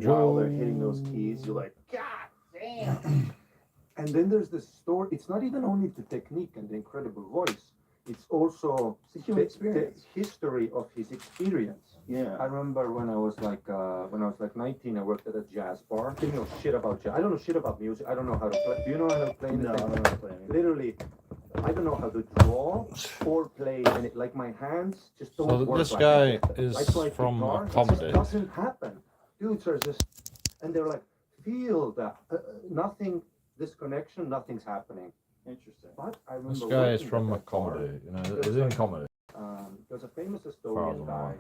while they're hitting those keys, you're like, God damn. And then there's the story. It's not even only the technique and the incredible voice. It's also it's a human experience. The history of his experience. Yeah. I remember when I was like 19, I worked at a jazz bar. I didn't know shit about jazz. I don't know shit about music. I don't know how to play. Do you know how to play anything? No, I don't know how to play anything. Literally, I don't know how to draw or play, and like my hands just don't work. This like guy that. is I play from guitar, a it comedy. just doesn't happen. Dudes are just, and they're like, feel that nothing. This connection, nothing's happening. Interesting. But I remember This guy is working from at a that bar. comedy. You know, he's in comedy. There's a famous Estonian guy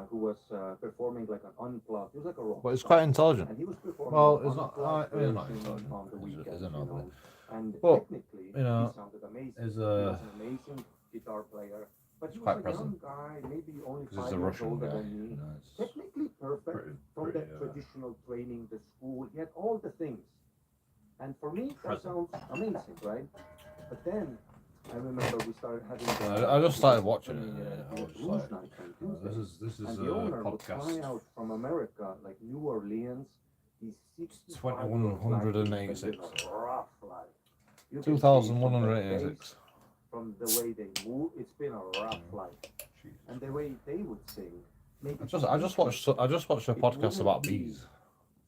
who was performing like an unplugged. He was like a rock. But he's quite intelligent. And he was performing. Well, an it's not. unplugged He's not version intelligent. on the weekends, He's you an know. And But, technically, you know, he sounded amazing. he's he was an amazing guitar player. But he was quite a present. young guy, maybe only 'Cause 5 he's a years Russian older guy. than me. You know, it's Technically perfect from pretty, the traditional training, the school. He had all the things. And for me, that sounds amazing, right? But then I remember we started having. I just started watching it. I was blues like, nights on Tuesdays. this is And a the owner would fly podcast. out from America, like New Orleans. He's 2186. Rough life. You can see from the 2186. face, from the way they move, it's been a rough life. And the way they would sing. Maybe I just watched a podcast about bees.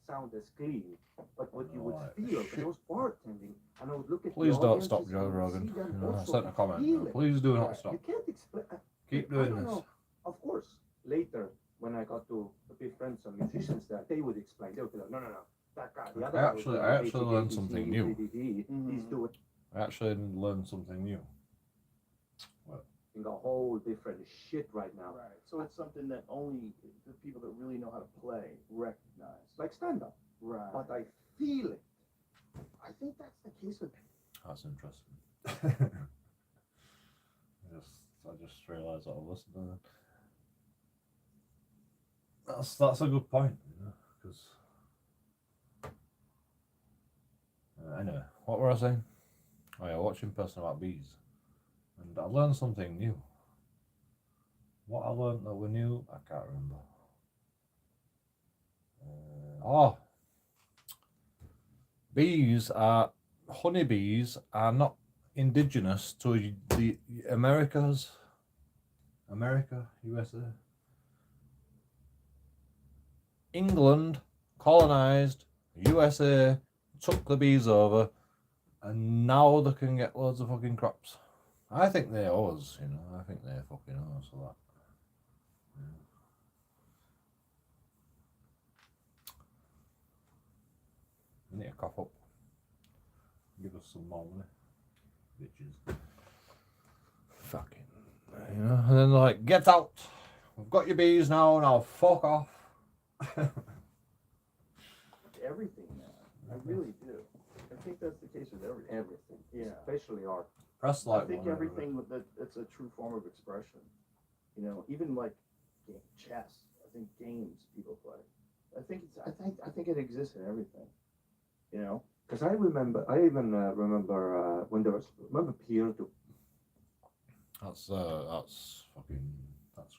Sound as clean, but what you would feel, because I was bartending, and I would look at Please the don't stop audiences Joe and Rogan. see them You know, I also sent a comment. feel it. Please do not stop. You can't explain. Keep I doing don't this. know. Of course, later when I got to be friends with musicians, that they would explain. They would be like, no, that guy. The other I guy actually was doing learned ABCD, something new. He's doing I actually learned something new. a whole different shit right now. Right. So it's something that only the people that really know how to play recognize. Like stand up. Right. But I feel it. I think that's the case with. That's interesting. I just realised that I listened to that. That's a good point, you know, because anyway, what were I saying? Oh yeah, watching Person About Bees, and I learned something new. What I learned that we knew, I can't remember. Honeybees are not indigenous to the Americas. America, USA. England colonized USA, took the bees over, and now they can get loads of fucking crops. I think they owe us, you know. I think they fucking owe us for that. I need to cough up. Give us some more money, bitches. Fucking, you know. And then they're like, get out. We've got your bees now fuck off. Everything now. I really do. I think that's the case with everything. Yeah. Especially art. Press like I think everything that's a true form of expression. You know, even like chess. I think games people play. I think it exists in everything. You know, because I even remember when there was peer to. That's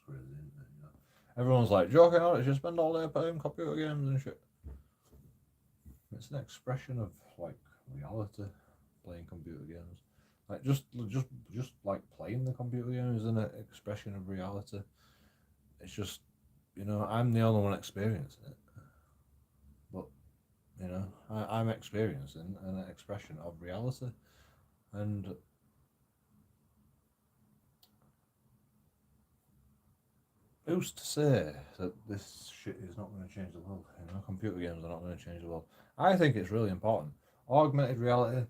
crazy, isn't it? You know? Everyone's like, JoeKingAudits, you spend all day playing computer games and shit. It's an expression of like reality, playing computer games. Like just like playing the computer game is an expression of reality. It's just, you know, I'm the only one experiencing it. But, you know, I'm experiencing an expression of reality. And who's to say that this shit is not going to change the world? You know, computer games are not going to change the world. I think it's really important. Augmented reality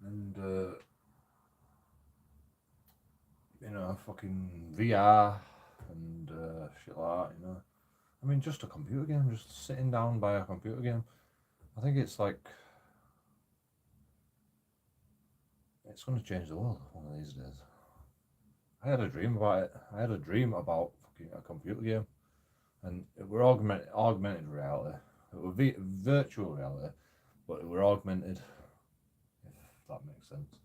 and, you know, fucking VR and shit like that, you know. I mean, just a computer game, just sitting down by a computer game. I think it's like, it's going to change the world one of these days. I had a dream about it. I had a dream about fucking a computer game, and it were augmented reality. It were virtual reality, but it were augmented, if that makes sense.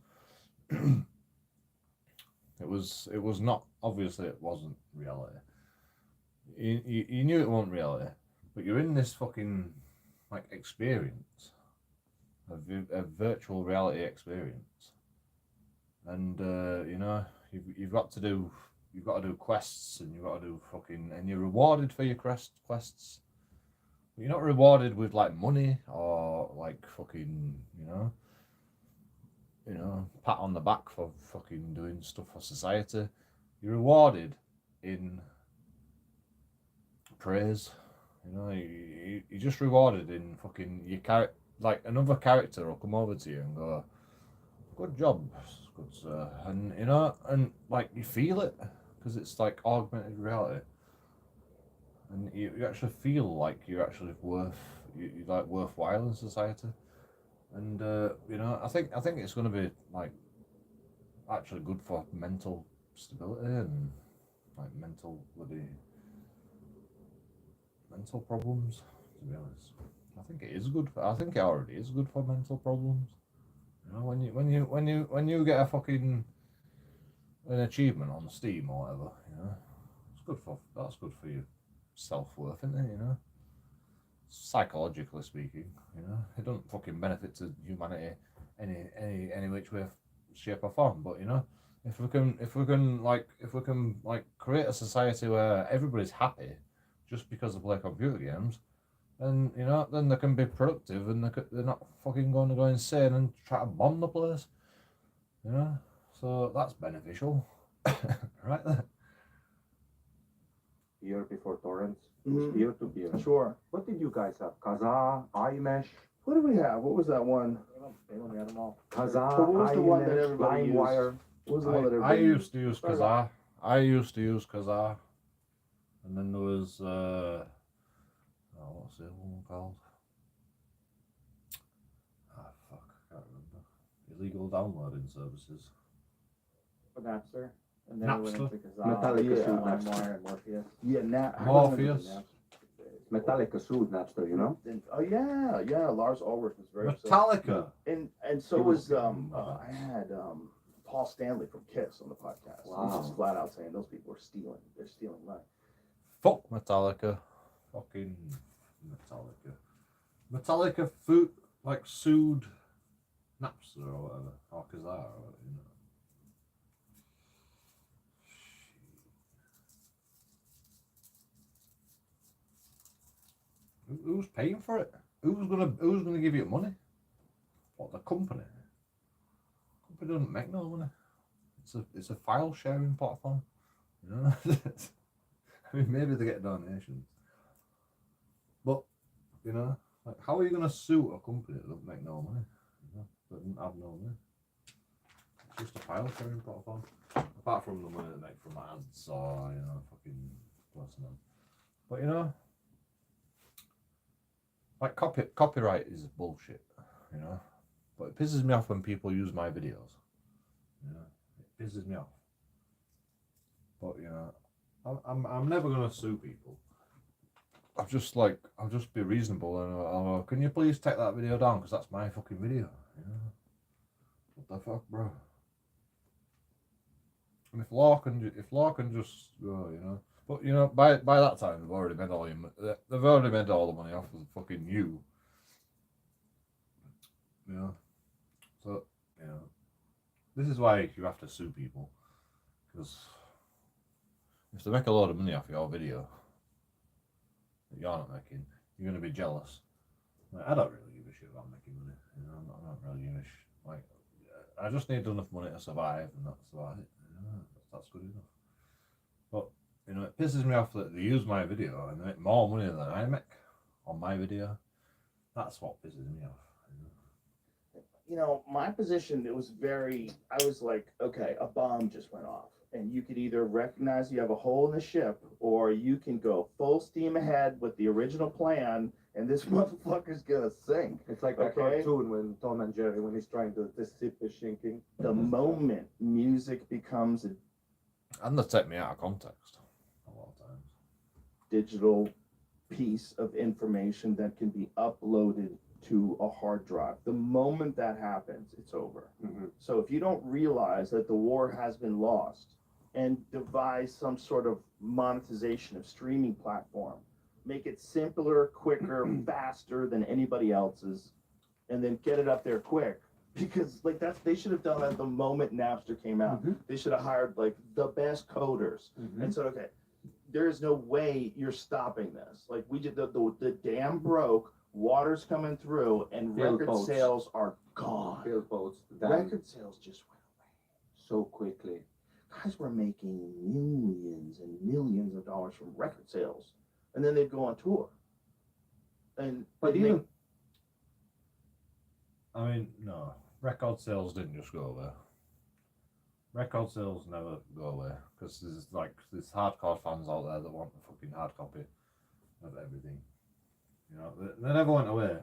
It was not, obviously it wasn't reality. You knew it wasn't reality, but you're in this fucking like experience, a virtual reality experience, and you know you've got to do quests, and you've got to do fucking, and you're rewarded for your quests. But you're not rewarded with like money or like fucking pat on the back for fucking doing stuff for society. You're rewarded in praise. You're just rewarded in fucking your character. Like another character will come over to you and go, "Good job, good sir," and and like you feel it because it's like augmented reality, and you actually feel like you're actually you're like worthwhile in society, and I think it's going to be like actually good for mental stability and like mental problems. To be honest, I think it is good. I think it already is good for mental problems. When you get a fucking an achievement on Steam or whatever, that's good for your self-worth, isn't it? Psychologically speaking, it doesn't fucking benefit to humanity any which way, shape or form. But if we can create a society where everybody's happy just because they play computer games, then then they can be productive, and they're not fucking going to go insane and try to bomb the place. So that's beneficial, right there. Year before torrents, Mhm. peer to peer. Sure. What did you guys have? Kazaa, iMesh, What do we have? What was that one? they only had them all. What Kazaa, was the one that iMesh, everybody used? LimeWire. What was the one that I everybody used to use Start Kazaa. And then there was what's the other one called? Ah, fuck, I can't remember. Illegal downloading services. Napster, and then we went Napster. into Kazaa, Metallica yeah, sued LimeWire, Napster. and Morpheus. Yeah, Morpheus. Metallica sued Napster, you know? Oh yeah. Lars Ulrich was very upset. Metallica. And so He was was- I had Paul Stanley from Kiss on the podcast. He was Wow. just flat out saying those people are stealing. They're stealing money. Fuck Metallica. Fucking Metallica. Metallica sued Napster or whatever, or Kazaa or whatever, Who's paying for it? Who's gonna give you money? What, the company? The company doesn't make no money. It's a file sharing platform. I mean, maybe they get donations, but like, how are you gonna sue a company that doesn't make no money? That doesn't have no money. It's just a file sharing platform. Apart from the money they make from ads or fucking personnel. But like copyright is bullshit, But it pisses me off when people use my videos. It pisses me off. But I'm never gonna sue people. I'll just be reasonable and I'll can you please take that video down because that's my fucking video. What the fuck, bro? And if law can just go, But by that time they've already made all the money off of fucking you. So this is why you have to sue people, because if they make a lot of money off your video that you're not making, you're gonna be jealous. Like, I don't really give a shit about making money. I'm not really giving a shit. Like, I just need enough money to survive, and that's about it. That's good enough. But it pisses me off that they use my video and they make more money than I make on my video. That's what pisses me off. My position, I was like, okay, a bomb just went off. And you could either recognize you have a hole in the ship, or you can go full steam ahead with the original plan, and this motherfucker's gonna sink. It's like that Okay. cartoon when Tom and Jerry, when he's trying to, this ship is sinking. The moment music becomes a And they take me out of context a lot of times. digital piece of information that can be uploaded to a hard drive, the moment that happens, it's over. Mm-hmm. So if you don't realize that the war has been lost and devise some sort of monetization of streaming platform, make it simpler, quicker, faster than anybody else's, and then get it up there quick. Because like they should have done that the moment Napster came out. Mhm. They should have hired like the best coders and said, okay, there is no way you're stopping this. Like we did, the dam broke, water's coming through, and record Billboards. sales are gone. Billboards down Record sales just went away. so quickly. Guys were making millions and millions of dollars from record sales, and then they'd go on tour. And But they'd even make- I mean, no, record sales didn't just go away. Record sales never go away because there's hardcore fans out there that want a fucking hard copy of everything. You know, they never went away.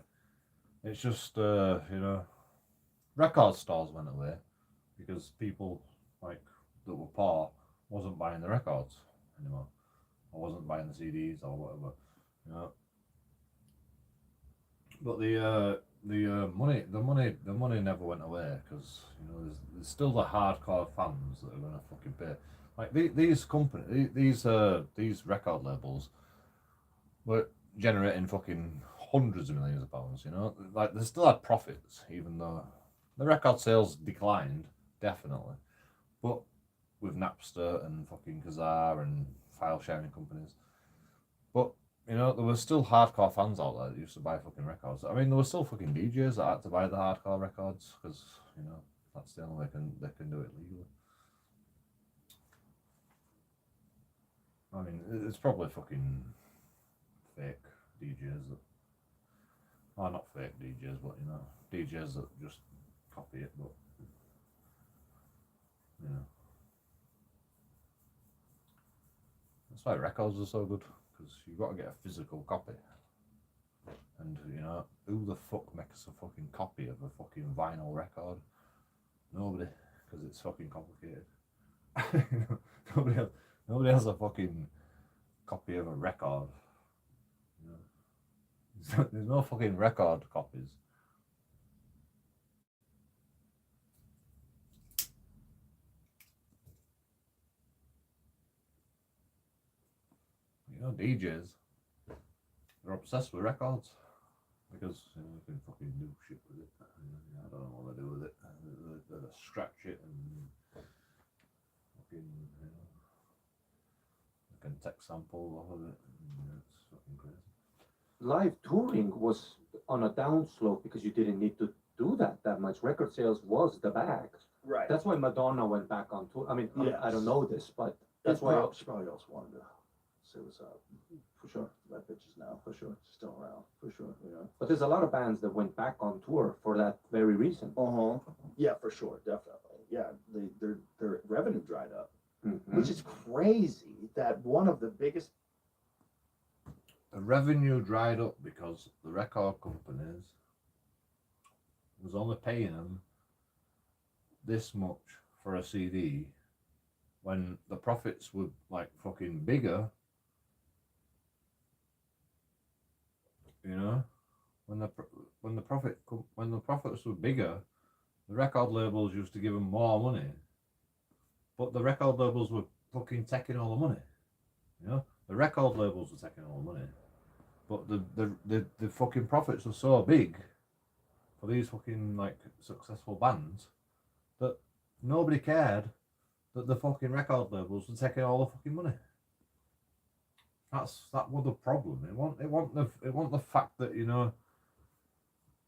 It's just you know, record stores went away because people like that were poor wasn't buying the records anymore, or wasn't buying the CDs or whatever, you know. But the money never went away because you know there's still the hardcore fans that are gonna fucking pay. Like these record labels were generating fucking hundreds of millions of pounds. You know, like they still had profits even though the record sales declined definitely, but with Napster and fucking Kazaa and file sharing companies, but you know, there were still hardcore fans out there that used to buy fucking records. I mean, there were still fucking DJs that had to buy the hardcore records because, you know, that's the only way they can do it legally. I mean, it's probably fucking fake DJs that, well, not fake DJs, but, you know, DJs that just copy it, but, you know. That's why records are so good. Because you've got to get a physical copy. And, you know, who the fuck makes a fucking copy of a fucking vinyl record? Nobody. Because it's fucking complicated. nobody has a fucking copy of a record. You know? There's no fucking record copies. You know, DJs, they're obsessed with records because you know, they can fucking do shit with it. I don't know what they do with it. They scratch it and fucking, you know, they can tech sample off of it. And it's fucking crazy. Live touring was on a downslope because you didn't need to do that much. Record sales was the bag. right. That's why Madonna went back on tour. I mean, I don't Yes. know this, but that's why. She probably also wanted to say what's up. For sure. That bitch is now, for sure, still around. For sure, you know. But there's a lot of bands that went back on tour for that very reason. Yeah, for sure, definitely. Yeah, their revenue dried up, Mhm. which is crazy. That one of the biggest. The revenue dried up because the record companies was only paying them this much for a CD when the profits were like fucking bigger. You know, when the profits were bigger, the record labels used to give them more money, but the record labels were fucking taking all the money. You know, the record labels were taking all the money, but the fucking profits were so big for these fucking like successful bands that nobody cared that the fucking record labels were taking all the fucking money. That was the problem. It want the fact that, you know,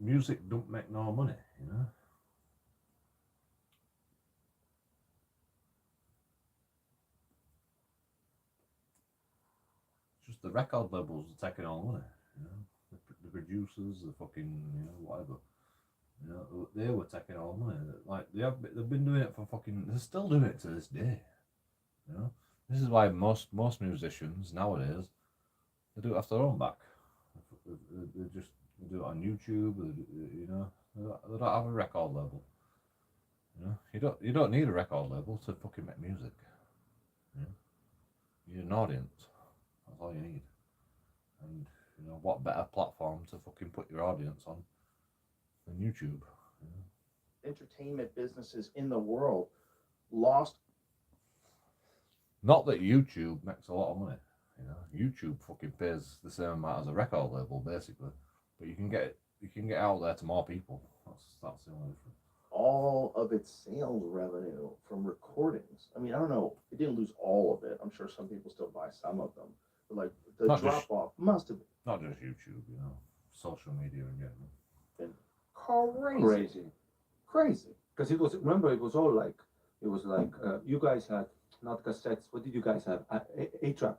music don't make no money, you know. It's just the record labels are taking all the money, you know. The producers, the fucking, you know, whatever. You know, they were taking all the money. Like they've been doing it for fucking. They're still doing it to this day. You know, this is why most musicians nowadays, they do it off their own back. They do it on YouTube. You know, they don't have a record label. You know, you don't need a record label to fucking make music. You know, you need an audience. That's all you need. And you know, what better platform to fucking put your audience on than YouTube? You know? Entertainment businesses in the world lost. Not that YouTube makes a lot of money. You know, YouTube fucking pays the same amount as a record label, basically, but you can get out there to more people. That's the only difference. All of its sales revenue from recordings. I mean, I don't know. It didn't lose all of it. I'm sure some people still buy some of them. But like the Not drop just- off must have Not just YouTube, you know, social media in general. been crazy. Crazy. Crazy. Because it was, remember, it was all like, you guys had not cassettes. What did you guys have? 8-track.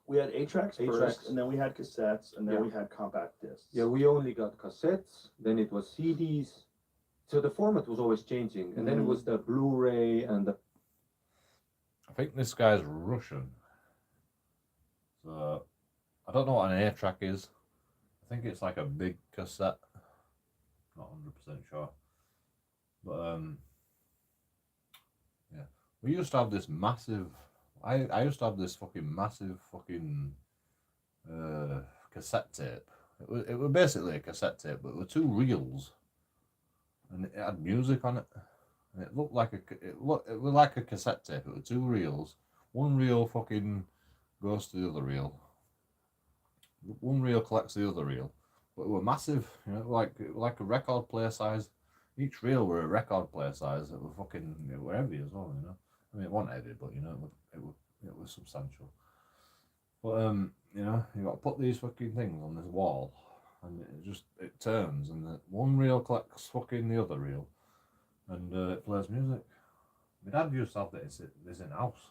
We had 8 tracks Eight first, tracks. and then we had cassettes, and then Yeah. we had compact discs. Yeah, we only got cassettes. Then it was CDs. So the format was always changing, and then it was the Blu-ray and the. I think this guy's Russian, so I don't know what an 8-track is. I think it's like a big cassette. Not 100% sure, but yeah, we used to have this massive. I used to have this fucking massive fucking cassette tape. It was basically a cassette tape, but it were 2 reels, and it had music on it. And it looked like it was like a cassette tape. It was 2 reels. One reel fucking goes to the other reel. One reel collects the other reel. But it were massive, you know, like a record player size. Each reel were a record player size. It were heavy as well, you know. I mean, it wasn't heavy, but you know, it was substantial. But you know, you got to put these fucking things on this wall, and it turns, and one reel collects fucking the other reel, and it plays music. My dad used to have this in house.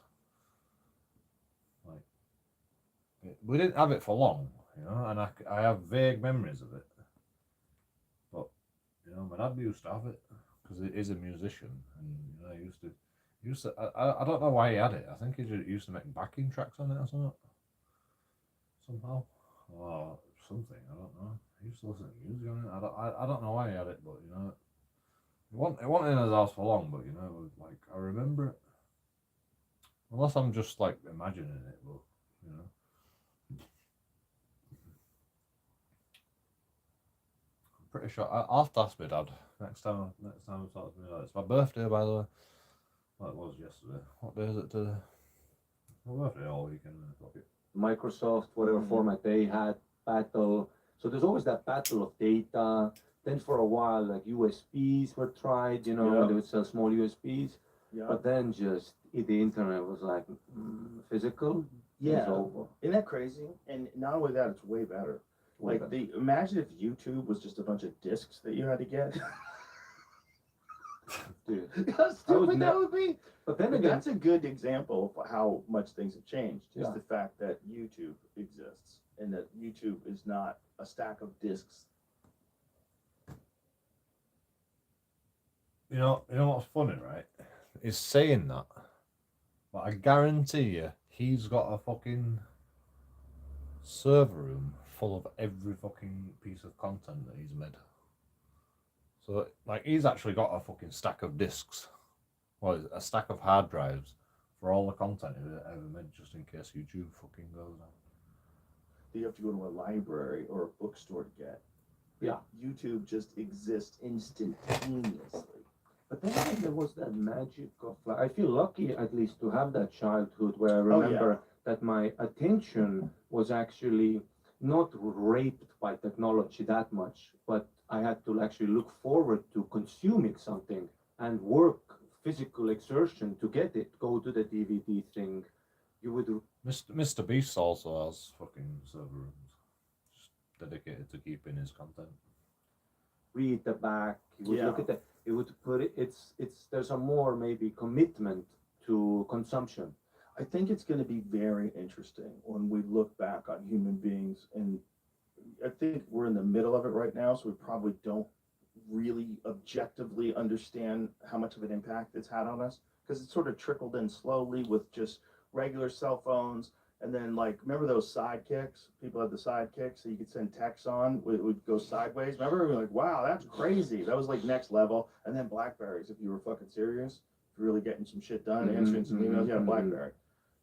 We didn't have it for long, you know, and I have vague memories of it. But you know, my dad used to have it because he is a musician, and you know, he used to. I don't know why he had it. I think he just used to make backing tracks on it or something. Somehow, or something. I don't know. He used to listen to music on it. I don't know why he had it, but you know, it wasn't in his house for long. But you know, it was like I remember it. Unless I'm just like imagining it, but you know. Pretty sure I'll have to ask my dad next time I talk to my dad. It's my birthday, by the way. Well, it was yesterday. What day is it today? My birthday all weekend. Fuck it. Microsoft, whatever format they had, battle. So there's always that battle of data. Then for a while, like USBs were tried, you know, Yeah. they would sell small USBs. Yeah. But then just the internet was like physical. It was Yeah. over. Isn't that crazy? And not only that, it's way better. Way Like imagine if YouTube was just a bunch of discs that you had to get. Dude. How stupid ne- that would be. But then But again, that's a good example of how much things have changed. Is Yeah. the fact that YouTube exists and that YouTube is not a stack of discs. You know what's funny, right? He's saying that, but I guarantee you, he's got a fucking server room full of every fucking piece of content that he's made. So, like, he's actually got a fucking stack of discs, well, a stack of hard drives for all the content he ever made, just in case YouTube fucking goes down. That you have to go to a library or a bookstore to get. Yeah. YouTube just exists instantaneously. But then again, there was that magic of, like, I feel lucky at least to have that childhood where I Oh, yeah. remember that my attention was actually not raped by technology that much, but I had to actually look forward to consuming something and work physical exertion to get it, go to the DVD thing. You would Mr. Beast also has fucking server rooms, just dedicated to keeping his content. read the back, you would Yeah. look at the, it would put it, it's there's a more maybe commitment to consumption. I think it's going to be very interesting when we look back on human beings, and I think we're in the middle of it right now, so we probably don't really objectively understand how much of an impact it's had on us, because it sort of trickled in slowly with just regular cell phones, and then like remember those sidekicks? People had the sidekicks so you could send texts on, it would go sideways. Remember, we were like, wow, that's crazy. That was like next level. And then Blackberries, if you were fucking serious, if you're really getting some shit done, answering some emails, you had a Blackberry.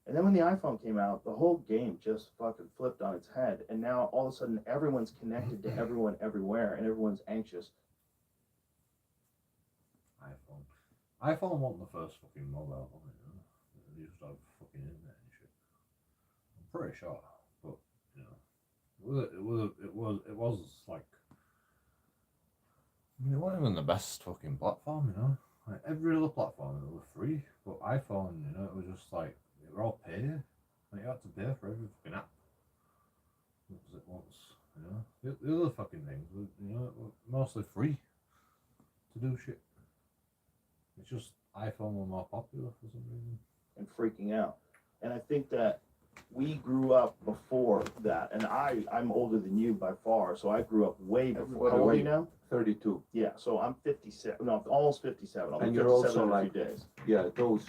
And then when the iPhone came out, the whole game just fucking flipped on its head. And now all of a sudden everyone's connected to everyone everywhere, and everyone's anxious. iPhone wasn't the first fucking mobile phone, you know. They used to have fucking internet and shit. pretty sure, but you know, it was like, I mean, it wasn't even the best fucking platform, you know. Like every other platform, it was free, but iPhone, you know, it was just like they were all pay. Like you had to pay for every fucking app. Because it was, you know, the other fucking things, were, you know, were mostly free to do shit. It's just iPhone were more popular for some reason. And freaking out. And I think that we grew up before that, and I'm older than you by far, so I grew up way before. How old are you now? 32. Yeah, so I'm 57. No, I'm almost 57. I'll be And you're 57 also in a like, few days. yeah, those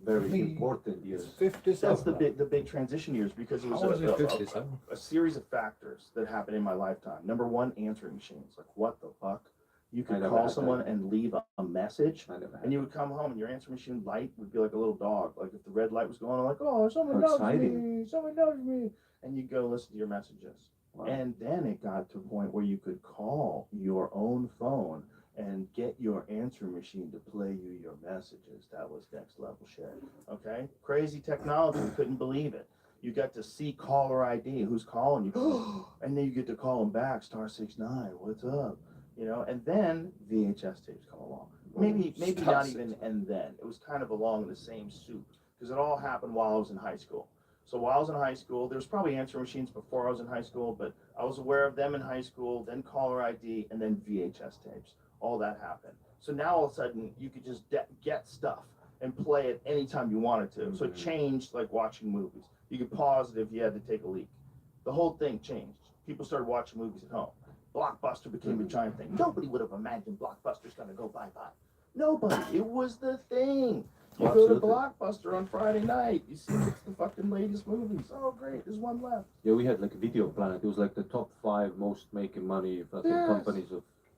very Me. important years. 57. That's the big transition years because it was How is it a 57? series of factors that happened in my lifetime. Number one, answering machines. Like what the fuck? You I could never call had someone that. and leave a message. I never had And you would come home and your answering machine light would be like a little dog. Like if the red light was going on, like, oh, someone How knows exciting. me, someone knows me. And you go listen to your messages. Wow. And then it got to a point where you could call your own phone and get your answering machine to play you your messages. That was next level shit. Okay? Crazy technology. We couldn't believe it. You got to see caller ID, who's calling you. And then you get to call them back, *69, what's up? You know, and then VHS tapes come along. Maybe not even, and then. It was kind of along in the same soup. Because it all happened while I was in high school. So while I was in high school, there was probably answering machines before I was in high school, but I was aware of them in high school, then caller ID, and then VHS tapes. All that happened. So now all of a sudden, you could just get stuff and play it anytime you wanted to. So it changed like watching movies. You could pause it if you had to take a leak. The whole thing changed. People started watching movies at home. Blockbuster became a giant thing. Nobody would have imagined Blockbuster's gonna go bye-bye. Nobody. It was the thing. You go to Absolutely. Blockbuster on Friday night. You see what's the fucking latest movies. Oh, great. There's one left. Yeah, we had like Video Planet. It was like the top 5 most making money fucking Yes. companies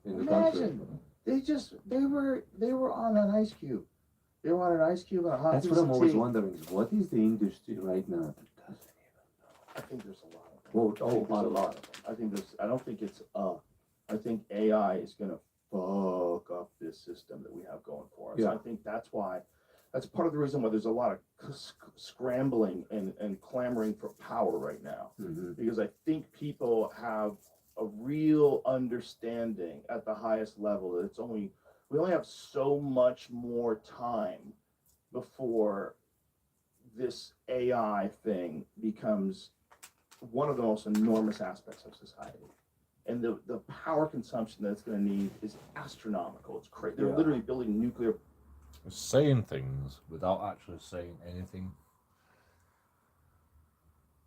in the country. Imagine. They were on an ice cube. They were on an ice cube and a hot That's piece what I'm of always tea. wondering is what is the industry right now that doesn't even I think there's a lot of them. know? I think there's A lot. of them. I don't think it's I think AI is gonna fuck up this system that we have going for us. Yeah. I think that's part of the reason why there's a lot of scrambling and clamoring for power right now. Mm-hmm. Because I think people have a real understanding at the highest level that we only have so much more time before this AI thing becomes one of the most enormous aspects of society. And the power consumption that it's going to need is astronomical. It's crazy. They're Yeah. literally building nuclear. Saying things without actually saying anything.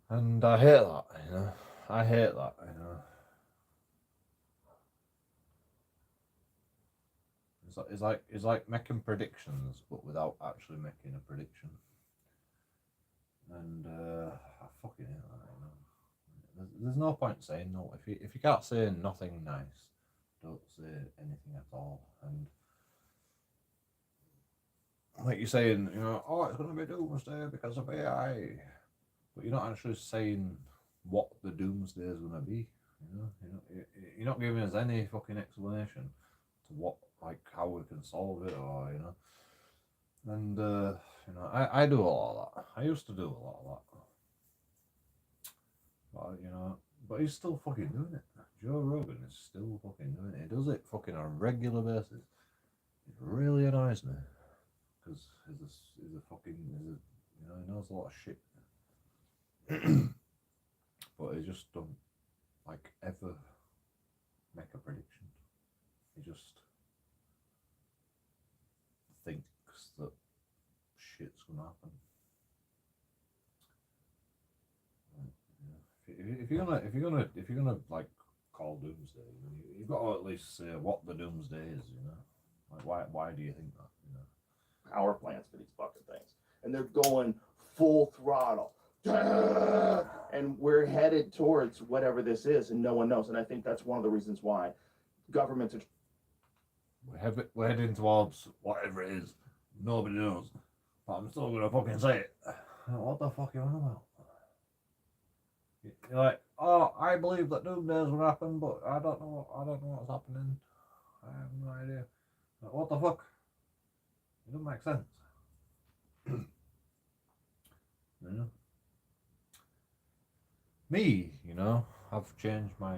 And I hate that, you know. I hate that, you know. It's like making predictions, but without actually making a prediction. And I fucking hate that, you know. There's no point saying no. If you can't say nothing nice, don't say anything at all. And like you're saying, you know, oh, it's going to be doomsday because of AI, but you're not actually saying what the doomsday is going to be. You're not giving us any fucking explanation to what, like, how we can solve it, or you know. And you know, I do a lot of that. I used to do a lot of that, but you know, but he's still fucking doing it. Joe Rogan is still fucking doing it. He does it fucking on a regular basis. It really annoys me. Because he's a fucking, you know, he knows a lot of shit. But he just don't, like, ever make a prediction. He just thinks that shit's gonna happen. If you're gonna like call doomsday, you've got to at least say what the doomsday is, you know. Like why do you think that, you know? Power plants for these fucking things, and they're going full throttle, and we're headed towards whatever this is, and no one knows. And I think that's one of the reasons why governments are. We're heading towards whatever it is. Nobody knows, but I'm still gonna fucking say it. What the fuck are you on about? You're like, oh, I believe that doomsdays will happen, but I don't know what's happening. I have no idea. Like, what the fuck? It doesn't make sense. You know? me, I've changed my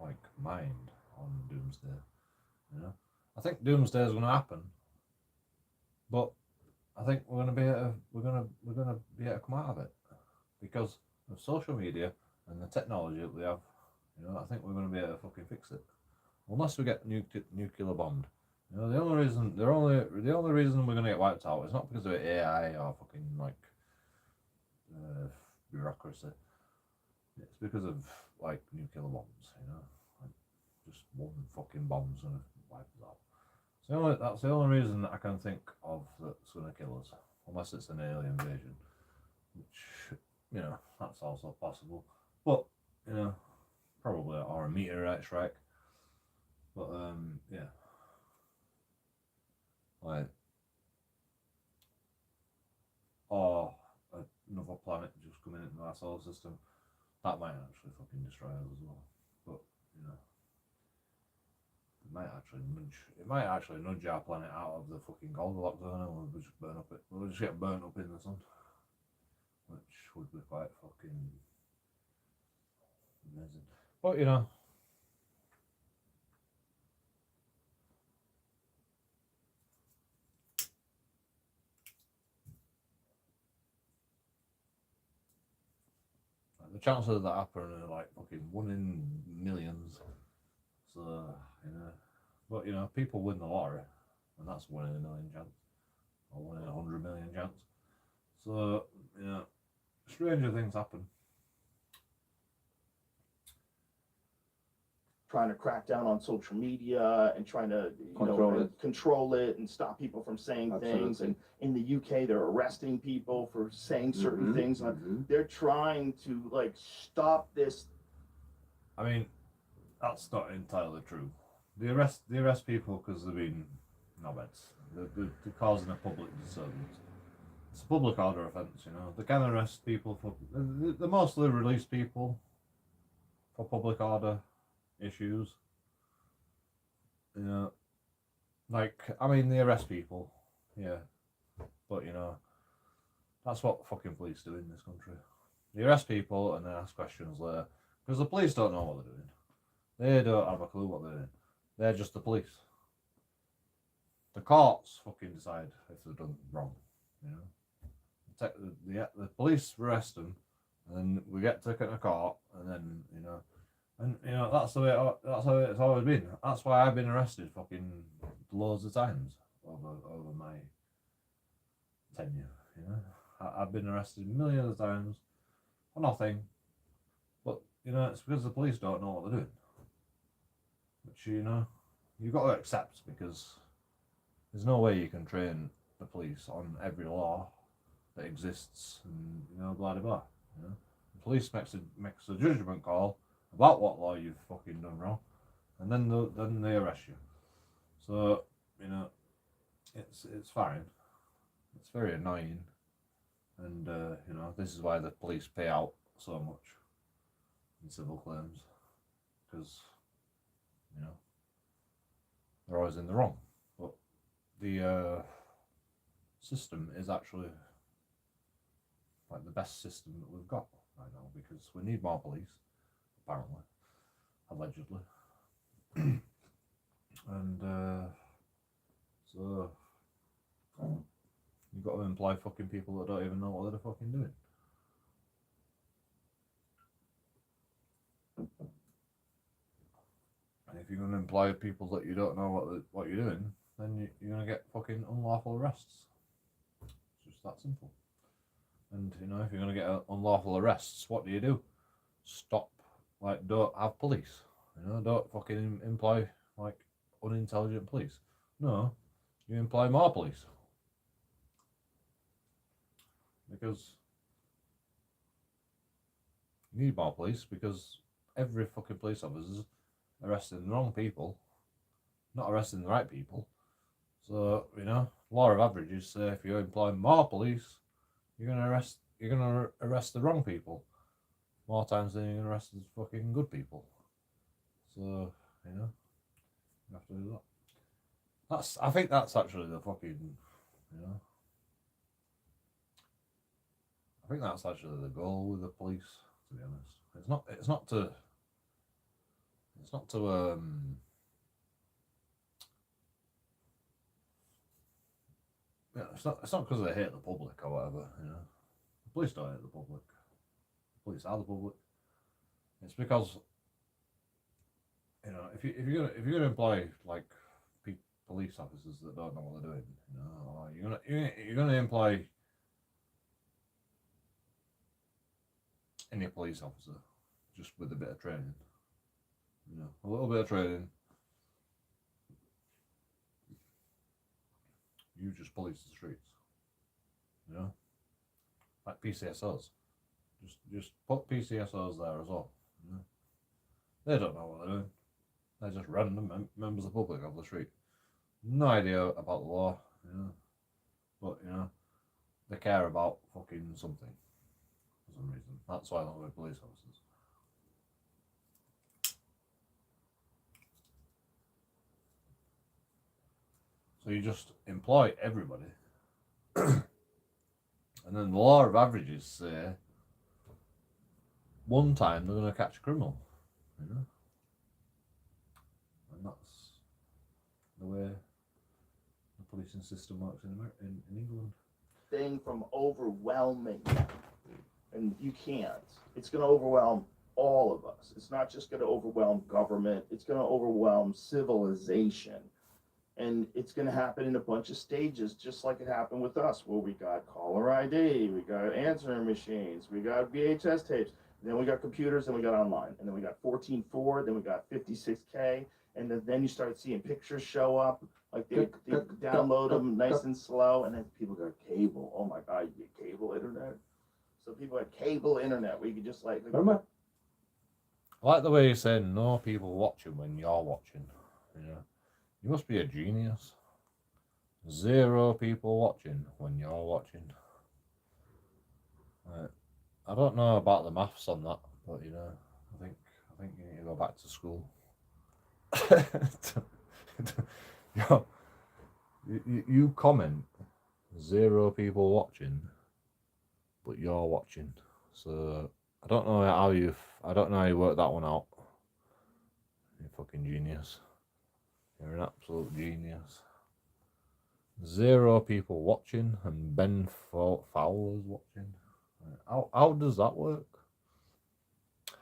like mind on doomsday. I think doomsday is going to happen, but I think we're going to be able to, we're going to be able to come out of it because of social media and the technology that we have. I think we're going to be able to fucking fix it, unless we get nuclear bombed. The only reason we're going to get wiped out is not because of AI or fucking like bureaucracy. It's because of like nuclear bombs. Like just one fucking bomb's gonna wipe us out. That's the only reason that I can think of that's gonna kill us, unless it's an alien invasion, which that's also possible. But probably or a meteorite strike. But yeah, like or another planet just coming into our solar system, that might actually fucking destroy us as well. But it might actually nudge our planet out of the fucking Goldilocks zone, and we'll just get burnt up in the sun, which would be quite fucking amazing. But like, the chances of that happening are like fucking 1 in millions. So but people win the lottery, and that's 1 in 1 million chance, or 1 in 100 million chance. So stranger things happen. Trying to crack down on social media and trying to control it and stop people from saying things. And in the UK, they're arresting people for saying certain things. They're trying to like stop this. I mean, that's not entirely true. They arrest people because they've been knobheads. They're causing a public disturbance. It's a public order offence. They can arrest people for. They mostly release people for public order issues. Like they arrest people, yeah, but that's what fucking police do in this country. They arrest people and then ask questions later because the police don't know what they're doing. They don't have a clue what they're doing. They're just the police. The courts fucking decide if they've done wrong. The police arrest them, and then we get taken to court, and then that's the way that's how it's always been. That's why I've been arrested fucking loads of times over my tenure. I've been arrested millions of times for nothing, but it's because the police don't know what they're doing, which you've got to accept, because there's no way you can train the police on every law that exists, and blah blah blah. The police makes a judgment call about what law you've fucking done wrong, and then they arrest you. So it's fine. It's very annoying, and this is why the police pay out so much in civil claims, because they're always in the wrong. But the system is actually like the best system that we've got right now, because we need more police, apparently, allegedly. And so you've got to employ fucking people that don't even know what they're fucking doing. And if you're going to employ people that you don't know what you're doing, then you're going to get fucking unlawful arrests. It's just that simple. And if you're going to get unlawful arrests, what do? Stop, don't have police. Don't fucking employ unintelligent police. No, you employ more police, because you need more police, because every fucking police officer is arresting the wrong people, not arresting the right people. So law of averages say if you employ more police, you're gonna arrest the wrong people more times than you're gonna arrest the fucking good people. So you have to do that. I think that's actually the fucking I think that's actually the goal with the police. To be honest, it's not to yeah, it's not because they hate the public or whatever, you know. The police don't hate the public. The police are the public. It's because, you know, if you're gonna employ like police officers that don't know what they're doing, you know, or you're gonna employ any police officer just with a bit of training, you know, a little bit of training. You just police the streets, you know, like PCSOs. Just put PCSOs there as well. You know? They don't know what they're doing. They're just random members of the public off the street. No idea about the law, you know. But you know, they care about fucking something for some reason. That's why I don't like police officers. So you just employ everybody. And then the law of averages say one time they're going to catch a criminal, you know? And that's the way the policing system works in England. Thing from overwhelming them. And you can't. It's going to overwhelm all of us. It's not just going to overwhelm government. It's going to overwhelm civilization. And it's going to happen in a bunch of stages, just like it happened with us, where we got caller ID, we got answering machines, we got VHS tapes, then we got computers, and we got online, and then we got 14.4, then we got 56K, and then you started seeing pictures show up, like they download them nice and slow, and then people got cable. Oh my God, you get cable internet? So people had cable internet where you could just like... I like the way you're saying no people watching when you're watching, you know. You must be a genius. 0 people watching when you're watching. I don't know about the maths on that, but you know, I think you need to go back to school. you comment 0 people watching, but you're watching. So I don't know how you work that one out. You fucking genius. You're an absolute genius. 0 people watching and Ben Fowler's watching. How does that work?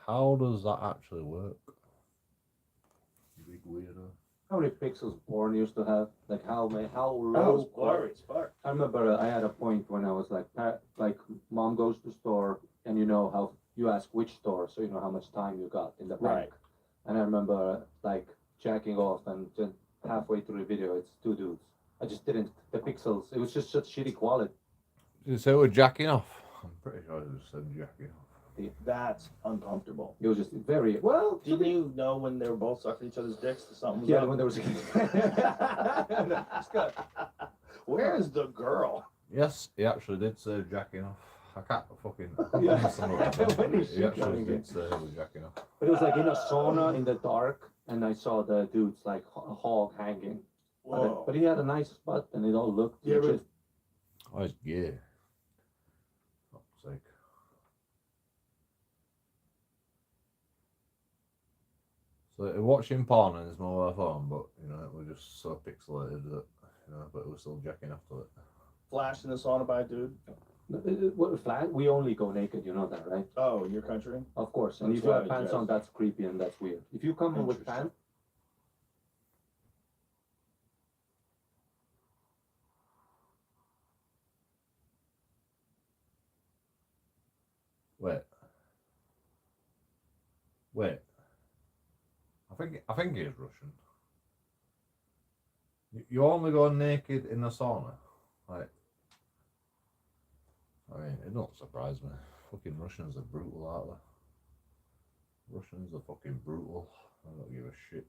How does that actually work? You big weirdo. How many pixels porn used to have? Like how low? That was blurry as fuck. I remember I had a point when I was like mom goes to store and you know how you ask which store so you know how much time you got in the bank. Right. And I remember like jacking off and just halfway through the video it's 2 dudes. I just didn't, the pixels, it was just such shitty quality. Did you say we're jacking off? I'm pretty sure I just said jacking off. That's uncomfortable. It was just very, well. Didn't you know when they were both sucking each other's dicks that something was Yeah, up? when there was Where's the girl? Yes, he actually did say jacking off. I can't fucking... Yeah. He actually did say he was jacking off. But it was like in a sauna in the dark and I saw the dudes like a hog hanging. Whoa. But he had a nice butt and it all looked legit. Oh, it's gay. Fuck's sake. So watching porn on his mobile phone, but you know, it was just so pixelated that, you know, but it was still jacking off to it. Flashed in the sauna by a dude? Flat? We only go naked, you know that, right? Oh, in your country? Of course. And That's if you have right, pants yes. on, that's creepy and that's weird. If you come in with Interesting. pants, Wait. I think he's Russian. You only go naked in a sauna, like. I mean, it don't surprise me. Fucking Russians are brutal, aren't they? Russians are fucking brutal. I don't give a shit.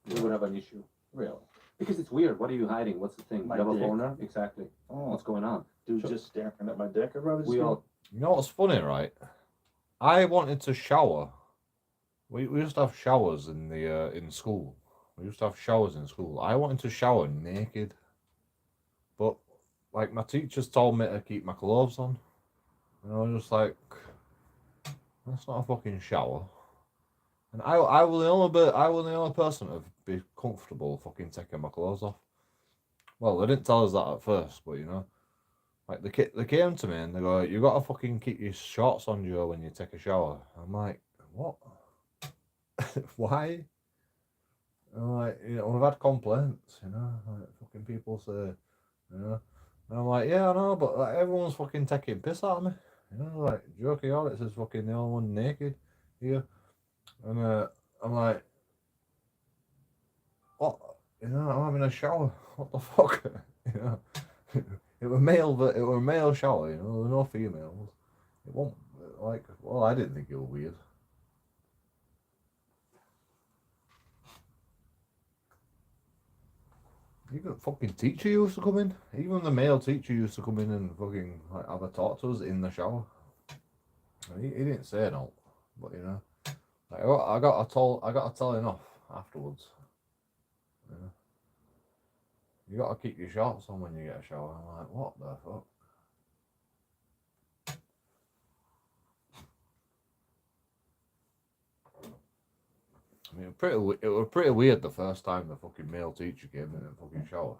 we would have an issue. Really? Because it's weird. What are you hiding? What's the thing? My You have a dick. boner? Exactly. Oh, What's going on? dude, So- just staring at my dick. I'd rather We see- all. You know what's funny, right? I wanted to shower. We used to have showers in the in school. We used to have showers in school. I wanted to shower naked, but like my teachers told me to keep my clothes on. You know, just like, that's not a fucking shower. And I will the only person to be comfortable fucking taking my clothes off. Well, they didn't tell us that at first, but you know, like they came to me and they go, "You gotta fucking keep your shorts on, Joe, when you take a shower." I'm like, what? Why? And like, you know, we've had complaints, you know, like fucking people say, you know, and I'm like, yeah, I know, but like everyone's fucking taking piss out of me, you know, like JoeKingAudits is fucking the only one naked here, and I'm like, what? You know, I'm having a shower. What the fuck? You know, it was male, but it was a male shower. You know, there were no females. It won't like. Well, I didn't think it was weird. Even the fucking teacher used to come in. Even the male teacher used to come in and fucking like have a talk to us in the shower. And he didn't say no, but you know, like I got a telling off afterwards. You know, you got to keep your shorts on when you get a shower. I'm like, what the fuck? I mean, it was pretty weird the first time the fucking male teacher came in and fucking shower,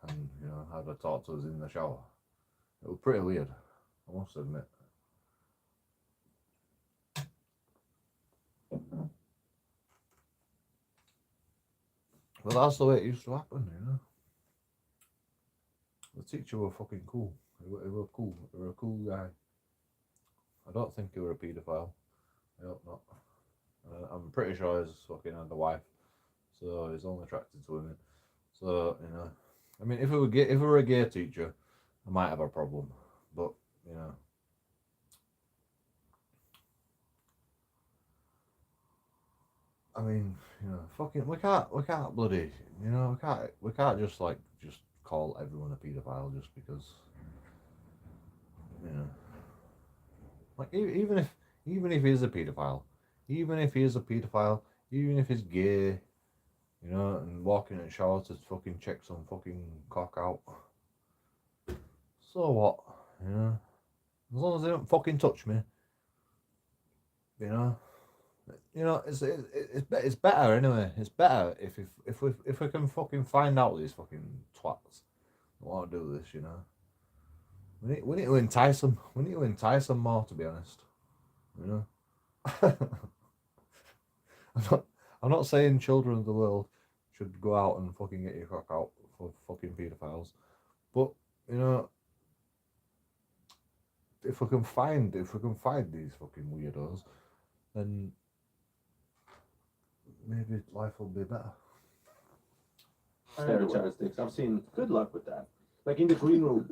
and you know had a talk to us in the shower. It was pretty weird, I must admit. But that's the way it used to happen, you know. The teacher were fucking cool. He were cool. He were a cool guy. I don't think he were a paedophile. I hope not. I'm pretty sure he's fucking had a wife, so he's only attracted to women. So you know, I mean, if it were a gay teacher, I might have a problem. But you know, I mean, you know, fucking, we can't bloody, you know, we can't just call everyone a paedophile just because, you know, like even if he's a paedophile, even if he's a paedophile, even if he's gay, you know, and walking in the shower to fucking check some fucking cock out, so what, you know, as long as they don't fucking touch me, you know. You know, it's better anyway. It's better if we can fucking find out these fucking twats that want to do this. You know, we need to entice them. We need to entice them more. To be honest, you know. I'm not saying children of the world should go out and fucking get your cock out for fucking paedophiles, but you know, if we can find these fucking weirdos, then maybe life will be better. Characteristics. I've seen, Good luck with that. like in the green room,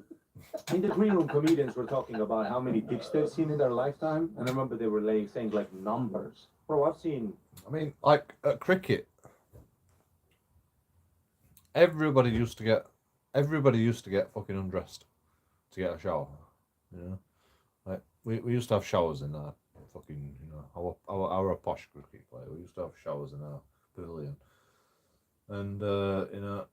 comedians were talking about how many dicks they've seen in their lifetime, and I remember they were saying like numbers. Bro, I've seen. I mean, like at cricket, everybody used to get fucking undressed to get a shower. You know, like we used to have showers in our fucking, you know, our posh cricket player. We used to have showers in our pavilion, and you know,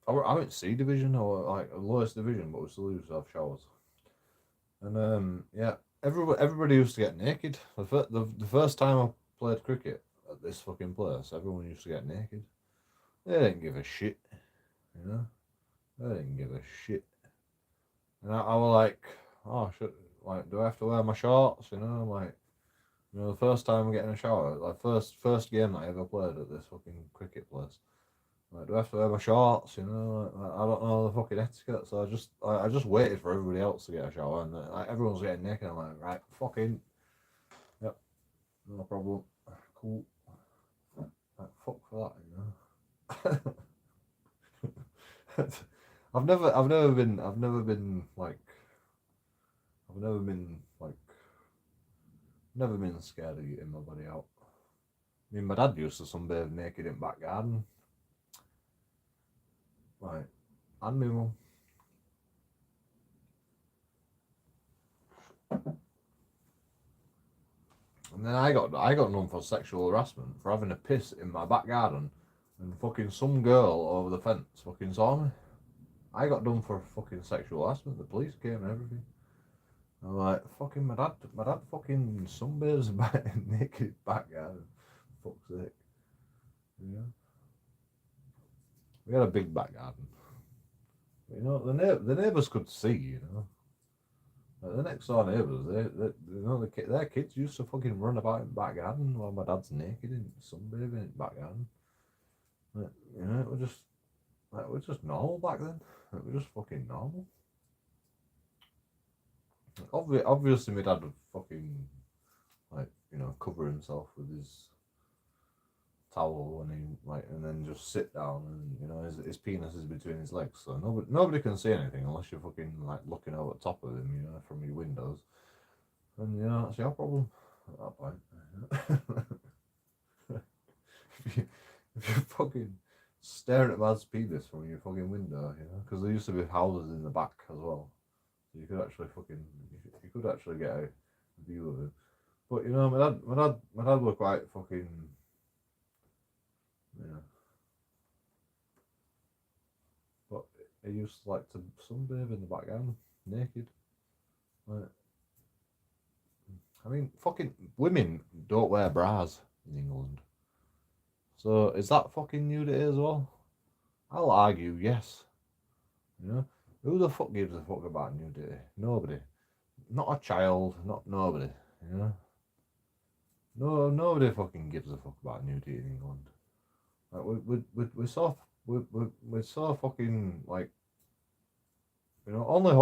I went C division or like lowest division, but we still used to have showers. And yeah, everybody used to get naked. The first time I played cricket at this fucking place, everyone used to get naked. They didn't give a shit, you know. They didn't give a shit. And I was like, oh shit, like, do I have to wear my shorts? You know, like, you know, the first time I'm getting a shower, like first game that I ever played at this fucking cricket place. Like, do I have to wear my shorts? You know, like, I don't know the fucking etiquette, so I just waited for everybody else to get a shower, and like everyone's getting naked. I'm like, right, fucking, yep, no problem, cool. Like, fuck for that, you know. I've never been scared of getting my body out. I mean, my dad used to sunbathe naked in back garden. Right, and my mum. And then I got known for sexual harassment for having a piss in my back garden, and fucking some girl over the fence fucking saw me. I got done for fucking sexual harassment. The police came and everything. I'm like, fucking, my dad fucking sunbathes naked back garden. Fuck's sake. You know? We had a big back garden. You know, the neighbours could see, you know. Like the next door neighbours, they you know, their kids used to fucking run about in the back garden while my dad's naked and sunbathing in the back garden. Like, you know, it was just normal back then. It was just fucking normal. Obviously, my dad would fucking, like, you know, cover himself with his towel and then just sit down, and you know his penis is between his legs, so nobody can see anything unless you're fucking like looking over the top of him, you know, from your windows, and you know that's your problem at that point. if you're fucking staring at man's penis from your fucking window, you know, because there used to be houses in the back as well, so you could actually get a view of it. But you know, my dad was quite fucking, yeah. But he used to like to sunbathe in the back garden, naked. Like, I mean, fucking women don't wear bras in England. So is that fucking nudity as well? I'll argue yes. You know, who the fuck gives a fuck about nudity? Nobody. Not a child. Not nobody. You know. No, nobody fucking gives a fuck about nudity in England. Like we're so fucking like, you know, only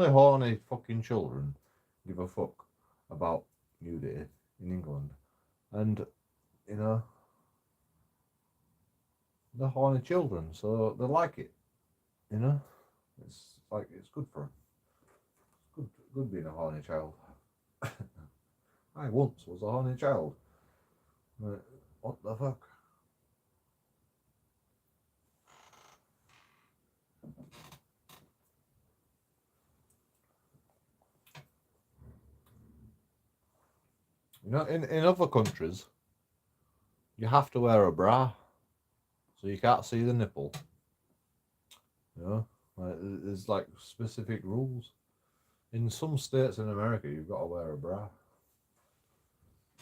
horny fucking children give a fuck about nudity in England, and you know they're horny children, so they like it. You know, it's like it's good for them. It's good being a horny child. I once was a horny child. Like, what the fuck? You know, in other countries, you have to wear a bra, so you can't see the nipple. You know, like, there's like specific rules. In some states in America, you've got to wear a bra.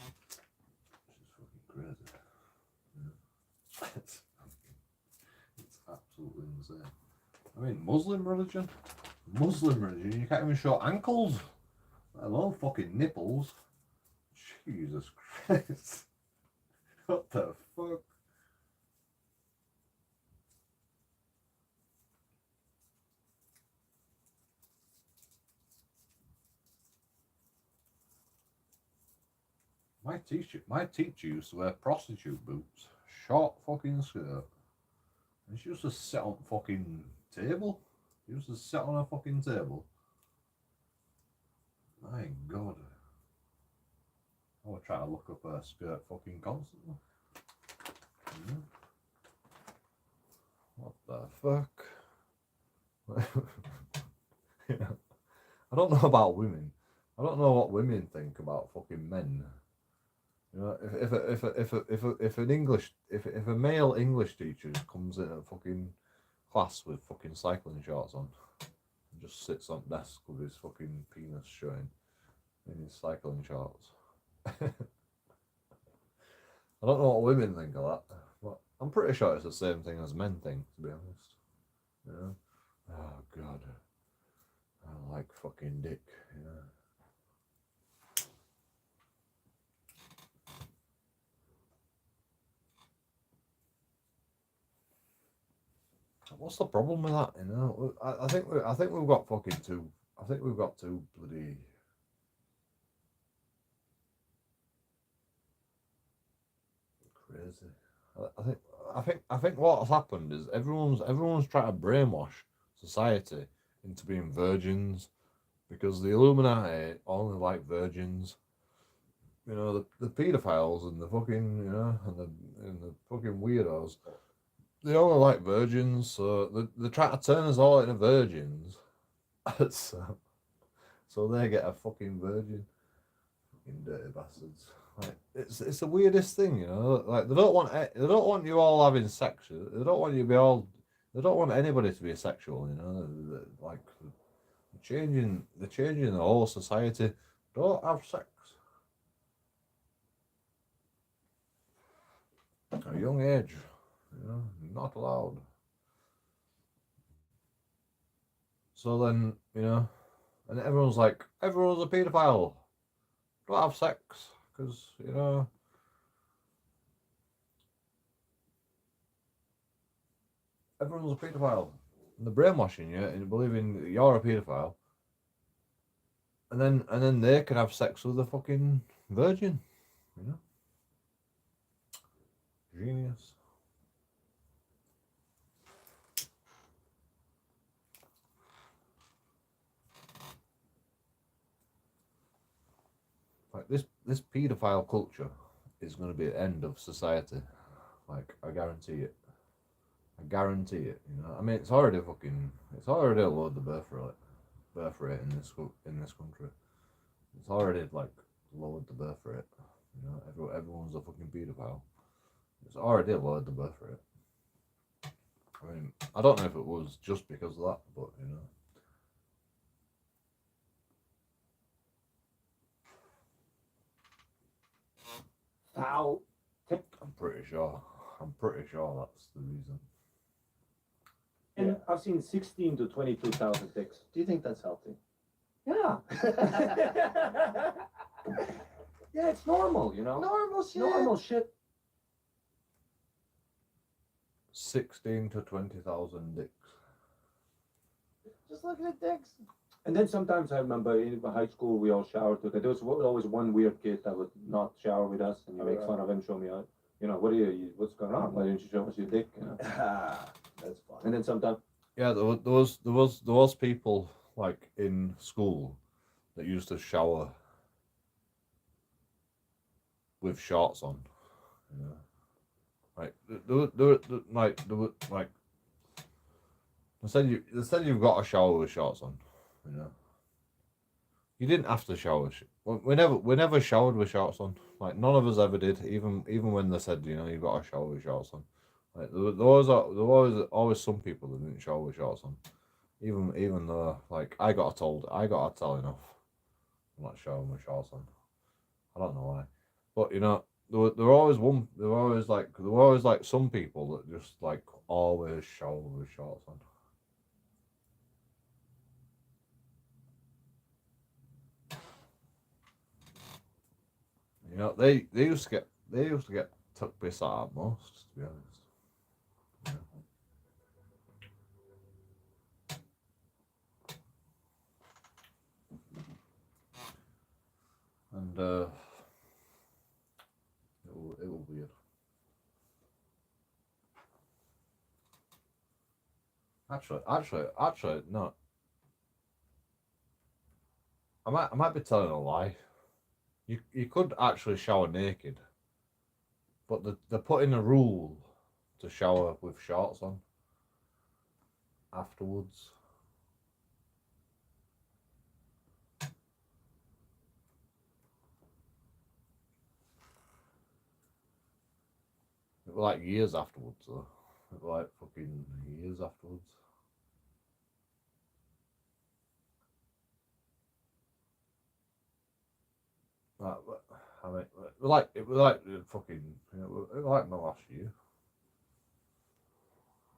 Which is fucking crazy. It's absolutely insane. I mean, Muslim religion, you can't even show ankles, let alone fucking nipples. Jesus Christ. What the fuck? My teacher used to wear prostitute boots, short fucking skirt, and she used to sit on fucking table. She used to sit on a fucking table. My God. I would try to look up her skirt fucking constantly. Yeah. What the fuck? Yeah. I don't know about women. I don't know what women think about fucking men. You know, if a male English teacher comes in a fucking class with fucking cycling shorts on and just sits on the desk with his fucking penis showing in his cycling shorts. I don't know what women think of that, but I'm pretty sure it's the same thing as men think, to be honest. You know? Oh God, I like fucking dick. You know. What's the problem with that? You know, I think we've got fucking too. I think we've got too bloody. Crazy. I think what has happened is everyone's trying to brainwash society into being virgins because the Illuminati only like virgins. You know, the paedophiles and the fucking, you know, and the fucking weirdos, they only like virgins, so they try to turn us all into virgins. so they get a fucking virgin. Fucking dirty bastards. Like, it's the weirdest thing, you know. Like they don't want you all having sex. They don't want you to be all they don't want anybody to be asexual. You know, like they're changing the whole society. Don't have sex at a young age. You know, not allowed. So then, you know, and everyone's like, everyone's a paedophile. Don't have sex because you know. Everyone's a paedophile. And they're brainwashing you into believing that you're a paedophile. And then they can have sex with a fucking virgin. You know? Genius. Like this paedophile culture is gonna be the end of society. Like, I guarantee it. I guarantee it, you know. I mean, it's already lowered the birth rate in this country. It's already like lowered the birth rate. You know, everyone's a fucking paedophile. It's already lowered the birth rate. I mean, I don't know if it was just because of that, but you know. Foul tip. I'm pretty sure that's the reason. And Yeah. I've seen 16 to 22,000 ticks. Do you think that's healthy? Yeah. Yeah, it's normal, you know. Normal shit. Normal shit. 16 to 20,000 dicks. Just looking at dicks. And then sometimes I remember in high school we all showered together. There was always one weird kid that would not shower with us, and you make fun of him, show me out. You know, what's going on? Why didn't you show us your dick? You know? That's fun. And then sometimes, Yeah, there was people like in school that used to shower with shorts on. You know, like they said you've got to shower with shorts on. You know, you didn't have to shower. We never showered with shorts on. Like, none of us ever did. Even when they said, you know, you've got to shower with shorts on. Like, there was always some people that didn't shower with shorts on. Even though, like, I got telling off. I'm not showering with shorts on. I don't know why, but you know, there were always like some people that just like always shower with shorts on. You know, they used to get took piss out at most, to be honest. Yeah. And it will be weird. Actually, no. I might be telling a lie. You could actually shower naked, but they're putting a rule to shower with shorts on afterwards. It was like years afterwards, though. It was like fucking years afterwards. I mean, it was like fucking, you know, it was like my last year.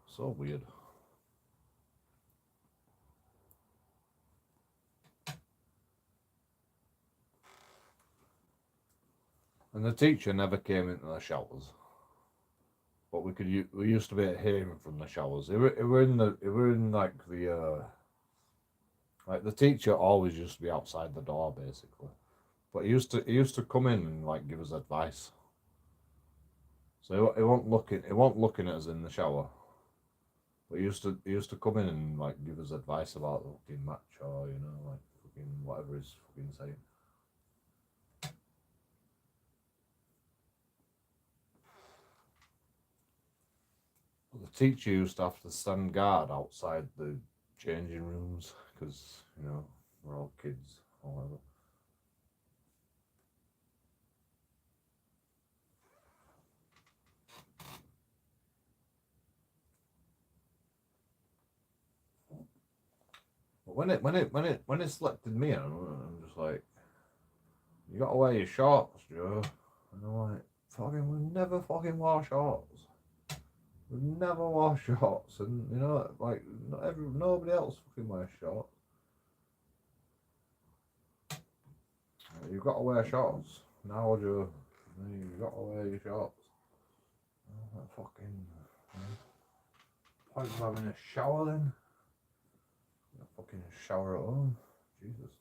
So weird. And the teacher never came into the showers, but we used to be able to hear him from the showers. It were in like the teacher always used to be outside the door basically. But he used to come in and like give us advice. So he wasn't looking at us in the shower. But he used to come in and like give us advice about the fucking match, or you know, like fucking whatever he's fucking saying. But the teacher used to have to stand guard outside the changing rooms because, you know, we're all kids or whatever. But when it selected me, I'm just like, you gotta wear your shorts, Joe. And I'm like, fucking, we never fucking wore shorts. We never wore shorts, and you know, like nobody else fucking wears shorts. You've got to wear shorts now, Joe. You've got to wear your shorts. Oh, fucking point of having a shower then. A fucking shower at home, Jesus.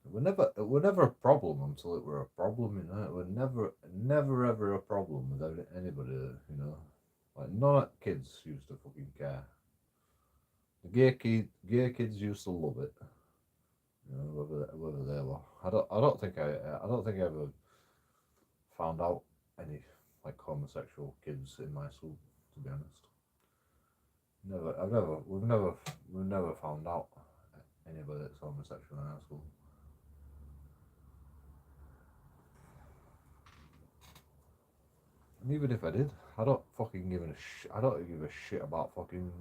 It were never a problem until it were a problem, you know. It were never ever a problem with anybody, you know. Like none of the kids used to fucking care. The gay kids used to love it, you know, whether they were. I don't think I ever found out any like homosexual kids in my school, to be honest. We've never found out anybody that's homosexual in our school. And even if I did, I don't fucking give I don't give a shit about fucking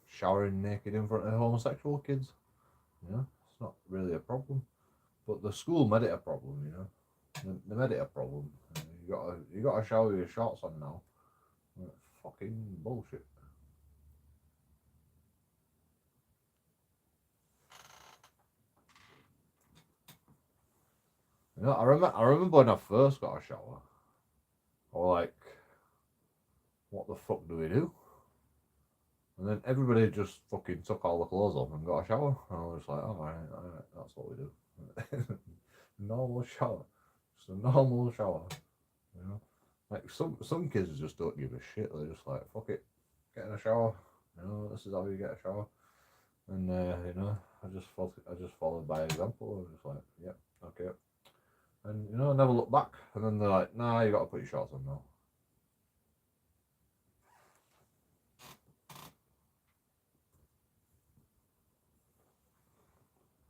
showering naked in front of homosexual kids. You know, it's not really a problem. But the school made it a problem. You know, they made it a problem. You gotta shower your shorts on now. That's fucking bullshit. You know, I remember when I first got a shower. I was like, what the fuck do we do? And then everybody just fucking took all the clothes off and got a shower. And I was like, alright, that's what we do. Normal shower. Just a normal shower. You know? Like some kids just don't give a shit. They're just like, fuck it, get in a shower. You know, this is how you get a shower. And you know, I just followed by example. I was just like, yep, okay. And you know, I never looked back. And then they're like, nah, you gotta put your shorts on now.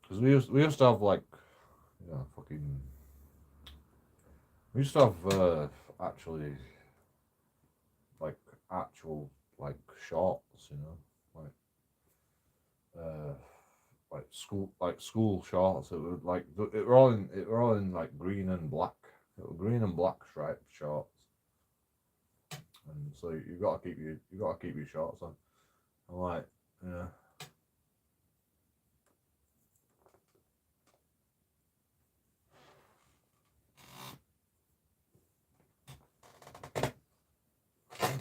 Because we used to have like, you know, fucking. We used to have actually like actual like shorts, you know, like school shorts. It was like it were all in like green and black. It were green and black striped shorts, and so you gotta keep your shorts on. I'm like, yeah.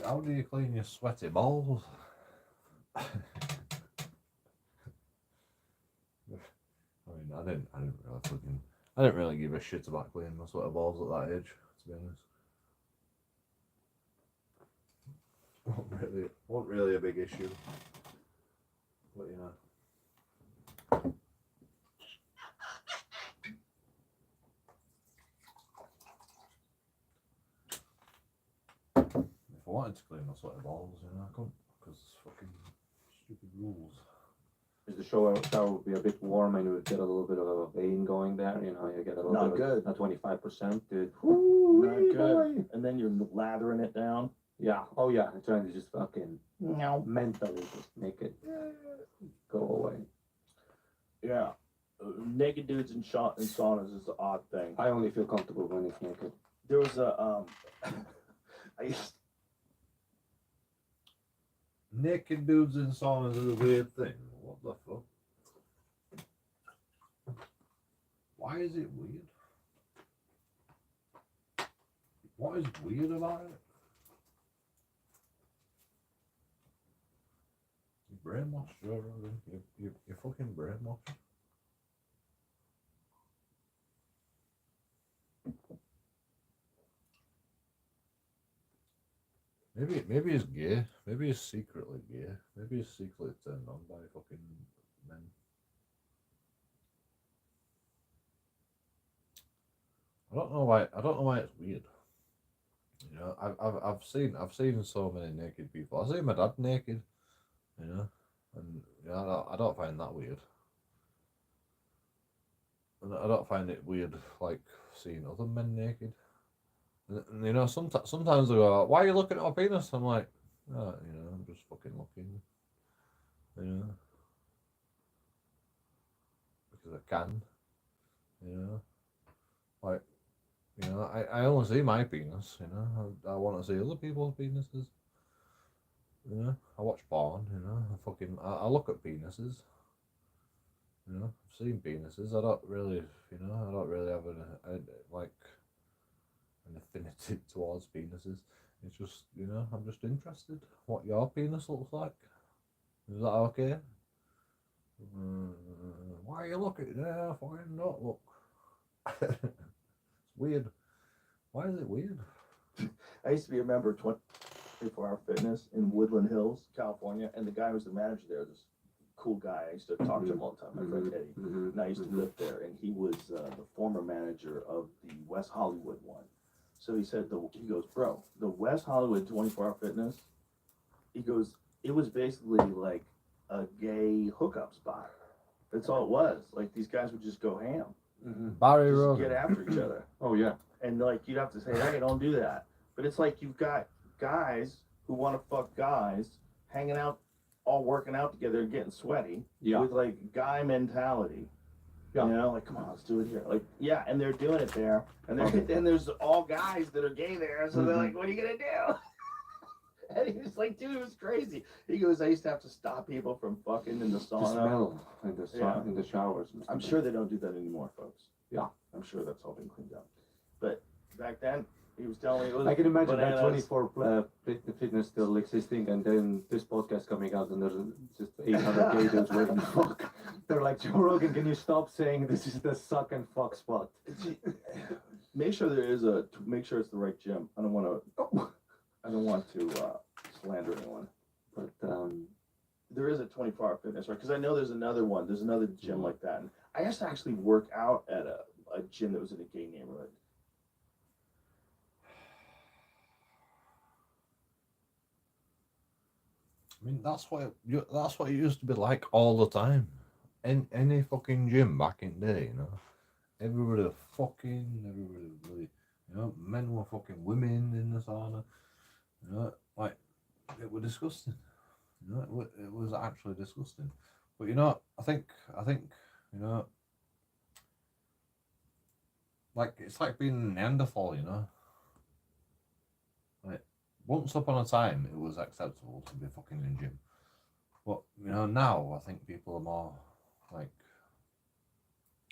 How do you clean your sweaty balls? I mean, I didn't really give a shit about cleaning my sweaty balls at that age, to be honest. Wasn't really a big issue, but you know. If I wanted to clean my sweaty balls, you know, I couldn't, because fucking stupid rules. Is the shower would be a bit warm and you would get a little bit of a vein going there, you know, you get a little Not bit good. of 25%, dude. Not good. And then you're lathering it down. Yeah, oh yeah, I'm trying to just fucking No. mentally just make it go away. Yeah. Naked dudes in saunas is the odd thing. I only feel comfortable when it's naked. There was a I used Naked dudes in saunas is a weird thing. What the fuck? Why is it weird? What is weird about it? You're brainwashed, Joe Rogan. You're fucking brainwashed. Maybe he's gay. Maybe he's secretly gay. Maybe he's secretly turned on by fucking men. I don't know why it's weird. You know, I've seen so many naked people. I've seen my dad naked, you know, and you know, I don't find that weird. And I don't find it weird, like seen other men naked. And you know, sometimes they go, "Why are you looking at my penis?" I'm like, "Oh, you know, I'm just fucking looking, you know, because I can, you know, like, you know, I only see my penis, you know, I want to see other people's penises, you know, I watch porn, you know, I look at penises, you know, I've seen penises, I don't really have like an affinity towards penises. It's just, you know, I'm just interested what your penis looks like. Is that okay? Why are you looking there? Fucking not look. It's weird. Why is it weird? I used to be a member of 24-Hour Fitness in Woodland Hills, California, and the guy who was the manager there, this cool guy. I used to talk to him all the time, my friend Eddie. And I used to live there, and he was the former manager of the West Hollywood one. So he said, he goes, bro, the West Hollywood 24-Hour Fitness, he goes, it was basically like a gay hookup spot. That's all it was. Like, these guys would just go ham. Barry Just Rogan. get after each other. Oh yeah. And like, you'd have to say, hey, don't do that. But it's like you've got guys who want to fuck guys hanging out, all working out together and getting sweaty with like guy mentality. Yeah. You know, like, come on, let's do it here. Like, yeah, and they're doing it there. And then there's all guys that are gay there. So they're like, what are you going to do? And he was like, dude, it was crazy. He goes, I used to have to stop people from fucking in the The sauna. smell in the showers. And I'm stuff. sure they don't do that anymore, folks. Yeah. I'm sure that's all been cleaned up. But back then, he was telling me it was I can imagine that bananas. 24 fitness still existing, and then this podcast coming out, and there's just 800 gay dudes waiting to fuck. They're like, Joe Rogan, can you stop saying this is the suck and fuck spot? Make sure make sure it's the right gym. I don't want to slander anyone. But There is a 24-hour fitness, right? Because I know there's another one. There's another gym like that. And I used to actually work out at a gym that was in a gay neighborhood. I mean, that's what it used to be like all the time. In any fucking gym back in the day, you know, everybody really, you know, men were fucking women in the sauna, you know, like, it was disgusting, you know, it was actually disgusting. But you know, I think, you know, like, it's like being a Neanderthal, you know. Like, once upon a time, it was acceptable to be fucking in gym. But, you know, now I think people are more, like,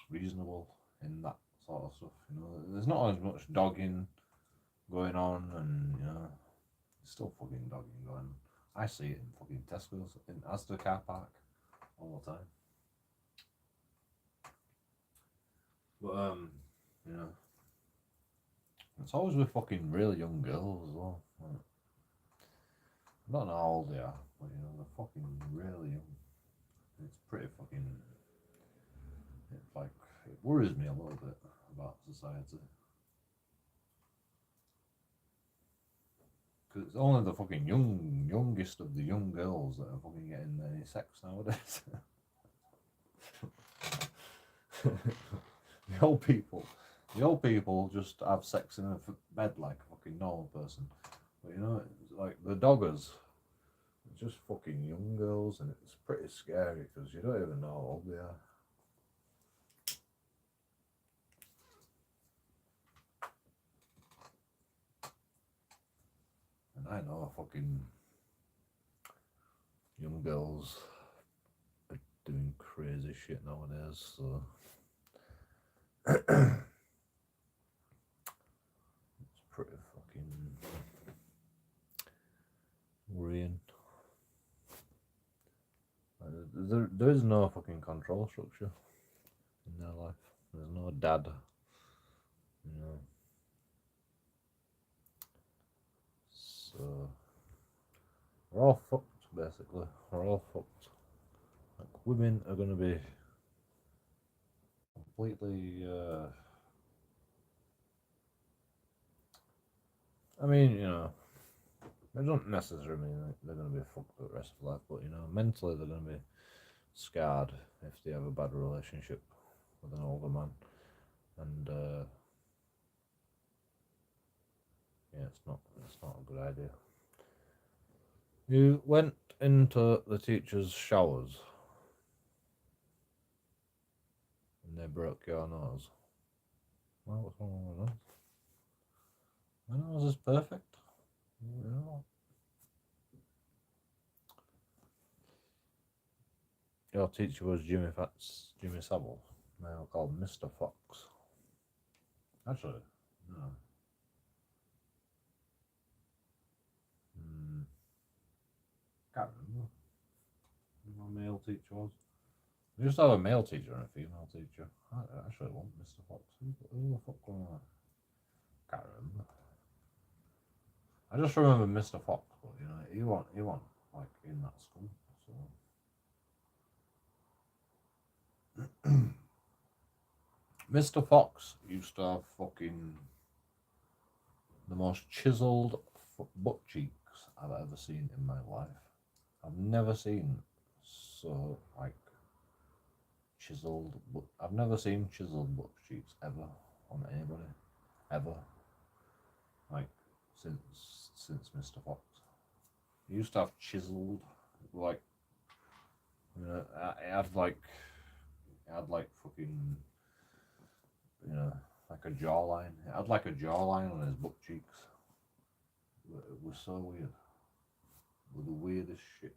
reasonable in that sort of stuff, you know. There's not as much dogging going on, and, you know, there's still fucking dogging going on. I see it in fucking Tesco's, in Asda car park, all the time. But, you know, it's always with fucking really young girls as well. Like, I don't know how old they are, but, you know, they're fucking really young. It's pretty fucking, it's like, it worries me a little bit about society. Because it's only the fucking youngest of the young girls that are fucking getting any sex nowadays. The old people just have sex in a bed like a fucking normal person. But you know, it's like the doggers, it's just fucking young girls, and it's pretty scary because you don't even know how old they are. And I know fucking young girls are doing crazy shit nowadays, so it's pretty fucking worrying. There is no fucking control structure in their life. There's no dad, you know. So we're all fucked, basically. We're all fucked. Like, women are gonna be completely. I mean, you know, they don't necessarily mean like they're gonna be fucked for the rest of life, but you know, mentally they're gonna be scarred if they have a bad relationship with an older man, and Yeah, it's not a good idea. You went into the teacher's showers and they broke your nose. Well, what's wrong with my nose? My nose is perfect. You know. Your teacher was Jimmy Savile, now called Mr. Fox. Actually, no. Can't remember who my male teacher was. We used to have a male teacher and a female teacher. I actually want Mr. Fox. Who the fuck was that? Can't remember. I just remember Mr. Fox, but you know, he wasn't like in that school. So Mr. Fox used to have fucking the most chiseled butt cheeks I've ever seen in my life. I've never seen so like chiseled, but I've never seen chiseled butt cheeks ever on anybody, ever. Like since Mr. Fox, he used to have chiseled, like, you know, it had like fucking, you know, like a jawline. It had like a jawline on his butt cheeks. It was so weird. It was the weirdest shit.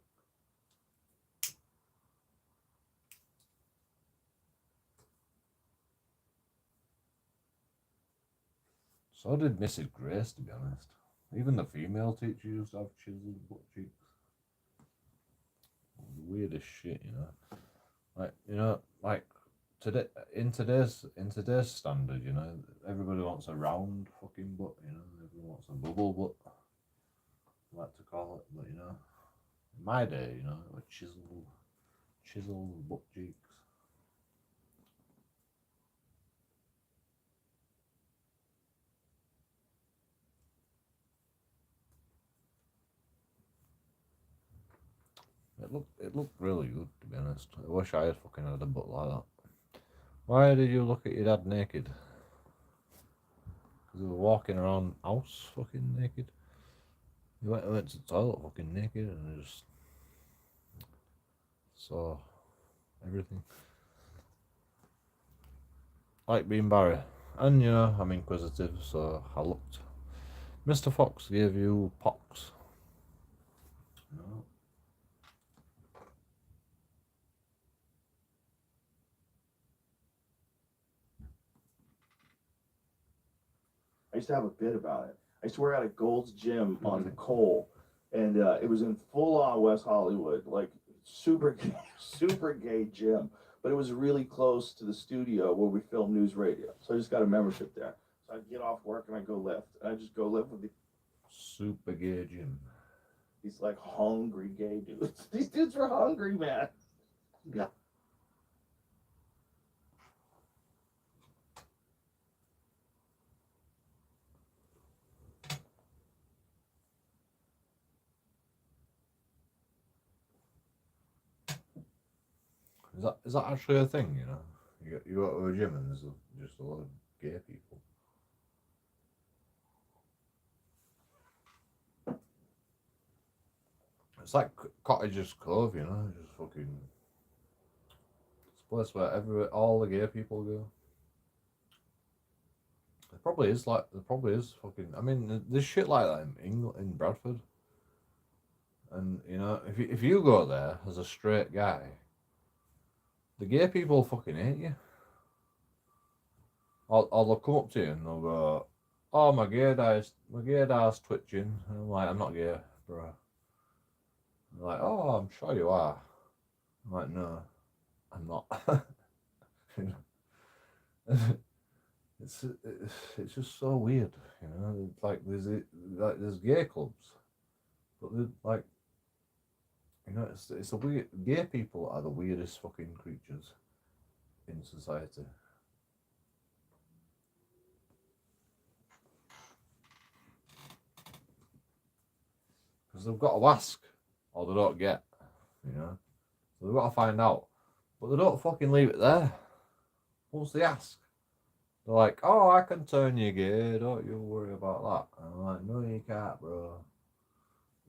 So did Mrs. Grace, to be honest. Even the female teacher used to have chiseled butt cheeks. It was the weirdest shit, you know. Like, you know, like today in today's standard, you know, everybody wants a round fucking butt, you know, everyone wants a bubble butt, I like to call it, but you know, in my day, you know, a chiseled butt cheeks. It looked really good, to be honest. I wish I had fucking had a butt like that. Why did you look at your dad naked? Because he was walking around house fucking naked. He went to the toilet fucking naked and just saw everything. Like being Barry. And you know, I'm inquisitive, so I looked. Mr. Fox gave you pox. No. I used to have a bit about it. I used to work at a Gold's Gym on the Cole, and it was in full-on West Hollywood, like super gay gym. But it was really close to the studio where we filmed news radio. So I just got a membership there. So I'd get off work and I'd go lift. And I'd just go lift with Super gay gym. these like hungry gay dudes. These dudes were hungry, man. Yeah. Is that actually a thing, you know? You go to a gym and there's just a lot of gay people. It's like Cottages Cove, you know, just fucking. It's a place where all the gay people go. There probably is fucking. I mean, there's shit like that in England, in Bradford. And you know, if you go there as a straight guy, the gay people fucking hate you. Or they'll come up to you and they'll go, "Oh, my gaydar's twitching." And I'm like, "I'm not gay, bro." They're like, "Oh, I'm sure you are." I'm like, "No, I'm not." It's just so weird, you know. Like there's gay clubs, but like, you know, it's a weird. Gay people are the weirdest fucking creatures in society. Because they've got to ask, or they don't get, you know. So they've got to find out, but they don't fucking leave it there. Once they ask, They're like, oh, I can turn you gay, don't you worry about that. And I'm like, no, you can't, bro.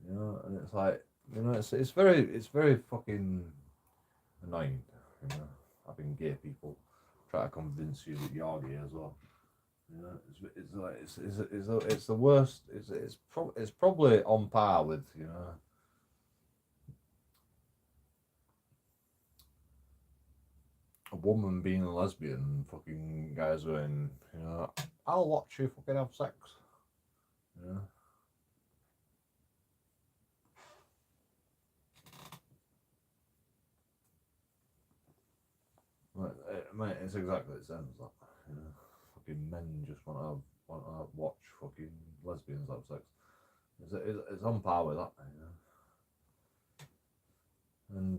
You know, and it's like, you know, it's very fucking annoying. You know, having gay people try to convince you that you're gay as well. You know, it's like it's the worst. It's probably on par with, you know, a woman being a lesbian and fucking guys going, you know, I'll watch you fucking have sex. You know. Mate, it's exactly the same as that. You know, fucking men just want to watch fucking lesbians have sex. It's on par with that, you know. And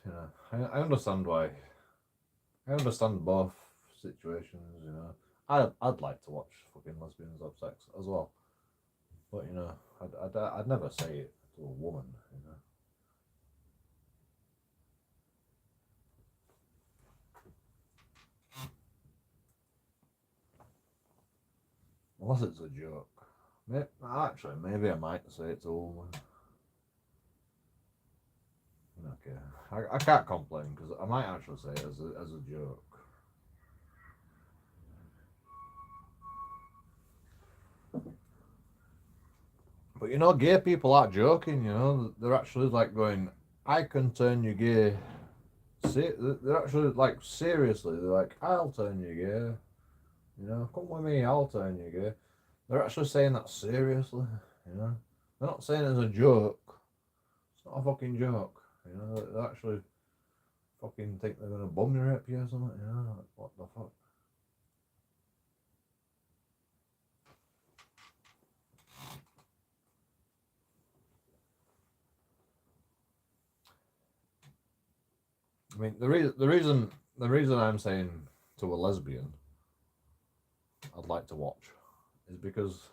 you know, I understand why. I understand both situations. You know, I'd like to watch fucking lesbians have sex as well, but you know, I'd never say it to a woman. You know. Unless it's a joke. Actually, maybe I might say it to a woman. Okay, I can't complain because I might actually say it as a joke. But you know, gay people aren't joking. You know, they're actually like going, "I can turn you gay." They're actually like seriously. They're like, "I'll turn you gay." You know, come with me, I'll turn you gay. They're actually saying that seriously. You know, they're not saying it as a joke. It's not a fucking joke. You know, they actually fucking think they're gonna bum rape you or something. You know, like, what the fuck? I mean, the reason I'm saying to a lesbian, I'd like to watch, is because,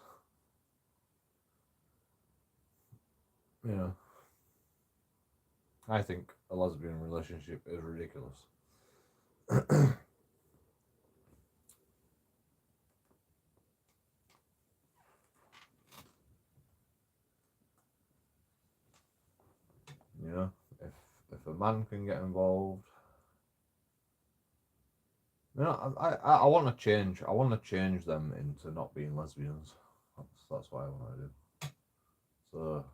you know, I think a lesbian relationship is ridiculous. You know, if a man can get involved, you know, I want to change. I want to change them into not being lesbians. That's what I want to do. So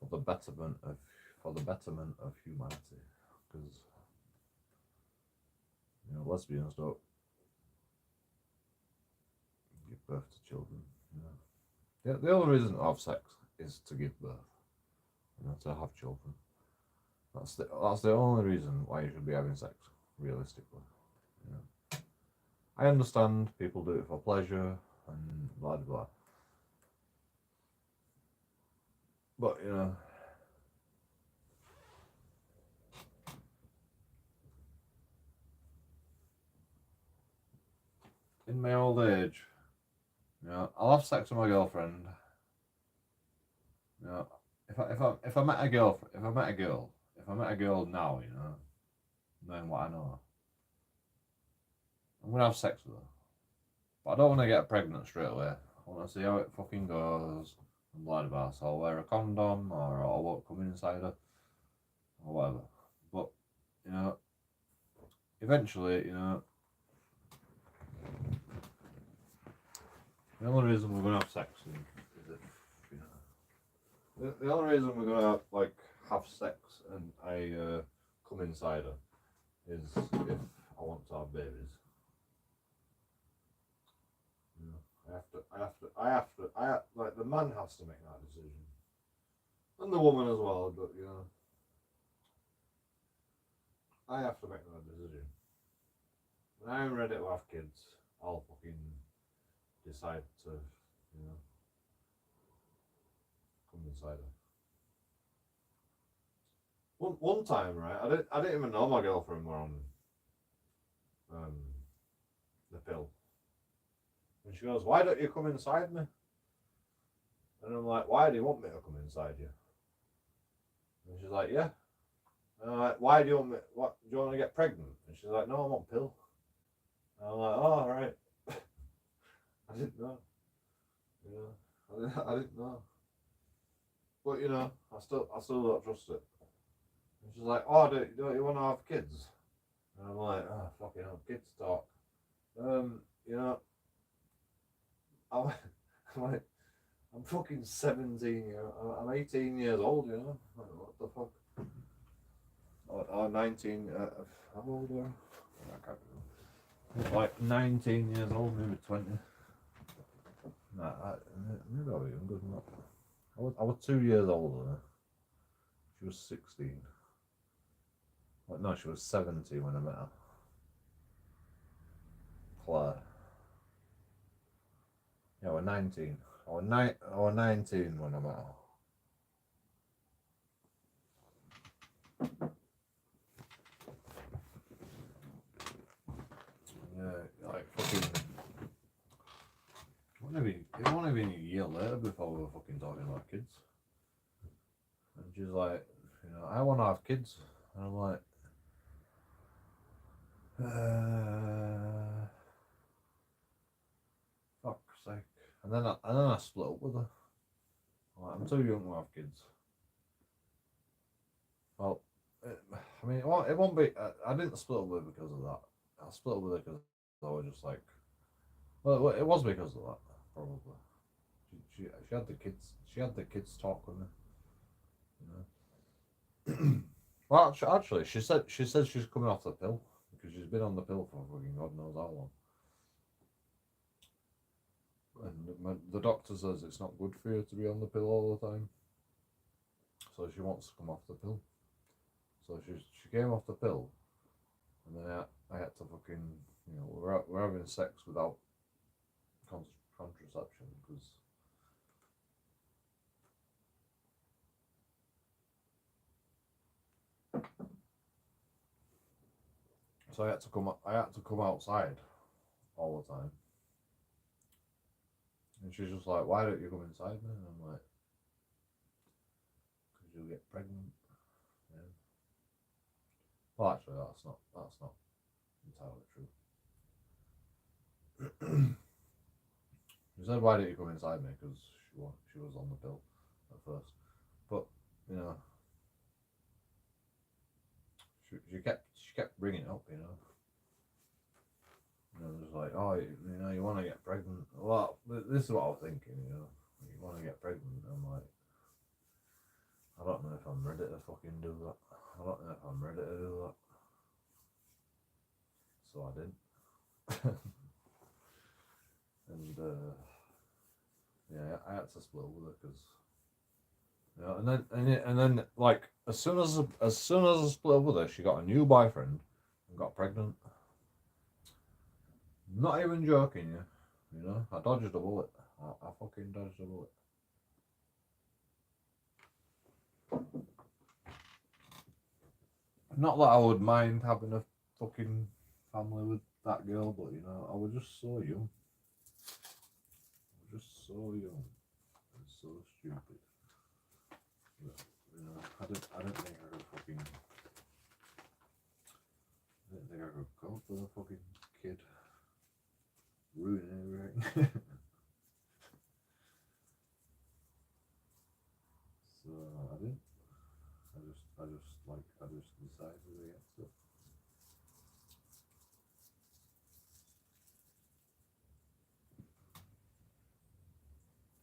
for the betterment of humanity, because you know, lesbians don't give birth to children. You know, the only reason to have sex is to give birth. You know, to have children. That's the only reason why you should be having sex, realistically. You know, I understand people do it for pleasure and blah blah. But you know, in my old age, you know, I'll have sex with my girlfriend. You know, if I met a girl, if I met a girl now, you know, knowing what I know, I'm gonna have sex with her. But I don't want to get pregnant straight away. I want to see how it fucking goes and blah blah. So I'll wear a condom or I won't come inside her or whatever. But you know, eventually, you know, the only reason we're gonna have sex is if, you know, the only reason we're gonna like have sex and I come inside her is if I want to have babies. You know, like the man has to make that decision, and the woman as well. But you know, I have to make that decision. When I'm ready to have kids, I'll fucking decide to, you know, come inside her. One time, right? I didn't even know my girlfriend were on um, the pill, and she goes, "Why don't you come inside me?" And I'm like, "Why do you want me to come inside you?" And she's like, yeah. And I'm like, why do you want me, what, do you want to get pregnant? And she's like, no, I'm on pill. And I'm like, oh, all right. I didn't know. You know, I didn't know. But you know, I still don't trust it. And she's like, oh, don't you want to have kids? And I'm like, oh, fucking hell, kids talk. You know, I'm, I'm like, I'm fucking 17, I'm 18 years old, you know? Like, what the fuck? Or 19, how old are I can't remember. Like 19 years old, maybe 20. Nah, maybe I was younger than that. I was 2 years older than her. She was 16. Like, no, she was 17 when I met her. Claire. Yeah, I was 19. I was 19 when I met her. Yeah, like fucking. It won't even a year later before we were fucking talking about kids. And she's like, you know, I want to have kids. And I'm like, fuck's sake. And then I split up with her. I'm like, I'm too young to have kids. Well, I mean, it won't be. I didn't split up with her because of that. I split up with her because I was just like, well, it was because of that, probably. She had the kids. She had the kids talk with me. You know. Well, actually, she said she's coming off the pill because she's been on the pill for fucking God knows how long. And the doctor says it's not good for you to be on the pill all the time. So she wants to come off the pill. So she came off the pill, and then I had to fucking, you know, we're having sex without contraception because. So I had to come outside all the time. And she's just like, why don't you come inside me? And I'm like, because you'll get pregnant. Yeah. Well, actually, that's not entirely true. She said, why don't you come inside me? Because she was on the pill at first. But, you know, she kept bringing it up, you know. And I was like, oh, you know, you want to get pregnant? Well, this is what I was thinking, you know. You want to get pregnant? I'm like, I don't know if I'm ready to fucking do that. I don't know if I'm ready to do that. So I did. And yeah, I had to split with her because, you know, and then like as soon as I split with her, she got a new boyfriend and got pregnant. Not even joking, you know, I dodged a bullet. I fucking dodged a bullet. Not that I would mind having a fucking family with that girl, but you know, I was just so young. I was just so young and so stupid. But, you know, I didn't think I could fucking. I didn't think I could cope with a fucking kid ruining everything. So I didn't. I just decided against it.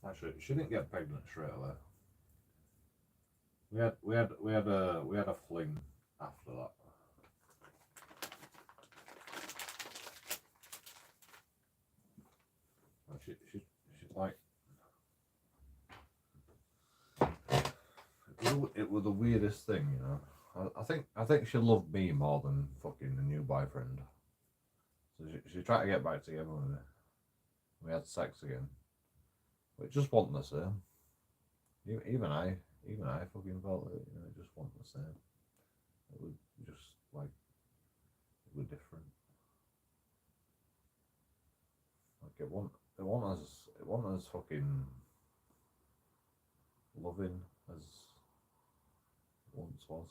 Actually, she didn't get pregnant straight away. We had a fling after that. And she like it was the weirdest thing, you know. I think she loved me more than fucking the new boyfriend. So she tried to get back together with me. We had sex again. But it just wasn't the same. Even I fucking felt it, you know, it just wasn't the same. It was just like, it was different. Like it wasn't as fucking loving as once was.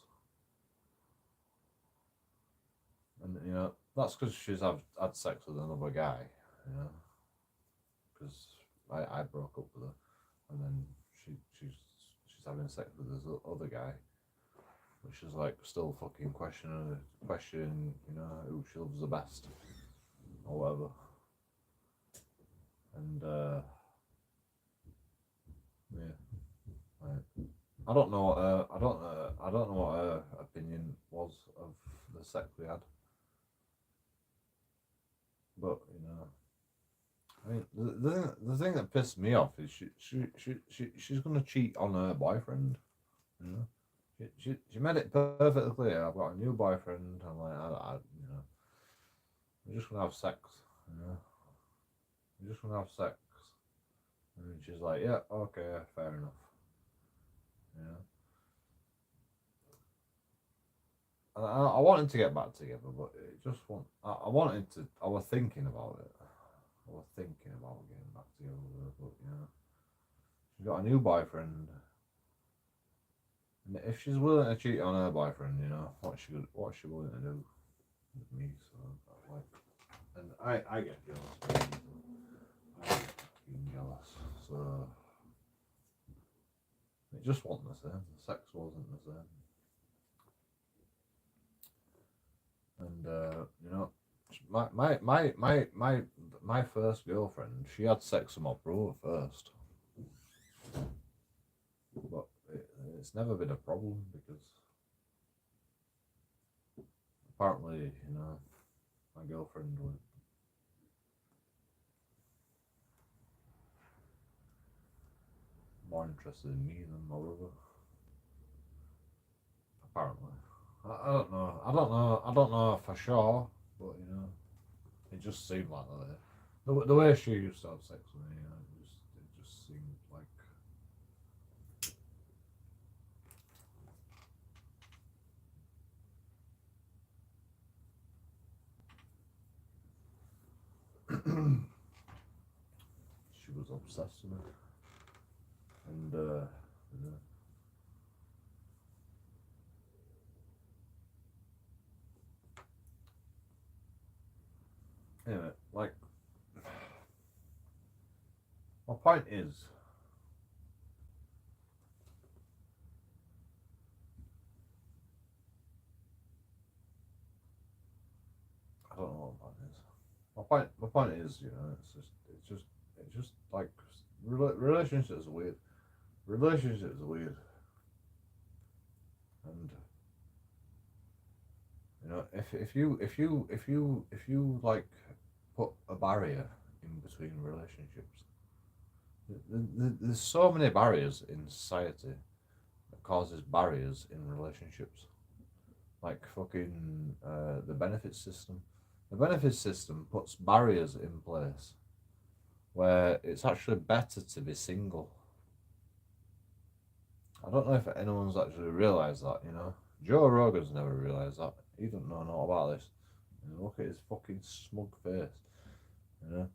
And, you know, that's because she's had sex with another guy, you know. Because I broke up with her, and then she's having sex with this other guy, which is like still fucking questioning, you know, who she loves the best, or whatever. And yeah, like, I don't know what I don't know what her opinion was of the sex we had, but you know. I mean, the thing that pissed me off is she's gonna cheat on her boyfriend, you know. She made it perfectly clear. I've got a new boyfriend. I'm like, you know, we're just gonna have sex, you know. We're just gonna have sex, and she's like, yeah, okay, fair enough, you know. And I wanted to get back together, but it just I wanted to. I was thinking about it. I was thinking about getting back together with her, but you know, she's got a new boyfriend, and if she's willing to cheat on her boyfriend, you know, what's she willing to do with me? So like, and I get jealous. I get fucking jealous. So it just wasn't the same. The sex wasn't the same, and you know. My first girlfriend, she had sex with my brother first, but it's never been a problem because apparently, you know, my girlfriend was more interested in me than my brother. Apparently, I don't know. I don't know for sure, but you know. It just seemed like that. The way she used to have sex with me, you know, it just seemed like. She was obsessed with me. And, you know. Anyway, like, my point is, I don't know what my point is. My point is, you know, it's just like relationships are weird. Relationships are weird, and you know, if you like put a barrier in between relationships, there's so many barriers in society that causes barriers in relationships, like fucking the benefits system. The benefits system puts barriers in place where it's actually better to be single. I don't know if anyone's actually realised that, you know. Joe Rogan's never realised that. He doesn't know nothing about this. You know, look at his fucking smug face. You know.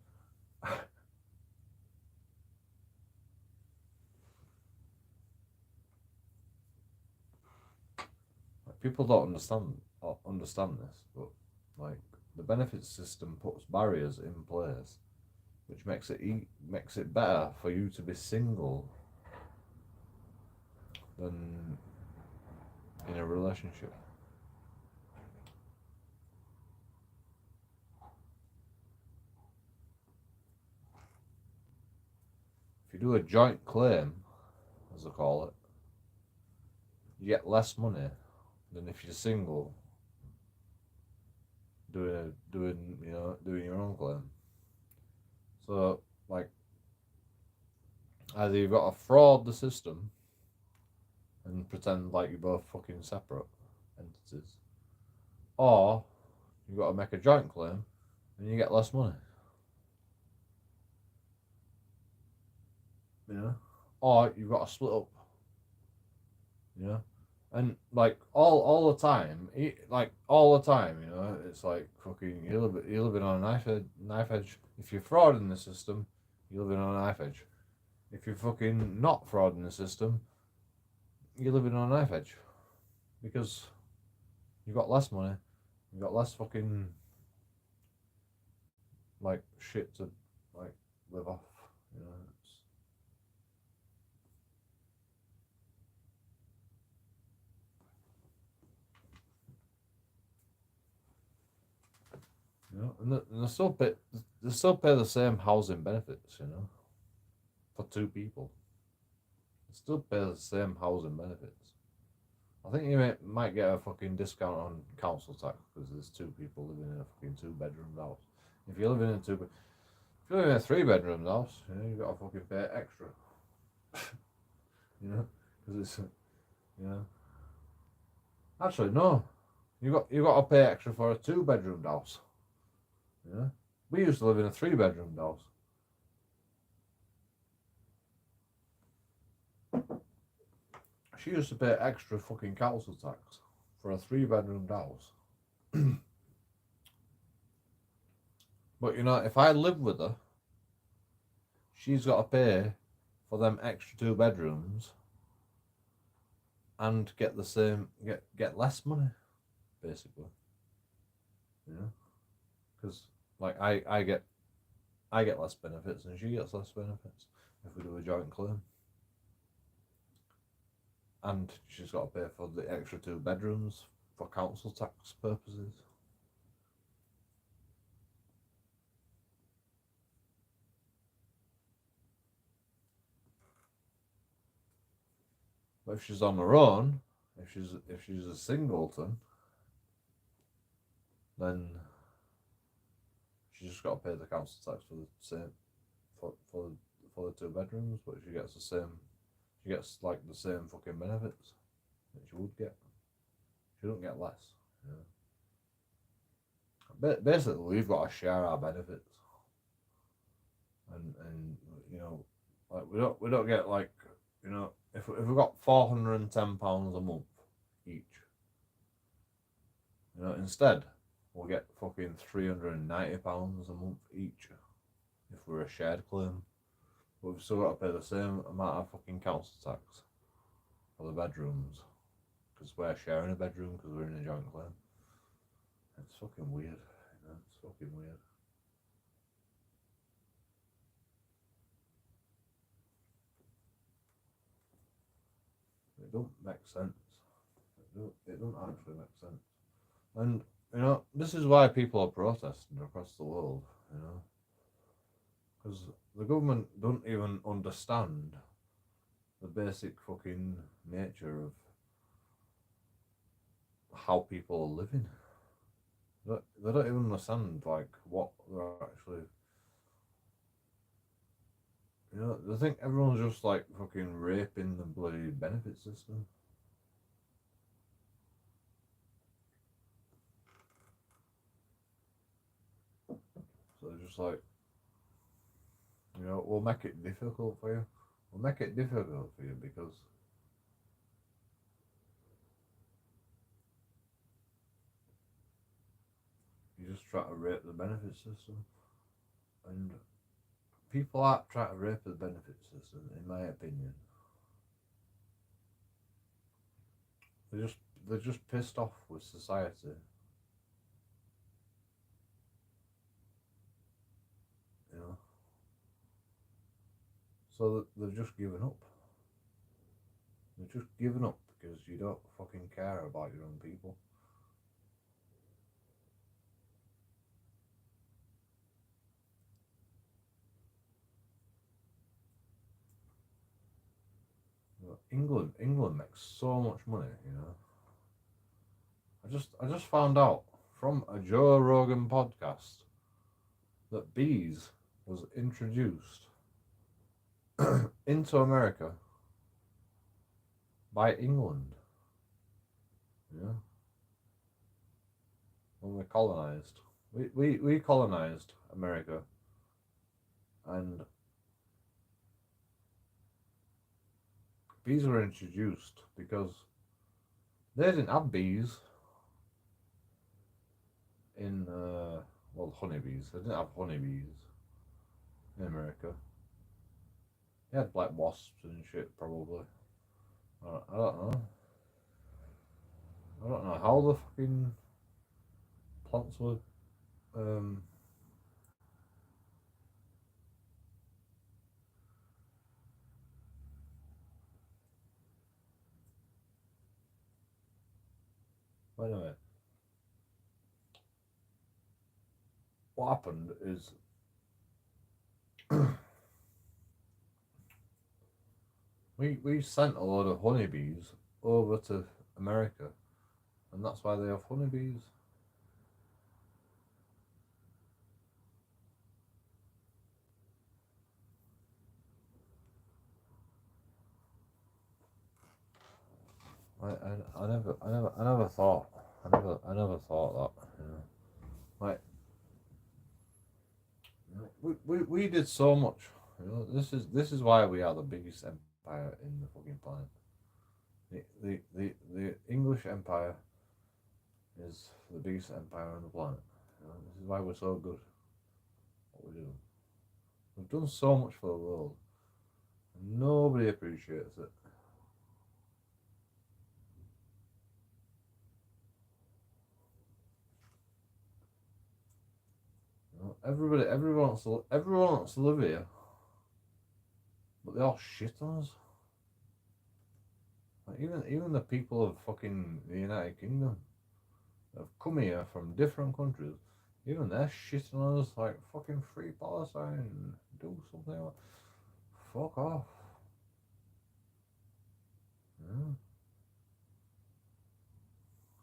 Like, people don't understand this, but like the benefits system puts barriers in place, which makes it better for you to be single than in a relationship. If you do a joint claim, as they call it, you get less money than if you're single doing your own claim. So like either you've got to fraud the system and pretend like you're both fucking separate entities, or you've got to make a joint claim and you get less money. You know? Or you've got to split up. You know? And like all the time, you know, it's like fucking you're living on a knife edge. If you're frauding the system, you're living on a knife edge. If you're fucking not frauding the system, you're living on a knife edge. because you've got less money, you've got less fucking like shit to like live off, you know. You know, and they still pay the same housing benefits, you know, for two people. They still pay the same housing benefits. I think you might get a fucking discount on council tax because there's two people living in a fucking 2-bedroom house. If you're living in if you're living in a 3-bedroom house, you know, you got to fucking pay extra. You know, because it's, you know. Actually, no, you got to pay extra for a 2-bedroom house. Yeah, we used to live in a 3-bedroom house. She used to pay extra fucking council tax for a 3-bedroom house. But you know, if I live with her, she's got to pay for them extra 2 bedrooms and get the same, get less money, basically. You know, because like I get less benefits and she gets less benefits if we do a joint claim. And she's got to pay for the extra 2 bedrooms for council tax purposes. But if she's on her own, if she's a singleton, then she's just got to pay the council tax for the same for the 2 bedrooms, but she gets the same. She gets like the same fucking benefits that she would get. She don't get less. You know? Basically, we've got to share our benefits, and you know, like we don't get like, you know, if we've got £410 a month each, you know, instead we'll get fucking £390 a month each if we're a shared claim. But we've still got to pay the same amount of fucking council tax for the bedrooms because we're sharing a bedroom because we're in a joint claim. It's fucking weird. You know, it's fucking weird. It don't make sense. It don't actually make sense. And you know, this is why people are protesting across the world. You know, because the government don't even understand the basic fucking nature of how people are living. They don't even understand like what they're actually. You know, they think everyone's just like fucking raping the bloody benefit system. So they're just like, you know, we'll make it difficult for you. We'll make it difficult for you because you just try to rape the benefit system. And people aren't trying to rape the benefit system, in my opinion. They're just pissed off with society. You know. So they've just given up. They've just given up because you don't fucking care about your own people. England makes so much money, you know. I just found out from a Joe Rogan podcast that bees was introduced into America by England. Yeah. When we colonized. We colonized America and bees were introduced because they didn't have bees in well, honeybees. They didn't have honeybees in America. They had like wasps and shit probably. I don't know. I don't know how the fucking plants were um anyway, what happened is we sent a lot of honeybees over to America, and that's why they have honeybees. I never thought, I never thought that, you know. Like, you know, we did so much, you know. This is why we are the biggest empire in the fucking planet. The English Empire is the biggest empire on the planet. You know, this is why we're so good. What we do, we've done so much for the world, and nobody appreciates it. You know, everyone wants to live here, but they all shit on us. Like even the people of fucking the United Kingdom have come here from different countries. Even they're shitting on us like fucking free Palestine, do something. Like, fuck off. Yeah.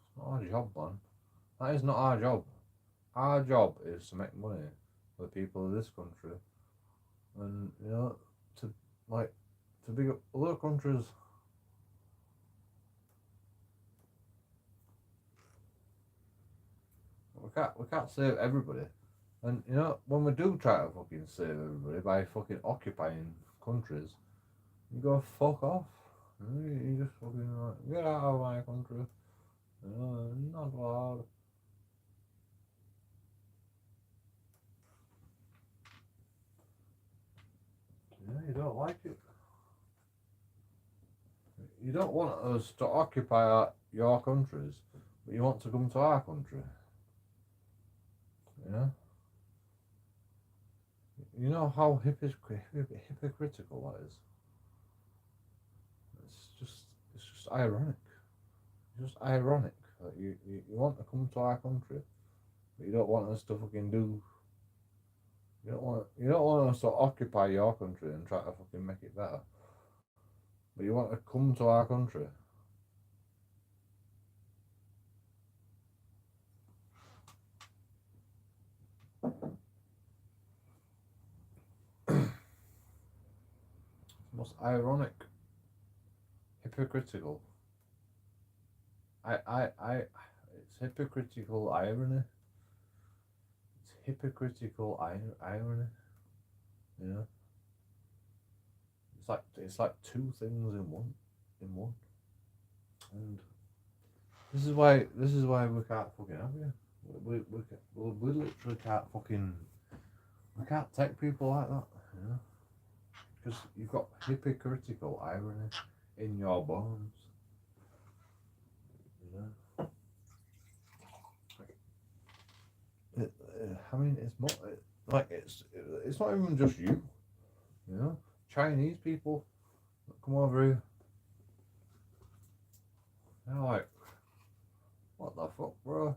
It's not our job, man. That is not our job. Our job is to make money for the people of this country, and you know, to like to big up other countries. We can't save everybody, and you know, when we do try to fucking save everybody by fucking occupying countries, you go fuck off. You just fucking like, get out of my country. You know, not allowed. Yeah, you don't like it. You don't want us to occupy your countries, but you want to come to our country. Yeah. You know how hypocritical that is. It's just ironic. It's just ironic that you want to come to our country, but you don't want us to fucking do. You don't want us to occupy your country and try to fucking make it better, but you want to come to our country. It's the most ironic, hypocritical. It's hypocritical irony. It's hypocritical irony. You know, it's like two things in one, and this is why we can't fucking have you. We literally can't fucking we can't take people like that. You know, because you've got hypocritical irony in your bones. You know. I mean, it's not like it's not even just you. You know, Chinese people that come over here, they're like, "What the fuck, bro?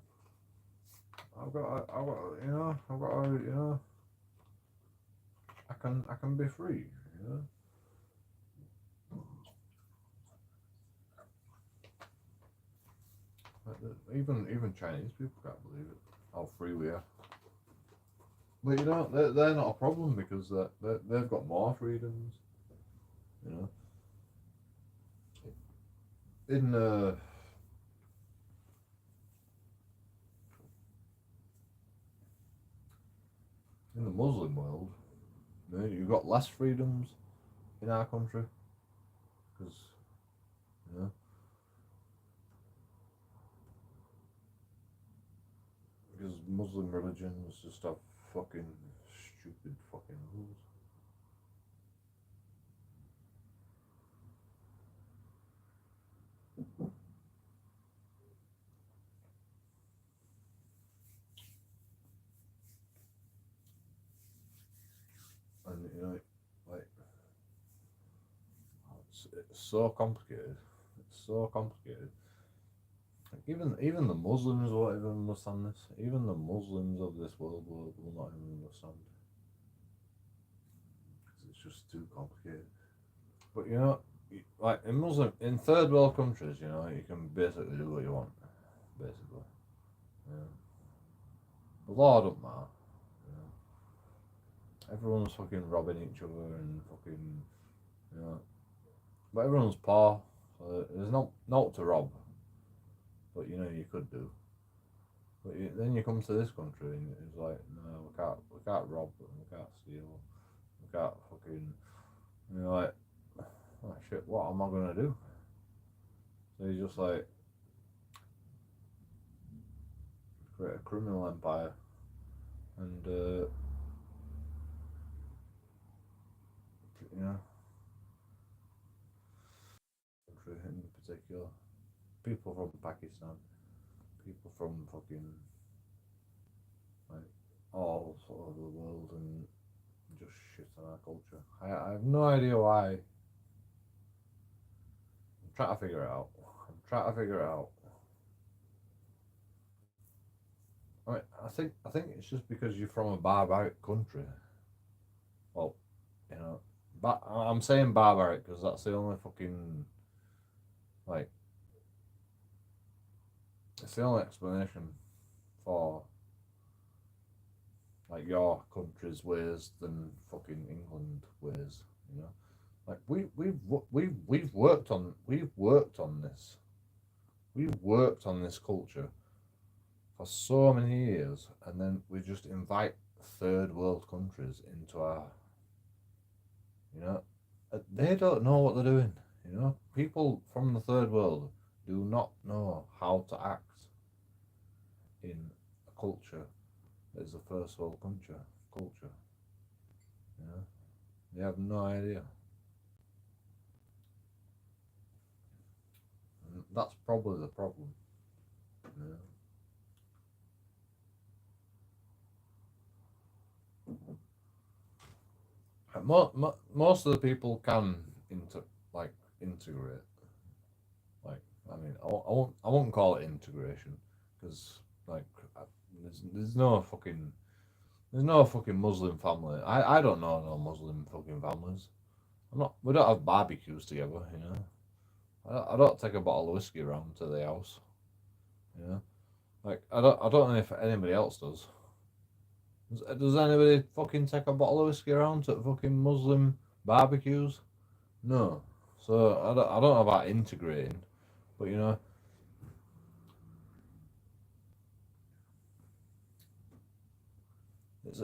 I've got, you know, I can be free, you know." Even Chinese people can't believe it, how free we are. But you know, they're not a problem because they've got more freedoms, you know. In in the Muslim world, you know, you've got less freedoms in our country because you know because Muslim religions just have fucking stupid fucking rules. it's so complicated. It's so complicated. Like even the Muslims won't even understand this. Even the Muslims of this world will not even understand. It's just too complicated. But you know, like in third world countries, you know, you can basically do what you want, basically. Yeah. The law don't matter. You know. Everyone's fucking robbing each other and fucking, you know. But everyone's poor, so there's not to rob. But you know, you could do. But then you come to this country and it's like, no, we can't rob, we can't steal, we can't fucking, you know, like, oh shit, what am I gonna do? So you just like create a criminal empire, and you know, country in particular, people from Pakistan, people from fucking like all over the world, and just shit on our culture. I have no idea why. I'm trying to figure it out. I mean, I think it's just because you're from a barbaric country. Well, you know, but I'm saying barbaric because that's the only fucking like it's the only explanation for like your country's ways than fucking England ways. You know, like we've worked on this. We've worked on this culture for so many years, and then we just invite third world countries into our, you know, they don't know what they're doing. You know, people from the third world do not know how to act in a culture that is a first world culture. You know, they have no idea. And that's probably the problem. You know? Most of the people can integrate. Like, I mean, I won't call it integration because like there's no fucking Muslim family. I don't know no Muslim fucking families. We don't have barbecues together. You know, I don't take a bottle of whiskey around to the house. You know, like I don't know if anybody else does. Does anybody fucking take a bottle of whiskey around to fucking Muslim barbecues? No. So I don't know about integrating, but you know,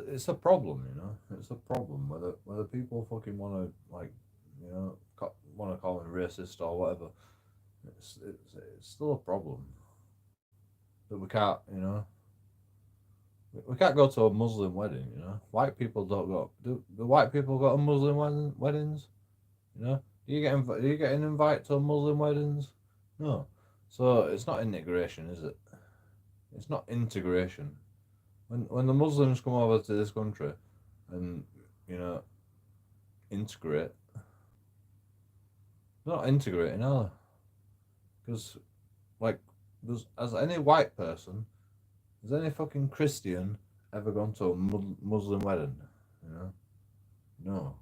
it's a problem. You know, it's a problem whether people fucking want to like, you know, want to call me racist or whatever. It's still a problem that we can't, you know. We can't go to a Muslim wedding, you know. White people don't go. Do the white people go to Muslim weddings? You know, do you get an invite to Muslim weddings? No. So it's not integration, is it? It's not integration. When the Muslims come over to this country, and you know, integrate, they're not integrating, are they? Because like, as any white person, has any fucking Christian ever gone to a Muslim wedding? You know, no.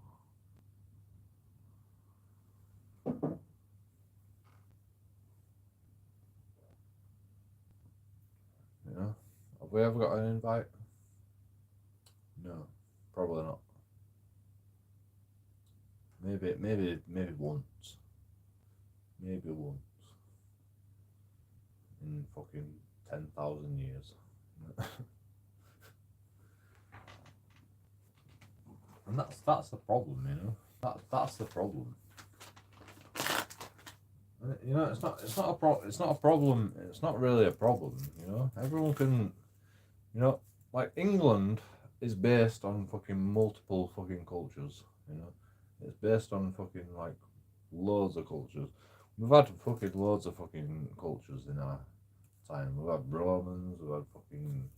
You know, have we ever got an invite? No, probably not. Maybe once. Maybe once. In fucking 10,000 years. And that's the problem, you know. That's the problem. You know, it's not a problem. It's not really a problem. You know, everyone can. You know, like England is based on fucking multiple fucking cultures. You know, it's based on fucking like loads of cultures. We've had fucking loads of fucking cultures in our time. We've had Romans. We've had fucking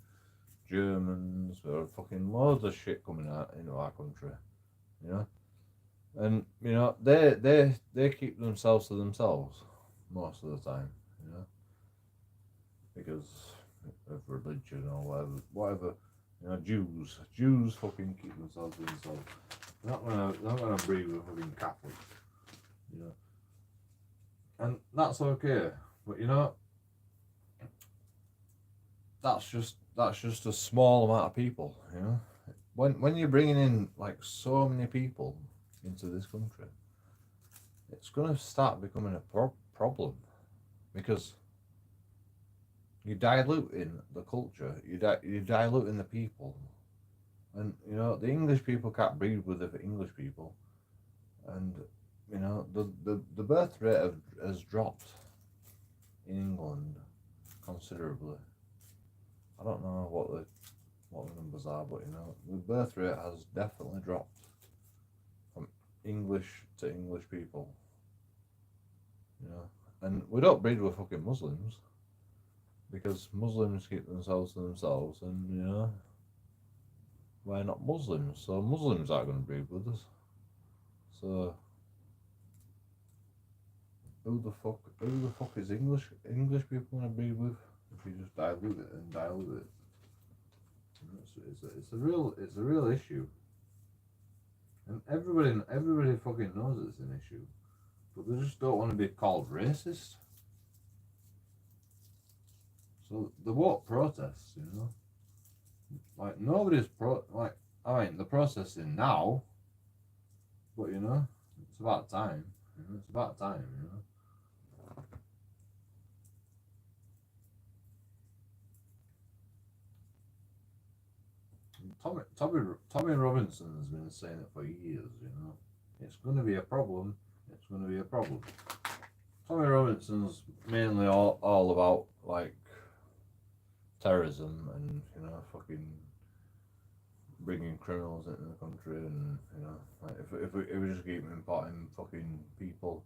Germans. We've had fucking loads of shit coming out into our country. You know, And you know, they keep themselves to themselves most of the time, you know, because of religion or whatever. You know, Jews fucking keep themselves to themselves. They're not gonna breed with fucking Catholics, you know, and that's okay. But you know, that's just a small amount of people, you know. When you're bringing in like so many people into this country, it's gonna start becoming a problem because you're diluting the culture, you're diluting the people, and you know the English people can't breed with the English people, and you know the birth rate has dropped in England considerably. I don't know what the numbers are, but you know the birth rate has definitely dropped from English to English people. You know, and we don't breed with fucking Muslims because Muslims keep themselves to themselves, and you know we're not Muslims, so Muslims aren't going to breed with us. So who the fuck is English people going to breed with if you just dilute it and dilute it? You know, it's a real issue, and everybody fucking knows it's an issue, but they just don't want to be called racist. So they won't protest, you know. Like nobody's they're protesting now, but you know, it's about time. You know, it's about time, you know. Tommy Robinson has been saying it for years, you know. It's gonna be a problem. It's gonna be a problem. Tommy Robinson's mainly all about like terrorism and you know fucking bringing criminals into the country, and you know like if we just keep importing fucking people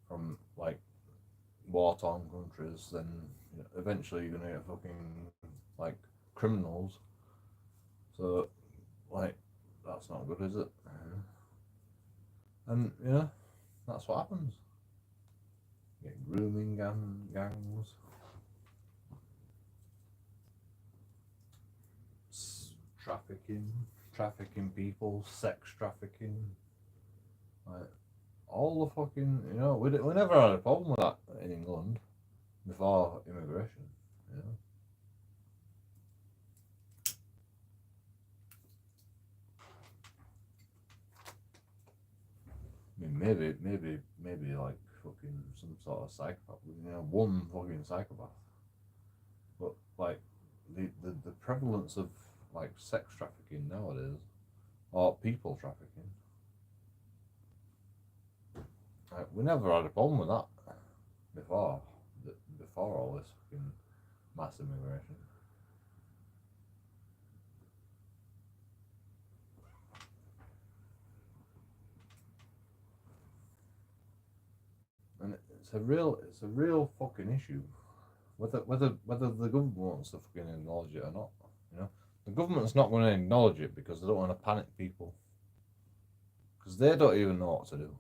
from like war-torn countries, then you know, eventually you're gonna get fucking like criminals. So like that's not good, is it? And you know that's what happens. You get grooming gangs, trafficking people, sex trafficking, like all the fucking, you know, we never had a problem with that in England before immigration, you know. I mean, maybe like fucking some sort of psychopath, you know, one fucking psychopath, but like the prevalence of like sex trafficking nowadays or people trafficking, like, we never had a problem with that before before all this fucking mass immigration. And it's a real fucking issue. Whether the government wants to fucking acknowledge it or not, you know, the government's not going to acknowledge it because they don't want to panic people, because they don't even know what to do.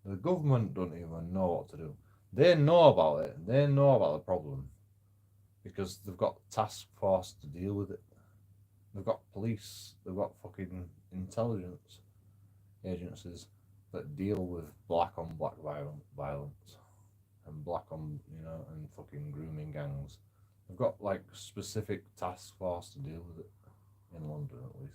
The government don't even know what to do. They know about it. They know about the problem because they've got task force to deal with it. They've got police. They've got fucking intelligence agencies that deal with black on black violence and black on, you know, and fucking grooming gangs. They've got like specific task force to deal with it in London at least.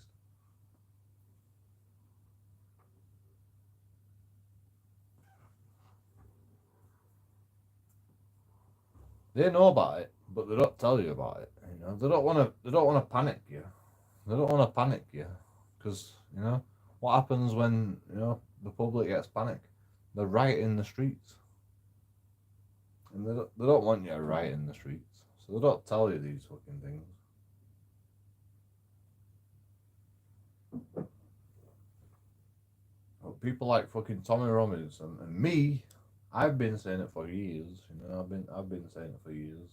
They know about it, but they don't tell you about it. You know, they don't want to. They don't want to panic you. They don't want to panic you, because you know what happens when you know the public gets panicked. They're rioting in the streets, and they don't want you to riot in the streets, so they don't tell you these fucking things. But people like fucking Tommy Robinson and me, I've been saying it for years. You know, I've been saying it for years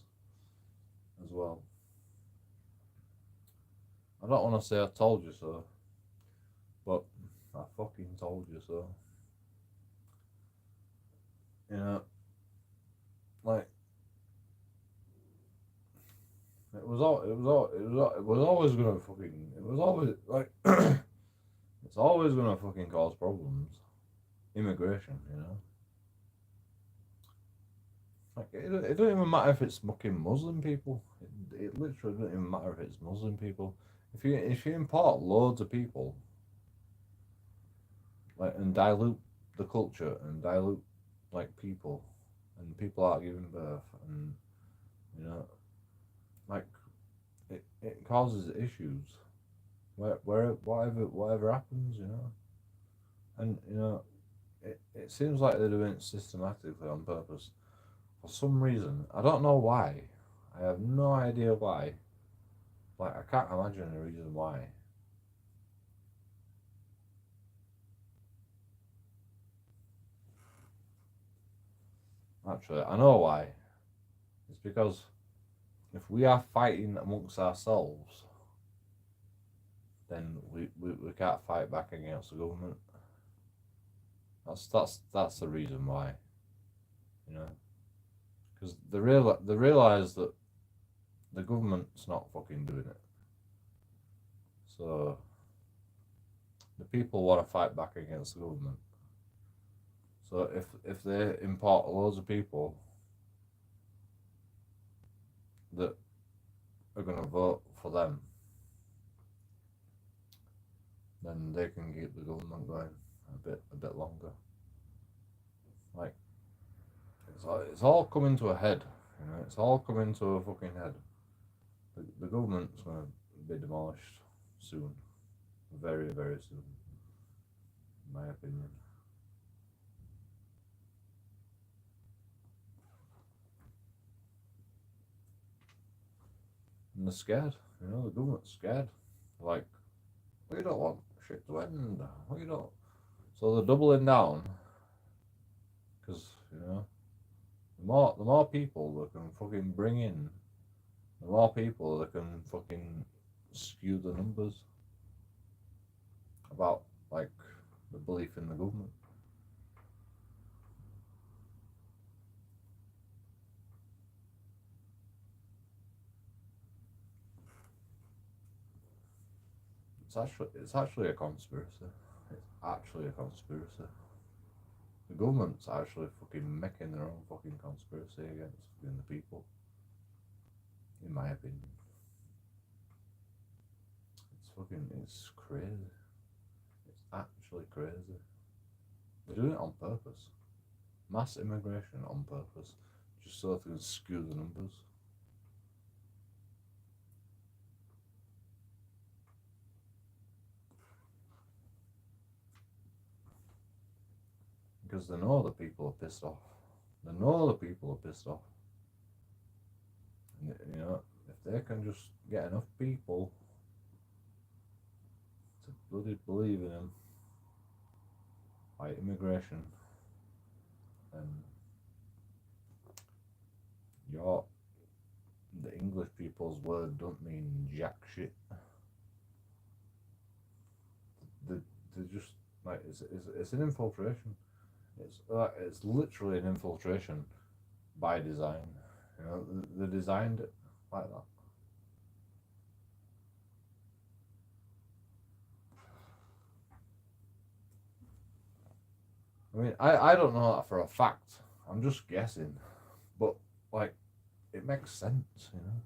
as well. I don't want to say I told you so, but I fucking told you so. You know, like it was always gonna fucking, it was always like it's always gonna fucking cause problems. Immigration, you know. Like it don't even matter if it's fucking Muslim people. It literally doesn't even matter if it's Muslim people. If you import loads of people, like, and dilute the culture and dilute like people, and people aren't giving birth, and you know, like it causes issues. Whatever happens, you know, and you know, it seems like they're doing it systematically on purpose. For some reason, I don't know why. I have no idea why. Like, I can't imagine a reason why. Actually, I know why. It's because if we are fighting amongst ourselves, then we can't fight back against the government. That's the reason why. You know, because they realise that the government's not fucking doing it. So the people want to fight back against the government. So if they import loads of people that are going to vote for them, then they can keep the government going a bit longer. Like, it's all coming to a head, you know. It's all coming to a fucking head. The government's going to be demolished soon, very very soon, in my opinion. And they're scared, you know. The government's scared. Like, we don't want shit to end. We don't. So they're doubling down, because you know, the more people that can fucking bring in, the more people that can fucking skew the numbers about, like, the belief in the government. It's actually a conspiracy. It's actually a conspiracy. The government's actually fucking making their own fucking conspiracy against fucking the people, in my opinion. It's crazy. It's actually crazy. They're doing it on purpose. Mass immigration on purpose, just so they can skew the numbers. Because they know the people are pissed off. They know the people are pissed off. And, you know, if they can just get enough people to bloody believe in them, by immigration, and the English people's word don't mean jack shit. They just, like, it's an infiltration. It's literally an infiltration by design. You know, they designed it like that. I mean, I don't know that for a fact. I'm just guessing, but like, it makes sense. You know,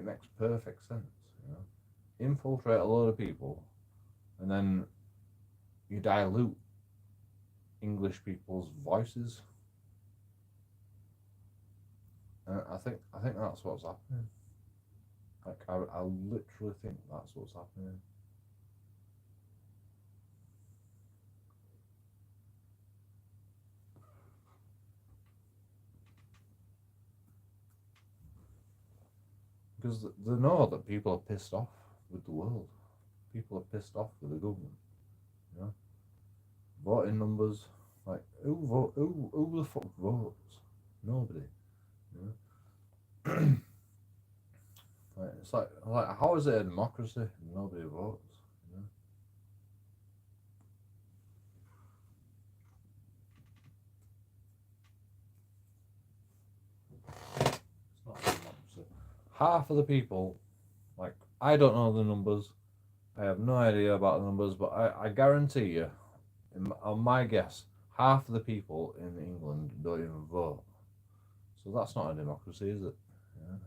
it makes perfect sense. You know, infiltrate a load of people, and then you dilute English people's voices. And I think that's what's happening. Like, I literally think that's what's happening. Because they know that people are pissed off with the world. People are pissed off with the government. You know, voting numbers. Like, who the fuck votes? Nobody. You know? Like, it's like how is it a democracy if nobody votes? You half of the people, like, I don't know the numbers. I have no idea about the numbers, but I guarantee you, on my guess, half of the people in England don't even vote. So that's not a democracy, is it? Yeah.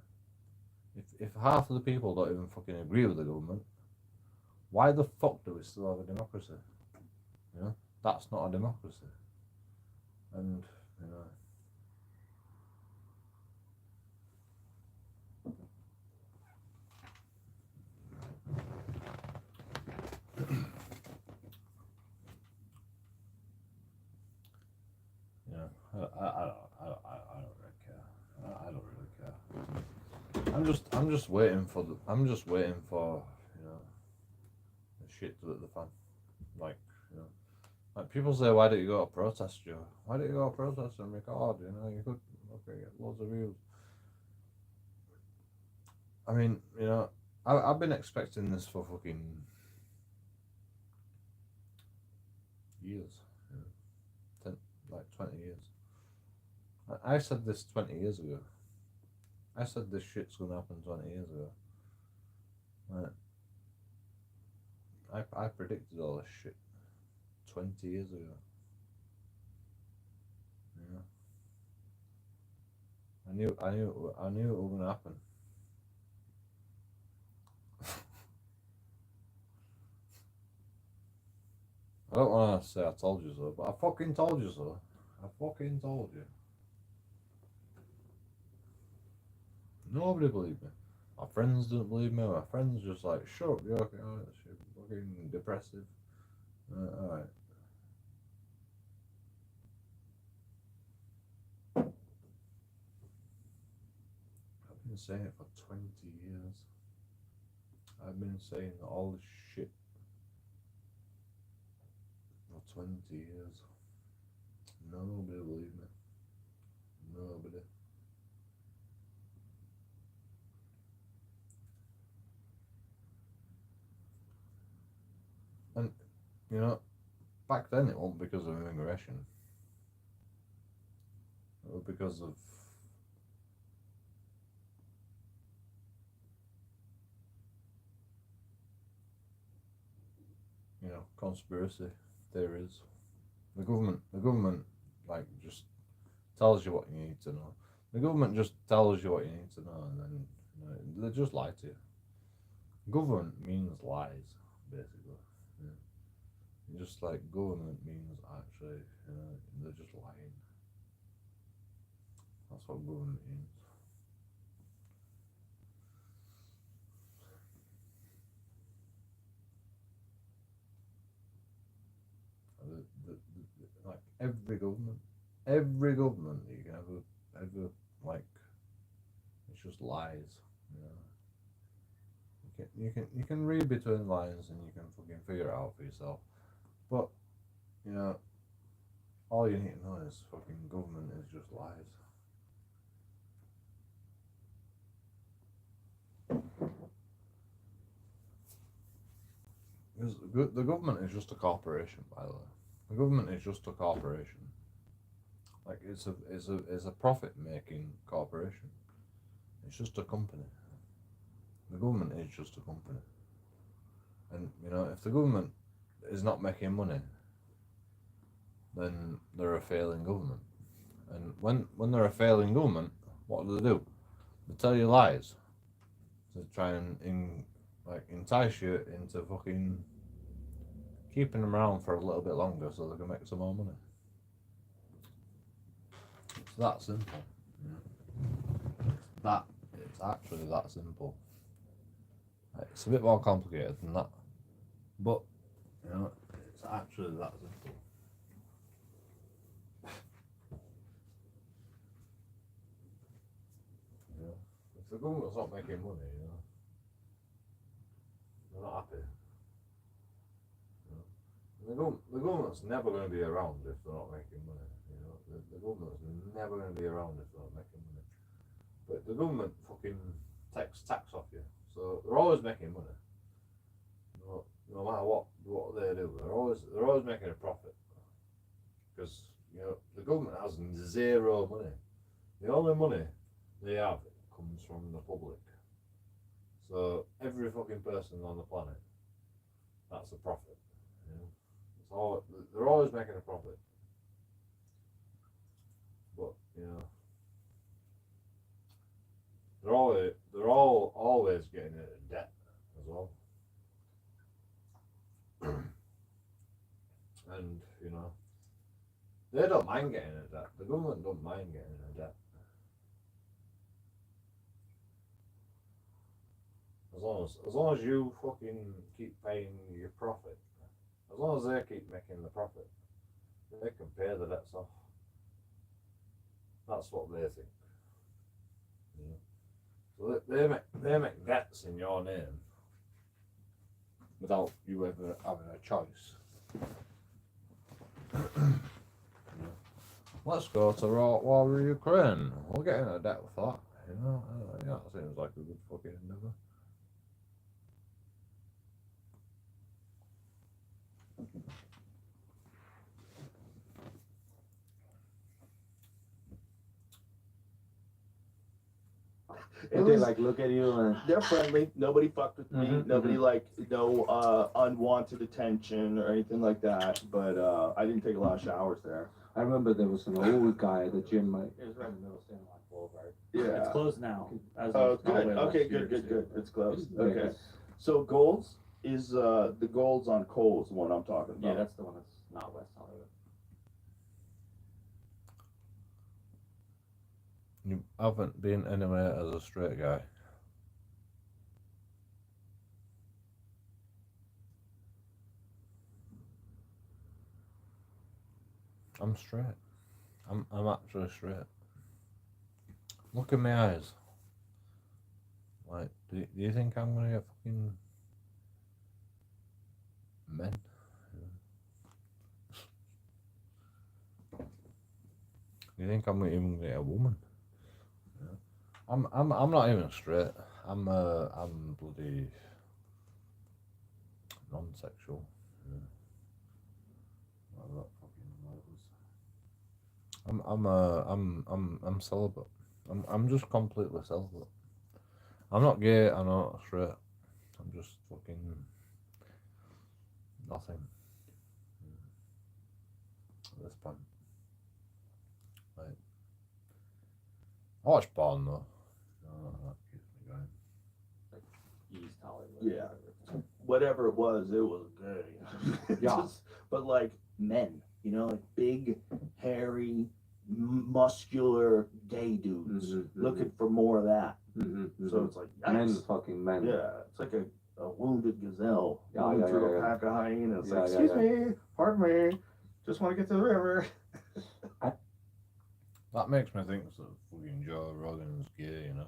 If half of the people don't even fucking agree with the government, why the fuck do we still have a democracy? You know, that's not a democracy. And you know, I don't really care. I don't really care. I'm just waiting for you know, the shit to hit the fan. Like, you know, like people say, why don't you go to protest, Joe? Why don't you go to protest and record? You know, you could get loads of views. I mean, you know, I've been expecting this for fucking years, you know, 20 years. I said this 20 years ago. I said this shit's gonna happen 20 years ago. Right. I predicted all this shit 20 years ago. Yeah. I knew it was gonna happen. I don't want to say I told you so, but I fucking told you so. I fucking told you. Nobody believed me. My friends didn't believe me. My friends just like, shut up, you're okay, you're fucking depressive. Alright. I've been saying it for 20 years. I've been saying all this shit for 20 years. Nobody believed me. Nobody. And, you know, back then it wasn't because of immigration. It was because of conspiracy theories. The government, like, just tells you what you need to know. The government just tells you what you need to know, and then they just lie to you. Government means lies, basically. Yeah. Just like government means actually, they're just lying. That's what government means. Like every government that you can ever like, it's just lies. You can read between lines and you can fucking figure it out for yourself. But all you need to know is fucking government is just lies. Because the government is just a corporation, by the way. The government is just a corporation. Like it's a profit making corporation. It's just a company. The government is just a company. And if the government is not making money, then they're a failing government. And when they're a failing government, what do? They tell you lies to try and entice you into fucking keeping them around for a little bit longer so they can make some more money. It's that simple. It's actually that simple. It's a bit more complicated than that, but it's actually that simple. If the government's not making money, they're not happy. The government's never going to be around if they're not making money. The government's never going to be around if they're not making money. But the government fucking takes tax off you, so they're always making money. No matter what they do, they're always making a profit. Because the government has zero money. The only money they have comes from the public. So every fucking person on the planet, that's a profit. You know? It's all, they're always making a profit. But you know, they're all always getting into debt as well. And you know, they don't mind getting into debt. The government don't mind getting into debt. As long as you fucking keep paying your profit, as long as they keep making the profit, they can pay the debts off. That's what they think. You know? So they make debts in your name without you ever having a choice. Let's go to war with Ukraine. We'll get into debt with that. You know, yeah, that seems like a good fucking endeavour. It They was, like look at you and they're friendly. Nobody fucked with me. Mhm, Nobody like no unwanted attention or anything like that. But I didn't take a lot of showers there. I remember there was an old guy at the gym. It was right in the middle of Sand Rock Boulevard. Yeah. It's closed now. As Oh, of probably good. last Okay, year or good. two. It's close. Yeah, Okay. it's- So Golds is the Golds on Coles, the one I'm talking about. Yeah, that's the one that's not West Hollywood. You haven't been anywhere as a straight guy. I'm straight. I'm actually straight. Look in my eyes. Like, do you think I'm gonna get fucking men? Do you think I'm even gonna get a woman? I'm not even straight. I'm bloody non-sexual. Yeah. Whatever that fucking word is. I'm celibate. I'm just completely celibate. I'm not gay. I'm not straight. I'm just fucking nothing at this point. Like, I watch porn though. No, that keeps me going. East Hollywood. Yeah. Whatever it was gay. Yeah. But like men, you know, like big, hairy, muscular gay dudes looking for more of that. So it's like, men, yikes. fucking men. Yeah, it's like a wounded gazelle Yeah, going yeah, through yeah, a yeah. pack of hyenas. Yeah, Like, yeah, excuse yeah. me, pardon me, just want to get to the river. That makes me think that fucking Joe Rogan's gay, you know.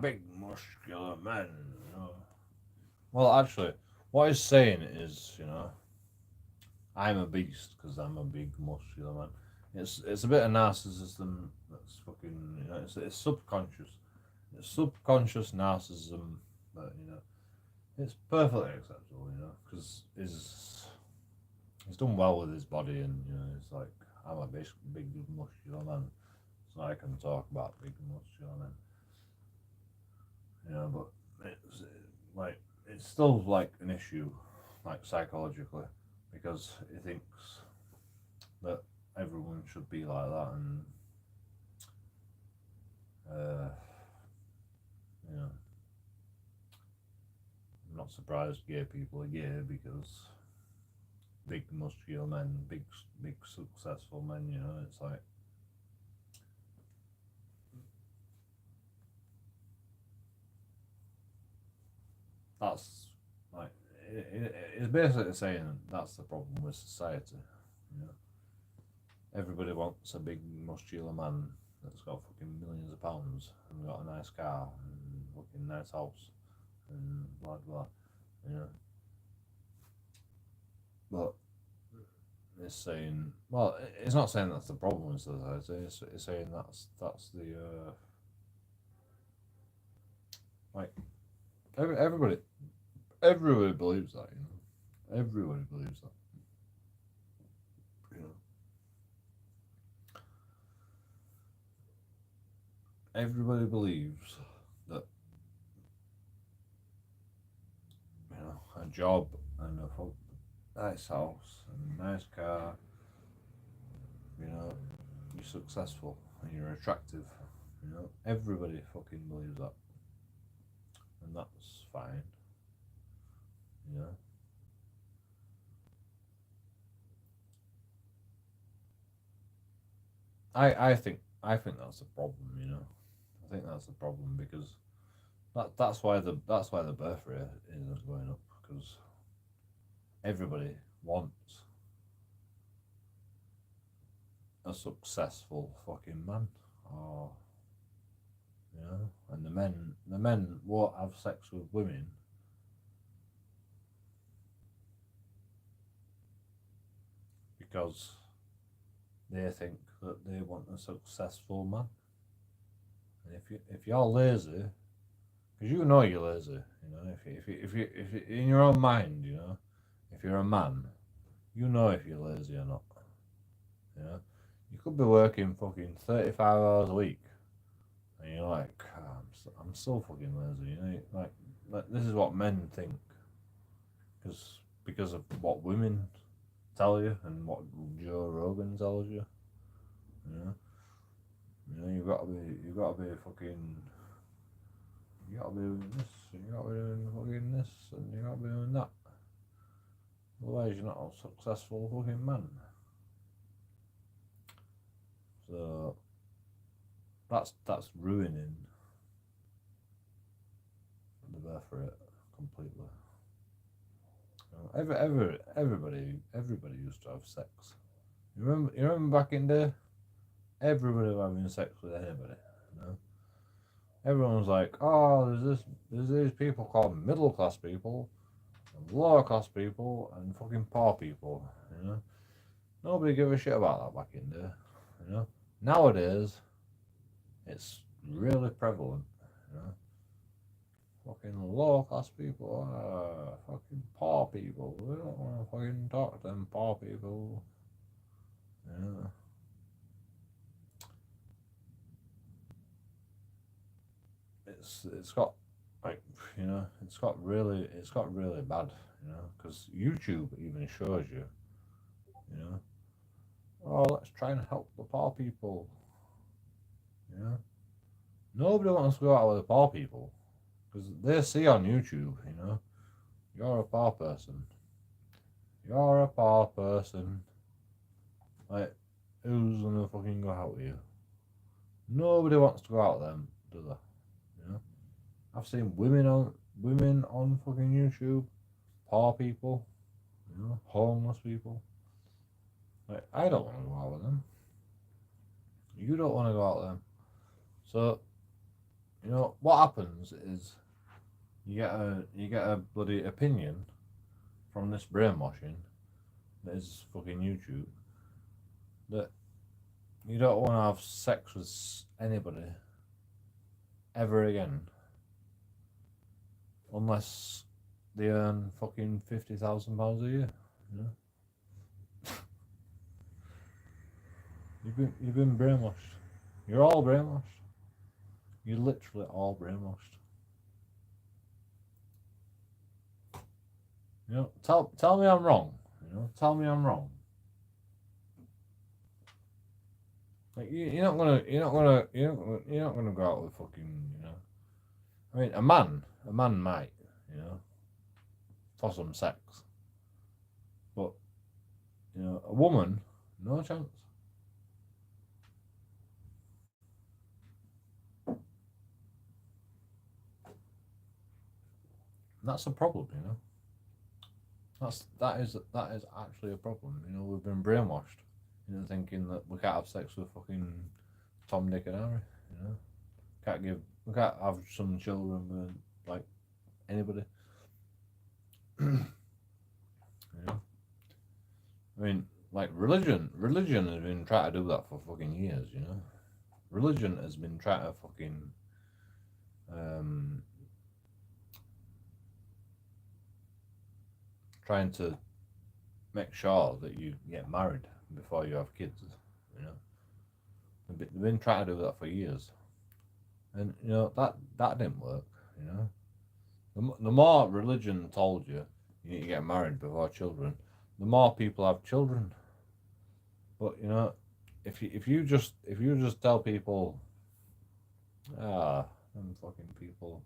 Big muscular men, you know. Well, actually, what he's saying is, you know, I'm a beast because I'm a big muscular man. It's a bit of narcissism that's fucking, you know, it's subconscious. It's subconscious narcissism, but, you know, it's perfectly acceptable, you know, because he's done well with his body and, you know, it's like, I'm a big muscular man. So I can talk about big muscular men, you know, but it's like it's still like an issue, like psychologically, because he thinks that everyone should be like that, and you know, I'm not surprised gay people are gay because big muscular men, big successful men, you know, it's like. That's like it's basically saying that's the problem with society. You know, everybody wants a big muscular man that's got fucking millions of pounds and got a nice car and fucking nice house and blah blah. You know, but it's saying, well, it's not saying that's the problem with society. It's saying that's the like everybody believes that, you know. Everybody believes that. You know. Everybody believes that job and a nice house and a nice car, you know, you're successful and you're attractive. You know, everybody fucking believes that, and that's fine. You know. I think that's a problem, you know. I think that's the problem because that's why the birth rate isn't going up, because everybody wants a successful fucking man, or you know, and the men won't have sex with women because they think that they want a successful man. And if you're lazy, because you know you're lazy, you know, if you in your own mind, you know, if you're a man, you know if you're lazy or not. You know, you could be working fucking 35 hours a week, and you're like, oh, I'm so fucking lazy. You know, like this is what men think, because of what women tell you and what Joe Rogan tells you. You know, you've got to be fucking, you got to be doing this, and you got to be doing fucking this, and you got to be doing that. Otherwise, you're not a successful fucking man. So that's ruining the birth rate completely. You know, everybody used to have sex. You remember back in the day, everybody was having sex with anybody. You know, everyone was like, oh, there's these people called middle class people, and lower class people, and fucking poor people. You know, nobody gave a shit about that back in the day. You know, nowadays it's really prevalent. You know, fucking lower class people, fucking poor people. We don't want to fucking talk to them poor people. You know. It's got, like, you know, it's got really bad, you know, because YouTube even shows you, you know, oh, let's try and help the poor people. You know, nobody wants to go out with the poor people because they see on YouTube, you know, you're a poor person, like, who's gonna fucking go out with you? Nobody wants to go out with them, do they? You know, I've seen women on fucking YouTube, poor people, you know, homeless people. Like, I don't want to go out with them. You don't want to go out with them. So, you know, what happens is you get a bloody opinion from this brainwashing that is fucking YouTube, that you don't want to have sex with anybody ever again unless they earn fucking £50,000 a year. You know? You've been brainwashed. You're all brainwashed. You're literally all brainwashed. You know, tell me I'm wrong. You know, tell me I'm wrong. Like, you're not gonna go out with fucking, you know. I mean, a man might, you know, for some sex, but, you know, a woman, no chance. That's a problem, you know. That is actually a problem. You know, we've been brainwashed into thinking that we can't have sex with fucking Tom, Dick, and Harry. You know, we can't have some children with like anybody. You know, I mean, like religion has been trying to do that for fucking years. You know, religion has been trying to fucking trying to make sure that you get married before you have kids. You know, they've been trying to do that for years, and you know that didn't work. You know, the more religion told you you need to get married before children, the more people have children. But you know, if you just tell people, them fucking people,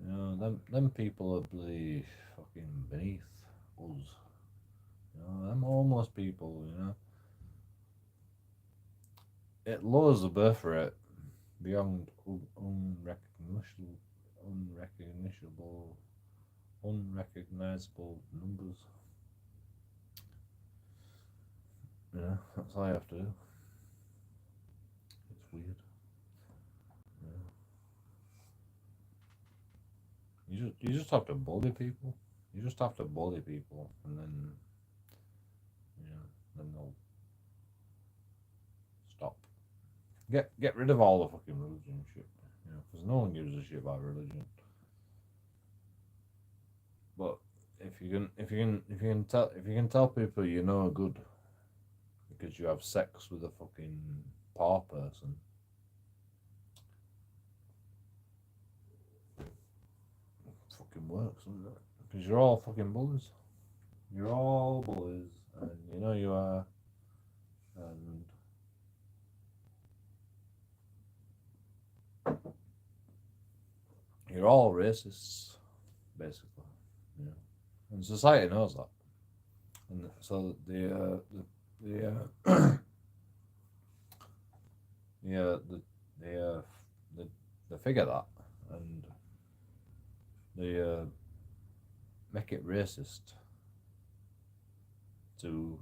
you know, them people are bloody fucking beneath us. You know, them homeless people, you know. It lowers the birth rate beyond unrecognizable numbers. Yeah, that's all you have to do. It's weird. Yeah. You just have to bully people. You just have to bully people, and then then they'll stop. Get rid of all the fucking religion shit. You know, because no one gives a shit about religion. But if you can tell people you know are good because you have sex with a fucking poor person, it fucking works, doesn't it? Because you're all fucking bullies. You're all bullies, and you know you are, and you're all racists, basically. You know, and society knows that, and so they figure that, and they make it racist to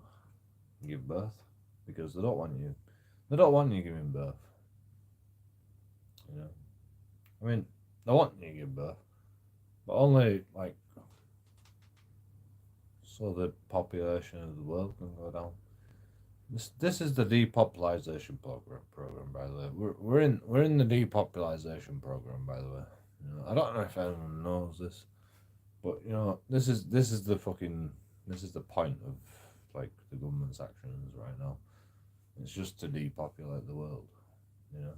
give birth because they don't want you giving birth. You know, I mean, they want you to give birth, but only like so the population of the world can go down. This is the depopulation program, by the way. We're in the depopulation program, by the way. You know, I don't know if anyone knows this, but you know, this is the point of like the government's actions right now. It's just to depopulate the world. You know,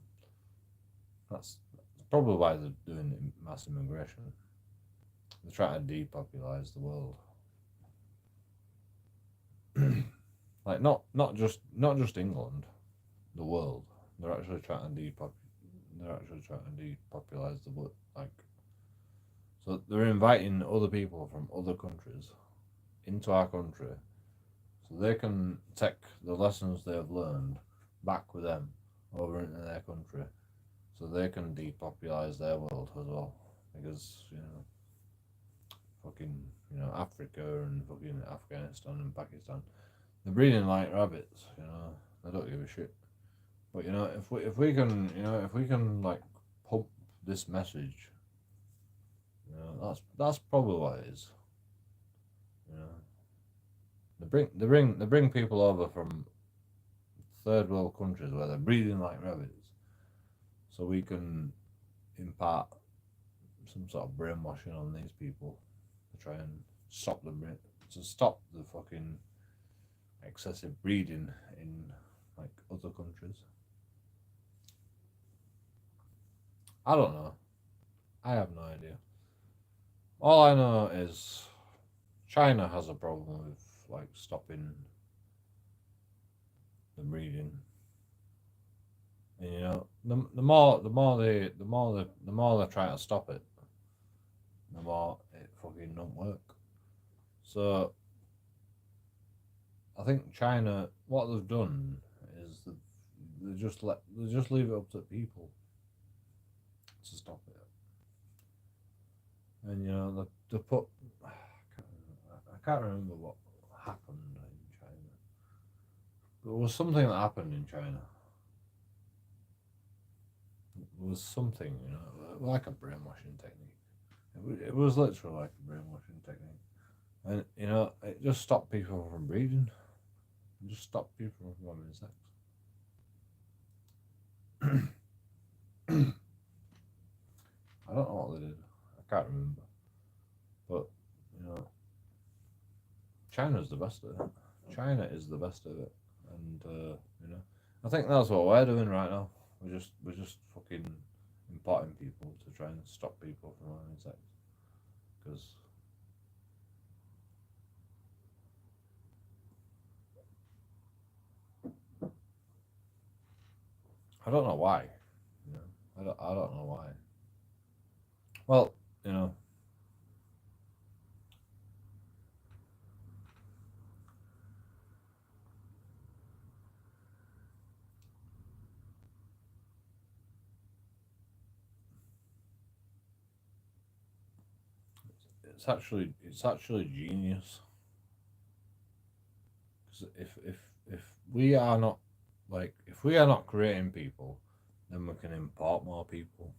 that's probably why they're doing mass immigration. They're trying to depopulize the world. Like not just England, the world. They're actually trying to depopularize the world. Like, so they're inviting other people from other countries into our country, so they can take the lessons they've learned back with them over into their country, so they can depopularize their world as well. Because fucking Africa and fucking Afghanistan and Pakistan. They're breeding like rabbits, they don't give a shit. But if we can like pump this message, that's probably what it is. They bring people over from third world countries where they're breeding like rabbits, so we can impart some sort of brainwashing on these people to try and stop the fucking excessive breeding in like other countries. I don't know. I have no idea. All I know is China has a problem with like stopping the breeding, and the more they try to stop it, the more it fucking don't work. So I think China, what they've done is they just leave it up to people to stop it. And they put, I can't remember what happened in China. There was something that happened in China. There was something, like a brainwashing technique. It was literally like a brainwashing technique. And it just stopped people from breeding. It just stopped people from having sex. I don't know what they did. I can't remember. But China's the best of it. China is the best of it, and I think that's what we're doing right now. We're just fucking importing people to try and stop people from having sex, because don't know why. You know, I don't know why. Well, you know, it's actually genius. Because if we are not if we are not creating people, then we can import more people.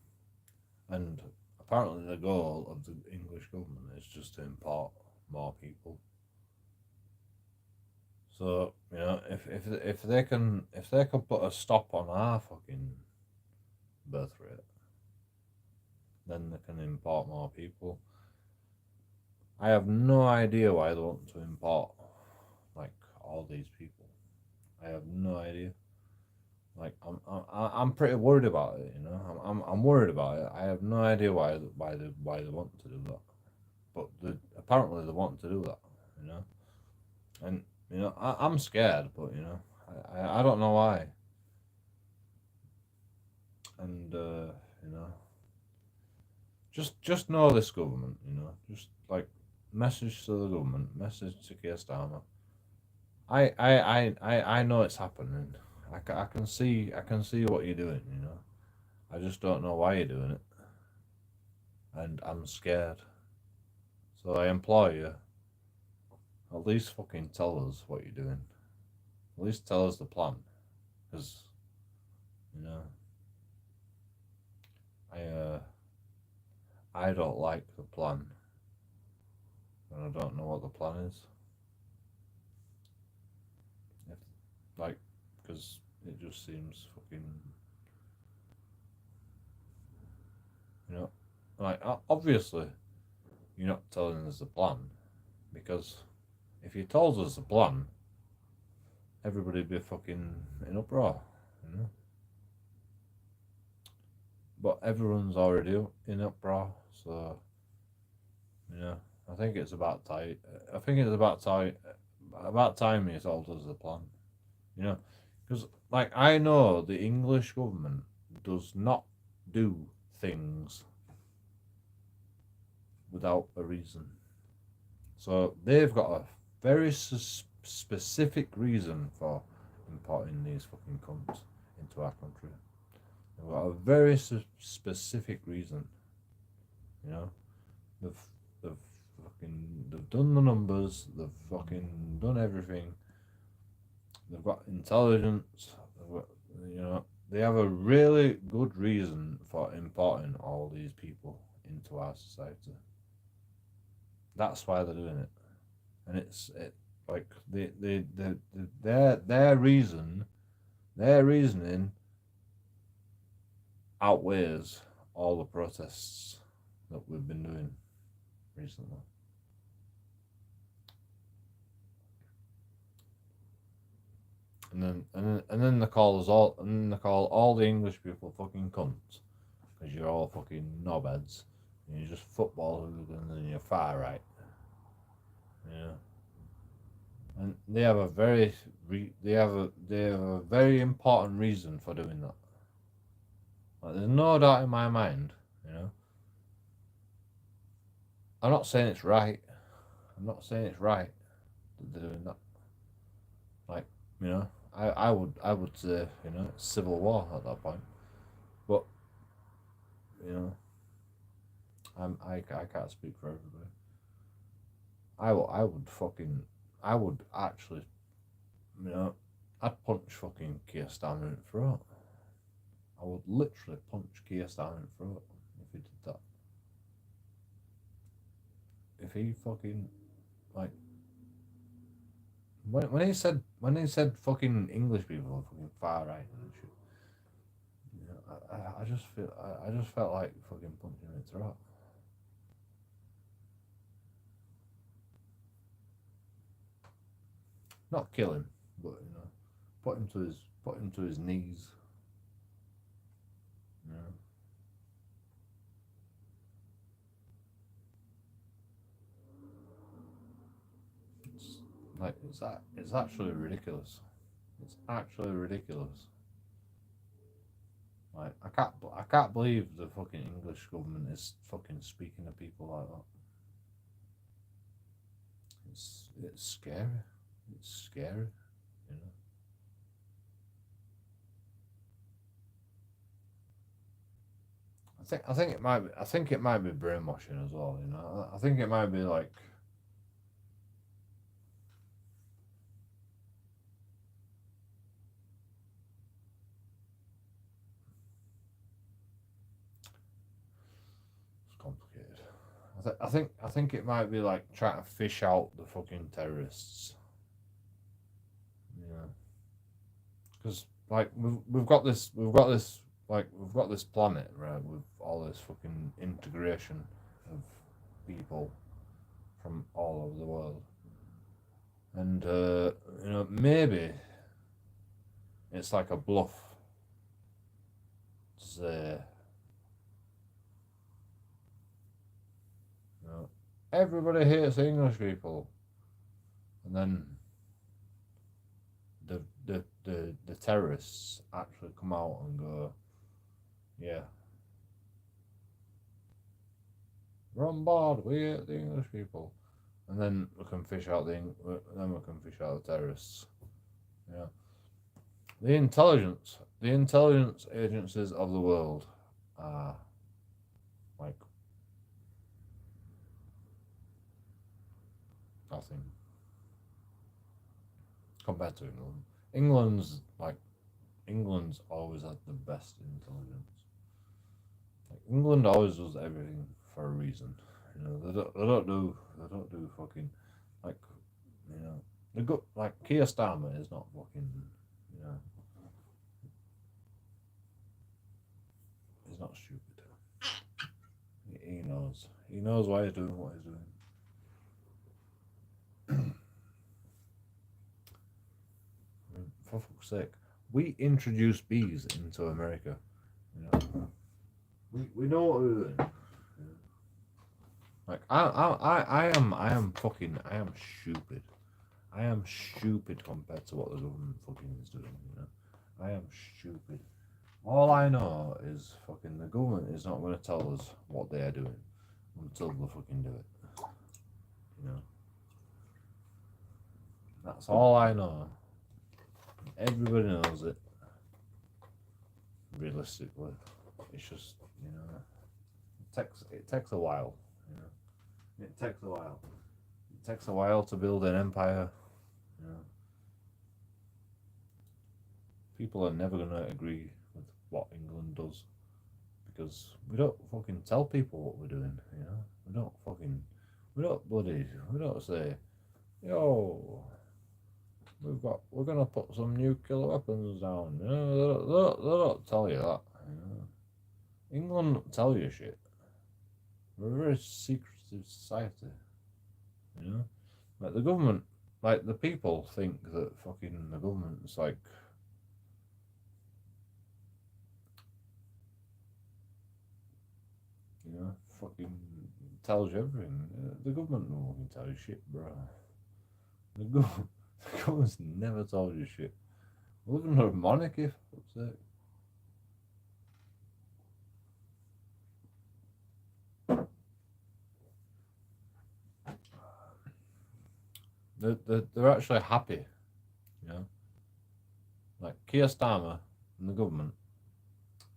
And apparently the goal of the English government is just to import more people. So, you know, if they can put a stop on our fucking birth rate, then they can import more people. I have no idea why they want to import like all these people. I have no idea. Like I'm pretty worried about it. You know, I'm worried about it. I have no idea why they want to do that. But apparently they want to do that. You know, and you know I'm scared, but you know I don't know why. And you know, just know this government. You know, just like message to the government, message to Keir Starmer. I know it's happening. I can see what you're doing. You know, I just don't know why you're doing it, and I'm scared. So I implore you, at least fucking tell us what you're doing. At least tell us the plan, because you know I don't like the plan, and I don't know what the plan is. If, like, because it just seems fucking, you know, like obviously you're not telling us the plan, because if you told us the plan, everybody'd be fucking in uproar, you know. But everyone's already in uproar, so you know. I think it's about time. I think it's about time. About time you told us the plan, you know, because like I know the English government does not do things without a reason. So they've got a very specific reason for importing these fucking cunts into our country. They've got a very specific reason. You know, they've done the numbers. They've fucking done everything. They've got intelligence. You know, they have a really good reason for importing all these people into our society. That's why they're doing it, and like their reasoning outweighs all the protests that we've been doing recently. And then they call us all, and then they call all the English people fucking cunts because you're all fucking knobheads and you're just football hooligans and you're far right. Yeah. And they have a very important reason for doing that. Like, there's no doubt in my mind, you know. I'm not saying it's right. I'm not saying it's right that they're doing that. Like, you know, I would say, you know, it's civil war at that point. But you know, I can't speak for everybody. I would actually, you know, I'd punch fucking Keir Starmer in the throat. I would literally punch Keir Starmer in the throat if he did that. If he fucking like when he said fucking English people are fucking far right and shit, you know, I just felt like fucking punching him in the throat. Not kill him, but you know, put him to his knees. You know. It's like it's actually ridiculous. It's actually ridiculous. Like I can't believe the fucking English government is fucking speaking to people like that. It's scary. It's scary, you know. I think it might be brainwashing as well, you know. I think it might be like it's complicated. I think it might be like trying to fish out the fucking terrorists. You know. Because like we've got this planet, right, with all this fucking integration of people from all over the world, and you know, maybe it's like a bluff to say, you know, everybody hates English people, and then the terrorists actually come out and go, yeah, we're on board, we hate the English people, and then we can fish out the terrorists. Yeah, the intelligence agencies of the world are like nothing compared to England. England's always had the best intelligence. Like England always does everything for a reason. You know, they don't do fucking like, you know, they go like Keir Starmer is not fucking, you know, he's not stupid. He knows why he's doing what he's doing. For fuck's sake, we introduced bees into America. You know, we know what we're doing. Like I am stupid. I am stupid compared to what the government fucking is doing. You know, I am stupid. All I know is fucking the government is not going to tell us what they are doing until they fucking do it. You know, that's all I know. Everybody knows it. Realistically, it's just, you know, it takes a while. You know, it takes a while. It takes a while to build an empire. You know, people are never gonna agree with what England does because we don't fucking tell people what we're doing. You know, we don't say, yo, we're gonna put some nuclear weapons down. You know, they don't tell you that. You know, England don't tell you shit. We're a very secretive society. You know, like the government, like the people think that fucking the government's like, you know, fucking tells you everything. The government no one can tell you shit, bro. The government's never told you shit. We live in a monarchy, for fuck's sake. They're actually happy, you know. Like Keir Starmer and the government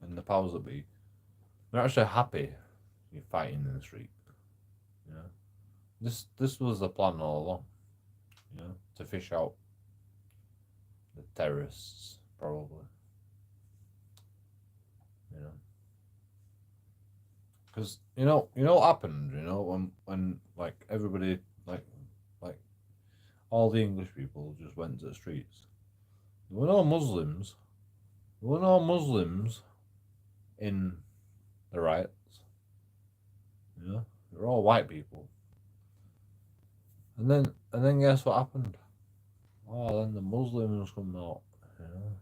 and the powers that be, they're actually happy you're fighting in the street. You know, this was the plan all along. You know, to fish out the terrorists, probably. You know, because you know what happened. You know, when like everybody like all the English people just went to the streets. There were no Muslims. There were no Muslims in the riots. You know, they were all white people. And then guess what happened? Oh, then the Muslims come out. You know,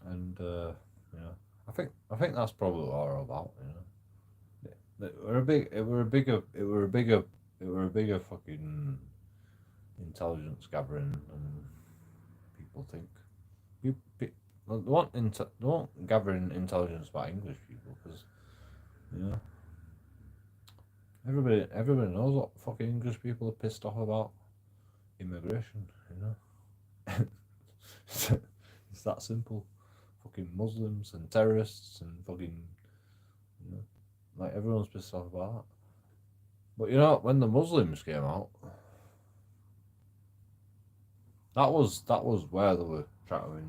and you know, I think that's probably what we're about. You know, it were a bigger fucking intelligence gathering than people think. they want gathering intelligence about English people because, you know, everybody knows what fucking English people are pissed off about. Immigration, you know. It's that simple. Fucking Muslims and terrorists and fucking, you know, like everyone's pissed off about that. But you know, when the Muslims came out, that was where they were trying to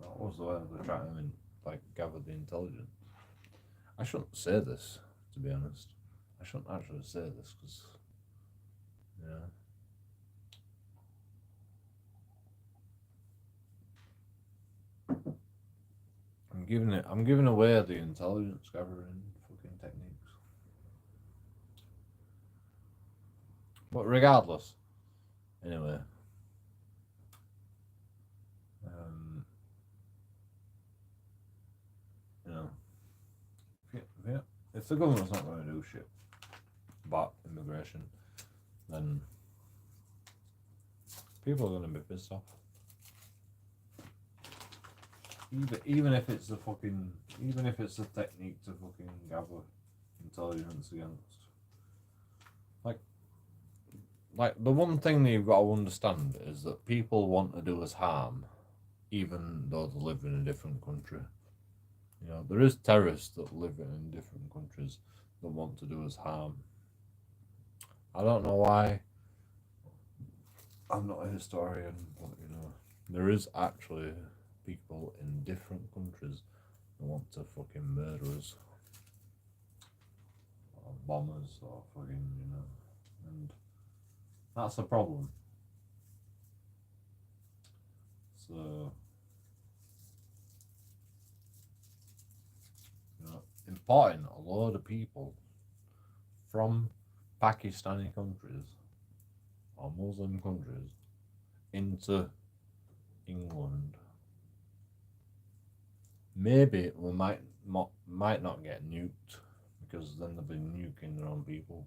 that was where they were trying to like gather the intelligence. I shouldn't say this, to be honest. I shouldn't actually say this because, you know. I'm giving away the intelligence gathering fucking techniques. But regardless, anyway, you know, if the government's not going to do shit about immigration, then people are going to be pissed off. Even if it's a technique to fucking gather intelligence against, like the one thing that you've got to understand is that people want to do us harm, even though they live in a different country. You know, there is terrorists that live in different countries that want to do us harm. I don't know why. I'm not a historian, but you know, there is actually people in different countries that want to fucking murder us, or bomb us, or fucking, you know, and that's a problem. So, you know, importing a load of people from Pakistani countries or Muslim countries into England, maybe we might not get nuked because then they'll be nuking their own people,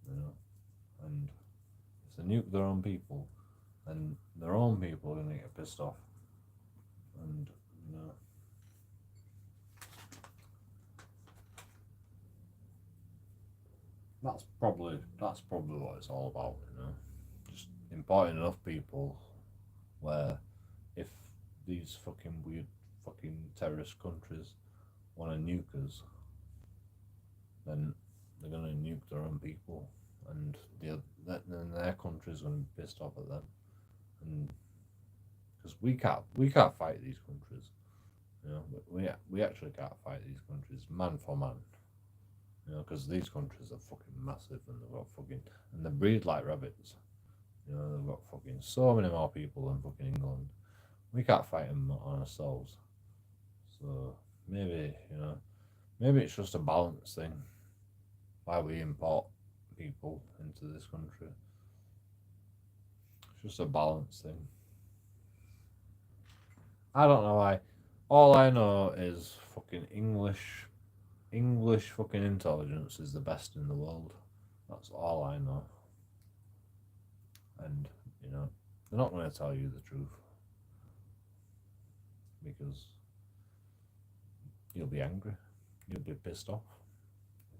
you know, and if they nuke their own people, then their own people are going to get pissed off, and you know, that's probably what it's all about, you know, just importing enough people where if these fucking weird fucking terrorist countries want to nuke us, then they're going to nuke their own people, and then their country's going to be pissed off at them, and because we can't fight these countries, you know, we actually can't fight these countries man for man, you know, because these countries are fucking massive and they've got fucking, and they breed like rabbits, you know, they've got fucking so many more people than fucking England. We can't fight them on ourselves, so maybe, you know, maybe it's just a balance thing why we import people into this country. It's just a balance thing. I don't know why. All I know is fucking English fucking intelligence is the best in the world. That's all I know. And, you know, they're not going to tell you the truth, because you'll be angry, you'll be pissed off.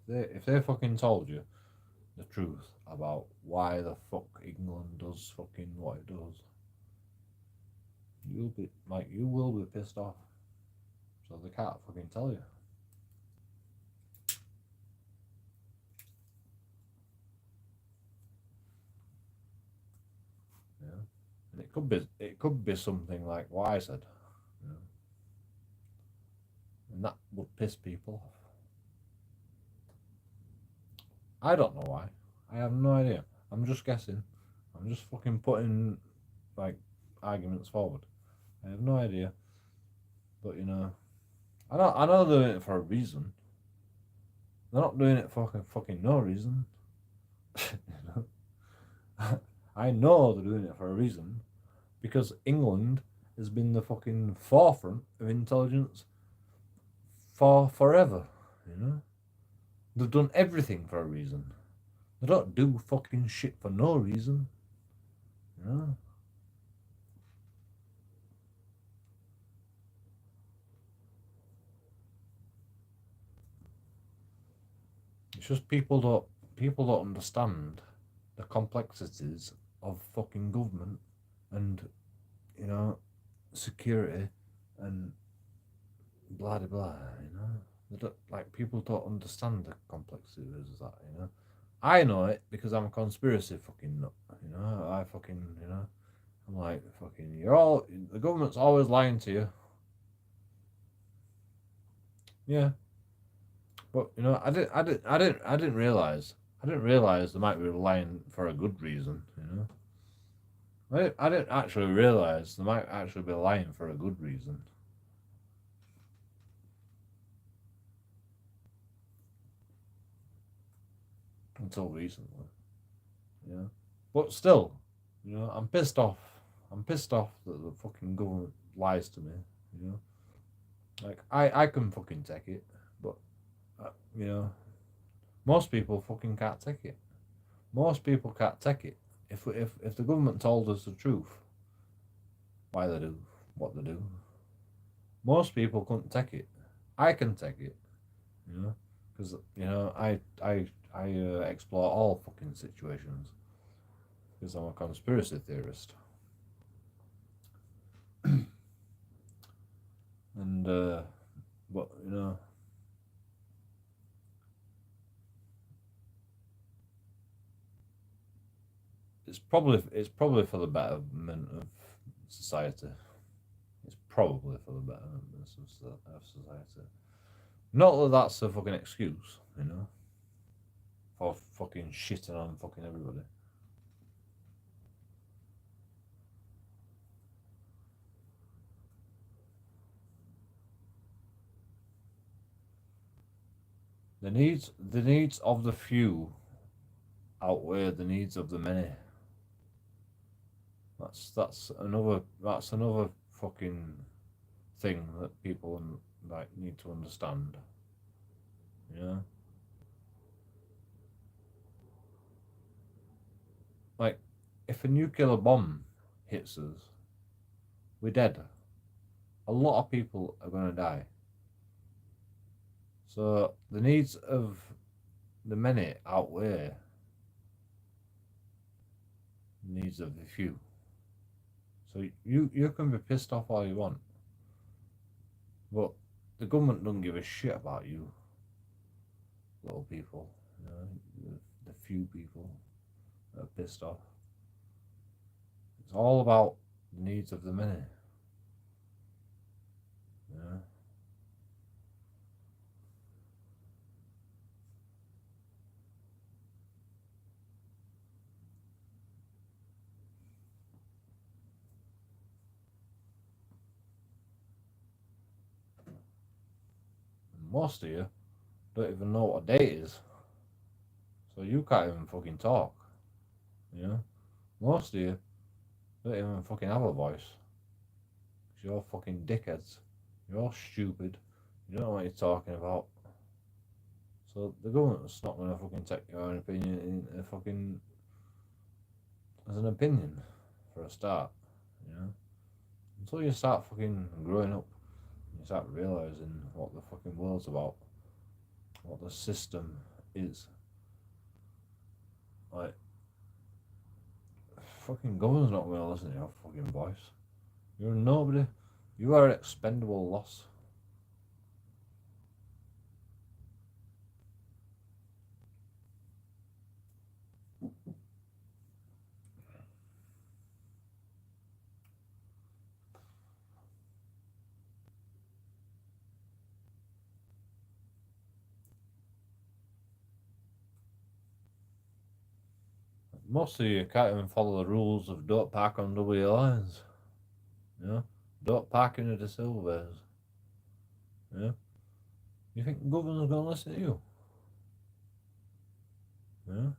If they fucking told you the truth about why the fuck England does fucking what it does, you will be pissed off. So they can't fucking tell you. Yeah, and it could be something like what I said, you know, and that would piss people off. I don't know why. I have no idea. I'm just guessing. I'm just fucking putting like arguments forward. I have no idea. But you know, I know they're doing it for a reason. They're not doing it for fucking no reason. You know? I know they're doing it for a reason, because England has been the fucking forefront of intelligence for forever, you know? They've done everything for a reason. They don't do fucking shit for no reason, you know? It's just people don't understand the complexities of fucking government and, you know, security and blah blah blah. You know, they don't, like, people don't understand the complexities of that. You know, I know it because I'm a conspiracy fucking nut. You know, I fucking, you know, I'm like, fucking, the government's always lying to you. Yeah, but you know, I didn't realize. I didn't realize they might be lying for a good reason. You know, I didn't actually realize they might actually be lying for a good reason. Until recently, yeah. But still, you know, I'm pissed off. I'm pissed off that the fucking government lies to me. You know, like I can fucking take it, but you know, most people fucking can't take it. Most people can't take it. If the government told us the truth, why they do what they do, most people couldn't take it. I can take it, you know, because you know I explore all fucking situations because I'm a conspiracy theorist. And but you know, it's probably for the betterment of society. It's probably for the betterment of society. Not that that's a fucking excuse, you know, for fucking shitting on fucking everybody. The needs of the few outweigh the needs of the many. That's another fucking thing that people like need to understand. You know, like if a nuclear bomb hits us, we're dead. A lot of people are gonna die. So the needs of the many outweigh the needs of the few. So you can be pissed off all you want, but the government doesn't give a shit about you, little people. You know, the few people that are pissed off. It's all about the needs of the many. You know? And most of you don't even know what a day is, so you can't even fucking talk. You know, most of you don't even fucking have a voice. Cause you're all fucking dickheads. You're all stupid. You don't know what you're talking about. So the government's not gonna fucking take your opinion in a fucking as an opinion for a start. You know, until you start fucking growing up, you start realizing what the fucking world's about, what the system is. Like, fucking government's not gonna listen to your fucking voice. You're nobody. You are an expendable loss. Most of you can't even follow the rules of don't park on W lines. You know, don't park in the disabled. You know, you think the governor's gonna listen to you? Yeah.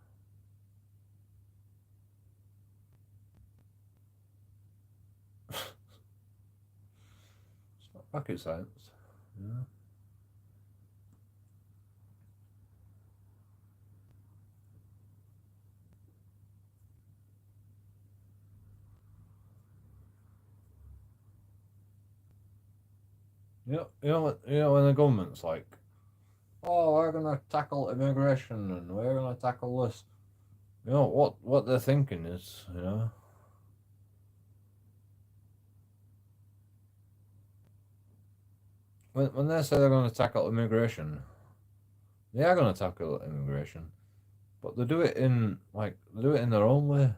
It's not rocket science. Yeah. You know when the government's like, oh, we're gonna tackle immigration and we're gonna tackle this. You know what they're thinking is, you know, when they say they're gonna tackle immigration, they are gonna tackle immigration, but they do it in their own way,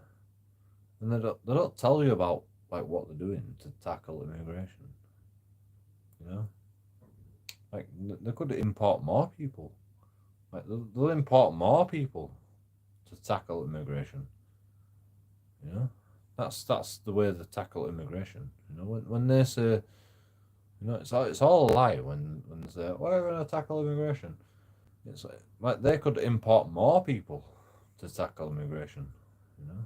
and they don't tell you about like what they're doing to tackle immigration. You know, like they could import more people. Like they'll import more people to tackle immigration. You know, that's the way they tackle immigration. You know, when they say, you know, it's all a lie when they say, "Well, we're going to tackle immigration." It's like they could import more people to tackle immigration. You know,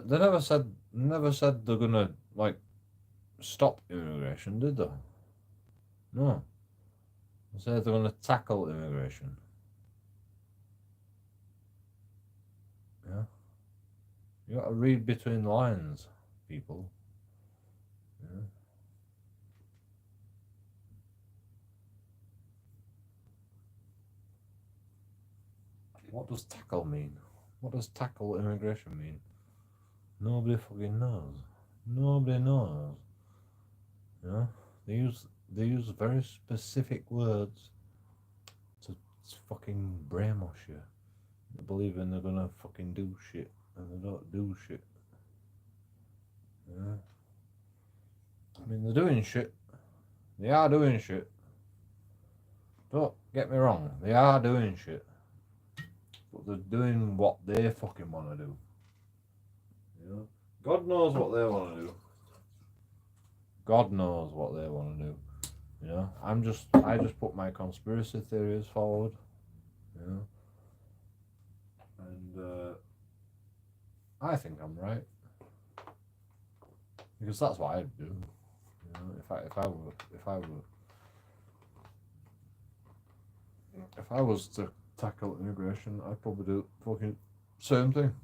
they never said they're gonna like stop immigration, did they? No, they said they're gonna tackle immigration. Yeah, you got to read between the lines, people. Yeah. What does tackle mean? What does tackle immigration mean? Nobody fucking knows. Nobody knows. You know, they use very specific words to fucking brainwash you, believing they're gonna fucking do shit, and they don't do shit. Yeah. I mean, they're doing shit. They are doing shit. Don't get me wrong. They are doing shit, but they're doing what they fucking want to do. You know, God knows what they want to do. God knows what they want to do. You know, I just put my conspiracy theories forward. You know, and I think I'm right because that's what I'd do. You know, if I was to tackle immigration, I'd probably do fucking same thing.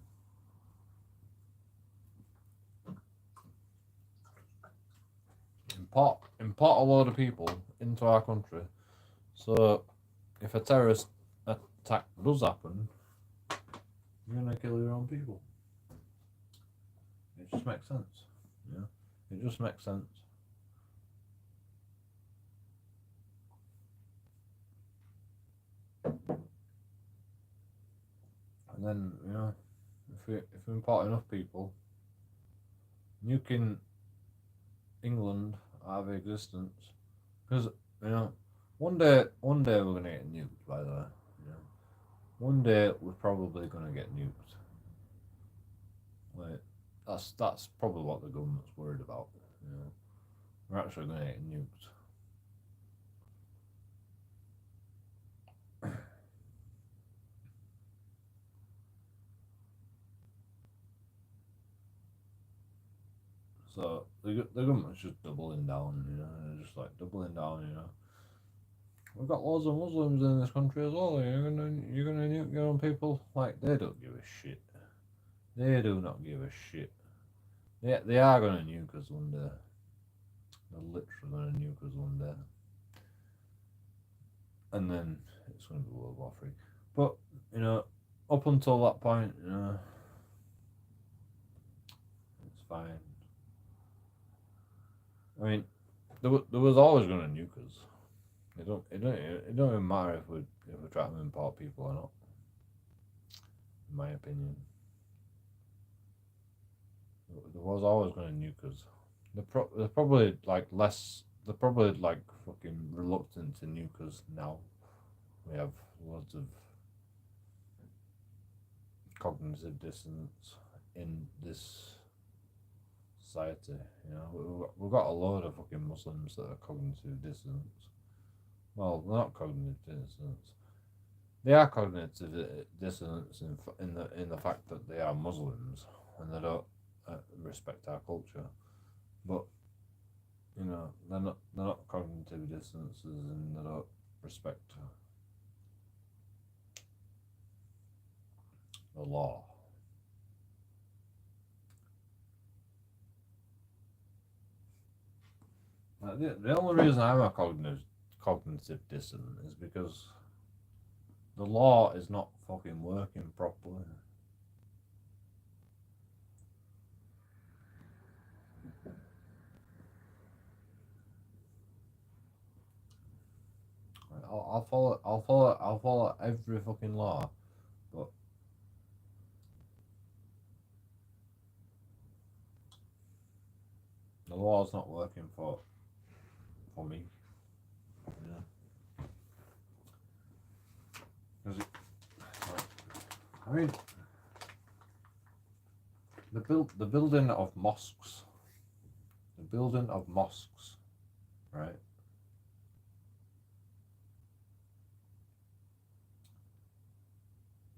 Import a load of people into our country. So if a terrorist attack does happen, you're gonna kill your own people. It just makes sense. Yeah, it just makes sense. And then if we import enough people, nuking England out of existence, because one day we're gonna get nuked. By the way, one day we're probably gonna get nuked. Like that's probably what the government's worried about. We're actually gonna get nuked. So the government's just doubling down, they're just like doubling down, We've got loads of Muslims in this country as well. You're gonna nuke your own people. Like they don't give a shit. They do not give a shit. They are gonna nuke us one day. They're literally gonna nuke us one day. And then it's gonna be World War III. But, up until that point, it's fine. I mean, there was always gonna nuke us. It don't even matter if we try to import people or not. In my opinion, there was always going to nuke us. They're probably like less. They're probably like fucking reluctant to nuke us now. We have lots of cognitive dissonance in this society. We've got a load of fucking Muslims that are cognitive dissonance. Well, they're not cognitive dissonance. They are cognitive dissonance in the fact that they are Muslims and they don't respect our culture, but they're not cognitive dissonances and they don't respect the law. Like, the only reason I'm a cognitive dissonant is because the law is not fucking working properly. Like, I'll follow every fucking law, but the law's not working for me. Yeah. Because I mean, the building of mosques, right?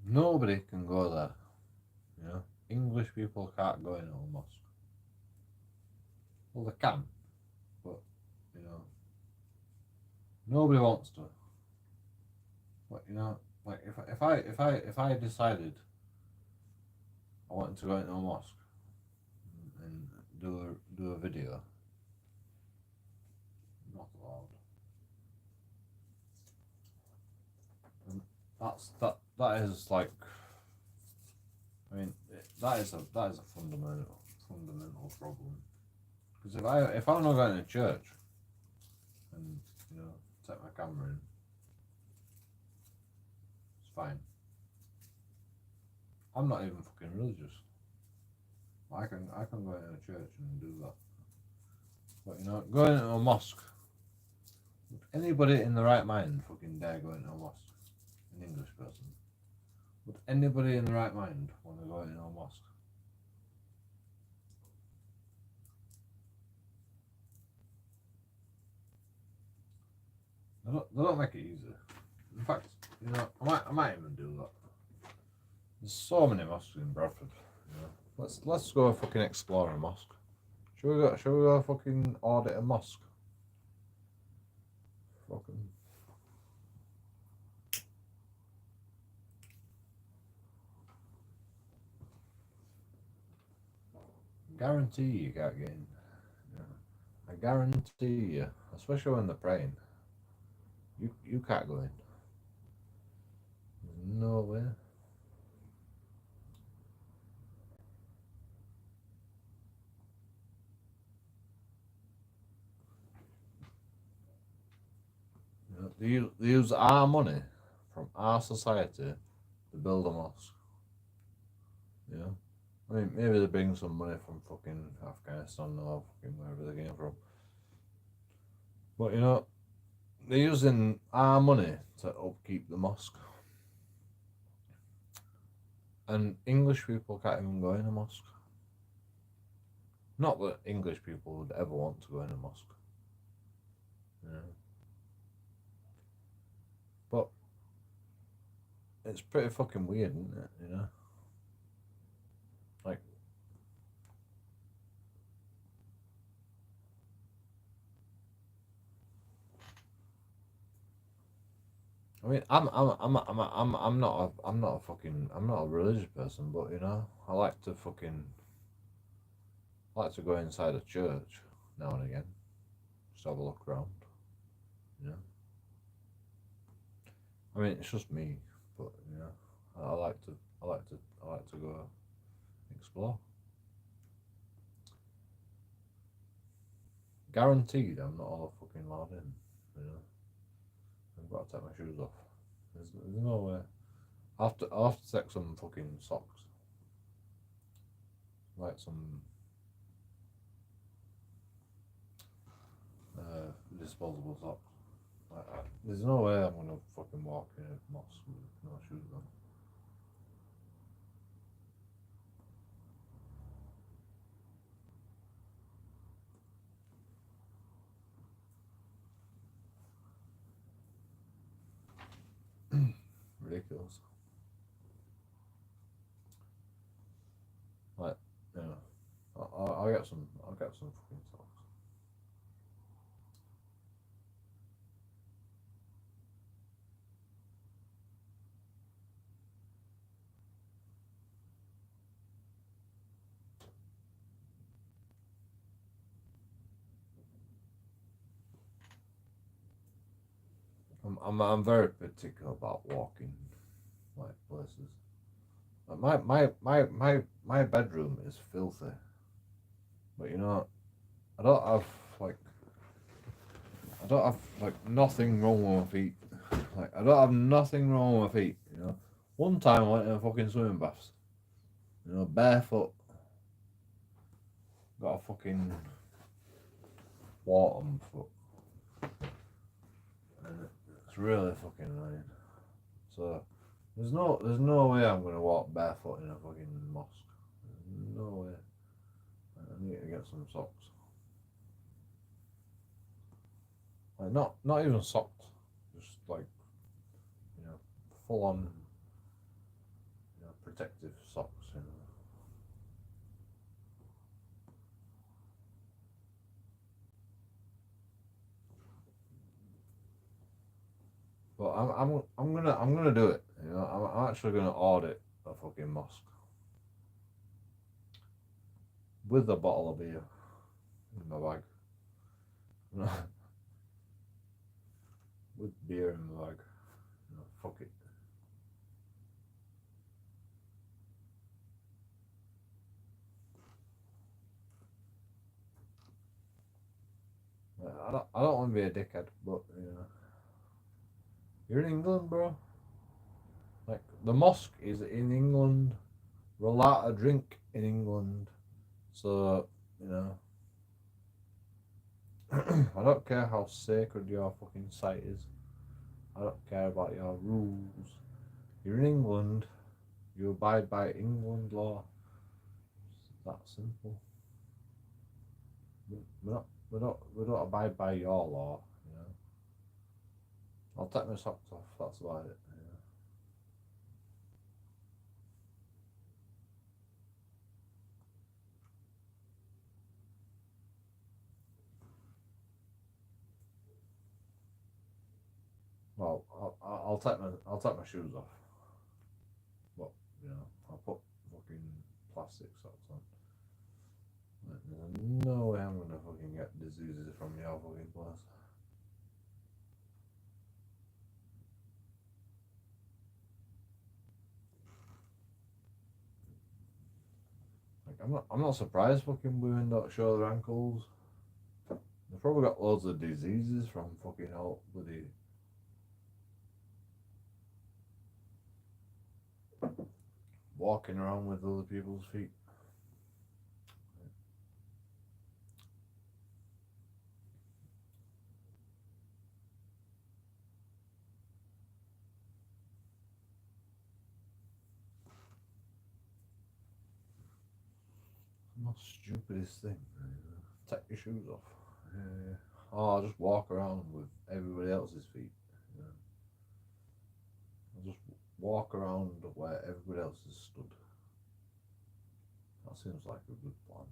Nobody can go there. You know, English people can't go into a mosque. Well, they can, but you know, nobody wants to. But you know, like if I decided I wanted to go into a mosque and do a video, not allowed. And that is like, I mean, that is a fundamental problem. Because if I'm not going to church and you know take my camera in, it's fine. I'm not even fucking religious. I can go into a church and do that. But you know, going into a mosque, would anybody in the right mind fucking dare go into a mosque? An English person. Would anybody in the right mind want to go into a mosque? They don't make it easy. In fact, you know, I might even do that. There's so many mosques in Bradford. You know, let's go fucking explore a mosque. Should we go fucking audit a mosque? Fucking. Guarantee you can't get in. Yeah. I guarantee you, especially when they're praying, you can't go in. There's no way. You know, they use our money from our society to build a mosque. You know? I mean, maybe they bring some money from fucking Afghanistan or fucking wherever they came from. But you know, they're using our money to upkeep the mosque. And English people can't even go in a mosque. Not that English people would ever want to go in a mosque. Yeah. But it's pretty fucking weird, isn't it? You know? Like, I mean, I'm not a religious person, but you know, I like to go inside a church now and again, just have a look around. You know, I mean, it's just me, but you know, I like to go explore. Guaranteed, I'm not all fucking allowed in. You know, I've got to take my shoes off. There's no way. I'll have to take some fucking socks, like some disposable socks. There's no way I'm gonna fucking walk in a mosque with no shoes on. Ridiculous. Like, you know, I'll get some fucking socks. I'm very particular about walking like places. Like my bedroom is filthy, but you know, I don't have like nothing wrong with my feet. Like I don't have nothing wrong with my feet. You know, one time I went in a fucking swimming baths. You know, barefoot. Got a fucking water on my foot, and it's really fucking annoying. So there's no way I'm gonna walk barefoot in a fucking mosque. There's no way. I need to get some socks. Like not even socks, just like, you know, full on, you know, protective socks. You know. But I'm gonna do it. You know, I'm actually gonna audit a fucking mosque with a bottle of beer in my bag. You know, with beer in my bag. You know, fuck it. I don't want to be a dickhead, but you know, you're in England, bro. Like the mosque is in England. We're allowed to drink in England, so you know. I don't care how sacred your fucking site is. I don't care about your rules. You're in England. You abide by England law. It's that simple. We don't abide by your law. You know. I'll take my socks off. That's about it. You know. Well, I'll take my shoes off. But you know, I'll put fucking plastic socks on. There's no way I'm gonna fucking get diseases from your fucking place. Like I'm not surprised fucking women don't show their ankles. They've probably got loads of diseases from fucking all bloody walking around with other people's feet. The most stupidest thing. Take your shoes off. Oh, I'll just walk around with everybody else's feet. You know. I'll just walk around where everybody else is stood. That seems like a good plan.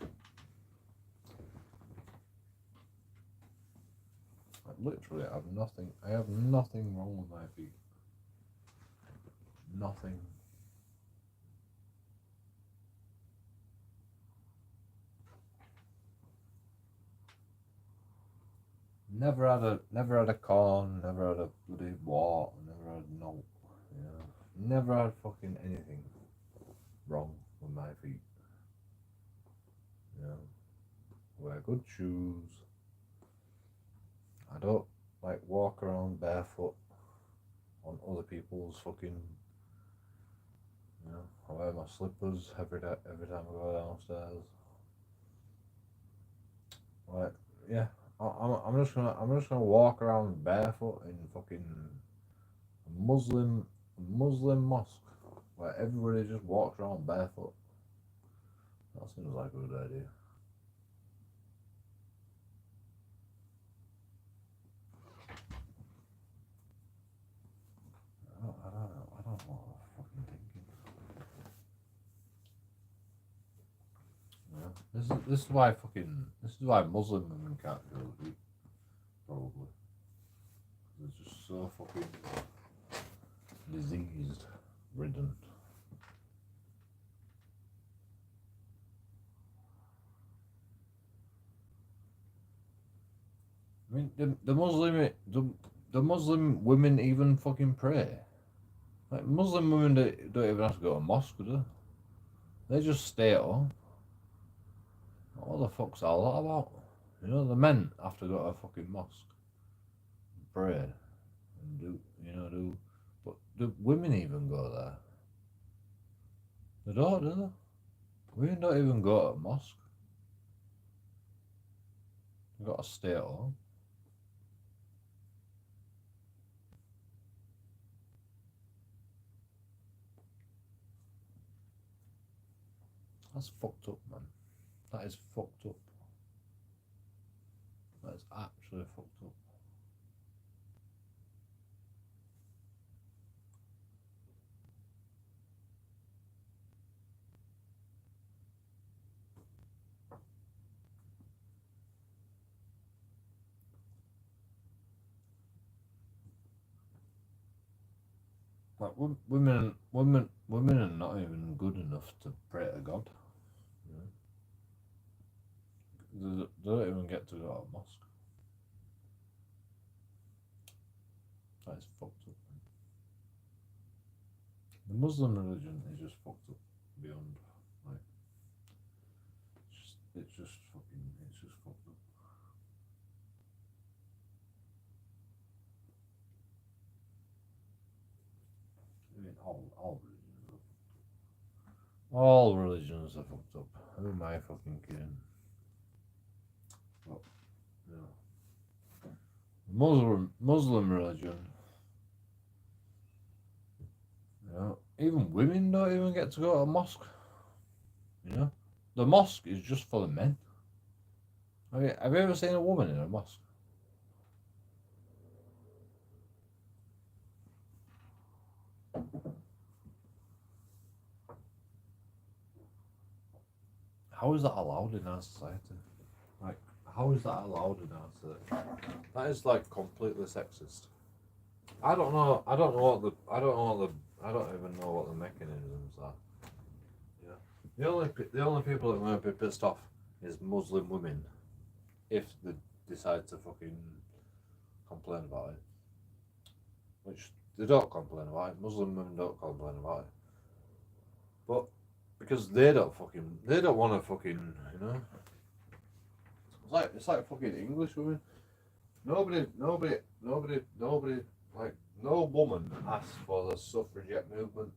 You know. Like literally, I have nothing wrong with my feet. Nothing. Never had a corn, never had a bloody wart, never had no, you know, never had fucking anything wrong with my feet. You know, wear good shoes. I don't like walk around barefoot on other people's fucking. You know, I wear my slippers every time I go downstairs. Like, yeah. I'm just gonna walk around barefoot in fucking Muslim mosque where everybody just walks around barefoot. That seems like a good idea. I don't know what I'm fucking thinking. Yeah. This is why Muslim women can't feel the heat. Probably. They're just so fucking diseased, ridden. I mean, the Muslim women even fucking pray. Like Muslim women don't even have to go to mosque, do they? They just stay at home. What the fuck's all that about? You know, the men have to go to a fucking mosque, pray, and do. But do women even go there? They don't, do they? Women don't even go to a mosque. They got to stay at home. That's fucked up, man. That is fucked up. That is actually fucked up. Like women are not even good enough to pray to God. You know? They don't even get to go to a mosque. That is fucked up. Man. The Muslim religion is just fucked up beyond. Like, it's just fucked up. I mean, all religions are fucked up. Who am I fucking kidding? But, you know, Muslim religion. You know, even women don't even get to go to a mosque. You know, the mosque is just for the men. Have you ever seen a woman in a mosque? How is that allowed in our society? Like, how is that allowed in our society? That is like completely sexist. I don't even know what the mechanisms are. Yeah. The only people that might be pissed off is Muslim women if they decide to fucking complain about it. Which they don't complain about it. Muslim women don't complain about it. But because they don't want to fucking, you know. It's like fucking English women. Nobody, like, no woman asked for the suffragette movement.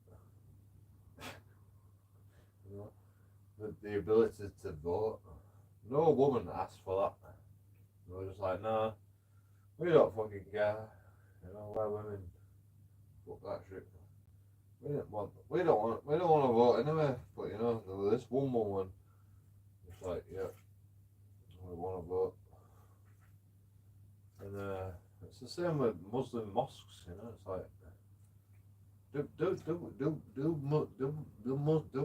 You know, the ability to vote. No woman asked for that. They were just like, nah, we don't fucking care. You know, we're women. Fuck that shit. We don't want to vote anyway. But you know, there was this one woman. It's like, yeah, we want to vote. And it's the same with Muslim mosques. You know, it's like, do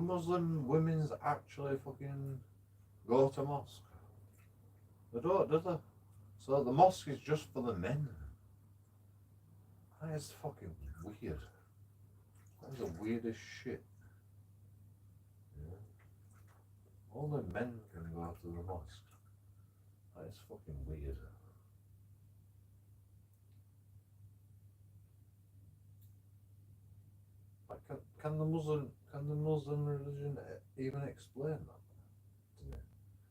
Muslim women's actually fucking go to mosque? They don't, do they? So the mosque is just for the men. That is fucking weird. That is the weirdest shit. Yeah. Only men can go to the mosque. That is fucking weird. Like, can the Muslim religion even explain that to me?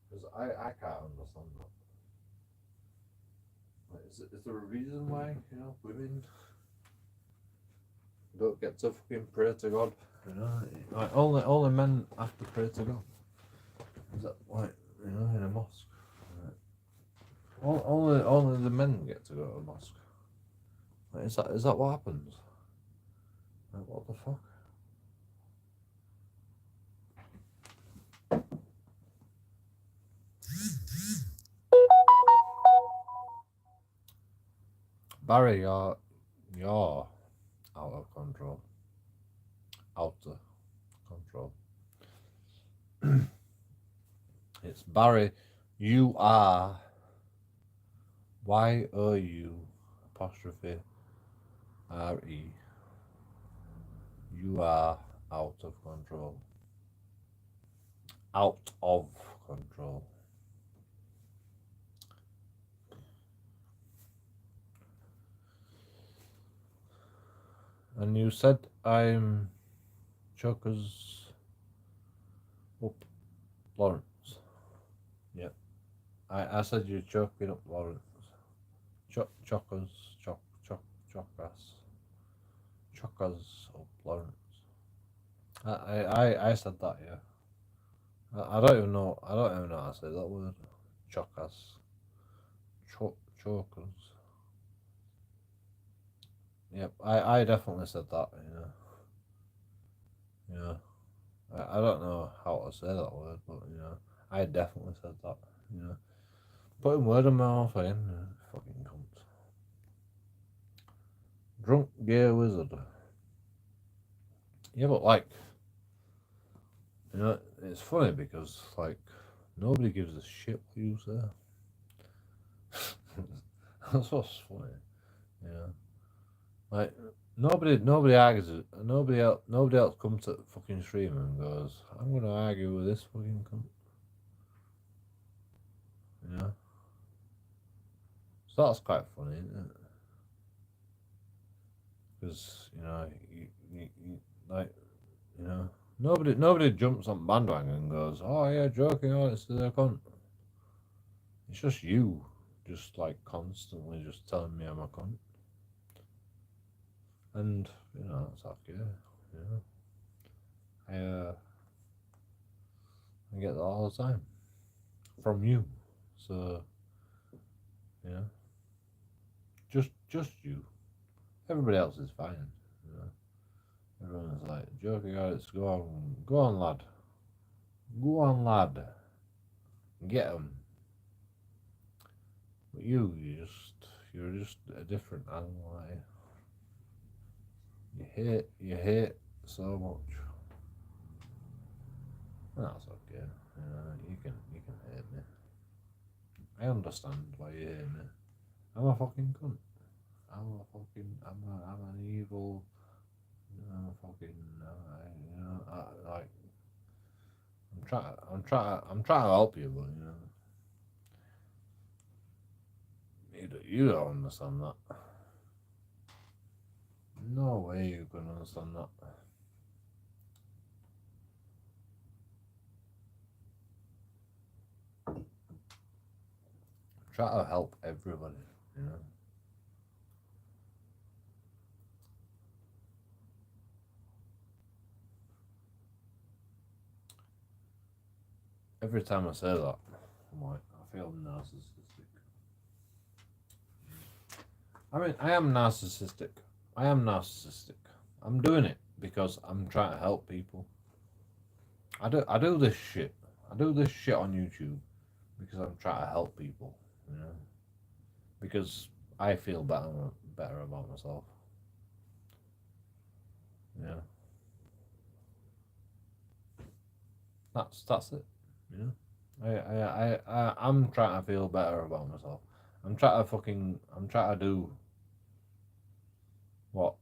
Because I can't understand that. Like, is there a reason why, you know, women don't get to fucking pray to God? You know, like only men have to pray to God. Is that like, you know, in a mosque? Right. Only the men get to go to a mosque. Like, is that what happens? Like, what the fuck? Barry, you're out of control. Out of control. It's Barry. You are. YOU RE. You are out of control. Out of control. And you said I'm Chuckers up Lawrence. Yep. I said you're choking up Lawrence. Chuckers, Chuckers up Lawrence. I said that, yeah. I don't even know. I don't even know how to say that word. Chuckers. Chokers. Yep, I definitely said that, Yeah. I don't know how to say that word, but I definitely said that, Putting word in my mouth in, fucking cunt. Drunk gear wizard. Yeah, but like, it's funny because like nobody gives a shit what you say. That's what's funny, Like nobody argues it. Nobody else comes to the fucking stream and goes, "I'm gonna argue with this fucking cunt." So that's quite funny, isn't it? Because like nobody jumps on bandwagon and goes, "Oh yeah, joking, oh it's the cunt." It's just you, just like constantly just telling me I'm a cunt, and it's okay. I get that all the time from you, so just you. Everybody else is fine. Everyone's like, joking out, it's go on, lad. Go on, lad. Get him. But you're just a different animal. You hate so much. That's okay. You can hate me. I understand why you hate me. I'm a fucking cunt. I'm an evil. I'm a fucking. Like I'm trying to help you, but you don't understand that. No way you can understand that. Try to help everybody, Every time I say that, I'm like, I feel narcissistic. I mean, I am narcissistic. I'm doing it because I'm trying to help people. I do this shit. I do this shit on YouTube because I'm trying to help people, Because I feel better about myself. Yeah. That's it. I'm trying to feel better about myself. I'm trying to do what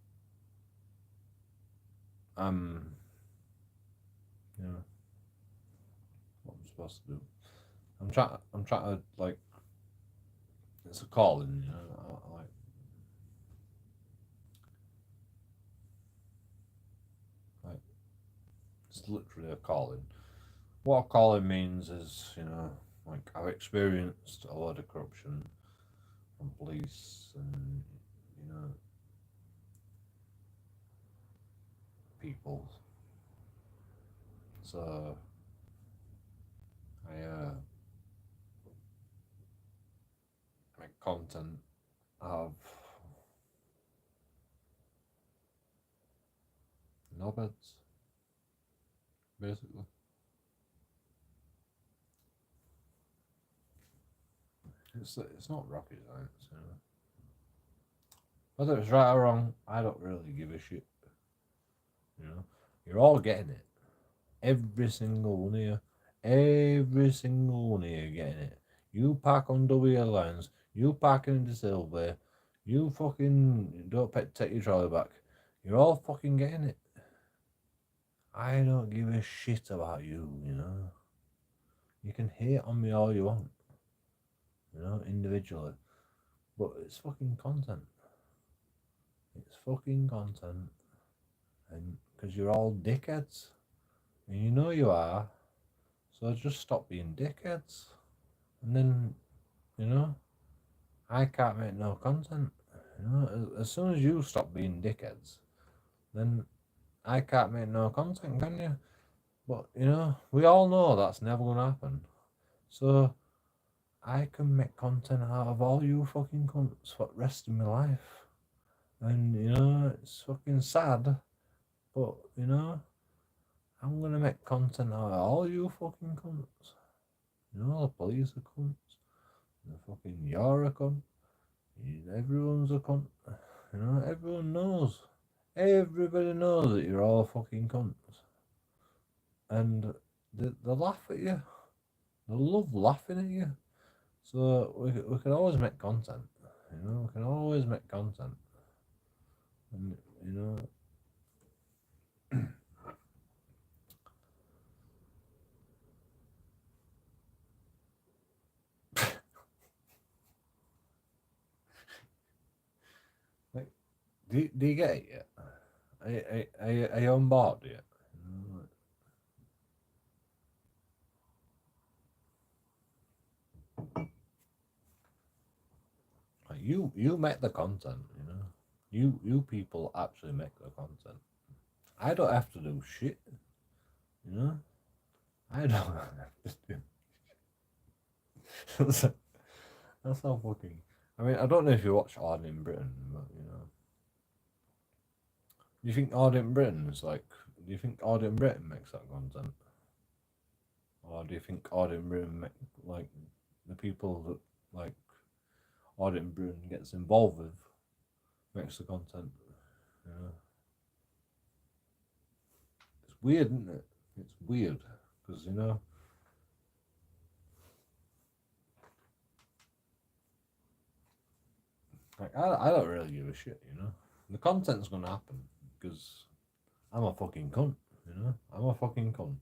I'm what I'm supposed to do. I'm trying to like it's a calling, like it's literally a calling. What a calling means is, like I've experienced a lot of corruption from police and people. So I make content of knobheads, basically. It's not rocket science, Whether it's right or wrong, I don't really give a shit. You're all getting it. Every single one of you. Every single one of you getting it. You park on WL lines. You parking in the Silver. You fucking don't take your trolley back. You're all fucking getting it. I don't give a shit about you, You can hate on me all you want, individually. But it's fucking content. It's fucking content. and because you're all dickheads, and you know you are. So just stop being dickheads, and then I can't make no content. As soon as you stop being dickheads, then I can't make no content, can you? But we all know that's never gonna happen. So I can make content out of all you fucking cunts for the rest of my life. And it's fucking sad, but I'm gonna make content out of all you fucking cunts. The police are cunts. The fucking you're a cunt. Everyone's a cunt. Everyone knows. Everybody knows that you're all fucking cunts. And they laugh at you. They love laughing at you. So we can always make content. We can always make content. And like, do you get it yet? Are you on board yet? Like, you make the content, you people actually make the content. I don't have to do shit, I don't have to do. That's how fucking. I mean, I don't know if you watch Hard in Britain, but do you think Hard in Britain is like? Do you think Hard in Britain makes that content, or do you think Hard in Britain like the people that like Hard in Britain gets involved with makes the content? It's weird, isn't it? It's weird because like I don't really give a shit. The content's gonna happen because I'm a fucking cunt. I'm a fucking cunt,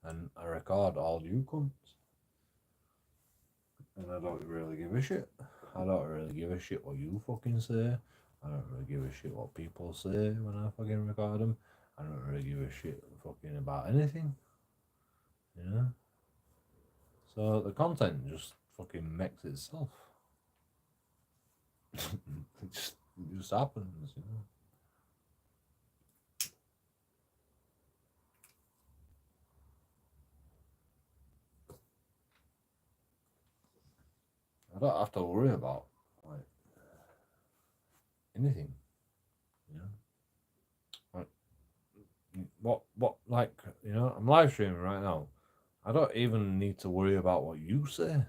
and I record all you cunts, and I don't really give a shit. I don't really give a shit what you fucking say. I don't really give a shit what people say when I fucking record them. I don't really give a shit fucking about anything. So the content just fucking makes itself. it just happens. I don't have to worry about like anything. Like what like I'm live streaming right now. I don't even need to worry about what you say.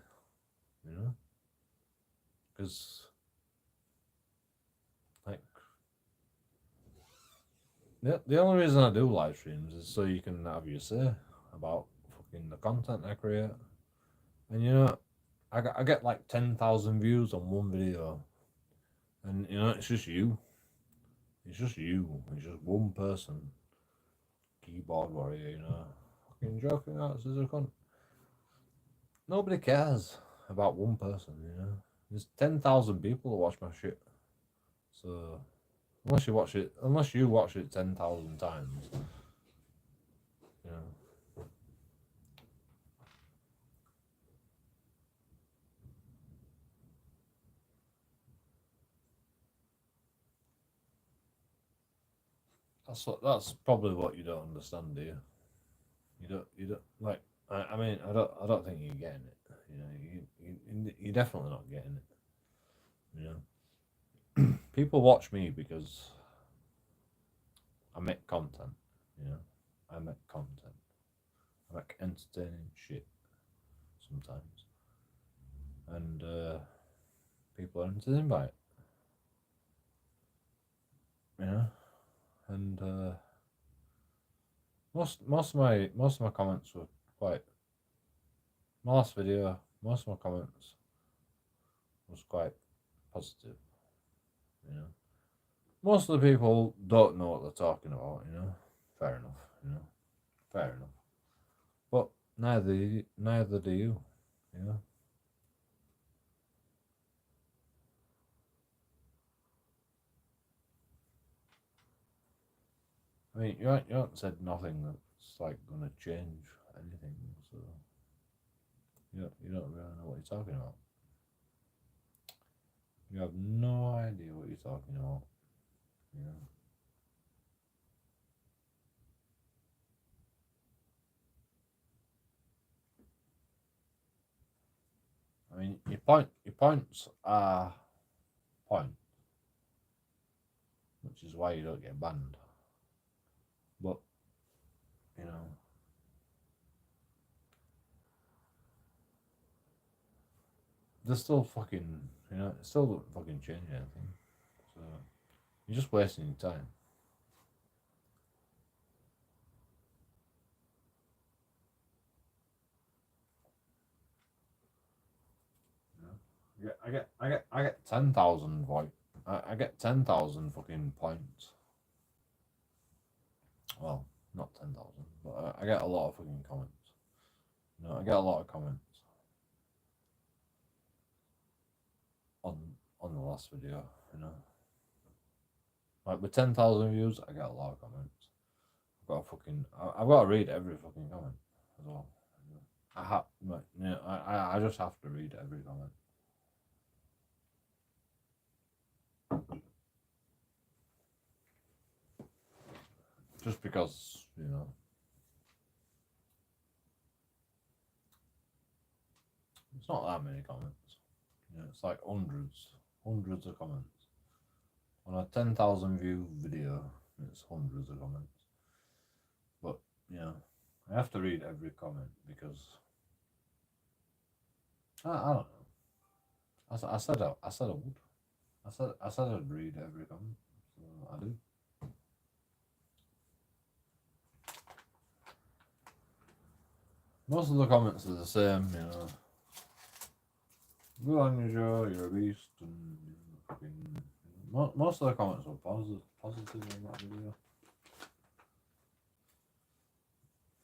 Because like the only reason I do live streams is so you can have your say about fucking the content I create. And I get like 10,000 views on one video, and it's just you. It's just you. It's just one person. Keyboard warrior, fucking JoeKingAudits is a cunt. Nobody cares about one person, There's 10,000 people who watch my shit. So unless you watch it 10,000 times, that's probably what you don't understand, do you? You don't like. I mean, I don't think you're getting it. You're definitely not getting it. People watch me because I make content. I make content. I make entertaining shit sometimes, and people are entertained by it. And most of my comments were quite. My last video, most of my comments was quite positive. Most of the people don't know what they're talking about. Fair enough. Fair enough. But neither do you. mean, you haven't said nothing that's like gonna change anything, so you don't really know what you're talking about. You have no idea what you're talking about. You know. I mean, your points are point, which is why you don't get banned. But you know, they're still fucking, you know, it still doesn't fucking change anything. So you're just wasting your time. Yeah, I get 10,000 I get 10,000 fucking points. Well, not 10,000, but I get a lot of fucking comments. No, I get a lot of comments on the last video. You know, like with 10,000 views, I get a lot of comments. I've got to read every fucking comment as well. I just have to read every comment. Just because, you know, it's not that many comments. You know, it's like hundreds of comments. On a 10,000 view video, it's hundreds of comments. But, you know, I have to read every comment because I don't know. I said I would. I said I'd read every comment. So I do. Most of the comments are the same, you know. Good on you, Joe. You're a beast, and fucking. Most of the comments were positive in that video.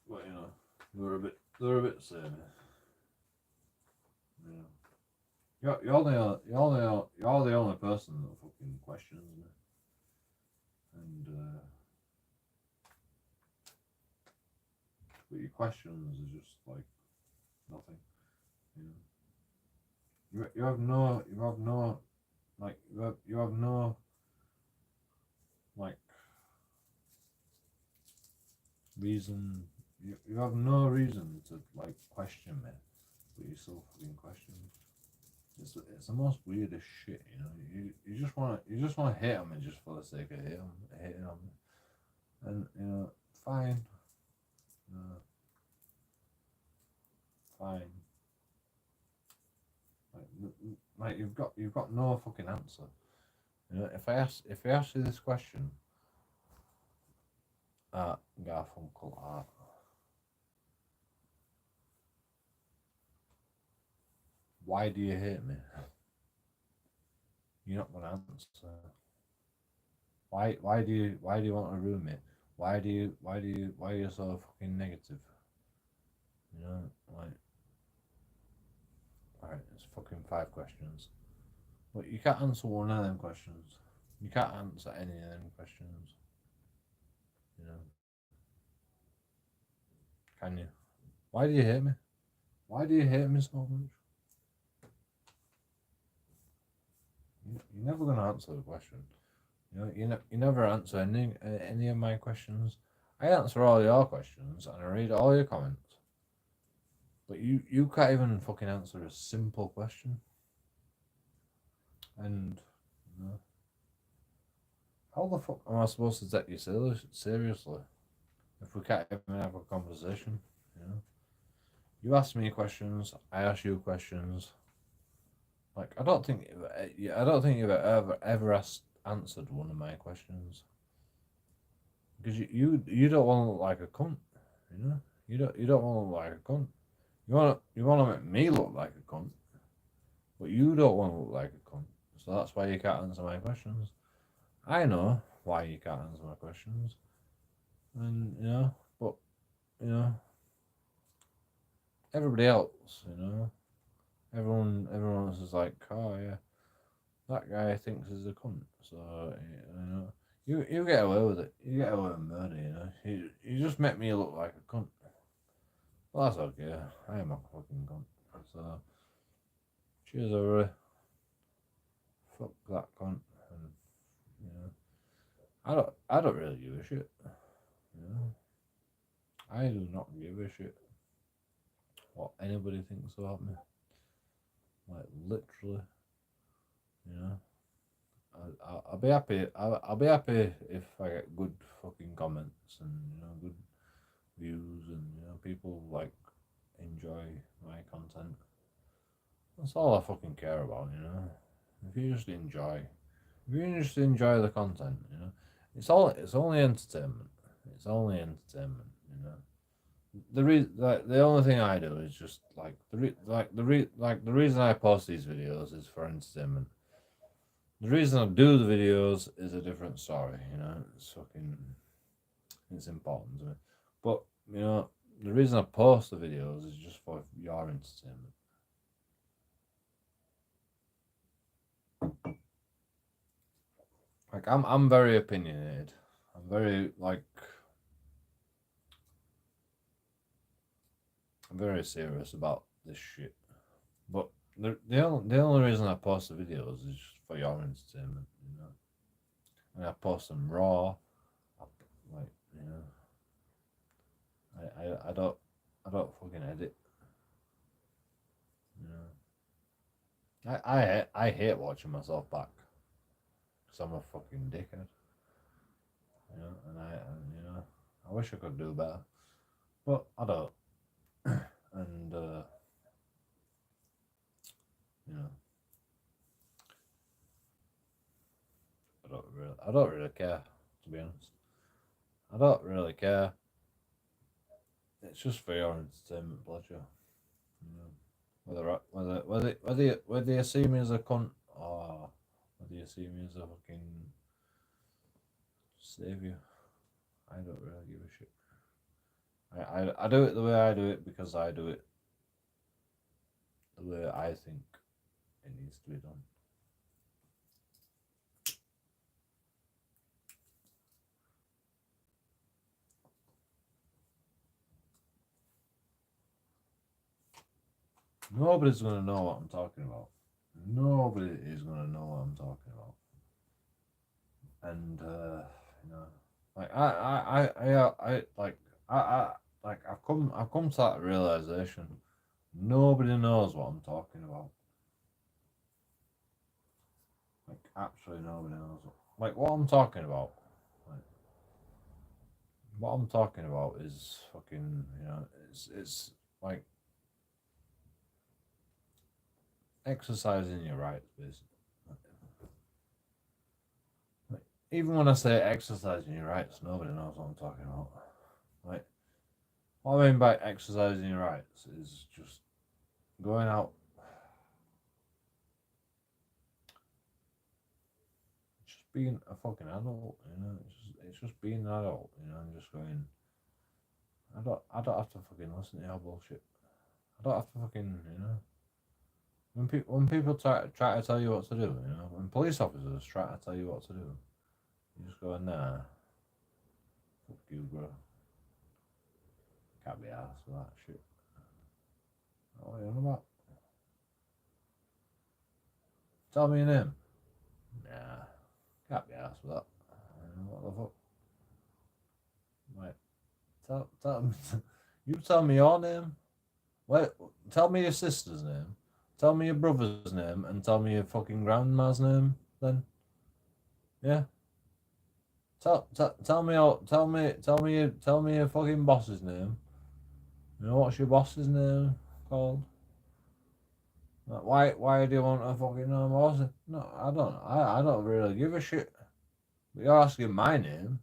But you know, they're a bit samey. You know, you're the only person that fucking questions me, and but your questions are just like nothing. You know, you have no like reason. You have no reason to like question me, but you still fucking question me. It's the most weirdest shit, you know. You just want to hate on me just for the sake of hating on me, and you know, fine, fine. Like you've got no fucking answer. You know, if I ask you this question, Garfunkel art. Why do you hate me? You're not gonna answer. Why do you want to ruin me? Why are you so fucking negative? You know, like, alright, it's fucking 5 questions. But you can't answer one of them questions. You can't answer any of them questions. You know. Can you? Why do you hate me? Why do you hate me so much? You're never gonna answer the question. You know, you never answer any of my questions. I answer all your questions and I read all your comments. But you can't even fucking answer a simple question. And you know, how the fuck am I supposed to take you seriously if we can't even have a conversation? You know, you ask me questions, I ask you questions. Like I don't think you've ever answered one of my questions because you don't want to look like a cunt. You know, you don't want to look like a cunt. You want to make me look like a cunt, but you don't want to look like a cunt. So that's why you can't answer my questions. I know why you can't answer my questions, and you know, but you know, everybody else, you know, everyone else is like, oh yeah, that guy thinks he's a cunt. So you know, You get away with it. You get away with murder, you know. You just make me look like a cunt. Well, that's okay. I am a fucking cunt. So, cheers, everybody. Fuck that cunt. And, you know, I don't really give a shit. You know, I do not give a shit what anybody thinks about me. Like literally, you know. I'll be happy. I'll be happy if I get good fucking comments and good views and people like enjoy my content. That's all I fucking care about, you know. If you just enjoy the content, you know, it's only entertainment. It's only entertainment, you know. The only thing I do is just the reason I post these videos is for entertainment. The reason I do the videos is a different story, you know. It's important to me. But you know, the reason I post the videos is just for your entertainment. Like I'm very opinionated. I'm very serious about this shit. But the only reason I post the videos is just for your entertainment, you know. And I post them raw, you know. I don't fucking edit. You know. I hate watching myself back. Cause I'm a fucking dickhead. You know, and I wish I could do better, but I don't. And you know, I don't really care, to be honest. I don't really care. It's just for your entertainment pleasure. You know, whether you see me as a cunt or whether you see me as a fucking savior, I don't really give a shit. I do it the way I do it because I do it the way I think it needs to be done. Nobody's gonna know what I'm talking about. Nobody is gonna know what I'm talking about. And you know, like I've come to that realization. Nobody knows what I'm talking about. Like actually nobody knows what I'm talking about. Like, what I'm talking about is fucking, you know, it's like exercising your rights, basically. Like, even when I say exercising your rights, nobody knows what I'm talking about. Like, what I mean by exercising your rights is just going out, just being a fucking adult, you know. It's just being an adult, you know, and just going. I don't have to fucking listen to your bullshit. I don't have to fucking, you know. When people try to tell you what to do, you know, when police officers try to tell you what to do, you just go, nah, fuck you, bro. Can't be arsed for that shit. What are you on about? Tell me your name. Nah, can't be arsed for that. What the fuck? Right. You tell me your name. Wait, tell me your sister's name. Tell me your brother's name, and tell me your fucking grandma's name. Then, yeah. Tell me your fucking boss's name. You know what's your boss's name called? Like, why do you want to fucking know my boss? No, I don't. I don't really give a shit. But you're asking my name.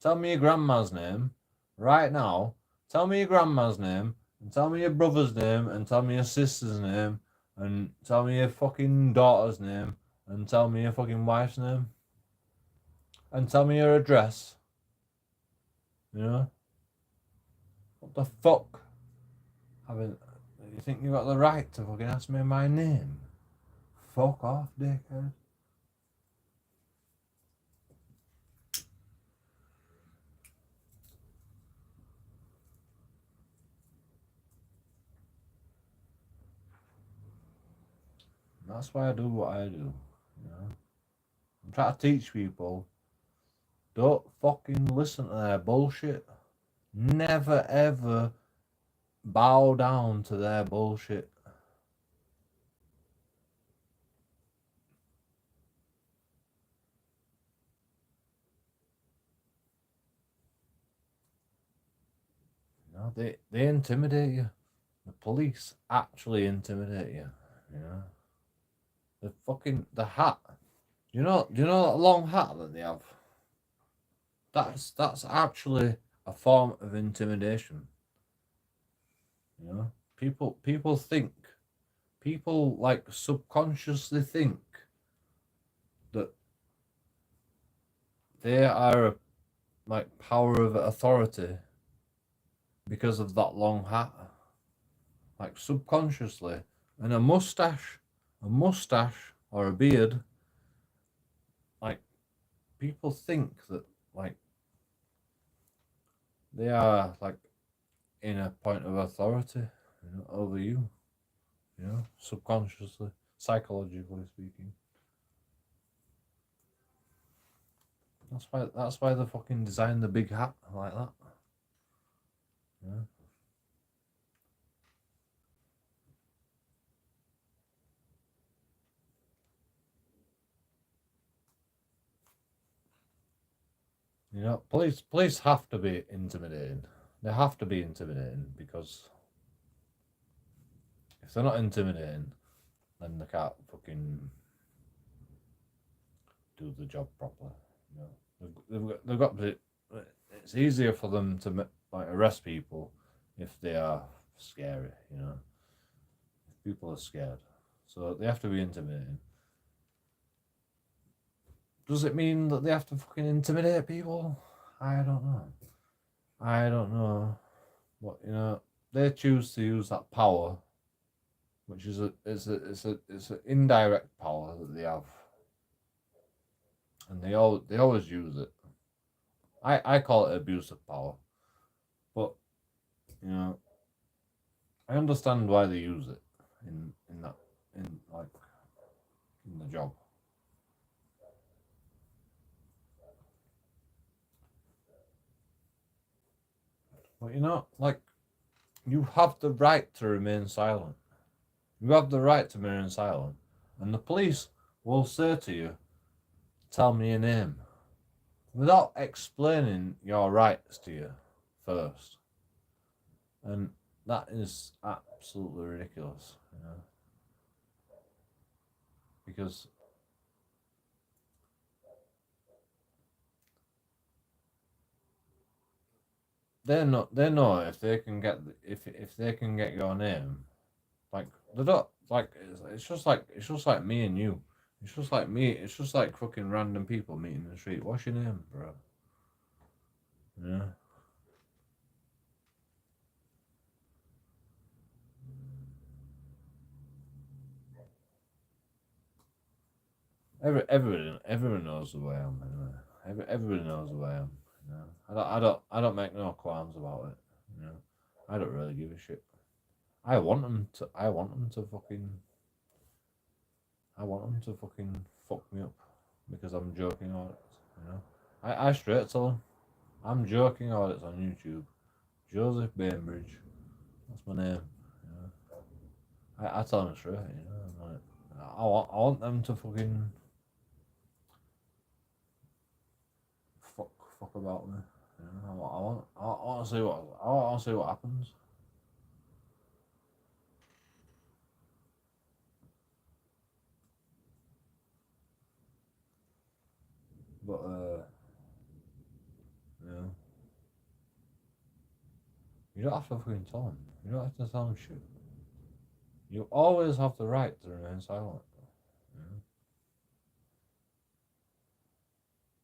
Tell me your grandma's name right now. Tell me your grandma's name, and tell me your brother's name, and tell me your sister's name, and tell me your fucking daughter's name, and tell me your fucking wife's name, and tell me your address. You know? What the fuck? You think you got the right to fucking ask me my name? Fuck off, dickhead. That's why I do what I do. You know, I'm trying to teach people. Don't fucking listen to their bullshit. Never ever bow down to their bullshit. You know, they intimidate you. The police actually intimidate you. You know, the hat. Do you know that long hat that they have? That's actually a form of intimidation. You know, people think, people like subconsciously think that they are like power of authority because of that long hat, like subconsciously, and a mustache or a beard. Like people think that like they are like in a point of authority, you know, over you. You know, subconsciously, psychologically speaking. That's why they fucking designed the big hat like that. Yeah. You know, police have to be intimidating. They have to be intimidating because if they're not intimidating, then they can't fucking do the job properly. You know, they've got to. It's easier for them to like arrest people if they are scary. You know, if people are scared, so they have to be intimidating. Does it mean that they have to fucking intimidate people? I don't know. I don't know. But you know, they choose to use that power, which is it's an indirect power that they have, and they always use it. I call it abuse of power, but you know, I understand why they use it in that in like in the job. But you know, like you have the right to remain silent. You have the right to remain silent, and the police will say to you, "Tell me your name," without explaining your rights to you first, and that is absolutely ridiculous. You know, because they know if they can get if they can get your name, like they don't like it's just like me and you. It's just like me. It's just like fucking random people meeting in the street. What's your name, bro? Yeah. Everyone knows who I am anyway. Everybody knows who I am. You know, I don't make no qualms about it. You know, I don't really give a shit. I want them to fucking, I want them to fucking fuck me up because I'm joking audits. You know, I straight tell them I'm joking audits on YouTube. Joseph Bainbridge, that's my name. You know, I tell them straight. You know, I'm like, I want them to fucking fuck fuck about me. You know, I want to see what happens. But you know, you don't have to fucking tell them. You don't have to tell them shit. You always have the right to remain silent. You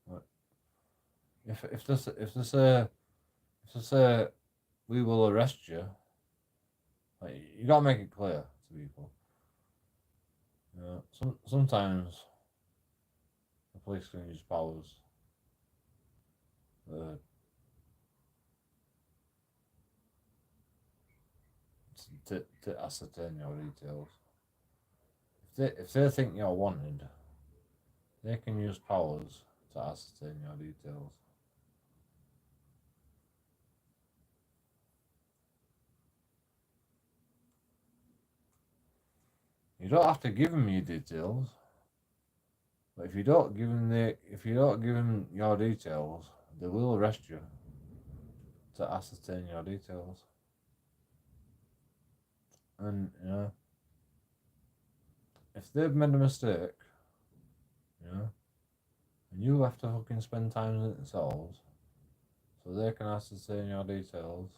know? Like, if they say we will arrest you, like you gotta make it clear to people. You know, sometimes the police can use powers uh, to ascertain your details. if they think you're wanted, they can use powers to ascertain your details. You don't have to give them your details, but if you don't give them your details, they will arrest you to ascertain your details. And if they've made a mistake, and you have to fucking spend time with it themselves, so they can ascertain your details,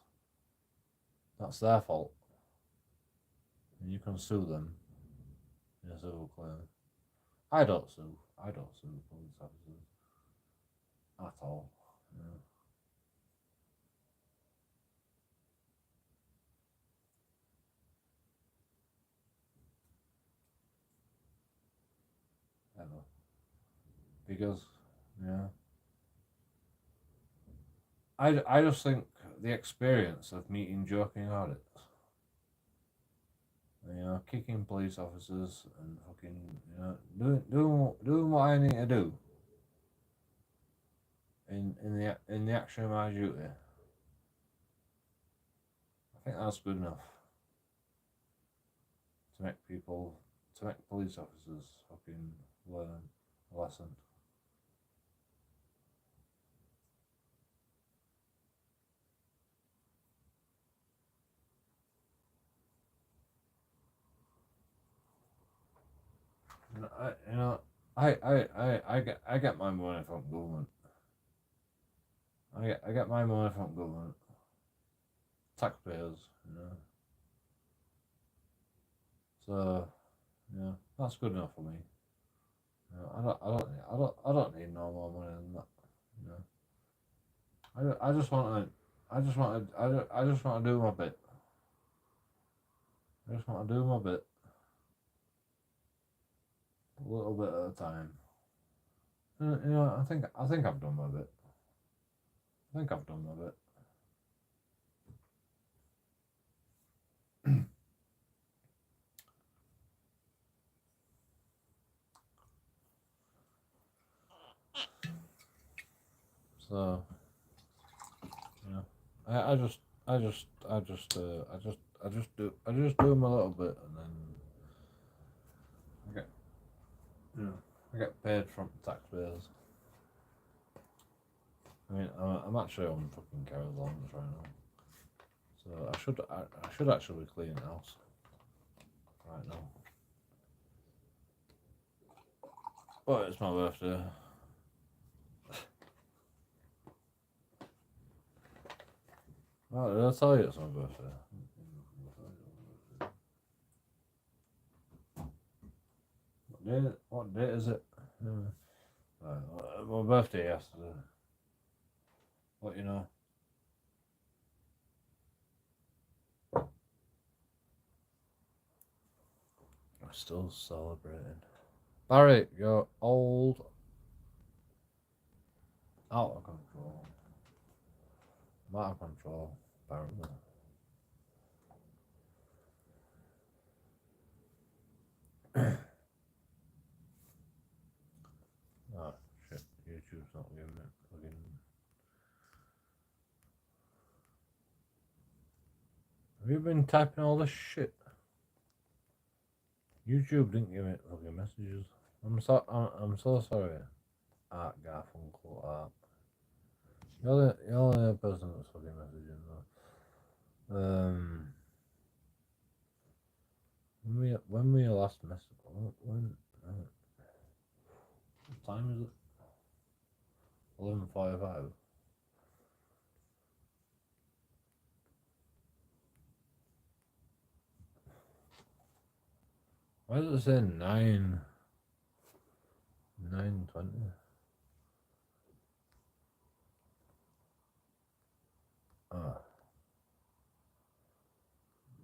that's their fault, and you can sue them in a civil claim. I don't sue police officers at all. Ever. Because I just think the experience of meeting JoeKingAudits, kicking police officers and fucking doing what I need to do in the action of my duty. I think that's good enough to make police officers fucking learn a lesson. I get my money from government. I get my money from government, taxpayers, So that's good enough for me. I don't need no more money than that. I just want to do my bit. I just want to do my bit, a little bit at a time. I think I've done my bit. I think I've done my bit. So, I just do my little bit, and then I get paid from taxpayers. I mean, I'm actually on fucking Carolines right now, so I should actually clean the house right now. But it's my birthday. Oh, did I tell you it's my birthday? What date is it? My birthday yesterday. What you know? I'm still celebrating. Barry, you're old. Out of control. I'm out of control, apparently. Oh shit, YouTube's not giving it fucking. Have you been typing all this shit? YouTube didn't give me fucking messages. I'm so sorry. Art Garfunkel Art. You're the only person that's fucking messaging though. When we last messaged? When? What time is it? 11:45. Why does it say 9:20? Ah,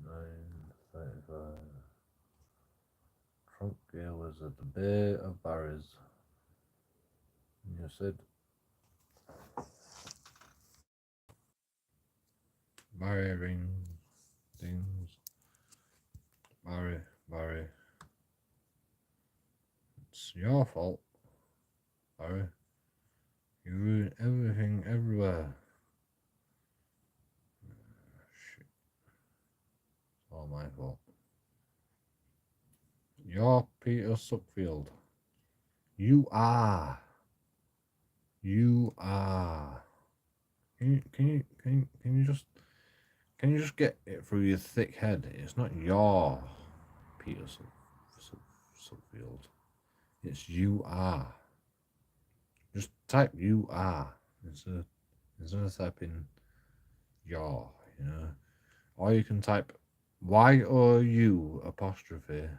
9:35. Trump Gale was at the Bay of Barry's. And you said Barry rings, things. Barry. It's your fault, Barry. You ruin everything everywhere. Shit. It's all my fault. You're Peter Suckfield. You are. You are. Can you just get it through your thick head? It's not your Peter Suckfield. It's you are. Just type you are instead of typing your, you know. Or you can type YOU apostrophe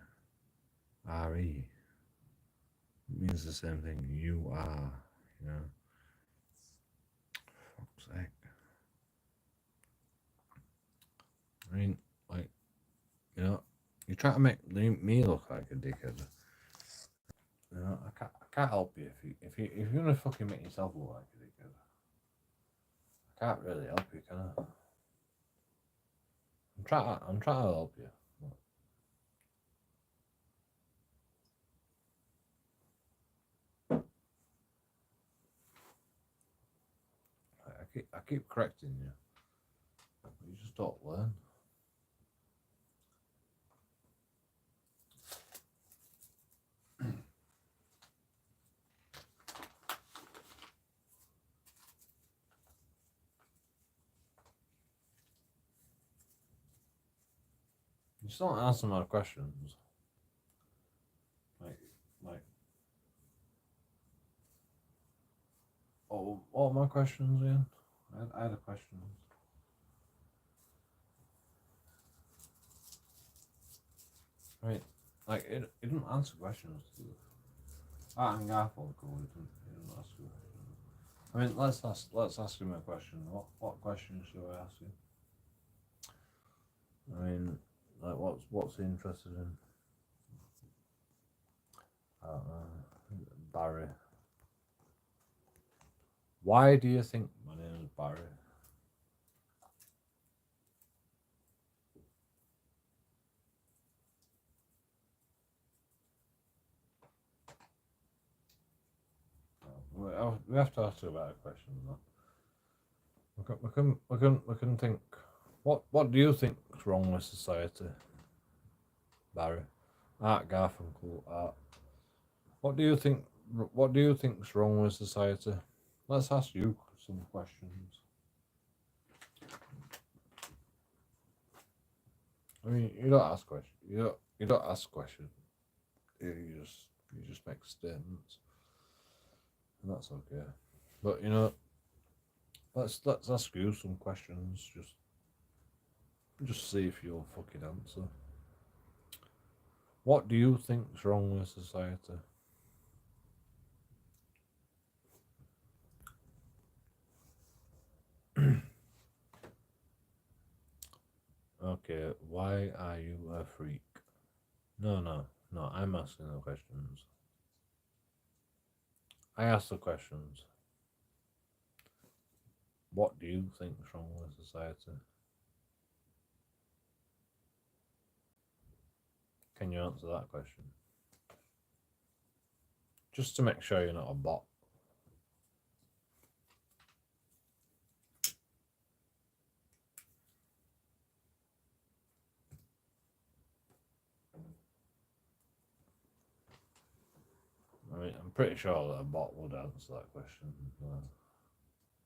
RE. It means the same thing. You are, you know. Fuck's sake. I mean, like, you know, you try to make me look like a dickhead. You know, I can't help you if you're gonna fucking make yourself look like a dickhead. I can't really help you, can I? I'm trying to help you. I keep correcting you. You just don't learn. You just don't answer my questions. Like, oh, what are my questions again? I had a question. Right, like it didn't answer questions. And Garfunkel, it didn't ask you. I mean, let's ask him a question. What questions should I ask him? I mean, like what's he interested in? I don't know. Barry. Why do you think my name is Barry? We have to ask you about a question. We can think. What do you think's wrong with society, Barry? Art Garfunkel. Art. What do you think's wrong with society? Let's ask you some questions. I mean, you don't ask questions. You don't ask questions. You just make statements, and that's okay. But you know, let's ask you some questions. Just see if you'll fucking answer. What do you think's wrong with society? Okay, why are you a freak? No, I'm asking the questions. I ask the questions. What do you think's wrong with society? Can you answer that question? Just to make sure you're not a bot. I mean, I'm pretty sure that a bot would answer that question.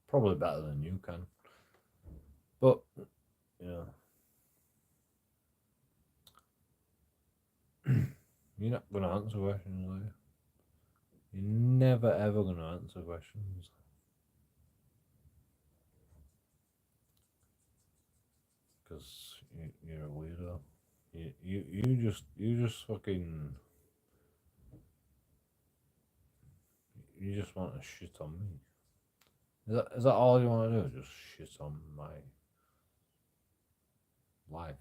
Probably better than you can. But, you know, you're not going to answer questions, are you? You're never ever going to answer questions. Because you're a weirdo. You just fucking... You just want to shit on me. Is that all you want to do? Just shit on my life?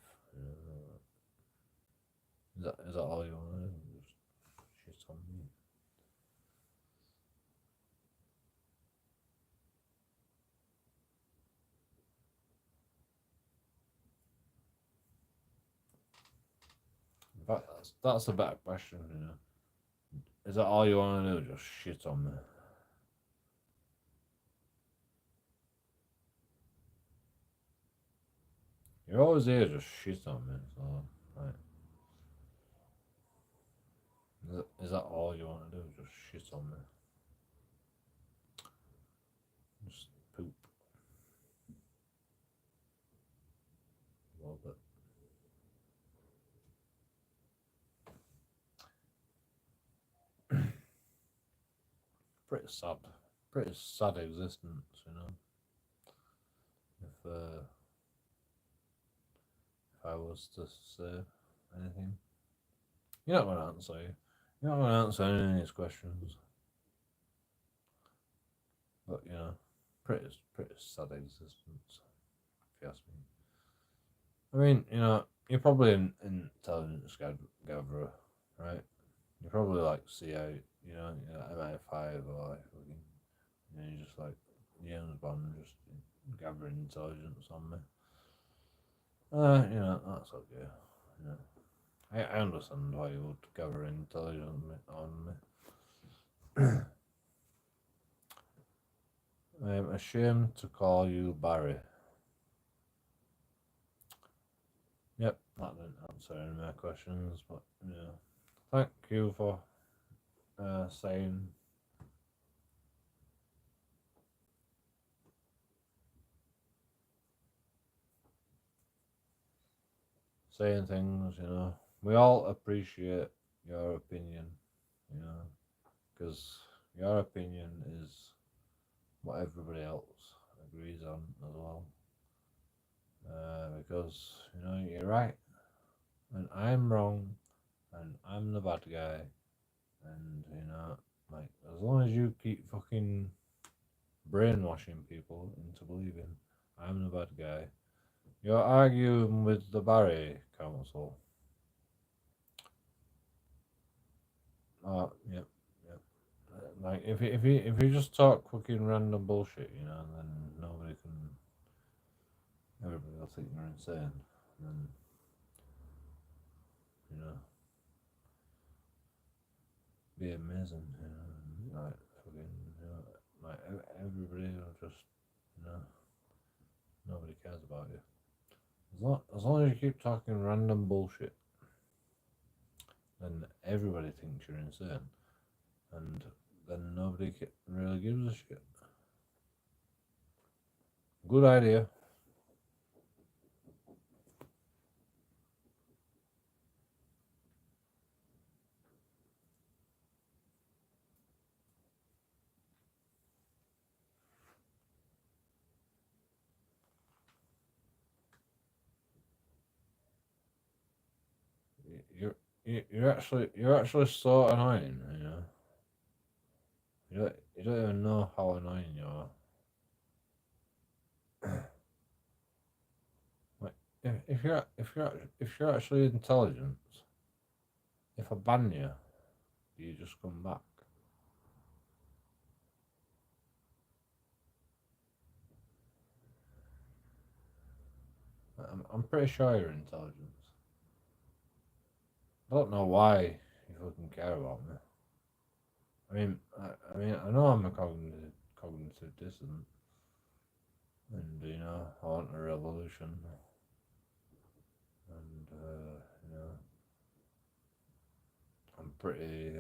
Is that all you want to do? Just shit on me? In fact, that's a better question, you know. is that all you want to do? Just shit on me? You're always here, just shit on me. So, right. Is that all you want to do? Just shit on me? Just poop. A little bit. Pretty sad. Pretty sad existence, you know. If I was to say anything, you're not gonna answer. You're not gonna answer any of these questions. But you know, pretty sad existence, if you ask me. I mean, you know, you're probably an intelligence gatherer, right? You probably like see out, you know, MI5 or like fucking, you know, you just like James Bond just gathering intelligence on me. You know, that's okay. You know, I understand why you would gather intelligence on me. I'm ashamed to call you Barry. Yep, that didn't answer any of my questions, but yeah. Thank you for saying things, you know. We all appreciate your opinion, you know, because your opinion is what everybody else agrees on as well. Because, you know, you're right, and I'm wrong, and I'm the bad guy, and, you know, like, as long as you keep fucking brainwashing people into believing I'm the bad guy, you're arguing with the Barry Council. Yep, yep. Like if you just talk fucking random bullshit, you know, then everybody will think you're insane. And you know, be amazing, you know, like fucking, you know, like everybody will just, you know, nobody cares about you. As long as you keep talking random bullshit, then everybody thinks you're insane, and then nobody really gives a shit. Good idea. You're actually so annoying, you know. You don't even know how annoying you are. Like if you're actually intelligent, if I ban you, do you just come back? I'm pretty sure you're intelligent. I don't know why you fucking care about me. I know I'm a cognitive dissonant, and you know I want a revolution, and you know I'm pretty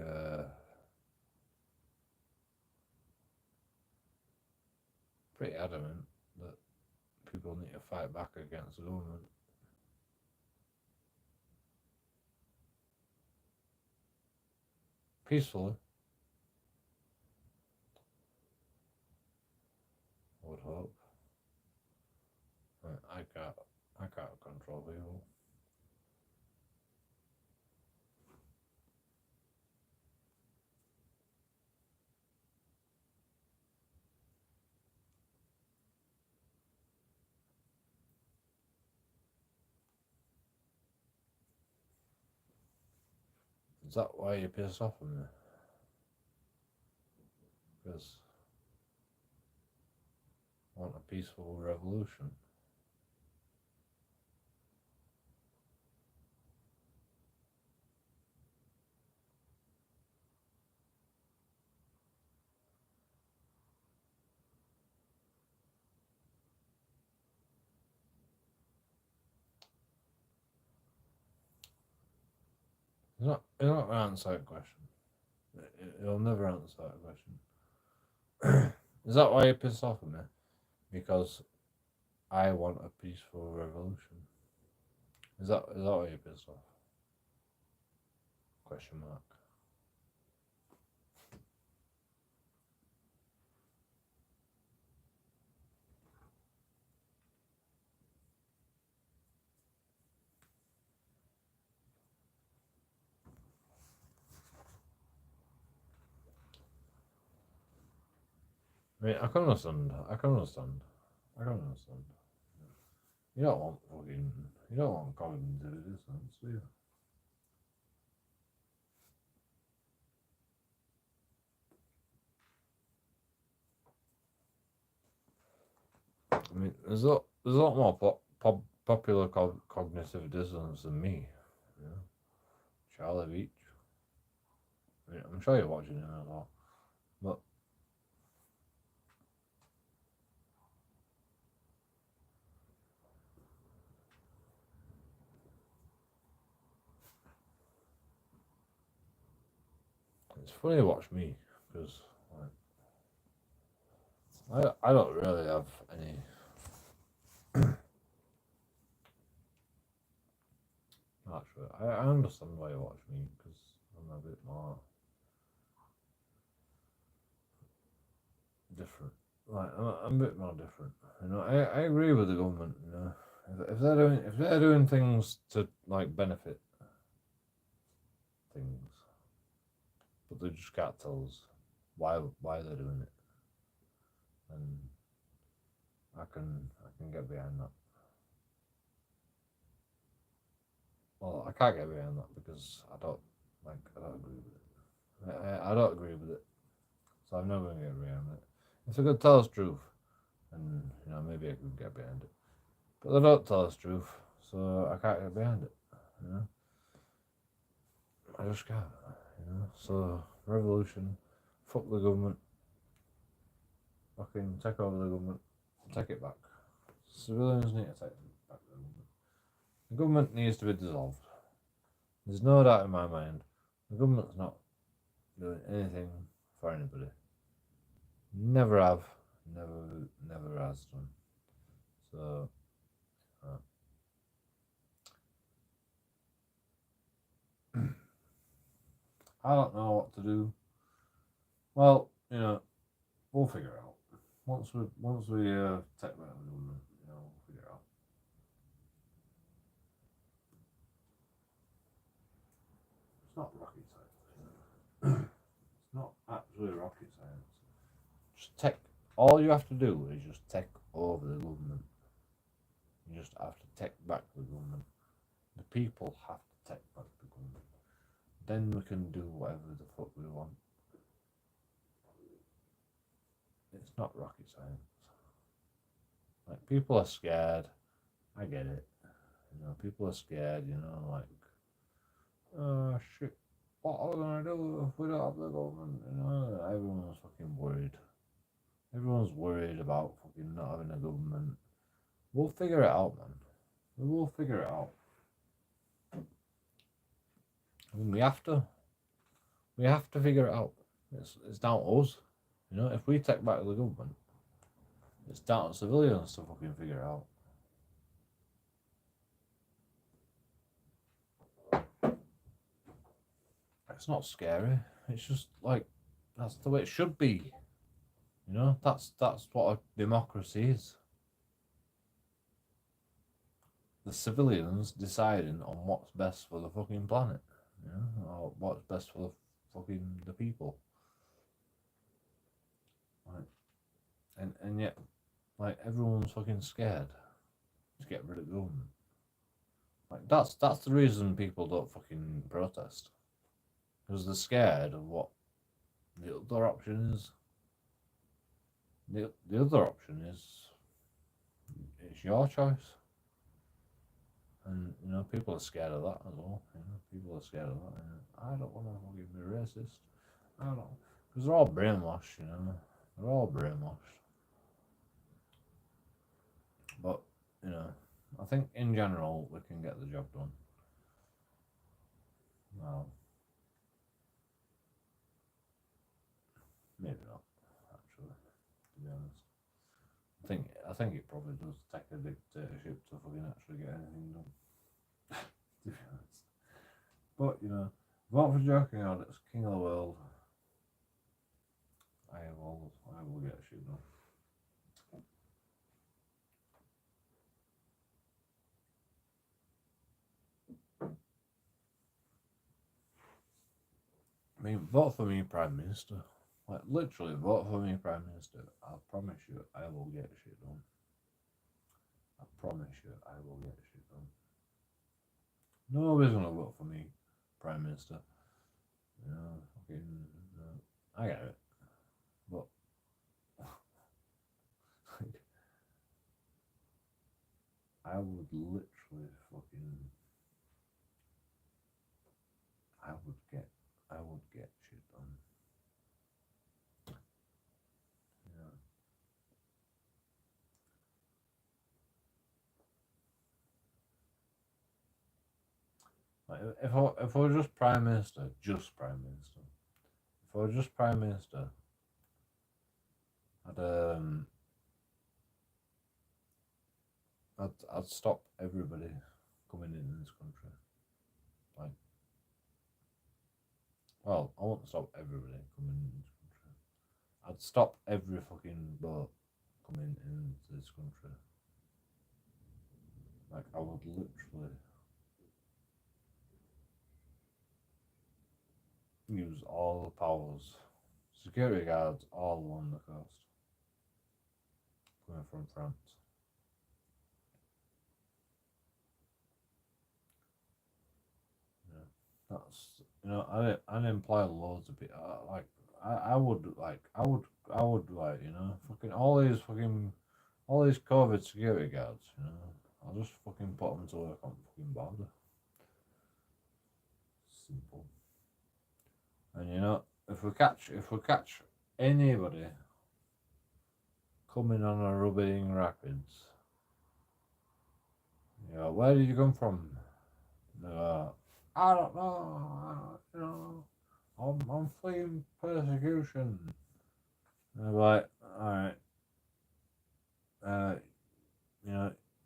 adamant that people need to fight back against the government. Peacefully, I would hope. I can't control people. Is that why you're pissed off at me? Because I want a peaceful revolution. You're not gonna answer that question. You'll never answer that question. Is that why you're pissed off at me? Because I want a peaceful revolution. Is that why you're pissed off? Question mark. I mean, I can understand. You don't want cognitive dissonance, do you? I mean, there's a lot more popular cognitive dissonance than me. You know? Charlie Beach. I mean, I'm sure you're watching it a lot, but it's funny to watch me because I don't really have any. Actually, I understand why you watch me because I'm a bit more different. Like I'm a bit more different. You know, I agree with the government. You know, if they're doing things to like benefit things, but they just can't tell us why they're doing it, and I can get behind that. Well, I can't get behind that because I don't agree with it. I don't agree with it, so I'm never gonna get behind it. If they could tell us truth, and you know maybe I could get behind it, but they don't tell us truth, so I can't get behind it. You know, I just can't. You know, so revolution, fuck the government, fucking take over the government, take it back. Civilians need to take back the government. The government needs to be dissolved. There's no doubt in my mind. The government's not doing anything for anybody. Never have, never has done. So, I don't know what to do. Well, you know, we'll figure it out. Once we take back the government, you know, we'll figure it out. It's not rocket science. It's not actually rocket science. Just take. All you have to do is just take over the government. You just have to take back the government. The people have to take back the government. Then we can do whatever the fuck we want. It's not rocket science. Like, people are scared. I get it. You know, people are scared, you know, like, oh shit, what are we gonna do if we don't have the government? You know, everyone's fucking worried. Everyone's worried about fucking not having a government. We'll figure it out, man. We will figure it out. I mean, we have to figure it out. It's down to us. You know, if we take back the government, it's down to civilians to fucking figure it out. It's not scary. It's just like that's the way it should be. You know, that's what a democracy is. The civilians deciding on what's best for the fucking planet. You know, or what's best for the people. Like, and yet, like, everyone's fucking scared to get rid of the government. Like, that's the reason people don't fucking protest. Because they're scared of what the other option is. The other option is it's your choice. And, you know, people are scared of that as well. You know, people are scared of that. And I don't want to fucking be racist. I don't. Because they're all brainwashed, you know. They're all brainwashed. But, you know, I think in general we can get the job done. Well, maybe not, actually, to be honest. I think it probably does take a dictatorship to fucking actually get anything done. To be honest. But vote for JoeKingAudits, king of the world. I will get shit done. I mean, vote for me Prime Minister. Like, literally, vote for me Prime Minister. I promise you, I will get shit done. I promise you, I will get shit done. Nobody's gonna vote for me Prime Minister. I get it. But, I would literally fucking, I would get shit done. Like, if I were just Prime Minister, if I were just Prime Minister, I'd stop everybody coming in this country. Like, well, I won't stop everybody coming in this country. I'd stop every fucking boat coming into this country. Like, I would literally use all the powers. Security guards all along the coast. Coming from France. That's I'd employ loads of people. I would fucking all these COVID security guards. I'll just fucking put them to work on fucking border. Simple. And if we catch anybody coming on a rubbing rapids, where did you come from? I don't know. I'm fleeing persecution. And they're like, all right.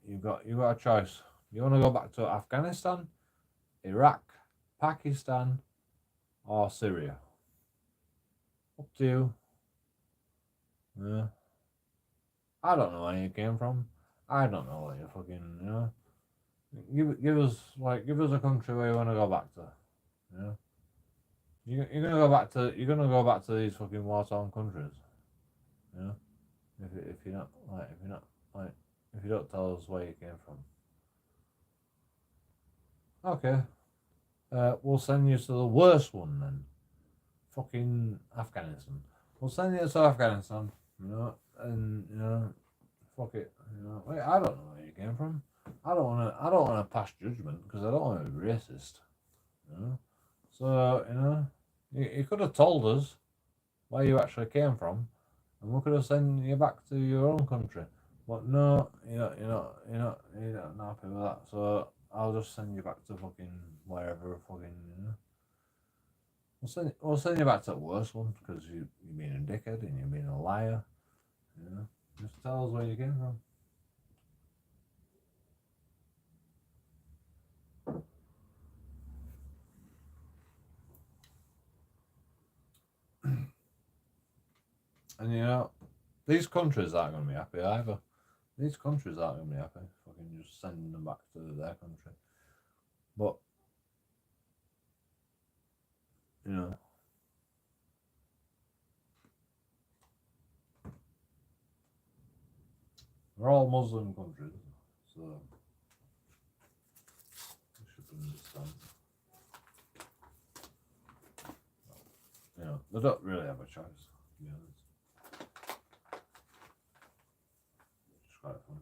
You've got a choice. You want to go back to Afghanistan, Iraq, Pakistan, or Syria? Up to you. Yeah. I don't know where you came from. I don't know what you fucking Give us a country where you want to go back to. You're gonna go back to these fucking war-torn countries. If you don't tell us where you came from. Okay. We'll send you to the worst one then. Fucking Afghanistan. We'll send you to Afghanistan, and fuck it. Wait, I don't know where you came from. I don't wanna pass judgment because I don't want to be racist. So you could have told us where you actually came from, and we could have sent you back to your own country. But no, you're not happy with that. So I'll just send you back to fucking wherever fucking. We'll send you back to the worst one because you're being a dickhead and you're being a liar. Just tell us where you came from. And these countries aren't going to be happy either. These countries aren't going to be happy. Fucking just sending them back to their country. But they're all Muslim countries, so you should understand. They don't really have a choice, to be honest. It's quite fun.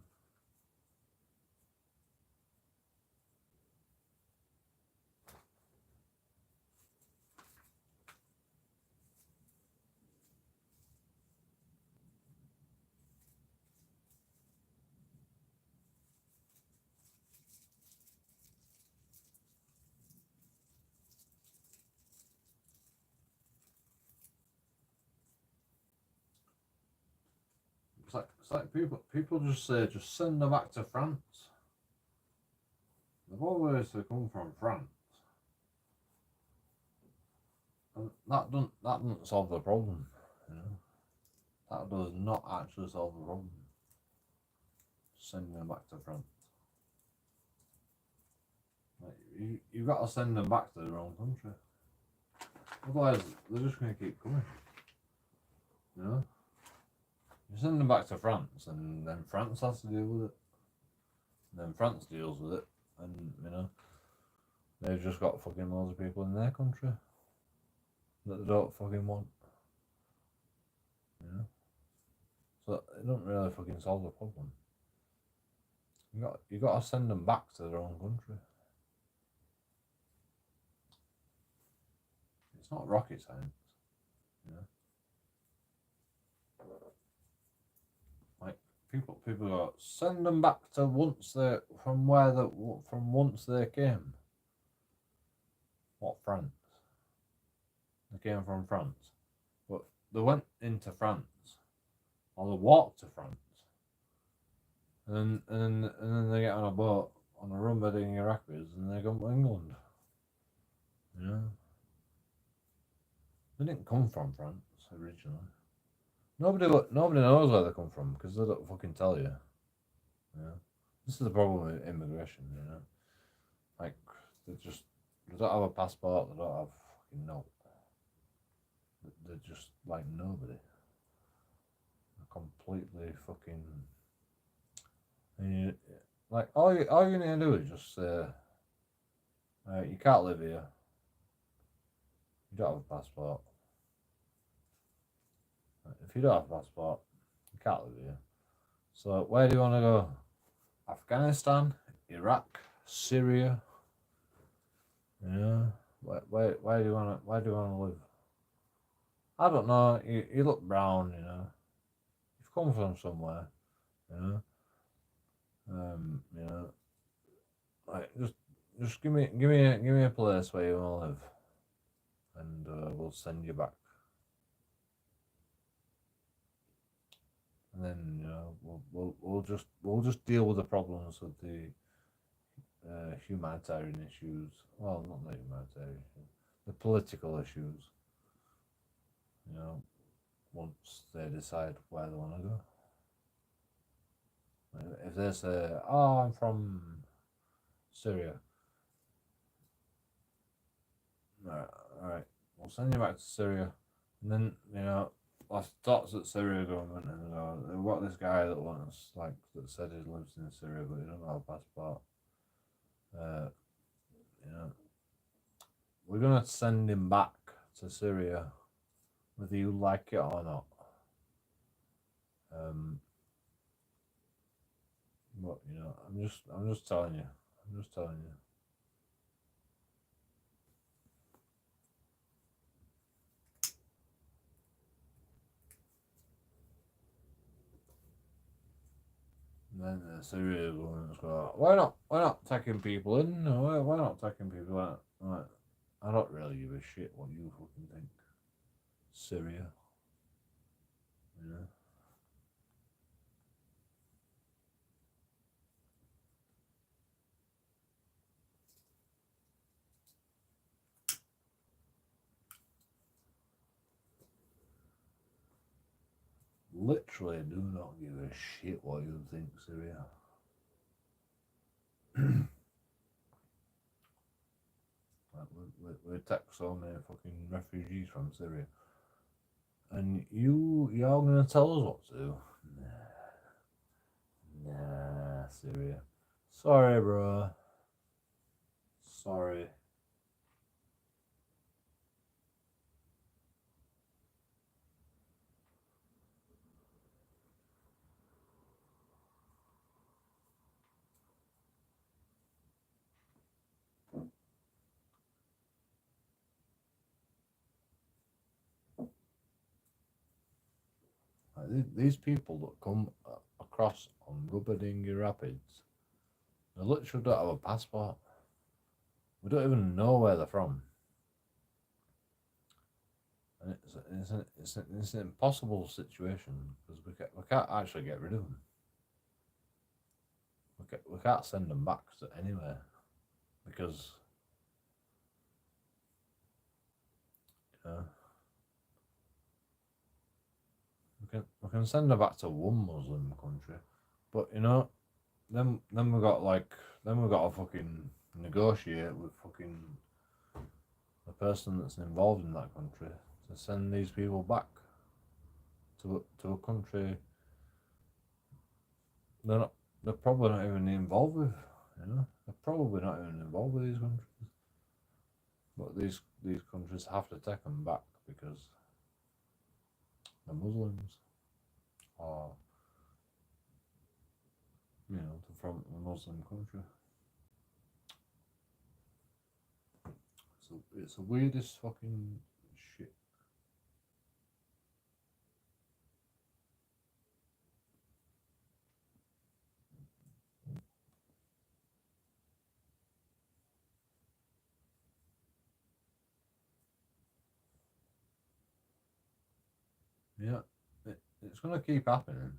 It's like people just say just send them back to France. They've always come from France, and that doesn't solve the problem. You know, that does not actually solve the problem. Sending them back to France. Like, you've got to send them back to their own country. Otherwise, they're just going to keep coming. You know? You send them back to France, and then France has to deal with it. And then France deals with it, and, you know, they've just got fucking loads of people in their country that they don't fucking want. You know? So it don't really fucking solve the problem. You got to send them back to their own country. It's not rocket science, you know. Like people go, send them back to from once they came. What, France? They came from France, but they went into France, or they walked to France. And then they get on a boat on a run in Rapids and they come to England. You know? They didn't come from France originally. Nobody knows where they come from because they don't fucking tell you. You know? This is the problem with immigration, you know. Like they don't have a passport, they don't have fucking no. They're just like nobody. They're completely fucking. And you, like all you need to do is just say, you can't live here. You don't have a passport. If you don't have a passport, you can't live here. So where do you want to go? Afghanistan, Iraq, Syria. You know, where do you want to live? I don't know. You look brown, you know. You've come from somewhere, you know. You know, like just give me a place where you want to live, and we'll send you back. And then, you know, we'll just deal with the problems with the humanitarian issues. Well, not the humanitarian issues, the political issues. You know, once they decide where they want to go. If they say, "Oh, I'm from Syria," all right, we'll send you back to Syria, and then, you know, last thoughts at Syria government, and they've got this guy that said he lives in Syria, but he don't have a passport. You know, we're gonna send him back to Syria, whether you like it or not. But, you know, I'm just telling you. I'm just telling you. And then the Syria government's go, why not taking people in? No, why not taking people out? Like, I don't really give a shit what you fucking think. Syria. You know? Literally do not give a shit what you think, Syria. We attack so many fucking refugees from Syria, and you're gonna tell us what to do? Nah, Syria. Sorry, bro. Sorry. These people that come across on Rubber Dinghy Rapids, they literally don't have a passport. We don't even know where they're from. And it's an impossible situation because we can't actually get rid of them. We can't send them back to anywhere because we can send them back to one Muslim country, but then we got to fucking negotiate with fucking the person that's involved in that country to send these people back to a country they're probably not even involved with. They're probably not even involved with these countries, but these countries have to take them back because they're Muslims or they're from a Muslim country. So it's the weirdest fucking shit. Yeah, it's gonna keep happening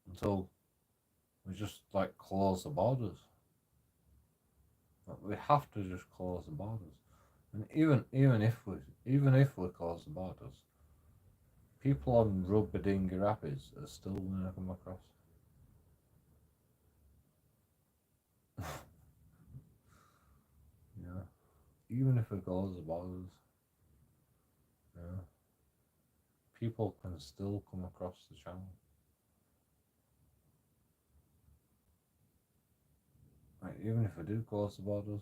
until we just close the borders. We have to just close the borders, and even if we close the borders, people on Rugby Dinghy Rapids are still gonna come across. Yeah, even if we close the borders, yeah, people can still come across the channel. Even if we do close the borders.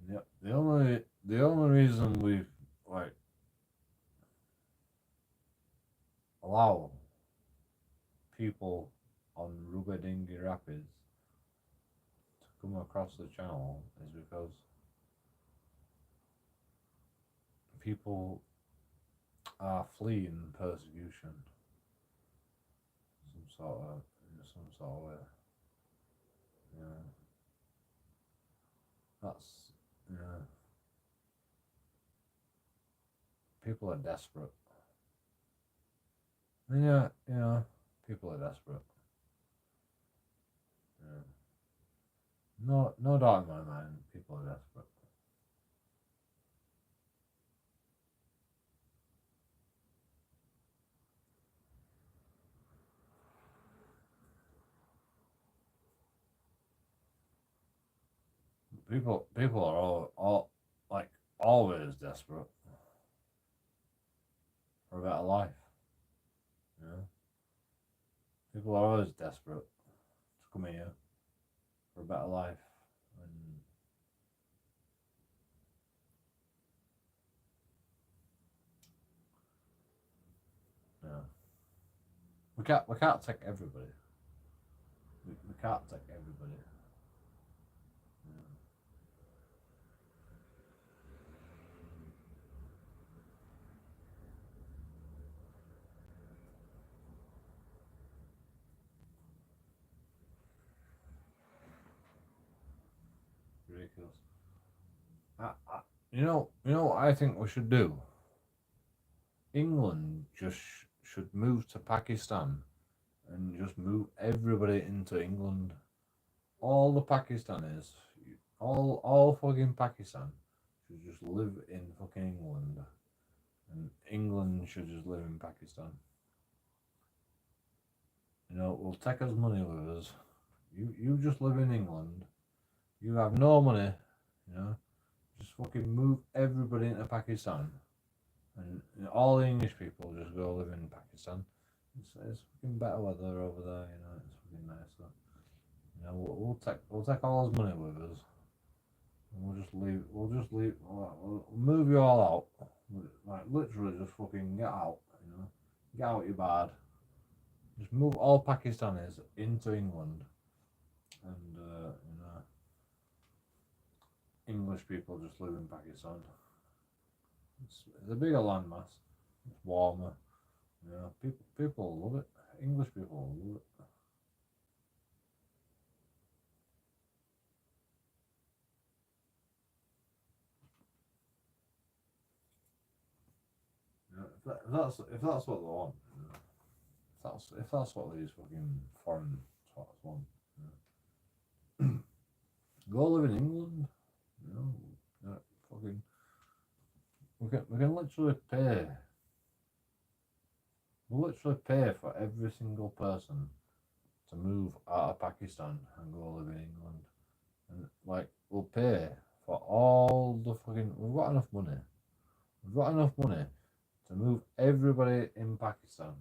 Yeah, the only reason we allow people on Rugby Dinghy Rapids to come across the channel is because people are fleeing persecution, some sort of way. Yeah, that's yeah. People are desperate. Yeah, people are desperate. Yeah. No doubt in my mind, people are desperate. People are all always desperate for a better life. People are always desperate to come here for a better life, and we can't take everybody. We can't take everybody. Ridiculous. You know what I think we should do? England just should move to Pakistan and just move everybody into England. All the Pakistanis, all fucking Pakistan should just live in fucking England, and England should just live in Pakistan. We'll take us money with us. You just live in England. You have no money. Just fucking move everybody into Pakistan, and all the English people just go live in Pakistan. It's fucking better weather over there. It's fucking nicer. We'll take all his money with us, and we'll just leave. We'll move you all out. Literally, just fucking get out. Get out your bad. Just move all Pakistanis into England, and English people just live in Pakistan. It's a bigger landmass. It's warmer. Yeah, people love it. English people love it. Yeah, if that's what they want, you know, if that's what these fucking foreign twats want, you know, go live in England. You know, fucking we can literally pay. We'll literally pay for every single person to move out of Pakistan and go live in England. And like we'll pay for all the fucking we've got enough money. We've got enough money to move everybody in Pakistan.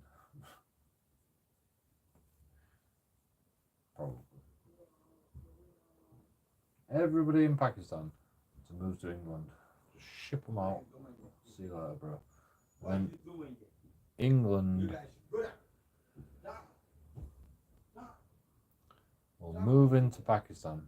Probably. Everybody in Pakistan to move to England. Just ship them out. See you later, bro. When England will move into Pakistan.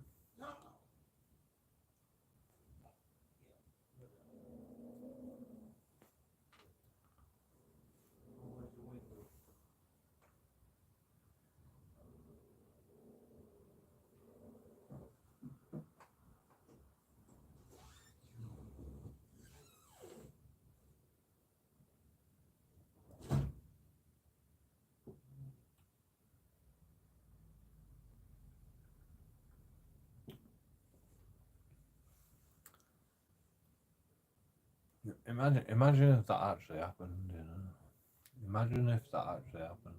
Imagine if that actually happened, you know. Imagine if that actually happened.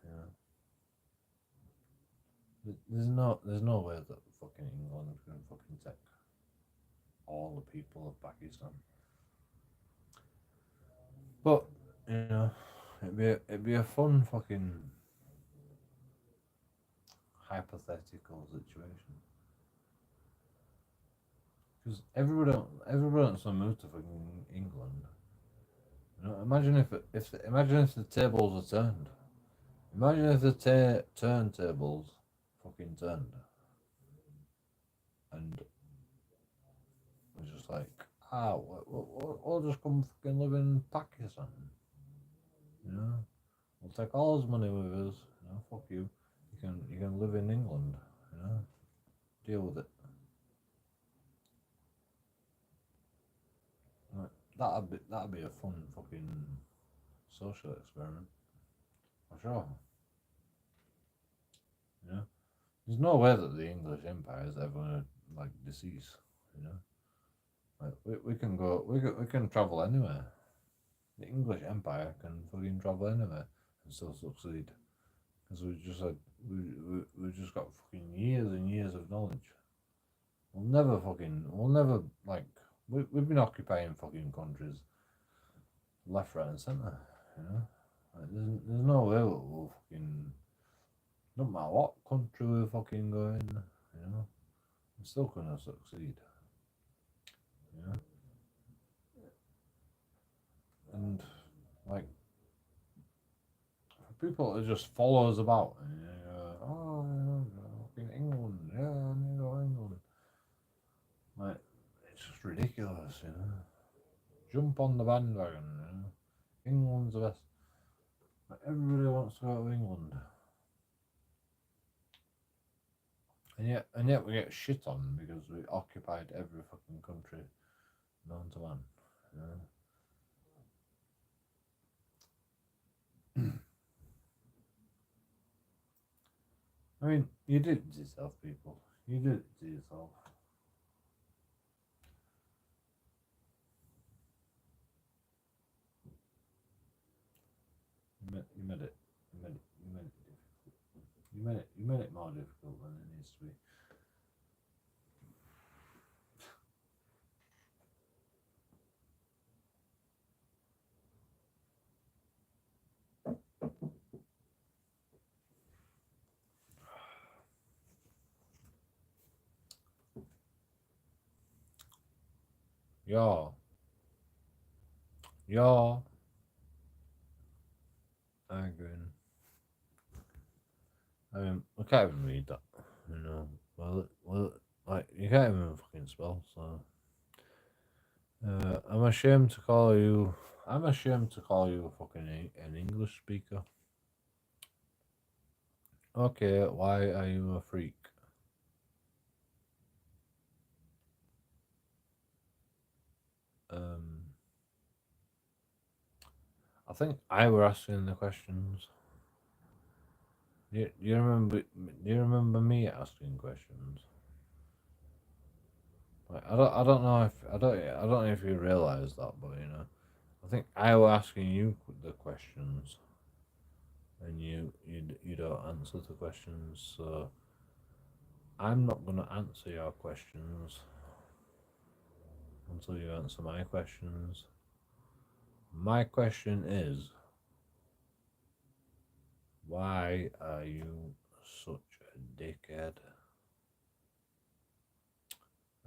Yeah. There's no way that fucking England can fucking take all the people of Pakistan. But you know, it'd be a fun fucking hypothetical situation. Because everybody wants to move to fucking England. You know, imagine if the tables are turned. Imagine if the turntables fucking turned, and it's just like, we'll just come fucking live in Pakistan. You know, we'll take all his money with us. You know, fuck you. You can live in England. You know, deal with it. Like, that'd be a fun fucking social experiment, for sure. You know, there's no way that the English Empire is ever gonna like decease. You know, like we can go, we can travel anywhere. The English Empire can fucking travel anywhere and still succeed because we just got fucking years and years of knowledge. We'll never like we've been occupying fucking countries left, right, and centre. You know, like, there's no way we'll fucking no matter what country we fucking go in. You know, we're still gonna succeed. You know, and like for people to just follow us about and oh, fucking England, yeah, I need to go England. Like it's just ridiculous, you know. Jump on the bandwagon, you know. England's the best. Like, everybody wants to go to England. And yet we get shit on because we occupied every fucking country known to man. You know? I mean, you did it to yourself, people. You did it to yourself. You made it difficult. You made it more difficult than it needs to be. Yeah, I agree. I mean, I can't even read that, you know. Well, like you can't even fucking spell, so I'm ashamed to call you. I'm ashamed to call you a fucking an English speaker. Okay, why are you a freak? I think I were asking the questions. You remember? Do you remember me asking questions? Like, I don't know if I don't know if you realize that, but you know, I think I were asking you the questions, and you don't answer the questions, so I'm not gonna answer your questions until you answer my questions. My question is, why are you such a dickhead?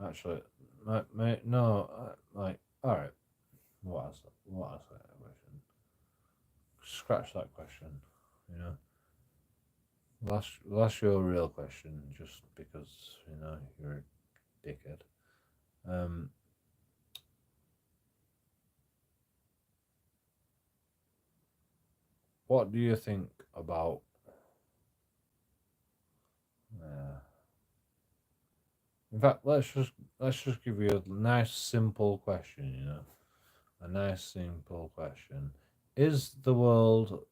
Actually, no, like, all right. What else? That question? Scratch that question. You know, that's your real question, just because you know you're a dickhead. What do you think about? In fact, let's just give you a nice simple question. You know, a nice simple question: is the world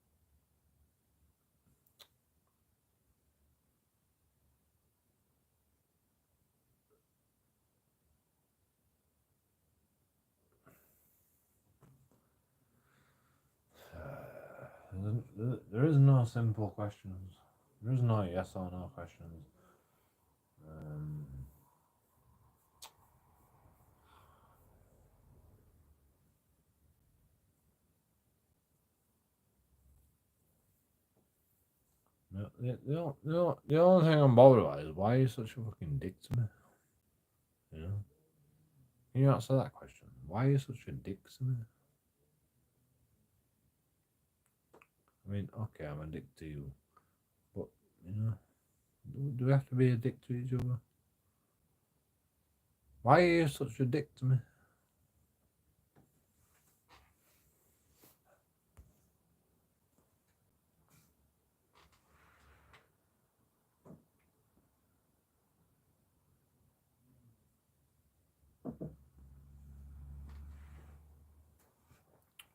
there is no simple questions. There is no yes or no questions. No, the only thing I'm bothered about is why are you such a fucking dick to me? You know? Can you answer that question? Why are you such a dick to me? I mean, okay, I'm a dick to you, but you know, do we have to be a dick to each other? Why are you such a dick to me?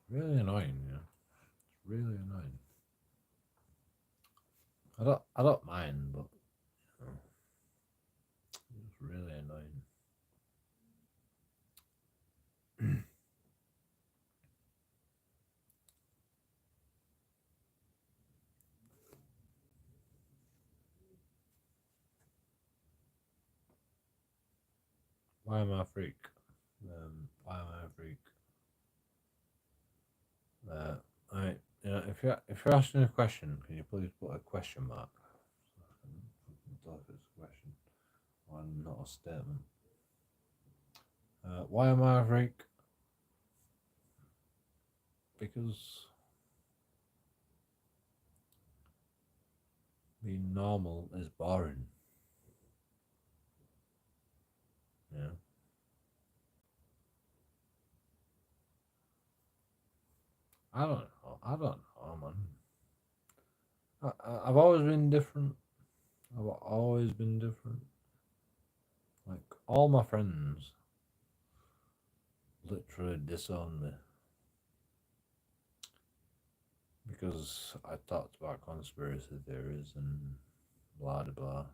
Really annoying, yeah. It's really annoying. I don't mind, but you know, it's really annoying. Why am I a freak? Why am I a freak? I, you know, if you're asking a question, can you please put a question mark? So I can tell if it's a question or not a statement. Why am I a freak? Because being normal is boring. Yeah. I don't know, man. I've always been different. I've always been different. Like, all my friends literally disown me because I talked about conspiracy theories and blah blah blah.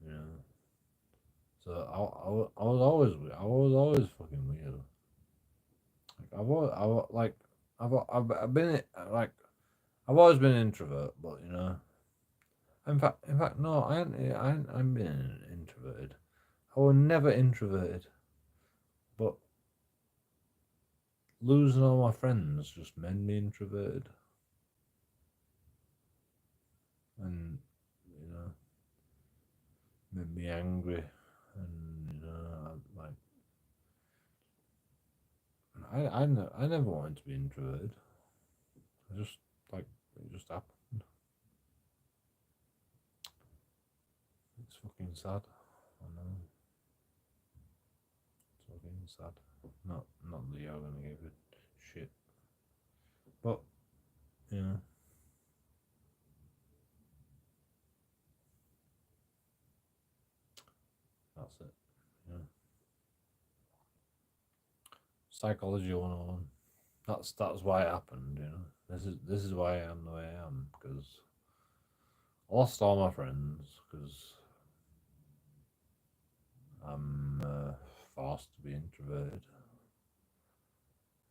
You know. So I was always fucking weird. Like I've been like I've always been an introvert, but you know, in fact, no, I'm being introverted. I was never introverted, but losing all my friends just made me introverted, and you know, made me angry, and you know, I never wanted to be introverted. I just like it just happened. It's fucking sad. I know. It's fucking sad. Not that you're gonna give it shit. But yeah. That's it. Yeah. Psychology 101. That's why it happened, you know. This is why I am the way I am, because I lost all my friends because I'm forced to be introverted,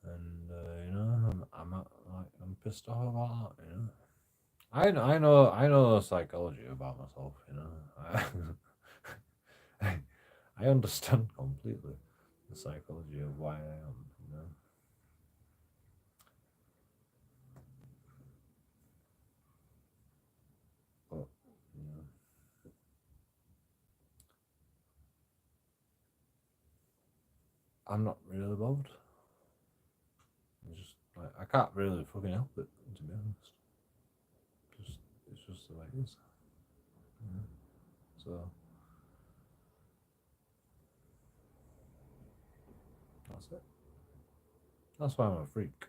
and you know I'm pissed off about that. You know, I know the psychology about myself. You know, I understand completely the psychology of why I am. You know. But you know, I'm not really bothered. It's just like I can't really fucking help it, to be honest. It's just the way it is. You know? So that's it. That's why I'm a freak.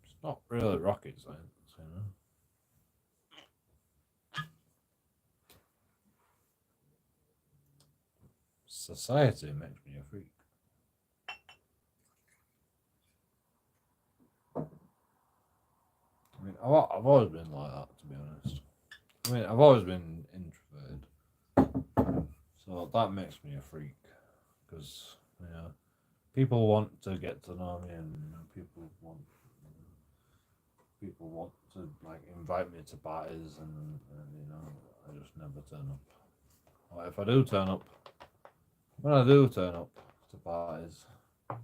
It's not really rocket science, you know. Society makes me a freak. I mean, I've always been like that, to be honest. I mean, I've always been introverted, so that makes me a freak because you know people want to get to know me, and you know, people want to like invite me to parties, and you know I just never turn up. Or if I do turn up, when I do turn up to parties, it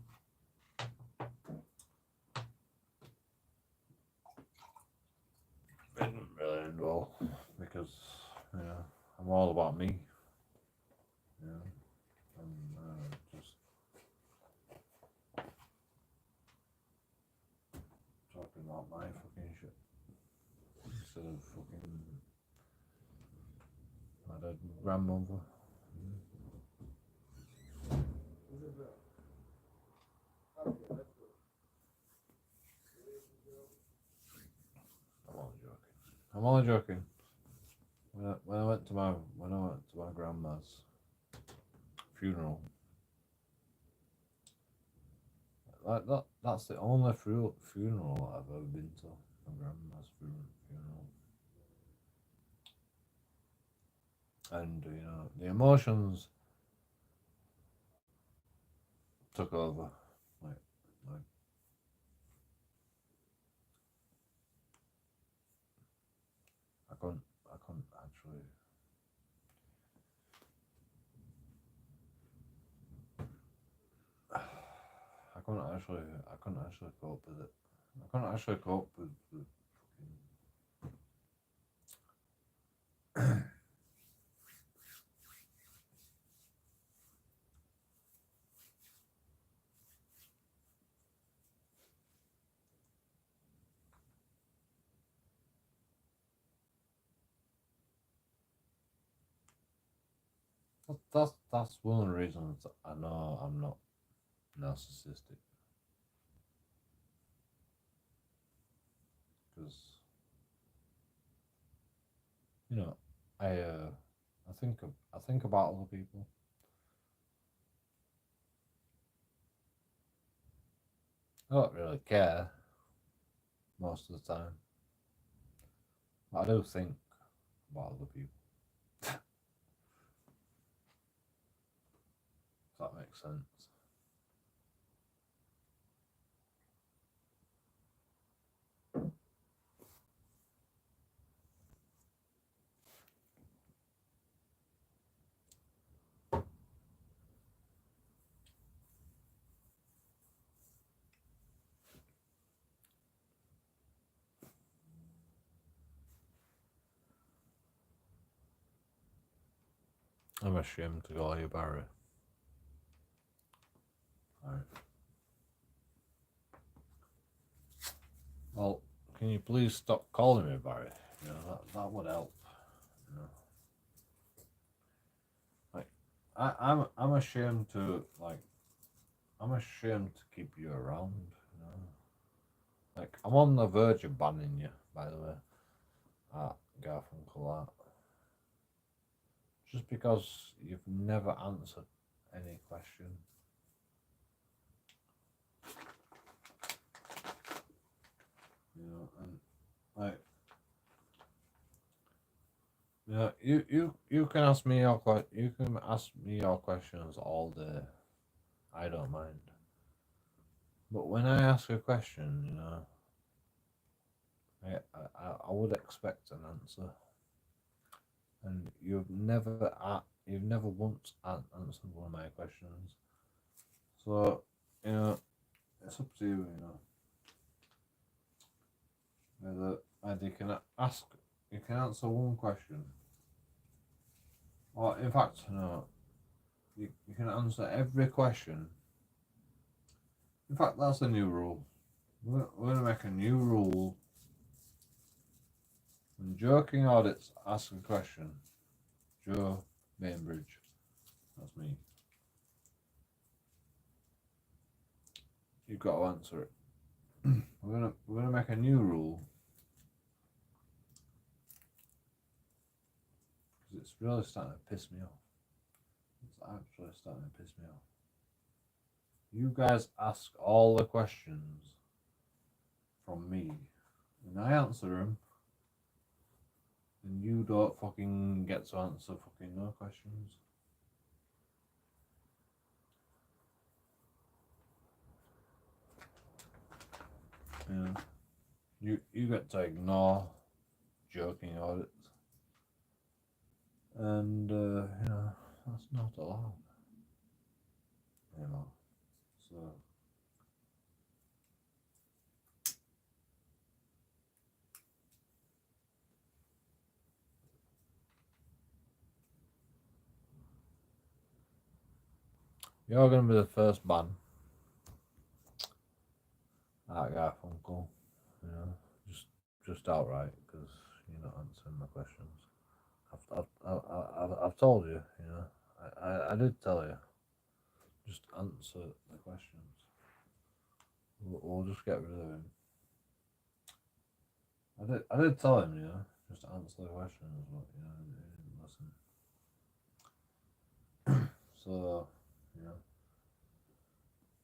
doesn't really end well because you know I'm all about me. You know, I'm just talking about my fucking shit instead of fucking my dead grandmother. I'm only joking. I'm only joking. When I went to my grandma's funeral, that's the only funeral I've ever been to. My grandma's funeral, and you know the emotions took over. Like I couldn't actually. I couldn't actually cope with it. I couldn't actually cope with fucking. That's one of the reasons I know I'm not narcissistic, because you know I think about other people. I don't really care most of the time, but I do think about other people. If that makes sense. I'm ashamed to call you Barry. Alright. Well, can you please stop calling me Barry? You know, that would help. You know. I'm ashamed to I'm ashamed to keep you around, you know. Like I'm on the verge of banning you, by the way, at Garfunkel Art. Just because you've never answered any question. You know, and like you can ask me your questions all day. I don't mind. But when I ask a question, you know, I would expect an answer, and you've never once answered one of my questions. So you know, it's up to you. You know, either you can answer one question, or in fact, no, you can answer every question. In fact, that's a new rule. We're gonna make a new rule. When JoeKingAudits asks a question, Joe Bainbridge, that's me. You've got to answer it. we're gonna make a new rule because it's really starting to piss me off. It's actually starting to piss me off. You guys ask all the questions from me, and I answer them, and you don't fucking get to answer fucking no questions. Yeah. You get to ignore JoeKingAudits, and you know that's not allowed. You know, so you're gonna be the first ban at Garfunkel. You know, just outright because you're not answering my questions. I've told you, you know. I did tell you. Just answer the questions. We'll just get rid of him. I did tell him, you know, just answer the questions, but you know, he didn't listen. So, you know,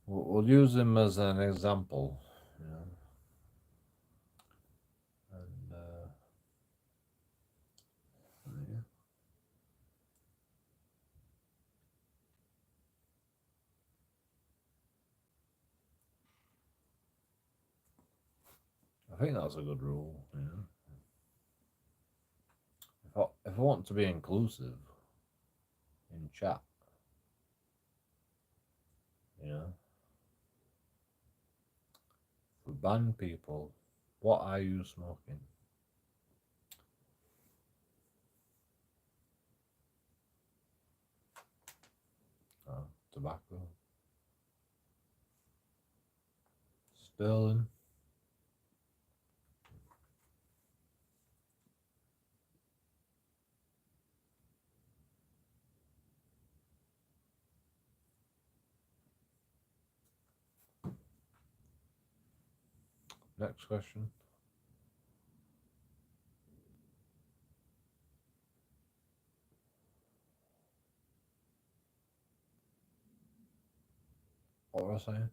we'll use him as an example, you know, and yeah. I think that's a good rule, you know. If I want to be inclusive in chat, you know, for ban people, what are you smoking? Tobacco. Sterling. Next question. What was I saying?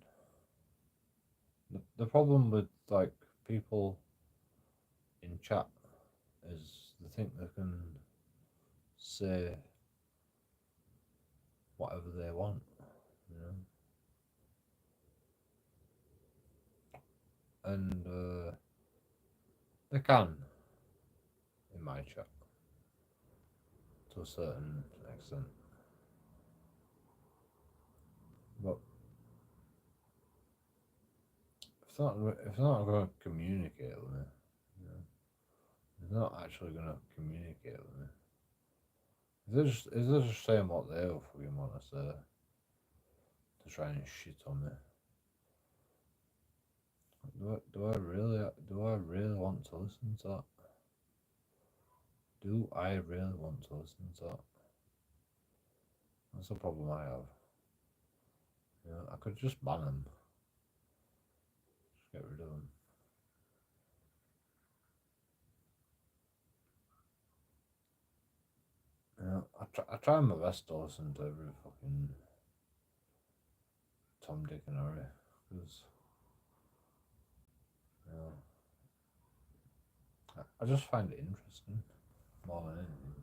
The problem with like people in chat is they think they can say whatever they want, you know. And they can in my chat to a certain extent. But if they're not going to communicate with me, you know, they're not actually going to communicate with me. If they're just saying what they fucking want to say to try and shit on me, do I really want to listen to that? Do I really want to listen to that? That's the problem I have. You know, I could just ban them. Just get rid of them. You know, I try my best to listen to every fucking Tom, Dick and Harry, because, you know, I just find it interesting more than anything.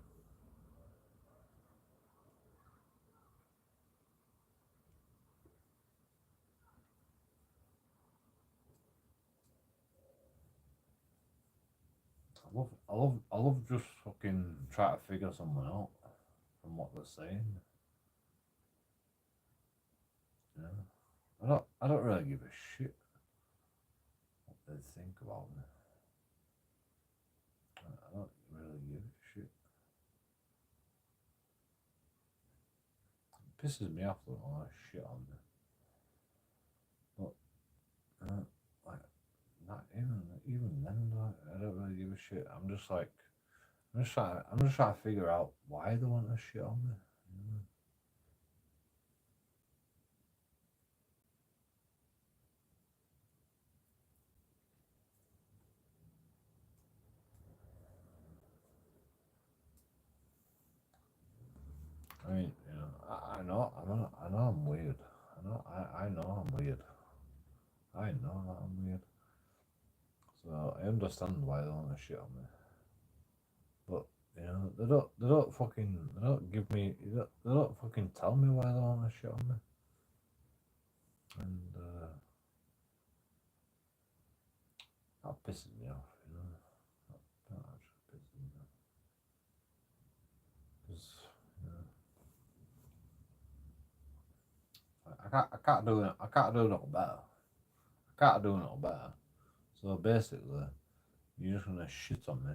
I love just fucking try to figure someone out from what they're saying. You know, I don't really give a shit what they think about me. I don't really give a shit. It pisses me off that all that shit on me. But like, not even then, like, I don't really give a shit. I'm just trying to figure out why they want to shit on me. You know? I mean, you know, I know I'm weird. I know I'm weird. I know that I'm weird. So I understand why they want to shit on me. But you know, they don't fucking tell me why they want to shit on me. And that pisses me off, you know. That actually pisses me off. Because, you know, I can't do no better. I can't do no better. So basically, you're just gonna shit on me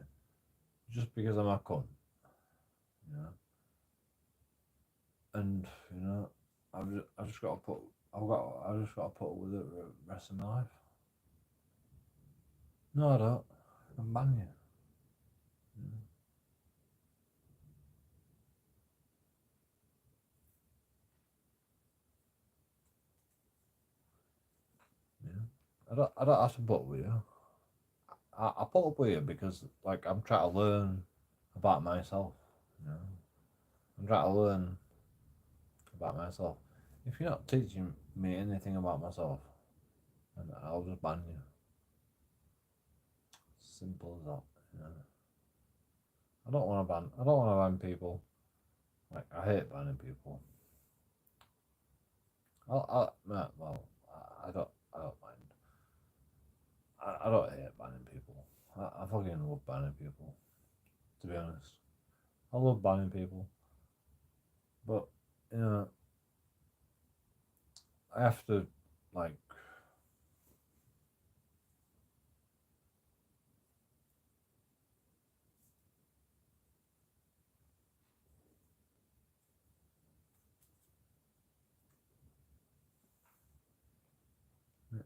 just because I'm a cunt, you know. And you know, I just got to put up with it the rest of my life. No, I don't. I can ban you. I don't have to put up with you. I put up with you because like I'm trying to learn about myself. You know, I'm trying to learn about myself. If you're not teaching me anything about myself, then I'll just ban you. Simple as that. You know. I don't want to ban people. Like I hate banning people. I don't mind. I don't hate banning people. I fucking love banning people. To be honest, I love banning people. But you know, I have to like.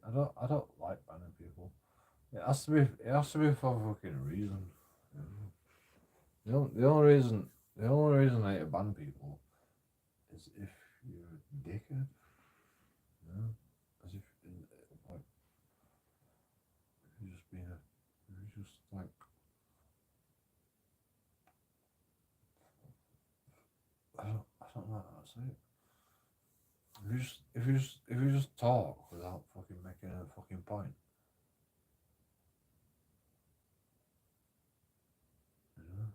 I don't like banning people. It has to be for a fucking reason. You know? The only reason I hate to ban people is if you're a dickhead. You know? As if like you're just like I don't know how to say it. If you just talk without fucking making a fucking point. You know?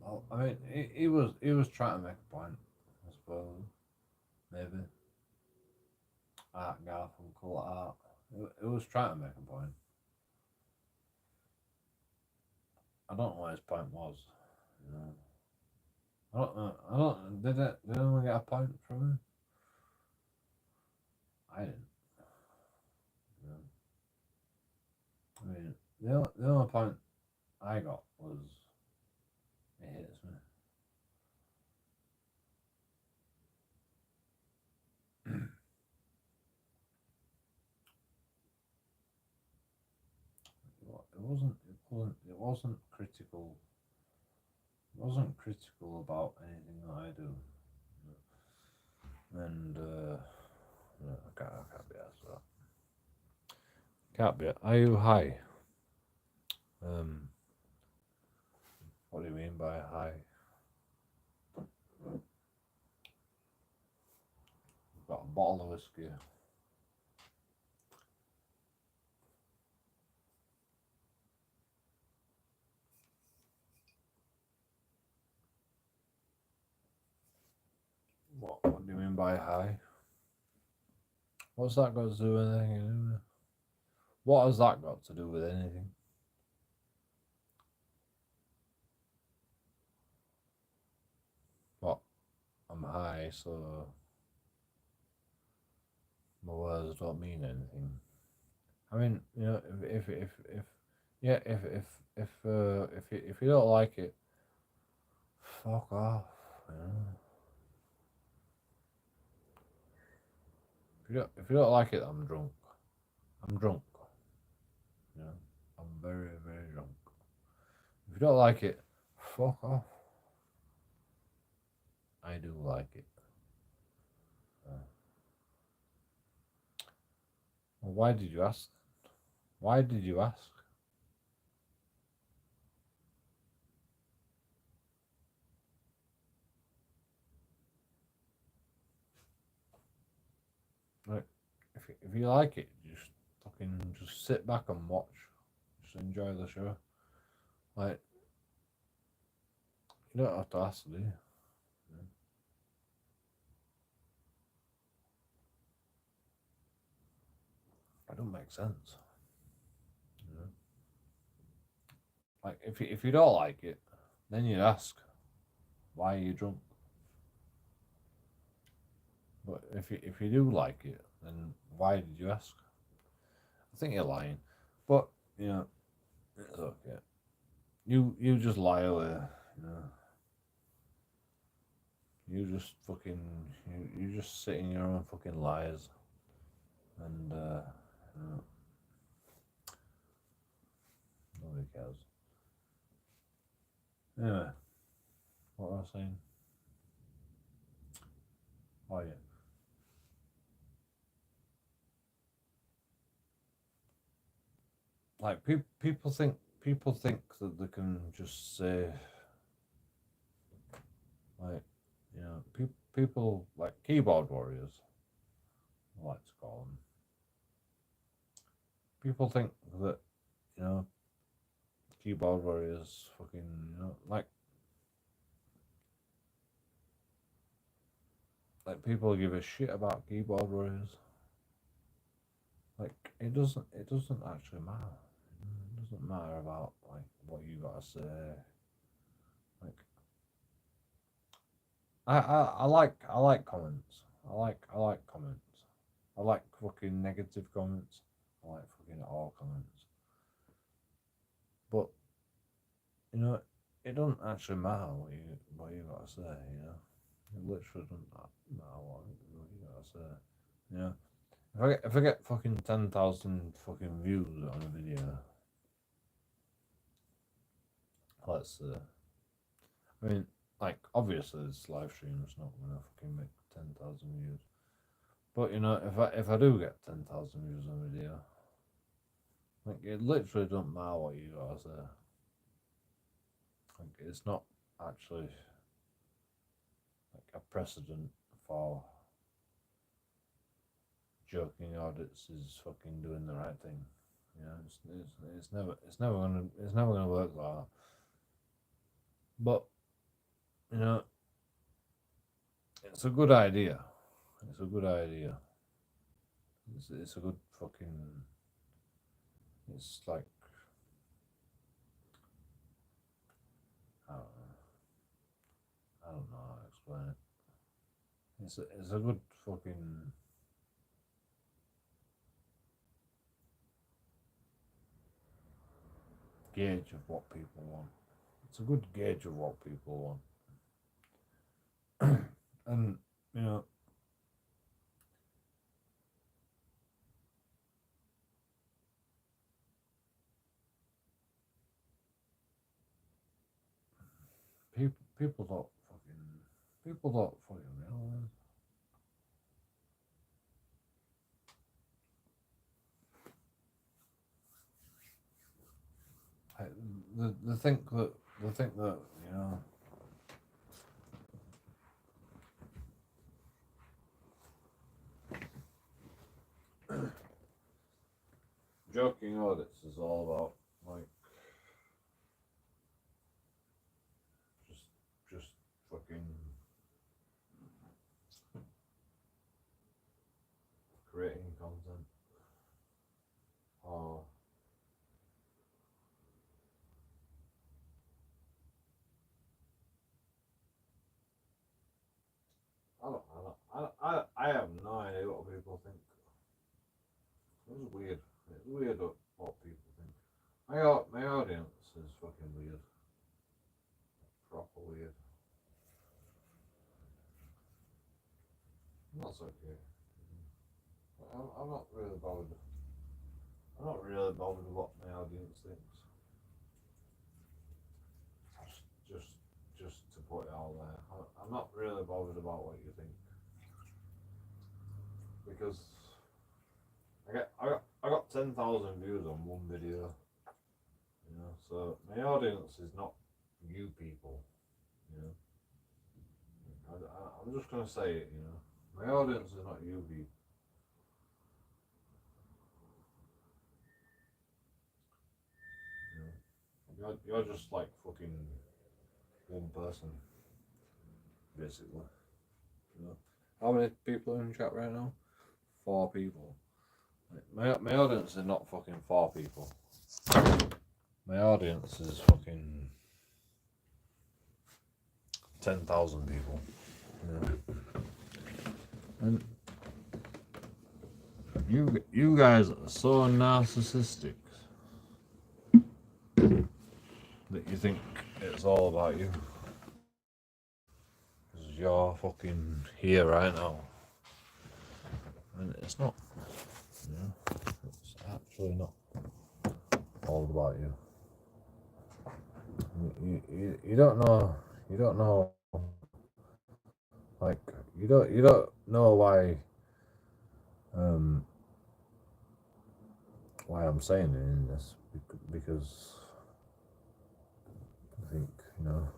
Well, I mean, he was trying to make a point, I suppose. Maybe. Art guy from Cool Art. It was trying to make a point. I don't know what his point was. You know. I don't know. I don't. Did anyone get a point from him? I didn't. You know. I mean, the only point I got was wasn't critical. It wasn't critical about anything that I do. And no, I can't be asked for that. Can't be. Are you high? What do you mean by high? Got a bottle of whiskey. What do you mean by high? What's that got to do with anything? What has that got to do with anything? What? I'm high, so my words don't mean anything. I mean, you know, if you don't like it, fuck off. You know? If you don't like it, I'm drunk. I'm drunk. You know, I'm very, very drunk. If you don't like it, fuck off. I do like it. Well, why did you ask? Why did you ask? Like, if you like it, just sit back and watch. Just enjoy the show. Like, you don't have to ask, do you? It don't make sense. You know? Like, if you don't like it, then you'd ask, why are you drunk? But if you do like it, then why did you ask? I think you're lying. But, you know, it's okay. You just lie away, you know. You just fucking you just sit in your own fucking lies. And you know, nobody cares. Anyway, what was I saying? Oh yeah. Like people think that they can just say, like, you know, people like keyboard warriors, I like to call them. People think that, you know, keyboard warriors fucking, you know, like people give a shit about keyboard warriors. Like, it doesn't actually matter. It doesn't matter about like what you gotta say. Like, I like comments. I like comments. I like fucking negative comments. I like fucking all comments. But, you know, it doesn't actually matter what you gotta say. You know, it literally doesn't matter what you gotta say. You know, if I get fucking 10,000 fucking views on a video, let's I mean, like, obviously this live stream is not gonna fucking make 10,000 views. But, you know, if I do get 10,000 views on a video, like, it literally don't matter what you gotta say. Like, it's not actually like a precedent for JoeKingAudits is fucking doing the right thing. You know, it's never gonna work like that. But, you know, it's a good idea. It's a good idea. It's a good fucking. It's like, I don't know how to explain it. It's a good fucking. Gauge of what people want. It's a good gauge of what people want. And, you know, people don't fucking realize. Like, they think that you know. JoeKingAudits is all about like just fucking creating content or I have no idea what people think. It's weird. It's weird what people think. My audience is fucking weird. Proper weird. That's okay. I'm not really bothered. I'm not really bothered with what my audience thinks. Just to put it all there. I'm not really bothered about what you think. Because I got 10,000 views on one video. You know, so my audience is not you people. You know. I'm just gonna say it, you know. My audience is not you people. You know, you're just like fucking one person, basically. You know. How many people are in chat right now? 4 people. My audience is not fucking 4 people. My audience is fucking 10,000 people. Yeah. And you guys are so narcissistic that you think it's all about you. Because you're fucking here right now. And it's not. You know, it's actually not all about you. You don't know. You don't know. Like you don't know why I'm saying it in this, because I think, you know,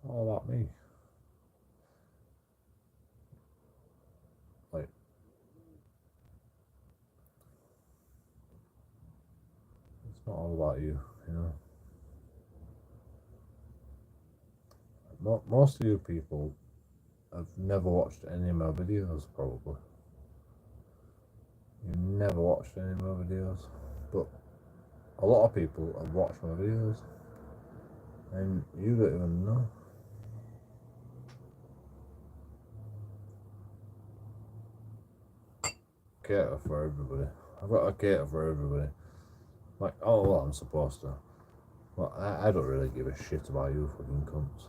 it's all about me. Like, it's not all about you, you know. Most of you people have never watched any of my videos, probably. You've never watched any of my videos, but a lot of people have watched my videos, and you don't even know. Cater for everybody. I've got to cater for everybody. Like, oh, well, I'm supposed to. Well, I don't really give a shit about you fucking cunts.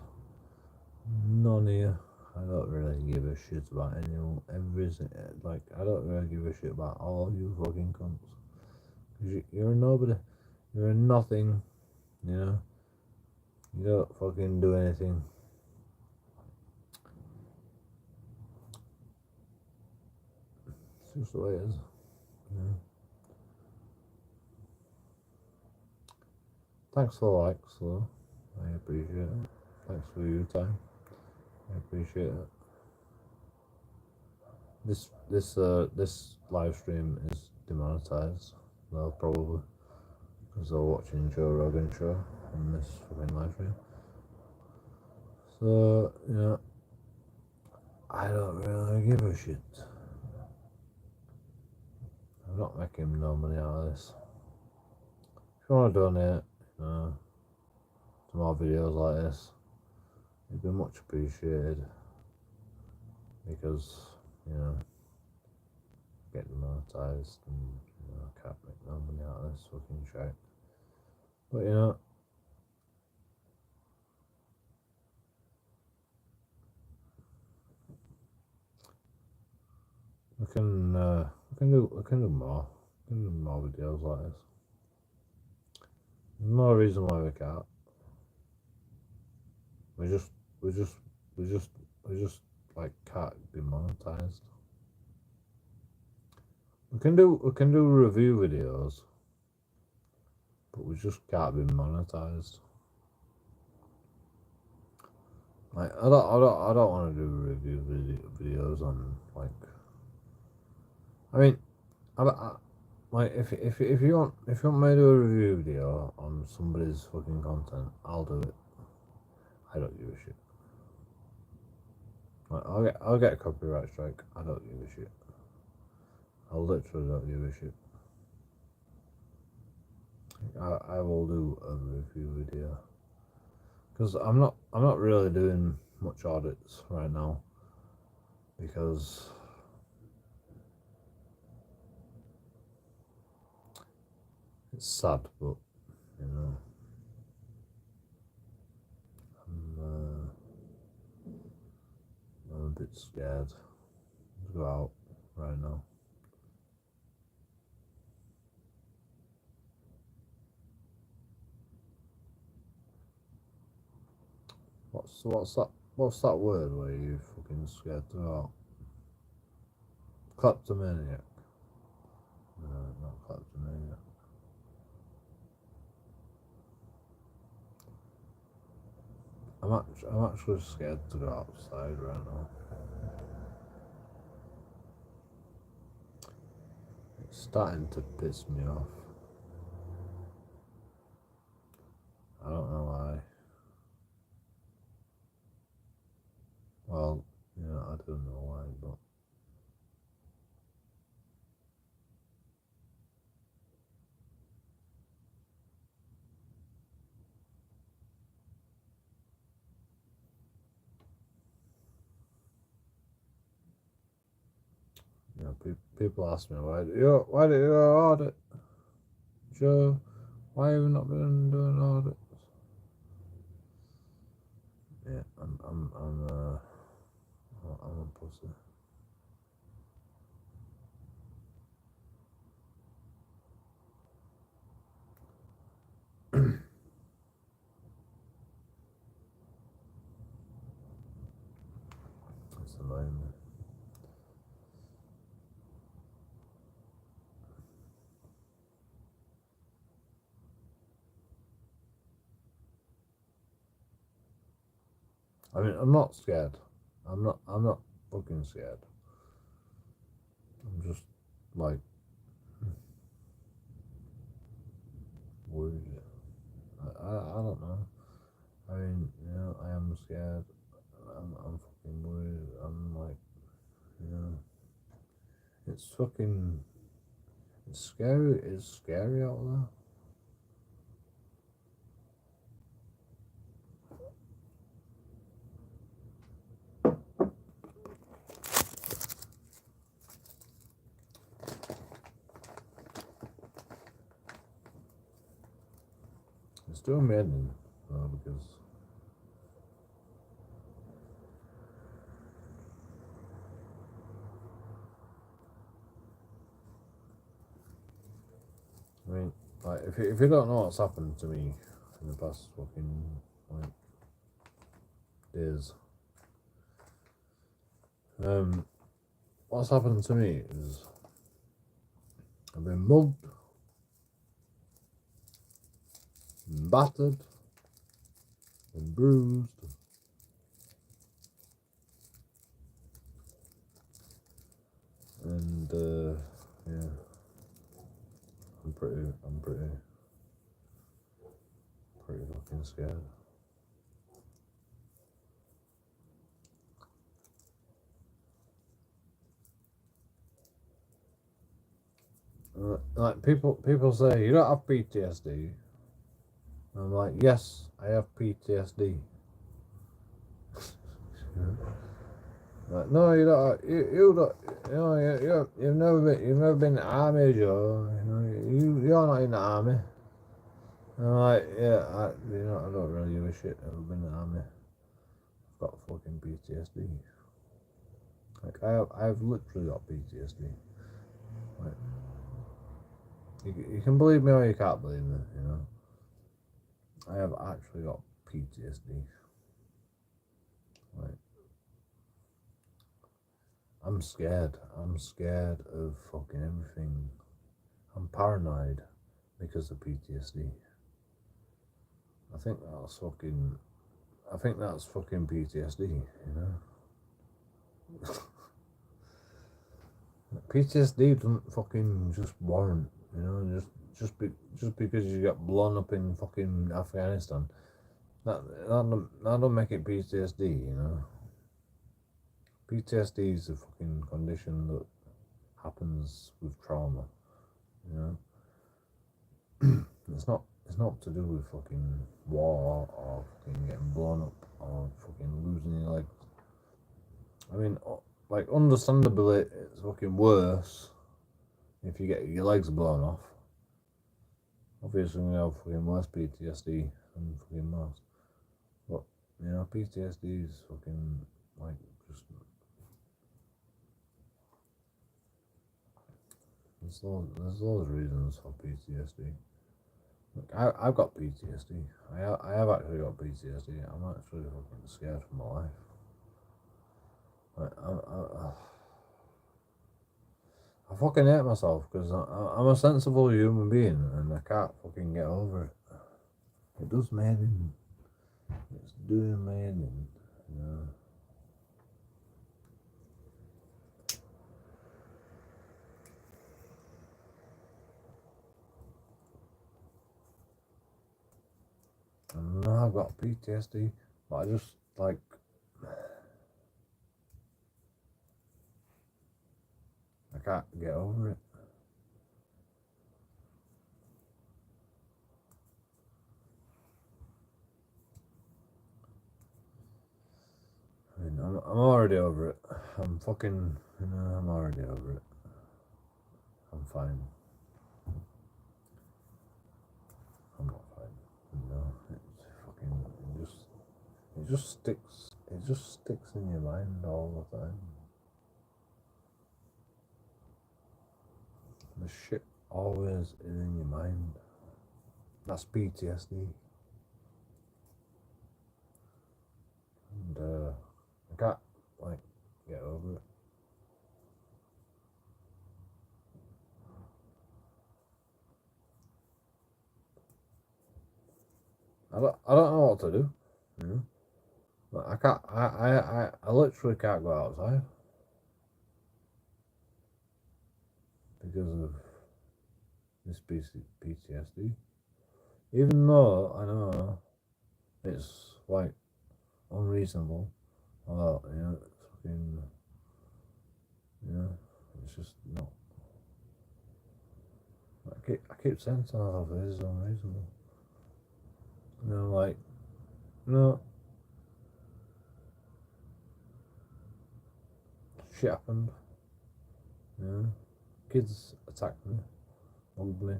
None of you. I don't really give a shit about anyone. Like, I don't really give a shit about all you fucking cunts. Cause you're nobody. You're nothing. You know? You don't fucking do anything. It's just the way it is. You know? Thanks for the likes, though. I appreciate it. Thanks for your time. I appreciate it. This live stream is demonetized, though, probably, because they're watching Joe Rogan show on this fucking live stream. So, you know, I don't really give a shit. I'm not making no money out of this. If you want to donate, you know, to more videos like this, it'd be much appreciated, because, you know, get demonetized and, you know, I can't make no money out of this fucking shit. But, you know, we can do more. We can do more videos like this. There's no reason why we can't. We just like can't be monetized. We can do review videos, but we just can't be monetized. Like I don't want to do review videos on like. I mean, like if you want me to do a review video on somebody's fucking content, I'll do it. I don't give a shit. Like, I'll get a copyright strike. I don't give a shit. I literally don't give a shit. I will do a review video because I'm not really doing much audits right now because it's sad, but you know I'm a bit scared to go out right now. What's that word where you fucking scared to go out? Kleptomaniac. No, not kleptomaniac. I'm actually scared to go outside right now. It's starting to piss me off. I don't know why. Well, yeah, I don't know why, but you know, people ask me why do you audit, Joe? Why have you not been doing audits? Yeah, I'm a pussy. It's annoying me. I mean, I'm not scared. I'm not fucking scared. I'm just like worried. I don't know. I mean, you know, I am scared. I'm fucking worried. I'm like, you know, it's fucking, it's scary. It's scary out there. It's doing me in, because I mean, like if you don't know what's happened to me in the past fucking like days, what's happened to me is I've been mugged, been battered, been bruised, and yeah, I'm pretty fucking scared. Like people say you don't have PTSD. I'm like, yes, I have PTSD. Like, no, you don't. You don't. You know, you've never been in the army, Joe. You know, you're not in the army. And I'm like, yeah, I don't really give a shit. I've never been in the army. I've got fucking PTSD. Like, I have literally got PTSD. Like, you can believe me or you can't believe me. You know, I have actually got PTSD. I'm scared. I'm scared of fucking everything. I'm paranoid because of PTSD. I think that's fucking PTSD, you know. PTSD doesn't fucking just warrant, you know, just because you got blown up in fucking Afghanistan. That don't make it PTSD, you know. PTSD is a fucking condition that happens with trauma, you know. It's not to do with fucking war or fucking getting blown up or fucking losing your legs. I mean, like, understandably, it's fucking worse if you get your legs blown off. Obviously, we have fucking worse PTSD than fucking most. But, you know, PTSD is fucking, like, just... There's those reasons for PTSD. Look, I've got PTSD. I have actually got PTSD. I'm actually fucking scared for my life. Like, I fucking hate myself because I'm a sensible human being and I can't fucking get over it. It does me in. It's doing me in, you know. I know I've got PTSD, but I just, like, I can't get over it. I mean, I'm already over it. I'm fucking, you know, I'm already over it. I'm fine. I'm not fine. You know, it's fucking, it just sticks in your mind all the time. The shit always is in your mind. That's PTSD. And I can't, like, get over it. I don't know what to do. You know? Like, I can't. I literally can't go outside because of this PTSD. Even though I know it's, like, unreasonable. Well, you know, it's fucking, you know, it's just not. I keep saying to myself, this is unreasonable. You know, like, no, shit happened. You know, kids attacked me, mugged me,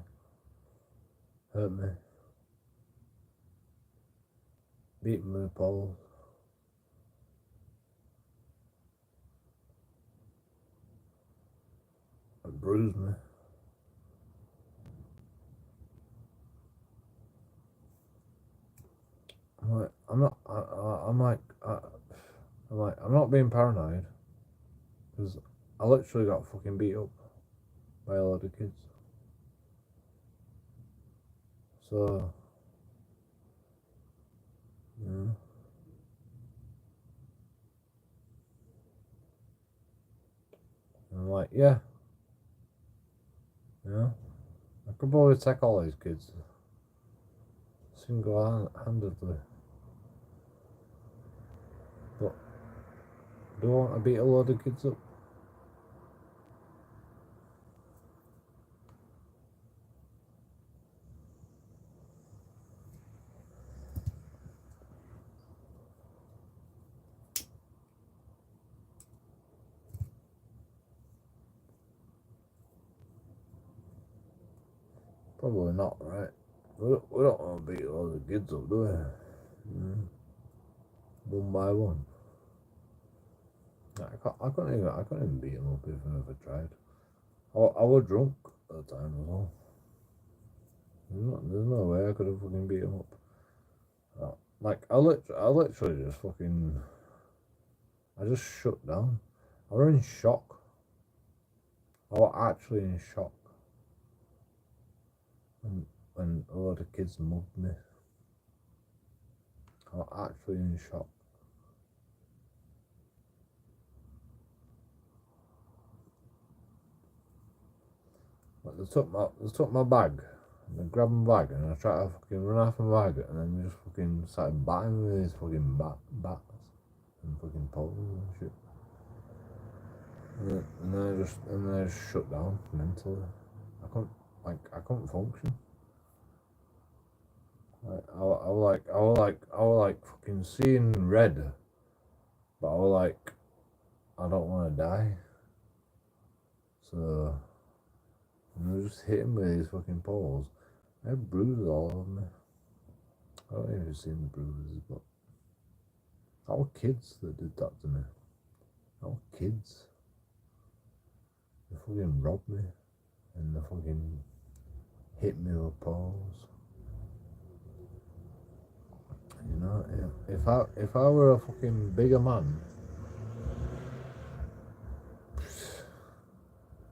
hurt me, beat me with poles. Bruised me. I'm not. I'm not being paranoid because I literally got fucking beat up by a lot of kids. So, you know, I'm like, yeah, you know, I could probably take all these kids single-handedly. But do I want to beat a load of kids up? Probably not, right? We don't want to beat a load of kids up, do we? One by one. I couldn't even beat them up if I ever tried. I was drunk at the time as well. There's no way I could have fucking beat him up. Like, I literally just fucking, I just shut down. I was in shock. I was actually in shock. When a lot of kids mugged me. I was actually in shock. But they took my bag, and they grabbed my bag, and I tried to fucking run off my bag, and then they just fucking started batting me with these fucking bats and fucking poles and shit. And then I just shut down mentally. I couldn't function. I was like fucking seeing red, but I was like, I don't want to die. So, and I was just hitting me with these fucking poles. I had bruises all over me. I don't even see the bruises, but that were kids that did that to me. That were kids. They fucking robbed me, and they fucking hit me with poles. You know, if I were a fucking bigger man,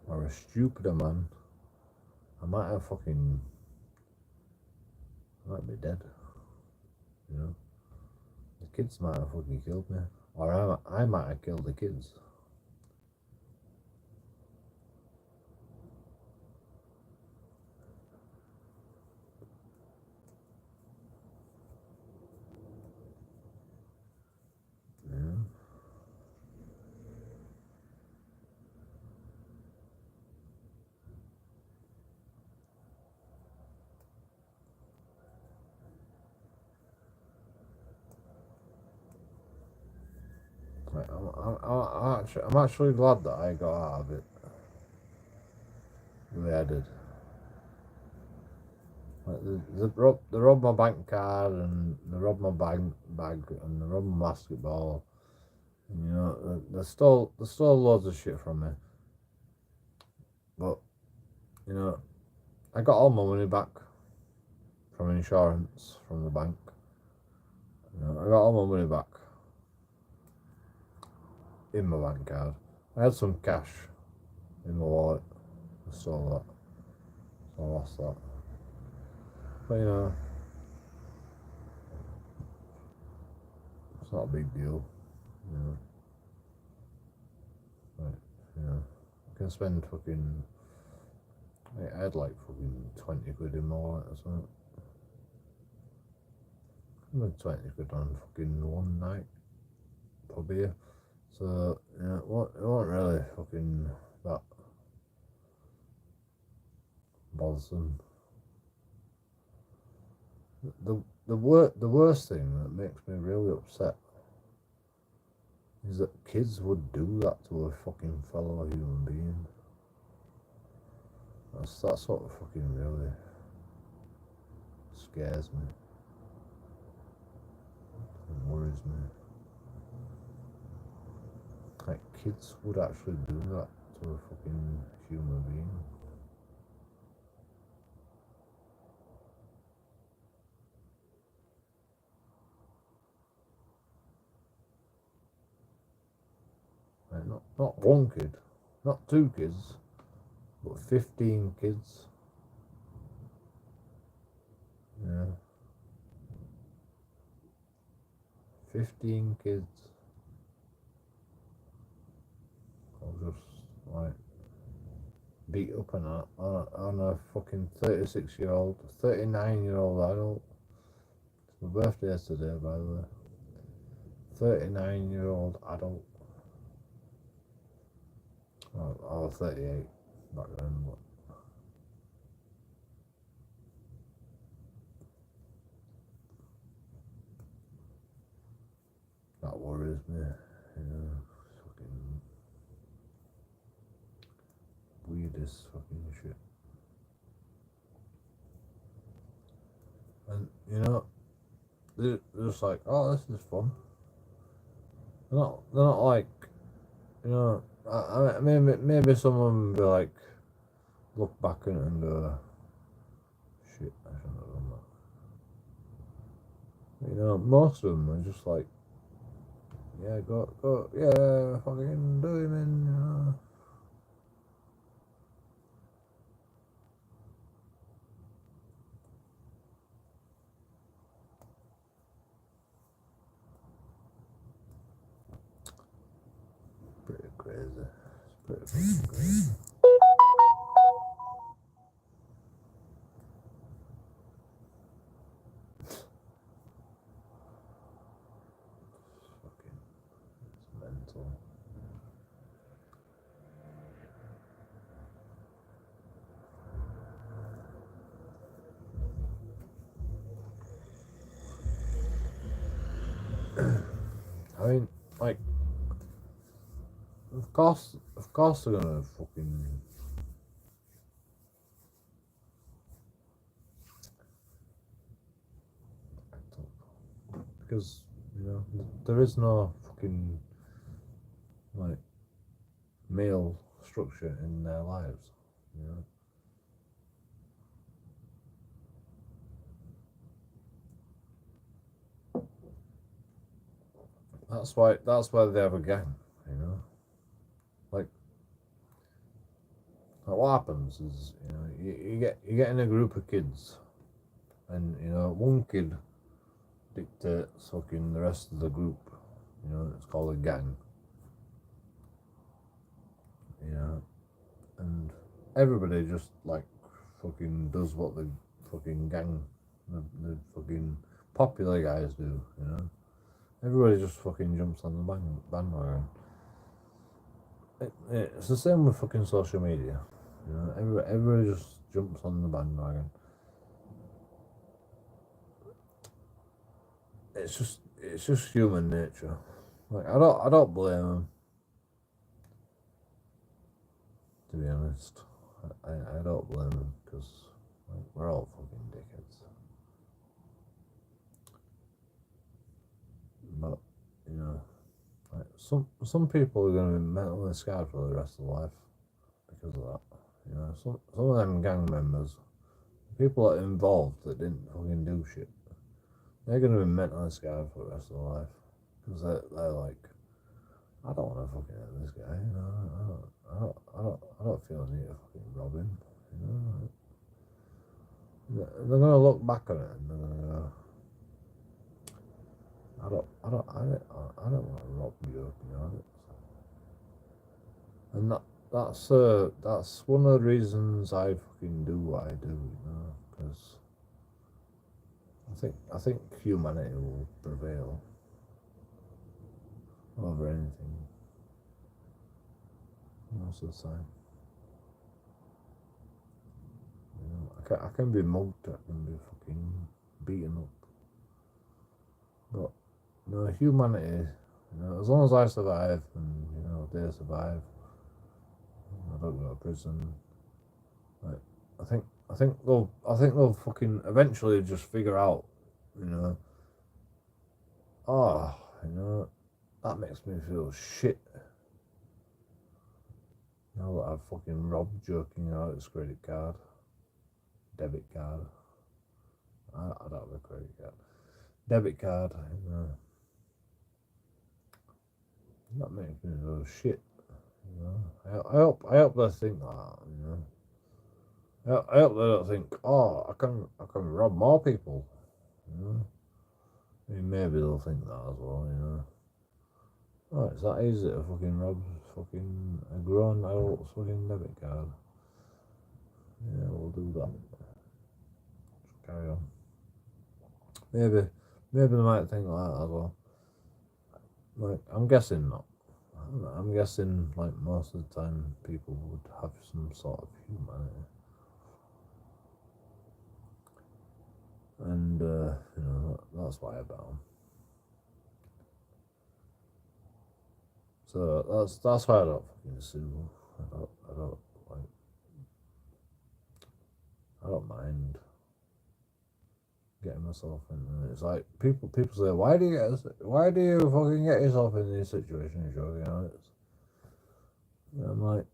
or a stupider man, I might be dead. You know, the kids might have fucking killed me, or I might have killed the kids. Like, I'm actually glad that I got out of it the way I did. Like, they robbed my bank card, and they robbed my bag, and they robbed my basketball. And, you know, they stole loads of shit from me. But, you know, I got all my money back from insurance from the bank. You know, I got all my money back in my bank card. I had some cash in my wallet. I stole that. So I lost that. But, you know, it's not a big deal. You know, like, you know, I can spend fucking. I had like fucking 20 quid in my wallet or something. I spent 20 quid on fucking one night per beer. So, you know, it wasn't really fucking that bothersome. The worst thing that makes me really upset is that kids would do that to a fucking fellow human being. That's what fucking really scares me and worries me. Like, kids would actually do that to a fucking human being. Like, not one kid, not two kids, but 15 kids. Yeah. 15 kids. I'll just like beat up on a fucking 36-year-old, 39-year-old adult. It's my birthday today, by the way. 39-year-old adult. Well, I was 38 back then, but that worries me, you know. Fucking weirdest fucking shit. And, you know, they're just like, oh, this is fun. They're not like, you know, I maybe some of them be like, look back and go, shit, I shouldn't have done that. You know, most of them are just like, yeah, go, yeah, fucking do him in, you know. Pretty crazy. It's pretty fucking crazy. Fucking, it's mental. I mean, like, of course they're gonna fucking. Because, you know, there is no fucking, like, male structure in their lives, you know. That's why they have a gang, you know. Like what happens is, you know, you get in a group of kids, and you know one kid dictates fucking the rest of the group. You know, it's called a gang. You know, and everybody just like fucking does what the fucking gang, the fucking popular guys do. You know, everybody just fucking jumps on the bandwagon. It's the same with fucking social media. You know, everybody just jumps on the bandwagon. It's just human nature. Like I don't blame them. To be honest, I don't blame them because like, we're all fucking dickheads. But you know, like some people are gonna be mentally scarred for the rest of their life because of that. You know, some of them gang members, people that are involved that didn't fucking do shit, they're gonna be mentally scarred for the rest of their life because they're like, I don't want to fucking hit this guy. You know, I don't feel the need to fucking rob him. You know, they're gonna look back on it and they're gonna go, I don't want to rob you. You know, and that's one of the reasons I fucking do what I do. You know, because I think humanity will prevail over anything most of the time. You know, I can be mugged, I can be fucking beaten up, but you know, humanity. You know, as long as I survive and you know they survive, I don't go to prison. Like, I think they'll fucking eventually just figure out. You know, oh, you know, that makes me feel shit. Now that I've fucking robbed JoeKingAudits credit card, debit card. I don't have a credit card. Debit card, you know. That makes me feel shit. You know. I hope they think that, you know. I hope they don't think, oh, I can rob more people. You know. I mean, maybe they'll think that as well, you know. Oh, it's that easy to fucking rob fucking a grown adult's fucking debit card. Yeah, we'll do that. Just carry on. Maybe they might think like that as well. Like, I'm guessing not. I'm guessing like most of the time people would have some sort of humanity. And you know, that's why I bet them. So that's why I don't fucking sue. I don't like. I don't mind getting myself in. And it's like people say, why do you fucking get yourself in these situations, Joe? You know, and I'm like,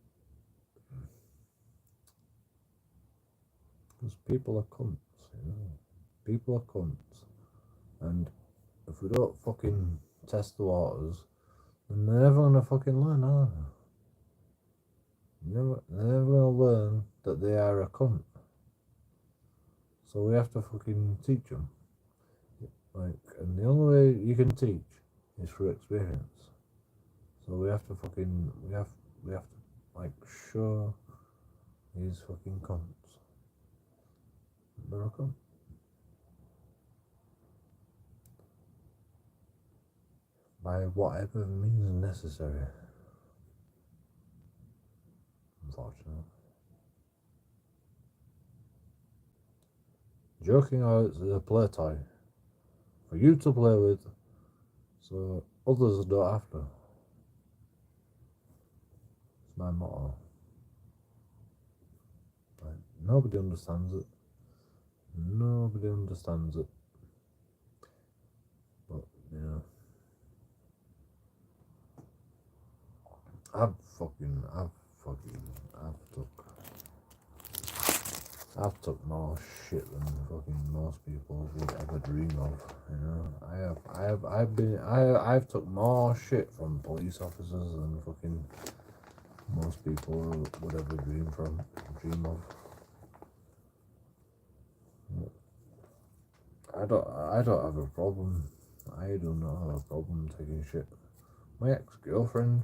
because people are cunts. You know, people are cunts, and if we don't fucking test the waters, And they're never gonna fucking learn, are they? They're never gonna learn that they are a cunt. So we have to fucking teach them. Like, and the only way you can teach is through experience. So we have to fucking, we have to, like, show these fucking cunts. They're a cunt. By whatever means necessary. Unfortunately. Joking out is a play toy for you to play with, so others don't have to. It's my motto. Like, nobody understands it. Nobody understands it. But, you know. I've took more shit than fucking most people would ever dream of. You know, I've took more shit from police officers than fucking most people would ever dream of. I don't have a problem. I do not have a problem taking shit. My ex-girlfriend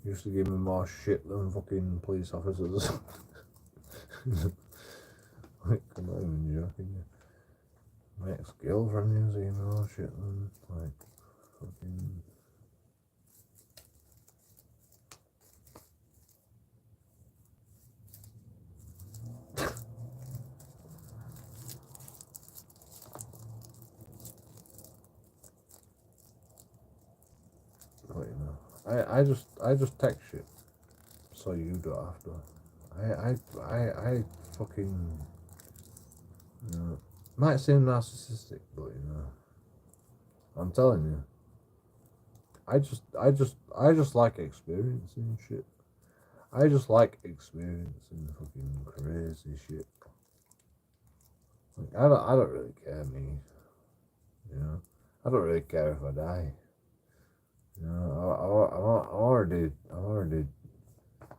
used to give me more shit than fucking police officers. Like, I'm not even joking. My ex-girlfriend used to give me more shit than, like, fucking... But, you know, I just text shit so you don't have to. I fucking, you know, might seem narcissistic, but you know, I'm telling you, I just like experiencing shit. I just like experiencing fucking crazy shit. Like, I don't really care, me. You know, I don't really care if I die. You know, I'm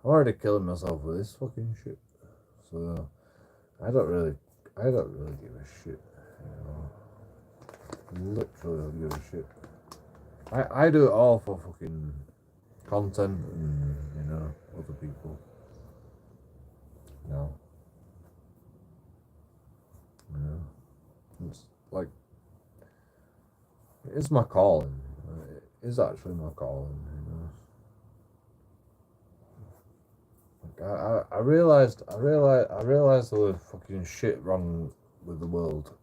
already killing myself with this fucking shit. So I don't really give a shit. You know, literally don't give a shit. I do it all for fucking content and, you know, other people. No. You know, it's like, it's my calling. It is actually my calling, you know. I realized there was fucking shit wrong with the world,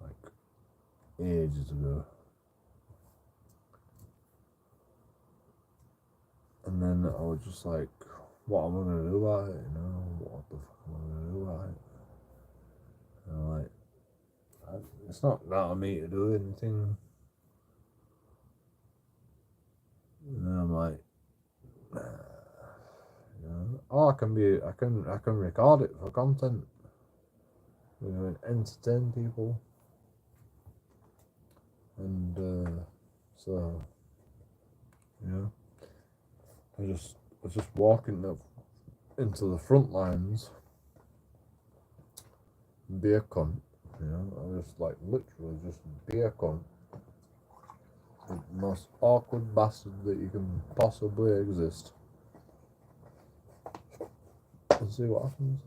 like, ages ago. And then I was just like, what am I gonna do about it? You know, what the fuck am I gonna do about it? And I'm like, it's not down to me to do anything. And then I'm like, you know, I can record it for content. You know, and entertain people. And so, you know, I was just walking into the front lines and be a cunt. You know, I just, like, literally just be a cunt. The most awkward bastard that you can possibly exist. And see what happens.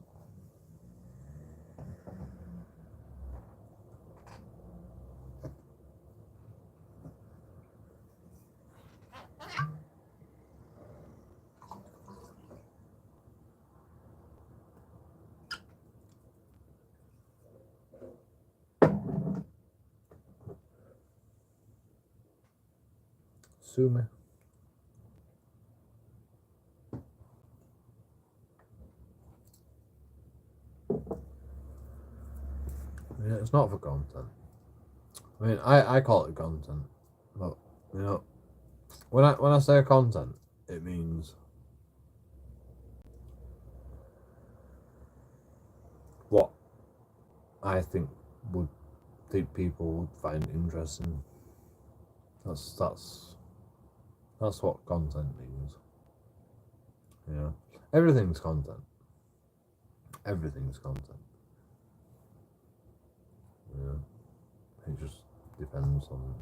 Sue me. Yeah, it's not for content. I mean, I call it content, but, you know, when I say content, it means what I think people would find interesting. That's That's what content means. Yeah, everything's content. Everything's content. Yeah, it just depends on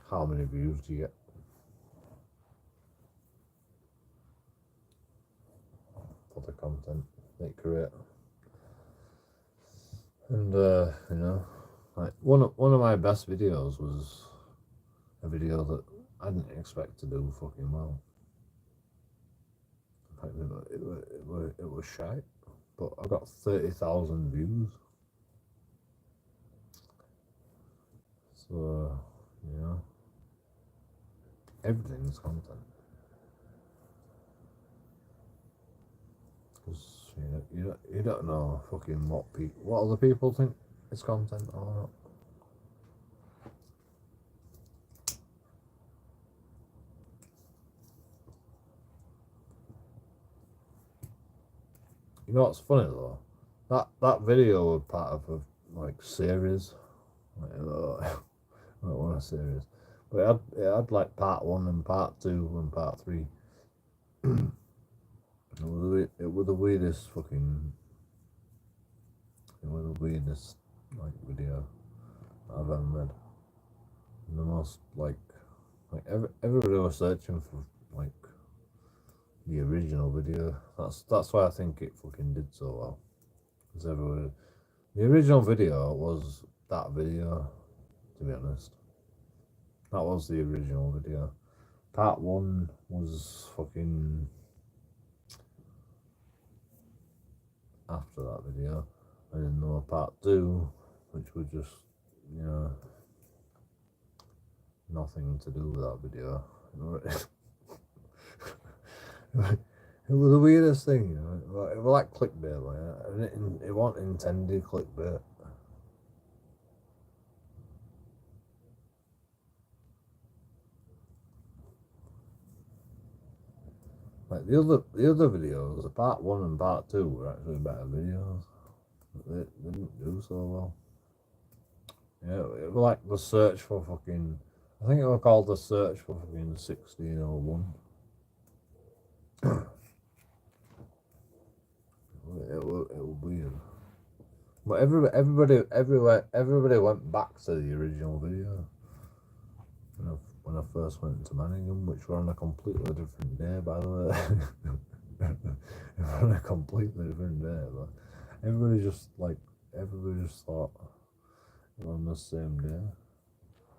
how many views you get for the content they create. And you know, like one of my best videos was a video that I didn't expect to do fucking well. In fact, it was shite, but I got 30,000 views. So, you know, everything's content. Because you don't know fucking what other people think is content or not. You know what's funny though? That video was part of a like series. Like, not one a series, but it had like part 1 and part 2 and part 3. It was the weirdest fucking. It was the weirdest like video I've ever made. And the most like everybody was searching for like the original video. That's why I think it fucking did so well. Because everybody, the original video was that video. To be honest, that was the original video. Part 1 was fucking after that video. I didn't know part 2, which was just, you know, nothing to do with that video. It was the weirdest thing, you know. It was like clickbait, like, it wasn't intended clickbait. Like the other videos, the part 1 and part 2 were actually better videos. They didn't do so well. Yeah, it was like the search for fucking. I think it was called the search for fucking 1601. It was weird. But everybody went back to the original video. When I first went to Manningham, which were on a completely different day, by the way. On a completely different day, but everybody just thought it was on the same day.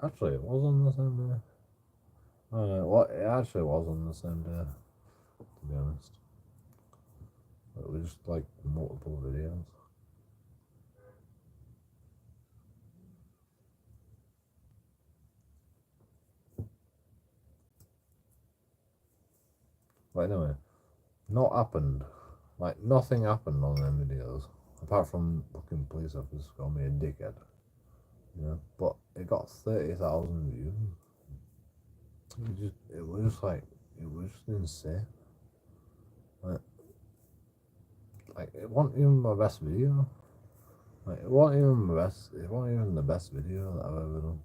Actually, it was on the same day. Oh no, it actually was on the same day, to be honest. It was just like multiple videos. But anyway, nothing happened on them videos, apart from fucking police officers called me a dickhead. You know, but it got 30,000 views. It was just insane. Like it wasn't even my best video. Like it wasn't even the best video that I've ever done.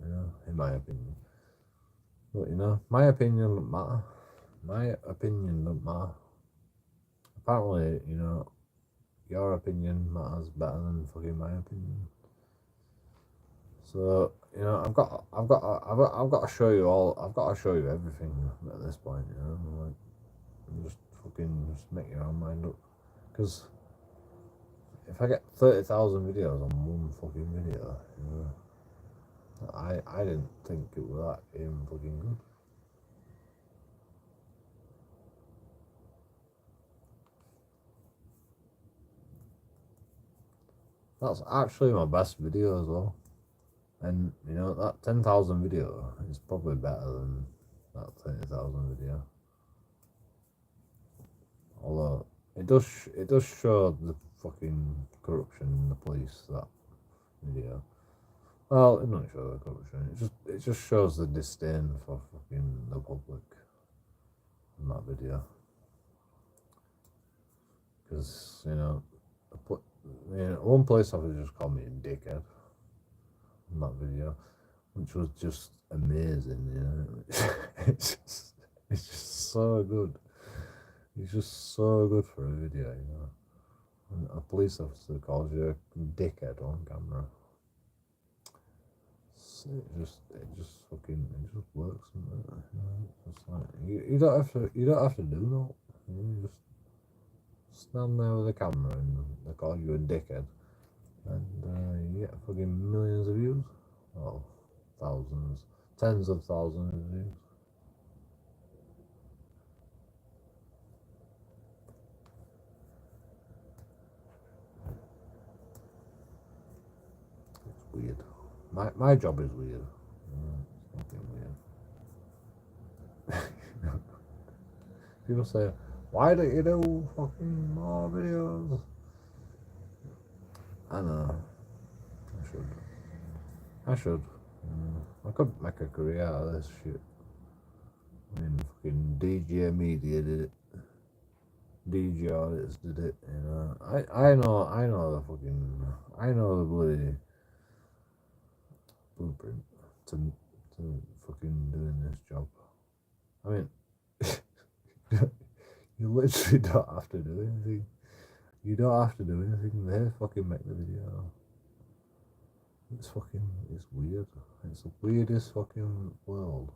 You know, in my opinion. But you know, my opinion doesn't matter. My opinion doesn't matter. Apparently, you know, your opinion matters better than fucking my opinion. So you know, I've got to show you all. I've got to show you everything at this point. You know, like just make your own mind up. Because if I get 30,000 videos on one fucking video, you know, I didn't think it was that even fucking good. That's actually my best video as well. And you know, that 10,000 video is probably better than that 30,000 video. Although it does show the fucking corruption in the police, that video. Well, it doesn't show the corruption. It just shows the disdain for fucking the public in that video. Because you know, one police officer just called me a dickhead in that video. which was just amazing. You know, it's just so good. It's just so good for a video. You know, and a police officer calls you a dickhead on camera. It just works. You know? It's like you don't have to do no. You just stand there with a camera and they call you a dickhead, and you get fucking millions of views. Oh, thousands, tens of thousands of views. It's weird. My job is weird. It's fucking weird. People say, why don't you do fucking more videos? I know. I should. I could make a career out of this shit. I mean, fucking DJ Media did it. JoeKingAudits did it. You know, I know the bloody blueprint to fucking doing this job. I mean, you literally don't have to do anything. You don't have to do anything. They fucking make the video. It's weird. It's the weirdest fucking world.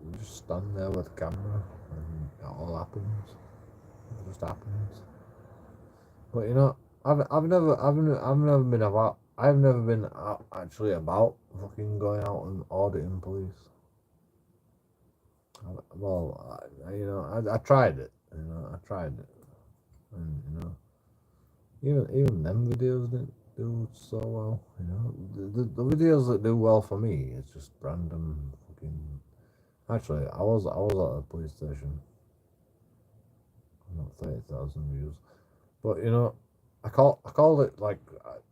You just stand there with a camera and it all happens. It just happens. But you know, I've never been actually about fucking going out and auditing police. I tried it. You know, I tried it, and you know, even them videos didn't do so well. You know, the videos that do well for me, it's just random fucking. Actually, I was at a police station. Not 30,000 views, but you know, I called it like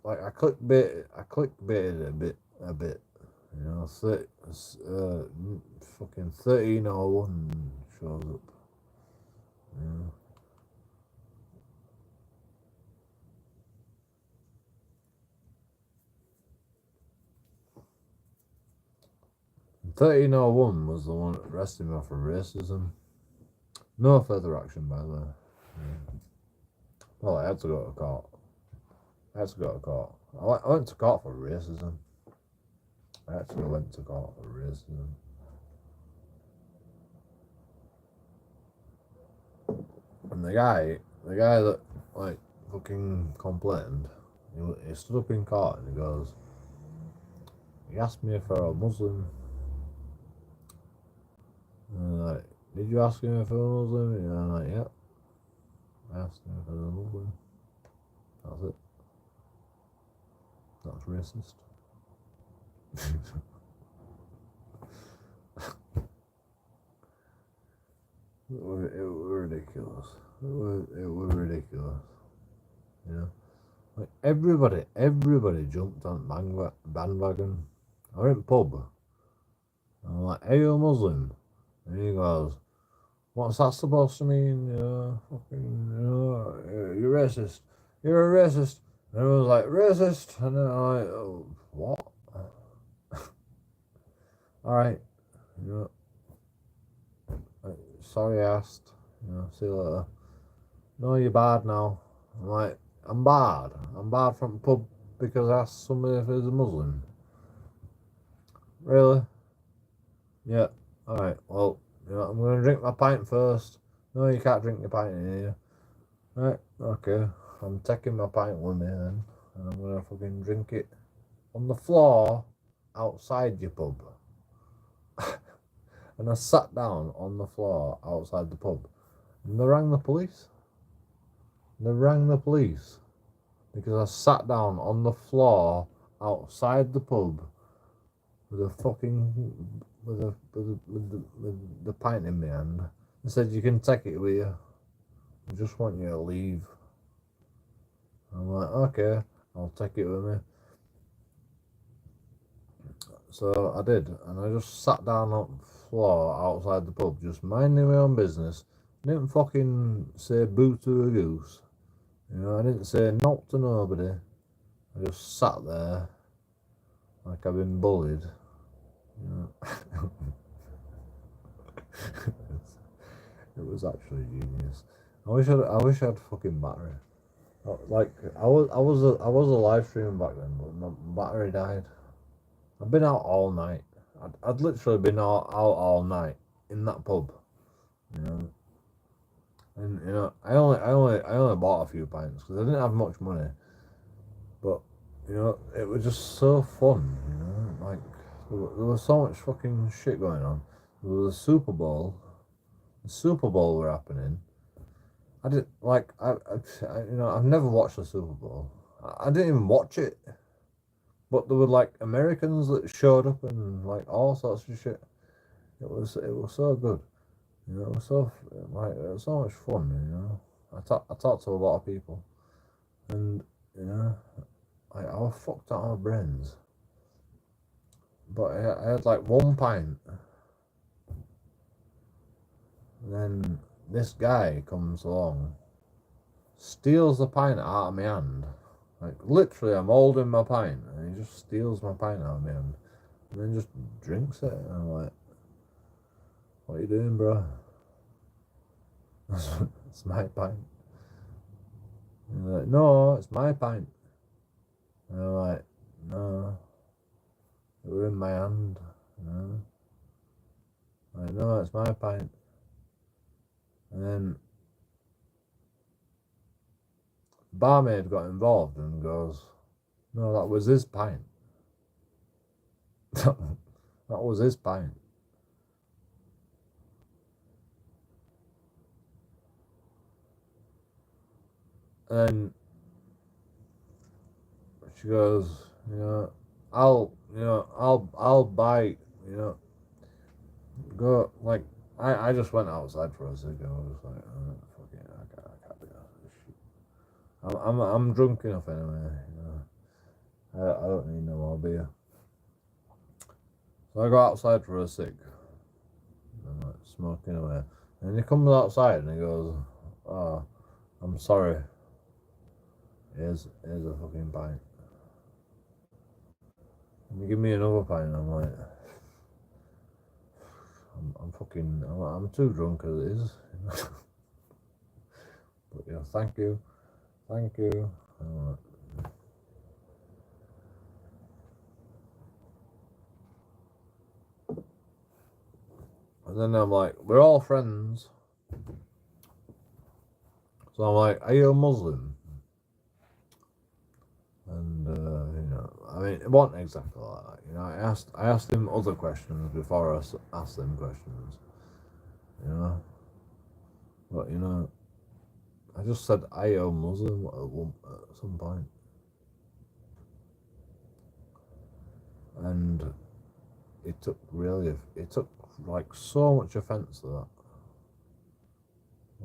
I clickbaited it a bit. You know, fucking 1301 shows up. You know. 1301 was the one that arrested me for racism. No further action, by the way. Yeah. Well, I had to go to court. I went to court for racism. I actually went to court for racism. And the guy that like fucking complained, he stood up in court and he asked me if I was a Muslim. And like, did you ask him if I was Muslim? And I'm like, yep. I asked him if I was a Muslim. That's it. That's racist. It was ridiculous. It was ridiculous. You know, like everybody jumped on bandwagon. I went in pub. I'm like, "Are you a Muslim?" And he goes, "What's that supposed to mean? You're racist. You're a racist." And I was like, "Racist?" And then I'm like, "Oh, what?" All right, you know. Sorry I asked. You know, see you later. No, you're bad now. I'm like, I'm bad. I'm bad from the pub because I asked somebody if he was a Muslim. Really? Yeah. Alright, well, you know, I'm gonna drink my pint first. No, you can't drink your pint in here. Right, okay. I'm taking my pint with me then, and I'm gonna fucking drink it on the floor outside your pub. And I sat down on the floor outside the pub. And they rang the police. Because I sat down on the floor outside the pub with a fucking with the pint in my hand. They said, "You can take it with you. I just want you to leave." I'm like, "Okay, I'll take it with me." So I did, and I just sat down on the floor outside the pub, just minding my own business. Didn't fucking say boo to a goose. You know, I didn't say no to nobody. I just sat there like I've been bullied. You know. It was actually genius. I wish I had fucking battery. Like I was a live streaming back then, but my battery died. I've been out all night. I'd literally been out all night in that pub, you know. And you know, I only bought a few pints because I didn't have much money. But you know, it was just so fun, you know. Like there was so much fucking shit going on. There was a Super Bowl. The Super Bowl were happening. I didn't like. You know, I've never watched the Super Bowl. I didn't even watch it. But there were like Americans that showed up and like all sorts of shit. It was so good. You know, it was it was so much fun. You know, I talked to a lot of people, and you know, I was fucked out of my brains. But I had like one pint, and then this guy comes along, steals the pint out of my hand. Like literally, I'm holding my pint, and he just steals my pint out of my hand, and then just drinks it. And I'm like, "What are you doing, bro?" It's my pint. And he's like, "No, it's my pint." And I'm like, "No, it were in my hand." You know? Like, "No, it's my pint." And then the barmaid got involved and goes, "No, that was his pint." That was his pint. And she goes, "You know, I'll buy, you know, go like." I just went outside for a second. I was like, "Oh, fuck it, I can't do this shit. I'm drunk enough anyway. You know, I don't need no more beer." So I go outside for a cig. I'm like smoking away, and he comes outside and he goes, "Oh, I'm sorry. Here's a fucking pint." And he give me another pint. And I'm like, I'm too drunk as it is. But yeah, thank you. And then I'm like, we're all friends. So I'm like, are you a Muslim? And you know, I mean, it wasn't exactly like that. You know, I asked him other questions before I asked them questions. You know, but you know, I just said, "Are you a Muslim?" at some point, and it took like so much offence to that.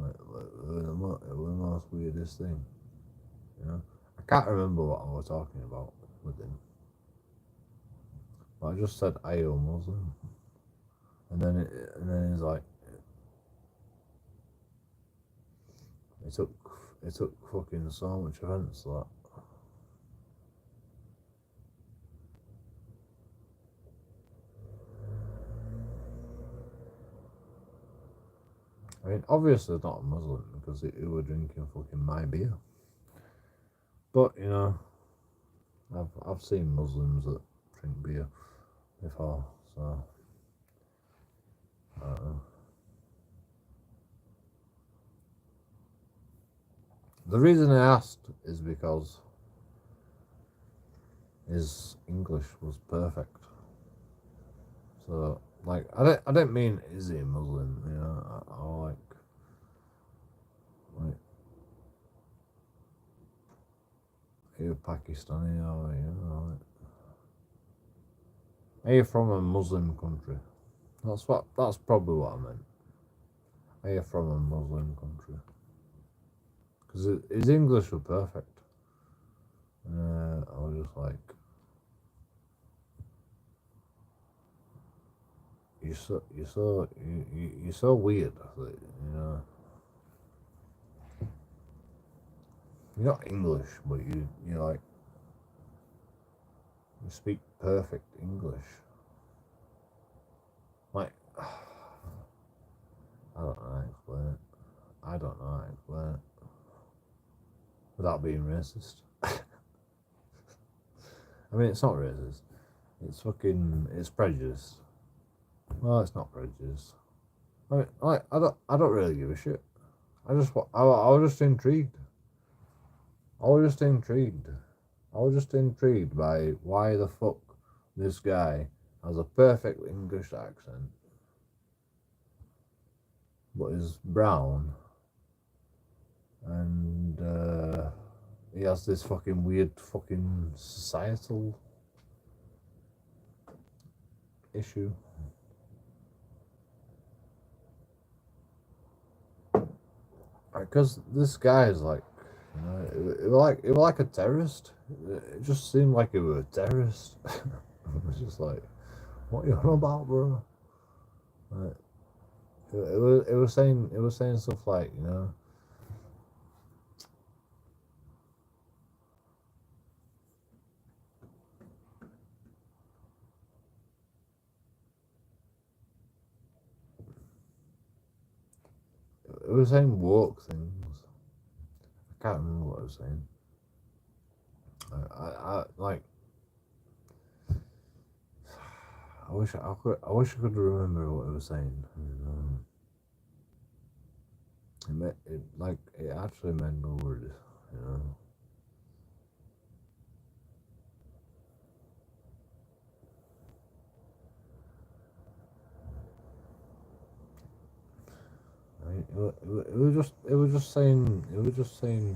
Like it was the most weirdest thing. You know, I can't remember what I was talking about with him. But I just said, "Are you a Muslim?" And then he's like, it took fucking so much offence to that. I mean, obviously not a Muslim because he were drinking fucking my beer. But you know, I've seen Muslims that drink beer before, so I don't know. The reason I asked is because his English was perfect. So like, I didn't mean is he a Muslim, you know, or like are you Pakistani or you know, like, are you from a Muslim country? That's probably what I meant. Are you from a Muslim country? Because his English was perfect. I was just like, you're so weird. That, you know, you're not English, but you're like you speak perfect English. Like I don't know how to explain it. I don't know how to explain it without being racist. I mean, it's not racist. It's prejudice. Well, it's not prejudice. I mean, I don't really give a shit. I was just intrigued. I was just intrigued by why the fuck this guy has a perfect English accent, but is brown, and he has this fucking weird fucking societal issue. Because this guy is like, you know, it was like a terrorist. It just seemed like it was a terrorist. It was just like, what you on about, bro? Like, it was saying stuff like, you know, it was saying woke things. I can't remember what it was saying. I like. I wish I could remember what it was saying. It actually made me worried, you know. It was just saying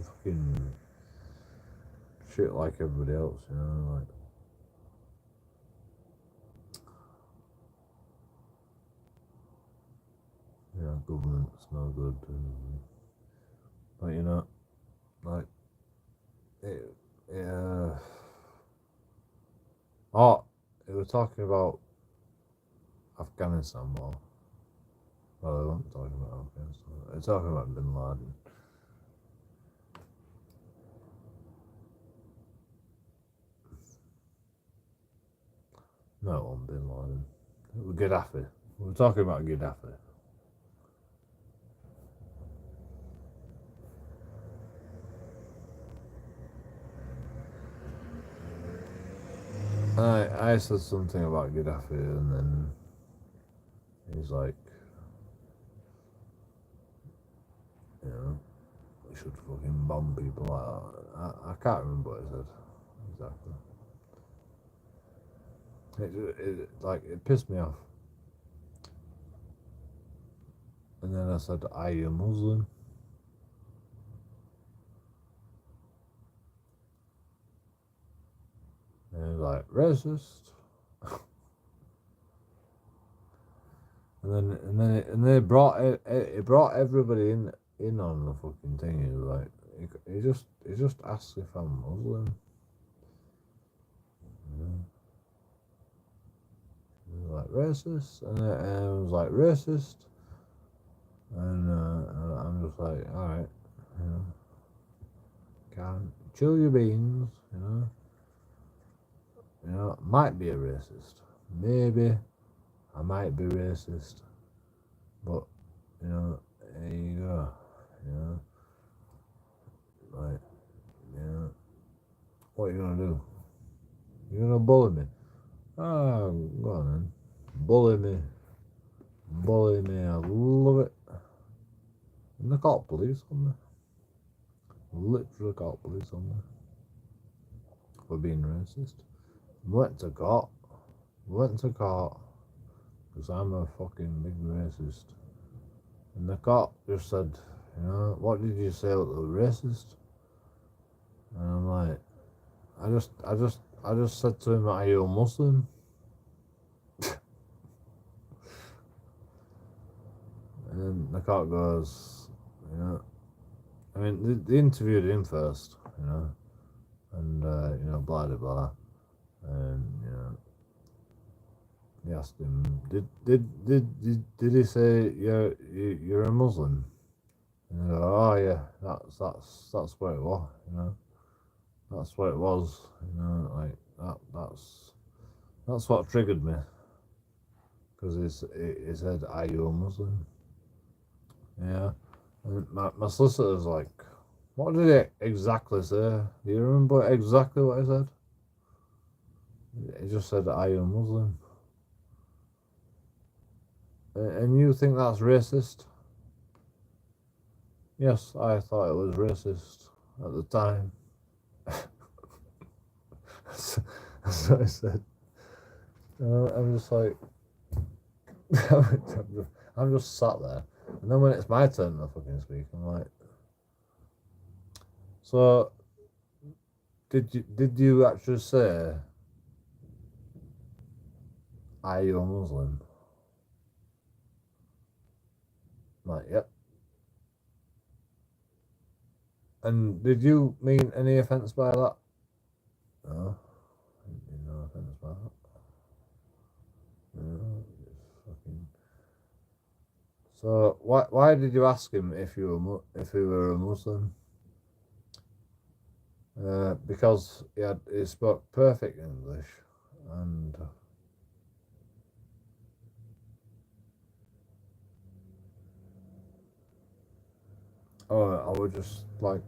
fucking shit like everybody else, you know, like. You know, government's no good, but you know, like, yeah. Oh, it was talking about Afghanistan more. Well, they weren't talking about Afghanistan. They're talking about Bin Laden. No, it wasn't Bin Laden. It was Gaddafi. We were talking about Gaddafi. I said something about Gaddafi, and then he's like, you know, we should fucking bomb people like that. I can't remember what he said exactly. It pissed me off. And then I said, "Are you Muslim?" And he's like, "Racist." and they brought it brought everybody in on the fucking thing. He was like, he just asked if I'm Muslim. You know? He was like, racist, and I was like, racist, and I'm just like, all right, you know, can't chill your beans, you know, might be a racist, maybe I might be racist, but you know, there you go, you know, like, you know, what are you gonna do? You're gonna bully me? Oh, go on then, bully me, I love it. And they called police on me. Literally called police on me for being racist. Went to court because I'm a fucking big racist. And the cop just said, you know, what did you say about the racist? And I'm like, I just said to him, are you a Muslim? And then the cop goes, you know, I mean, they interviewed him first, you know, and you know, blah blah blah, and you know, he asked him, did he say you're a Muslim? And he goes, oh yeah, that's what it was, you know. That's what it was, you know, like that's what triggered me. Because he said, are you a Muslim? Yeah. And my solicitor's like, what did he exactly say? Do you remember exactly what he said? He just said, are you a Muslim? And you think that's racist? Yes, I thought it was racist at the time. That's what I said. I'm just like, I'm just sat there. And then when it's my turn to fucking speak, I'm like, so did you actually say, are you a Muslim? I'm like, yep. And did you mean any offence by that? No, I didn't mean no offence by that. No, just fucking. So why did you ask him if you were a Muslim? Because he spoke perfect English, and I was just like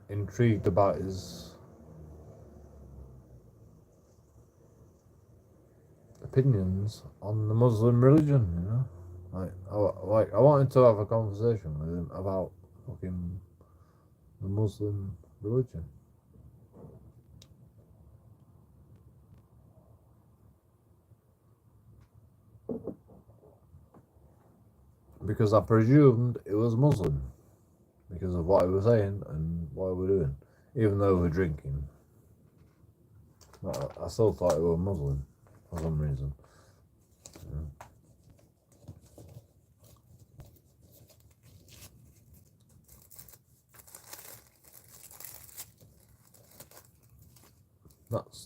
intrigued about his opinions on the Muslim religion. You know, I wanted to have a conversation with him about fucking the Muslim religion. Because I presumed it was Muslim because of what he was saying and what we were doing, even though we were drinking. I still thought he was Muslim for some reason. Yeah.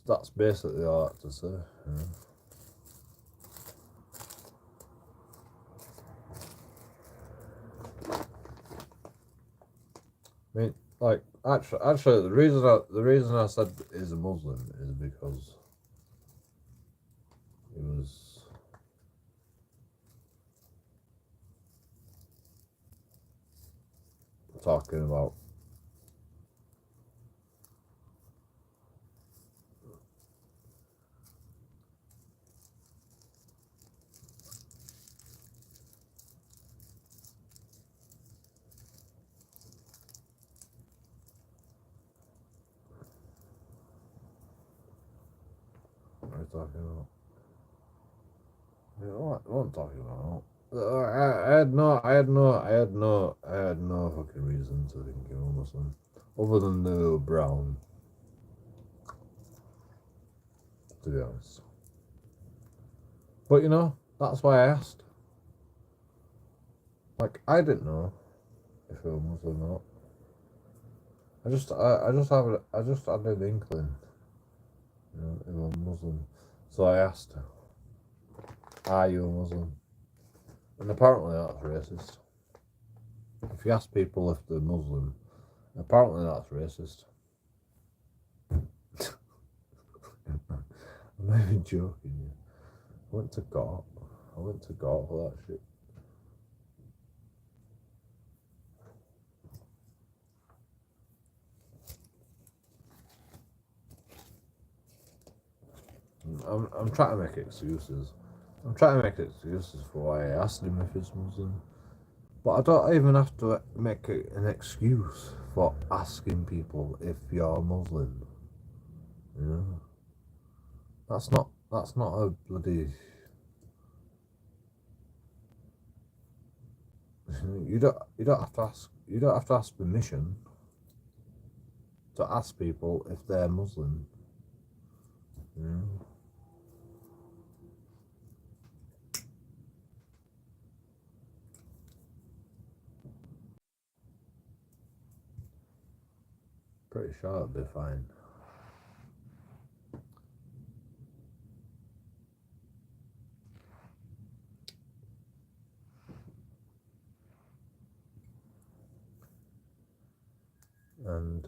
That's basically all I have to say. Yeah. I mean, like actually, the reason I said he's a Muslim is because he was talking about what are you talking about? Yeah, what I'm talking about. I had no fucking reason to think he was Muslim, other than they were brown. To be honest, but you know that's why I asked. Like I didn't know if he was Muslim or not. I just had an inkling, you know, he was Muslim. So I asked her, are you a Muslim? And apparently that's racist. If you ask people if they're Muslim, apparently that's racist. I'm not even joking you. I went to court for that shit. I'm trying to make excuses. I'm trying to make excuses for why I asked him if he's Muslim. But I don't even have to make an excuse for asking people if you're Muslim. You know? That's not a bloody. You don't have to ask permission to ask people if they're Muslim. You know? Pretty sure it'll be fine. And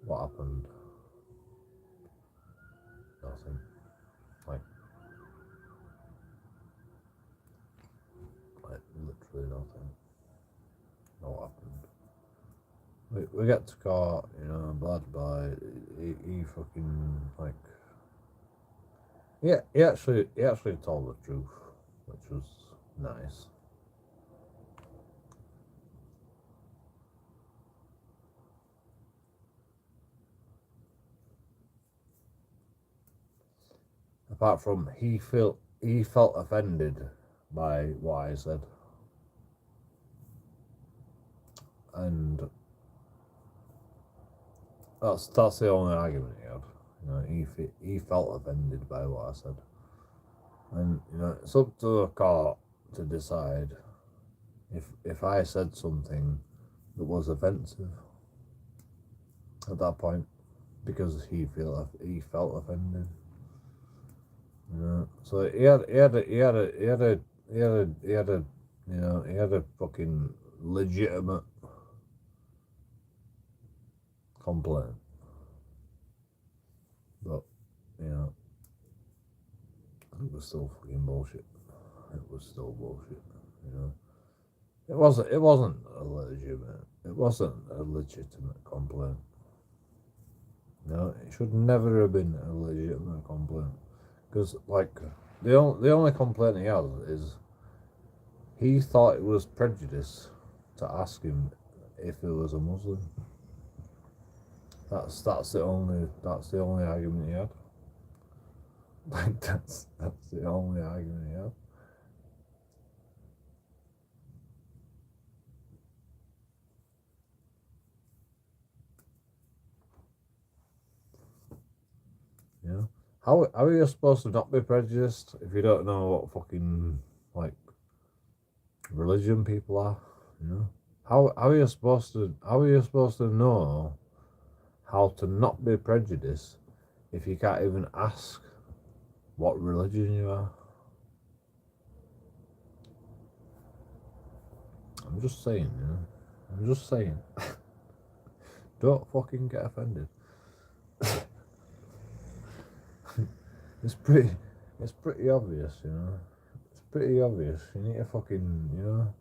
what happened? Nothing. Like literally nothing. What happened? We get to court, you know, blah blah. He fucking like. Yeah, he actually told the truth, which was nice. Apart from he felt offended by what I said, and that's the only argument he had. You know, he felt offended by what I said, and you know it's up to the court to decide if I said something that was offensive at that point because he felt offended. You know, so he had a fucking legitimate complaint, but you know, it was still fucking bullshit. It was still bullshit. You know, it wasn't a legitimate complaint. No, it should never have been a legitimate complaint. Because, like, the only complaint he has is he thought it was prejudice to ask him if he was a Muslim. That's the only argument he had. Like that's the only argument he had. You know? How are you supposed to not be prejudiced if you don't know what fucking like religion people are? You know, how are you supposed to know how to not be prejudiced if you can't even ask what religion you are? I'm just saying, you know. I'm just saying. Don't fucking get offended. It's pretty obvious, you know. It's pretty obvious. You need to fucking, you know.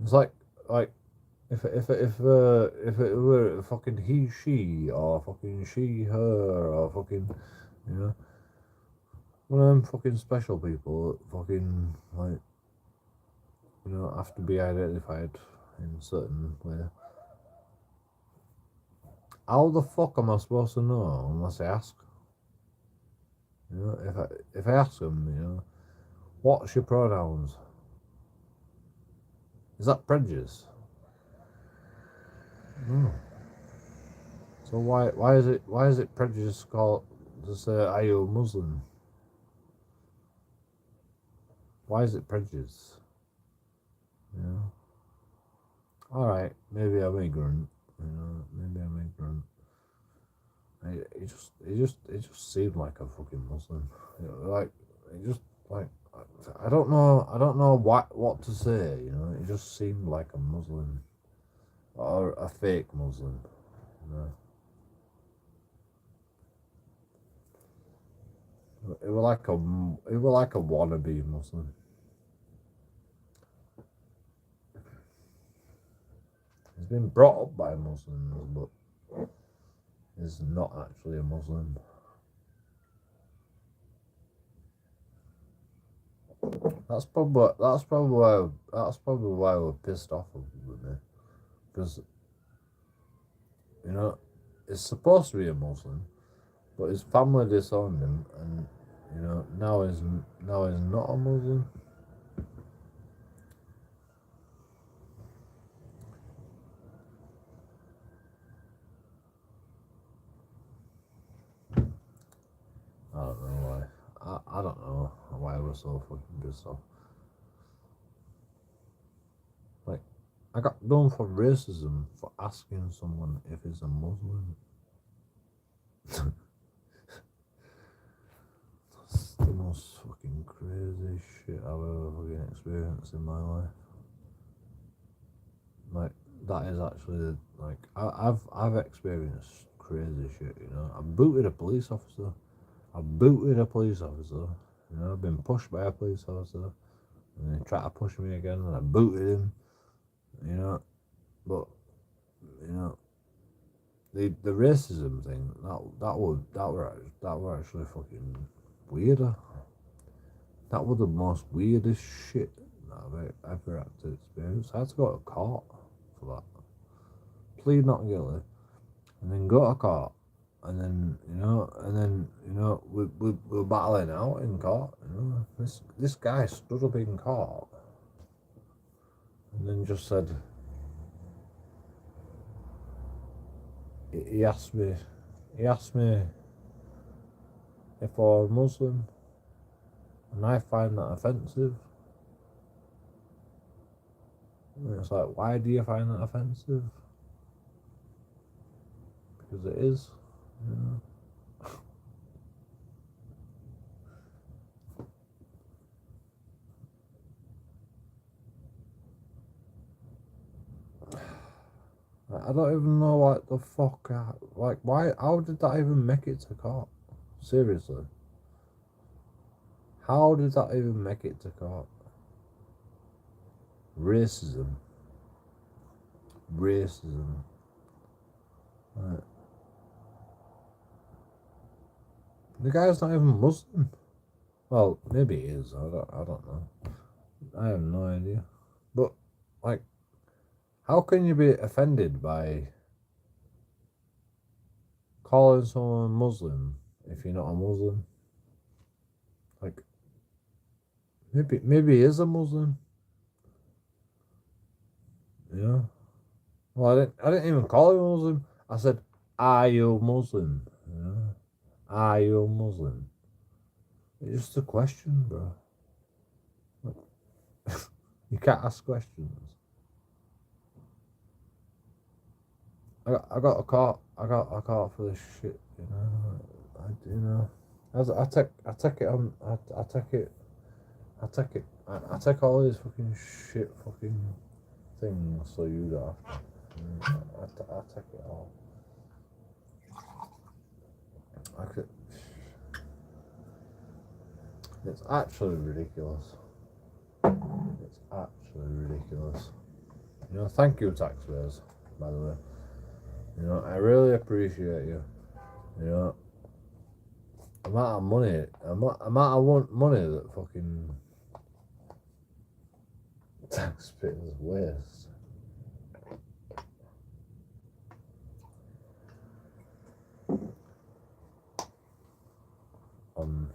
It's like if it were fucking he she or fucking she her or fucking, you know, one of them fucking special people that fucking like, you know, have to be identified in a certain way. How the fuck am I supposed to know unless I ask? You know, if I ask them, you know, what's your pronouns? Is that prejudice? No. So why is it prejudice called to say are you a Muslim? Why is it prejudice? You know? Alright, maybe I'm ignorant. You know, maybe I'm ignorant. It just seemed like a fucking Muslim. You know, like it just like I don't know what to say. You know, it just seemed like a Muslim or a fake Muslim. You know, it was like a wannabe Muslim. He's been brought up by Muslims, but is not actually a Muslim. That's probably why we're pissed off with me, because you know it's supposed to be a Muslim, but his family disowned him, and you know now he's not a Muslim. I don't know why. I don't know why we're so fucking pissed off. Like, I got done for racism for asking someone if he's a Muslim. That's the most fucking crazy shit I've ever fucking experienced in my life. that is actually like I've experienced crazy shit. You know, I booted a police officer. You know, I've been pushed by a police officer, and he tried to push me again, and I booted him. You know, but you know the racism thing that were actually fucking weirder. That was the most weirdest shit that I've ever had to experience. I had to go to court for that. Plead not guilty, and then go to court, and then we were battling out in court. You know, this guy stood up in court, and then just said, he asked me if I were Muslim, and I find that offensive. And it's like, why do you find that offensive? Because it is. You know? I don't even know what the fuck. Like, why? How did that even make it to court? Seriously. How did that even make it to court? Racism. Right. The guy's not even Muslim. Well, maybe he is. I don't know. I have no idea. But like, how can you be offended by calling someone Muslim if you're not a Muslim? Like, maybe he is a Muslim. Yeah. Well, I didn't even call him a Muslim. I said, "Are you Muslim?" Yeah. Are you Muslim? It's just a question, bro. You can't ask questions. I got a caught for this shit. You know. I take it on. I take all these fucking shit fucking things so you don't have to. I take it all. It's actually ridiculous. It's actually ridiculous. You know, thank you, taxpayers, by the way. You know, I really appreciate you. You know, amount of money that fucking taxpayers waste. On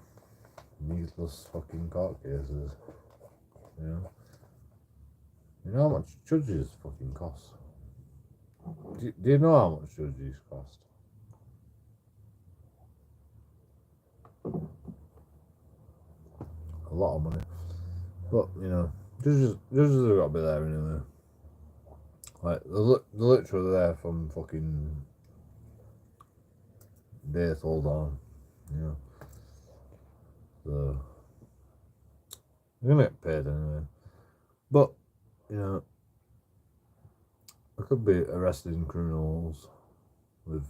needless fucking court cases. You know how much judges fucking cost? Do you know how much judges cost? A lot of money. But, you know, judges have got to be there anyway. Like, they're literally there from fucking day till dawn, you know. So, they're gonna get paid anyway. But, you know, I could be arresting criminals with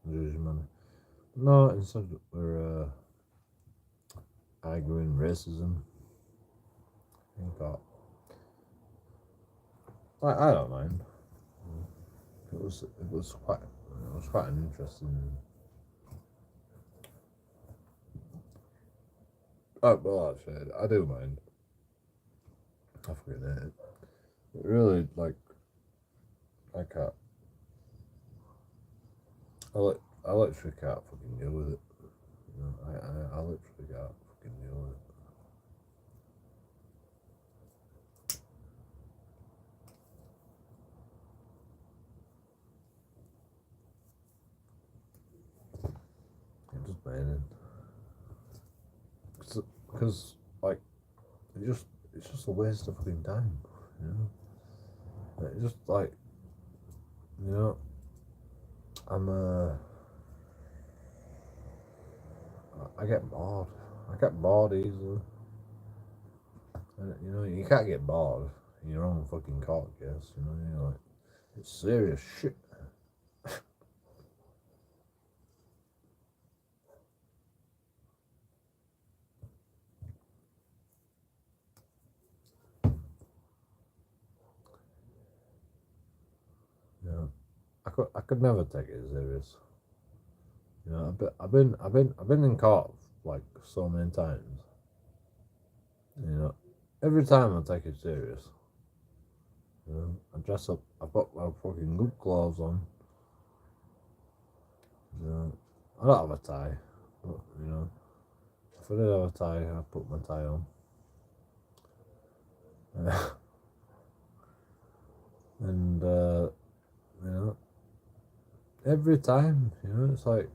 judge money. No, instead we're arguing racism in court. I don't mind. It was quite an interesting. Well, actually, I do mind. I fucking hate it. It really, like, I can't. I literally can't fucking deal with it. You know, I literally can't fucking deal with it. It just baiting. Because like, it's just a waste of fucking time. You know, it's just like, you know, I get bored. I get bored easily. And, you know, you can't get bored in your own fucking court case. You know, you're like, It's serious shit. Yeah, I could never take it serious. You know, I've been in court like so many times. You know, every time I take it serious. You know, I dress up. I put my fucking good clothes on. You know, I don't have a tie, but you know, if I did have a tie, I'd put my tie on. And you know, every time, you know, it's like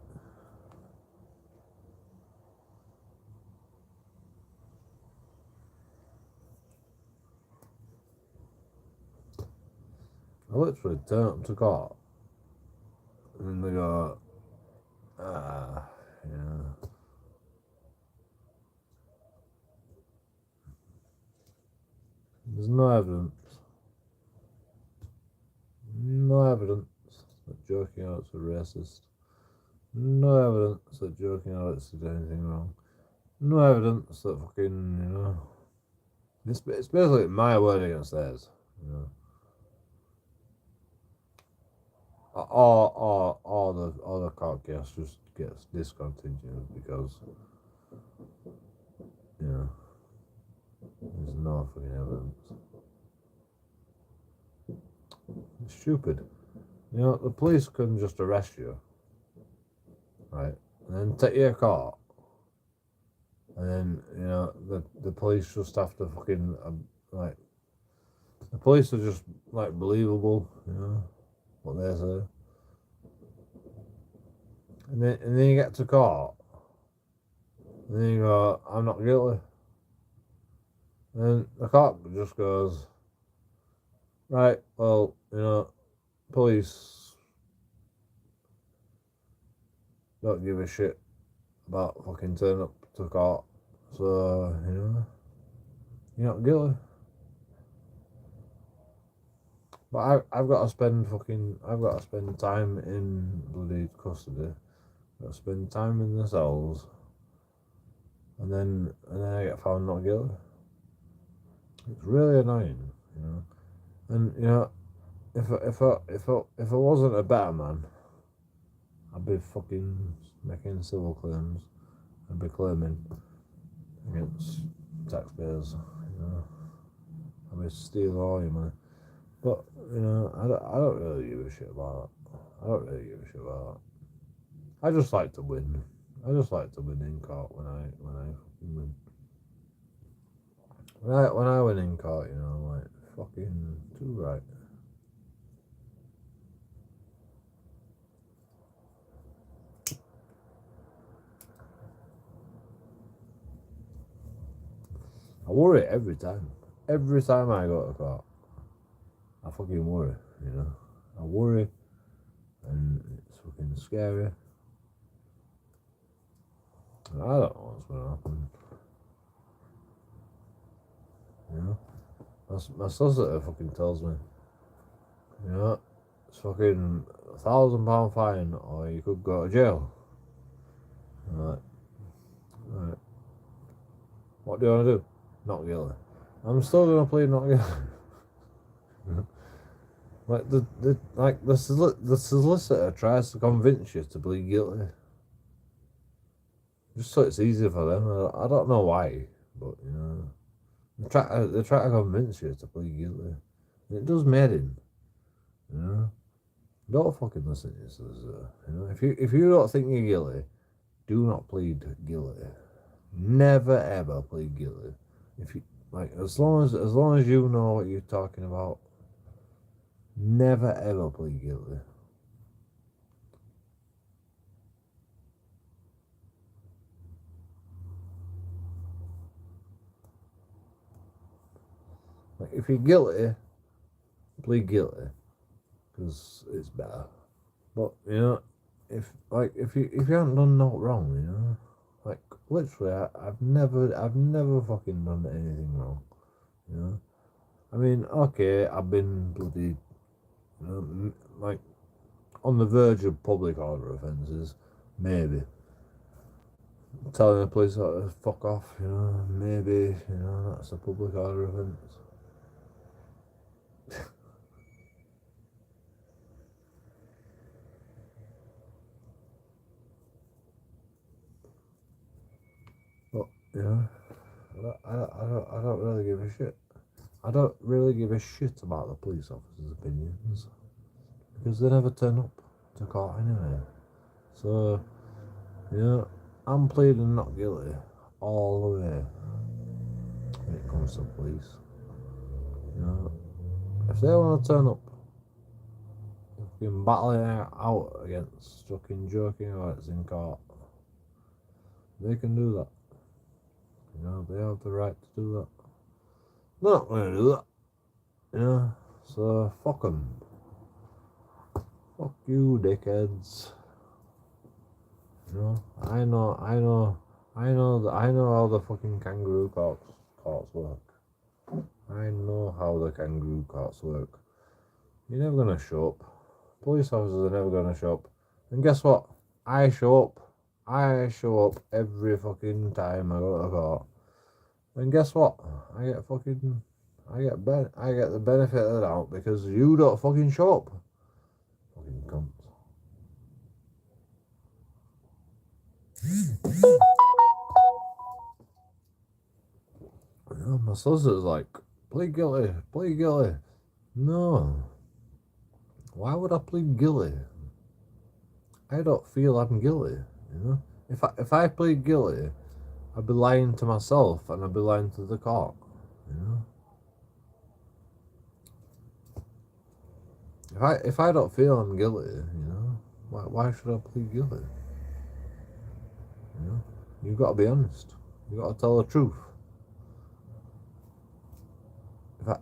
I literally turn up to court, and they go, yeah. There's no evidence. No evidence that JoeKingAudits are racist. No evidence that JoeKingAudits did anything wrong. No evidence that fucking, you know. It's basically my word against theirs, you know. All the court case just gets discontinued because, you know, there's no fucking evidence. It's stupid. You know, the police couldn't just arrest you, right, and then take you to court, and then, you know, the police just have to fucking, like, the police are just, like, believable, you know, what they say. And then you get to court, and then you go, I'm not guilty. And then the cop just goes, right, well, you know, police don't give a shit about fucking turning up to court, so, you know, you're not guilty. But I've got to spend time in bloody custody. I've got to spend time in the cells, and then I get found not guilty. It's really annoying, you know. And you know, if I wasn't a better man, I'd be fucking making civil claims. I'd be claiming against taxpayers, you know. I'd be stealing all your money. But you know, I don't really give a shit about that. I don't really give a shit about that. I just like to win. I just like to win in court when I fucking win. When I win in court, you know, I'm like, fucking too right. I worry every time. Every time I go to court, I fucking worry, you know. I worry, and it's fucking scary. And I don't know what's going to happen. You know, my solicitor fucking tells me, you know, it's fucking £1,000 fine, or you could go to jail. I'm like, right. What do you want to do? Not guilty. I'm still gonna plead not guilty. Like the solicitor tries to convince you to plead guilty, just so it's easier for them. I don't know why, but you know, they try to convince you to plead guilty. And it does me in, you know. Don't fucking listen to your solicitor. You know, if you don't think you're guilty, do not plead guilty. Never ever plead guilty. If you like, as long as you know what you're talking about, never ever plead guilty. Like, if you're guilty, plead guilty, because it's better. But you know, if you haven't done no wrong, you know, like literally, I've never fucking done anything wrong, you know. I mean, okay, I've been bloody You know, like on the verge of public order offences, maybe. Telling the police to fuck off, you know, maybe, you know, that's a public order offence. But, you know, I don't really give a shit. I don't really give a shit about the police officers' opinions because they never turn up to court anyway. So, you know, I'm pleading not guilty all the way when it comes to police. You know, if they want to turn up, been battling out against fucking JoeKingAudits in court, they can do that. You know, they have the right to do that. They're not going to do that. You know, so fuck them. Fuck you, dickheads. You know, I know how the fucking kangaroo courts work. I know how the kangaroo courts work. You're never gonna show up. Police officers are never gonna show up. And guess what? I show up. I show up every fucking time I go to court. And guess what? I get the benefit of the doubt because you don't fucking show up. Fucking cunt. You know, my solicitor's like, plead guilty, plead guilty. No. Why would I plead guilty? I don't feel I'm guilty, you know? If I plead guilty, I'd be lying to myself and I'd be lying to the court, you know? If I don't feel I'm guilty, you know, why should I plead guilty? You know? You've got to be honest. You've got to tell the truth.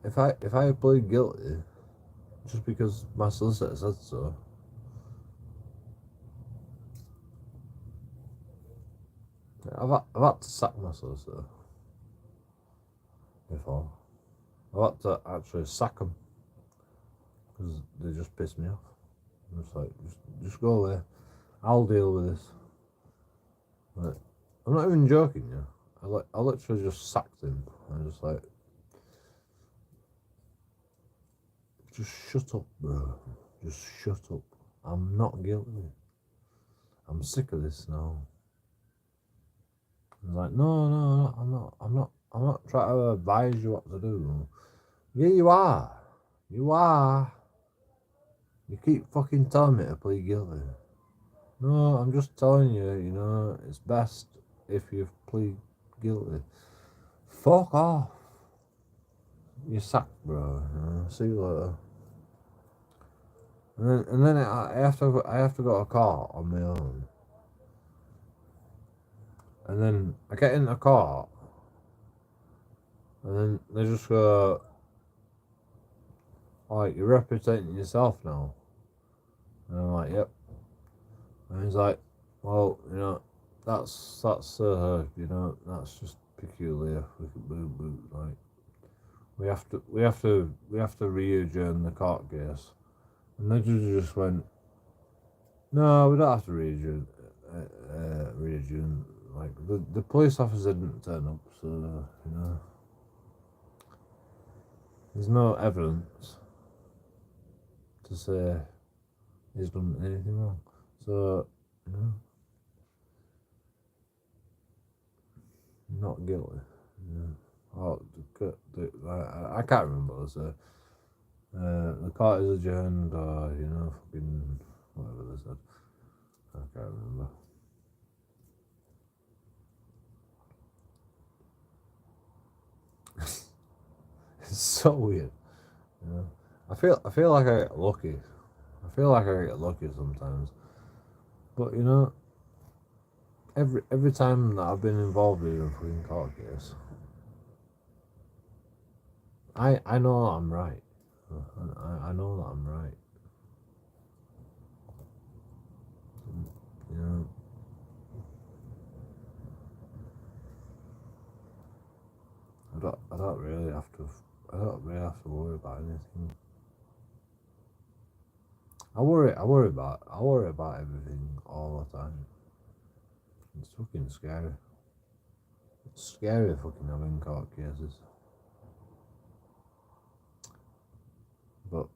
If I plead guilty just because my solicitor said so, I've had to sack my solicitor before. I've had to actually sack them because they just piss me off. I'm just like, just go away. I'll deal with this. Like, I'm not even joking, yeah. I literally just sacked him. I'm just like, just shut up, bro. Just shut up. I'm not guilty. I'm sick of this now. I was like, no, I'm not trying to advise you what to do. Yeah, you are. You are. You keep fucking telling me to plead guilty. No, I'm just telling you, you know, it's best if you plead guilty. Fuck off. You're sacked, bro. See you later. And then I have to go to court on my own. And then I get into court, and then they just go, like, you're representing yourself now. And I'm like, yep. And he's like, well, you know, that's you know, that's just peculiar. Like, we have to re-adjourn the court case. And the judge just went, no, we don't have to re-adjourn. Like, the police officer didn't turn up, so, you know, there's no evidence to say he's done anything wrong. So, you know, not guilty. You know. I can't remember. So, the court is adjourned, or, you know, fucking whatever they said. I can't remember. It's so weird. You know? I feel like I get lucky. I feel like I get lucky sometimes. But, you know, every time that I've been involved in a fucking court case, I know that I'm right. I know that I'm right. You know, I don't really have to worry about anything. I worry about everything all the time. It's fucking scary. It's scary fucking having court cases. But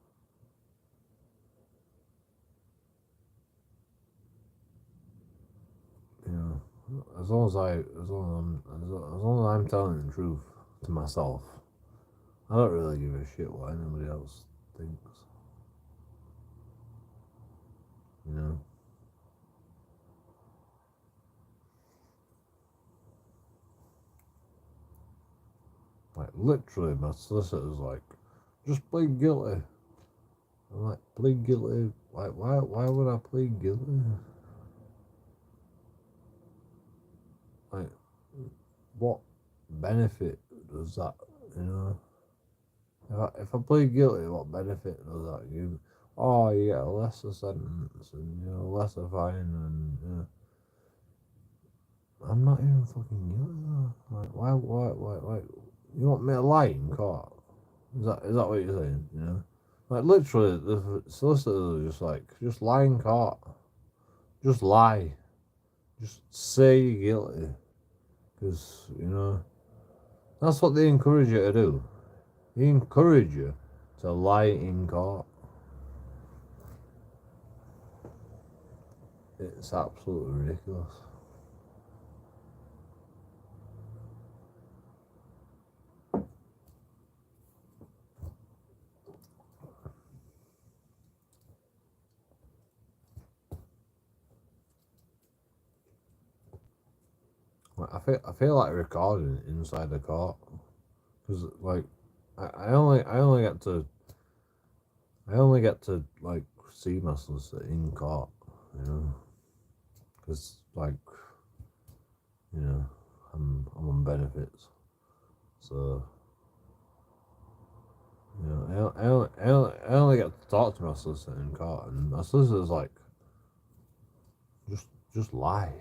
you know, as long as I'm telling the truth to myself, I don't really give a shit what anybody else thinks. You know. Like literally my solicitor's like, just plead guilty. I'm like, plead guilty? Like why would I plead guilty? Like what benefit does that, you know? If I plead guilty, what benefit does that give? Oh, you get a lesser sentence and, you know, lesser fine and, you know. I'm not even fucking guilty though. Like, why, you want me to lie in court? Is that what you're saying, you know? Like, literally, the solicitors are just like, just lie in court. Just lie. Just say you're guilty. Because, you know, that's what they encourage you to do. They encourage you to lie in court. It's absolutely ridiculous. Like, I feel like recording inside the court because like I only get to like see my solicitor in court, you know, because like, you know, I'm on benefits, so you know I only get to talk to my solicitor in court, and my solicitor's like, just lie,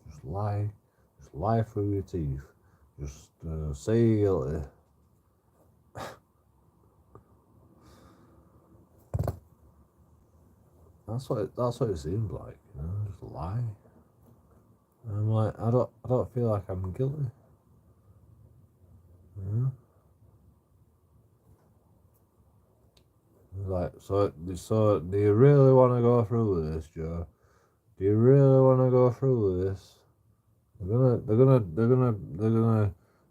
just lie, just lie through your teeth, just say you're guilty. That's what it seems like, you know, just lie. And I'm like, I don't feel like I'm guilty. You know? Like, so do you really want to go through with this, Joe? Do you really want to go through with this? They're gonna,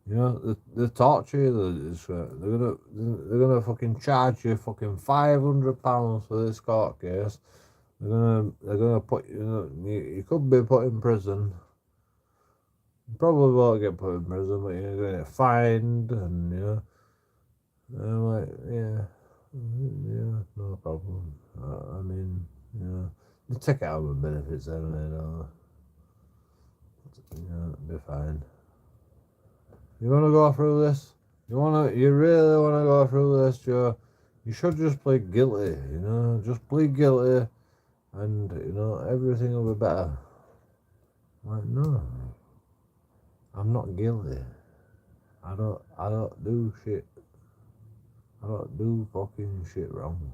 you know, they torture you. They're gonna fucking charge you fucking £500 for this court case. They're gonna put you could be put in prison. You probably won't get put in prison, but you're gonna get fined, and you know. And I'm like, yeah, no problem. I mean, you know, they take out my benefits anyway, though. You know, it'll be fine. You wanna go through this? You really wanna go through this, Joe? You should just plead guilty, you know, just plead guilty, and you know everything will be better. I'm like, no, I'm not guilty. I don't do shit. I don't do fucking shit wrong.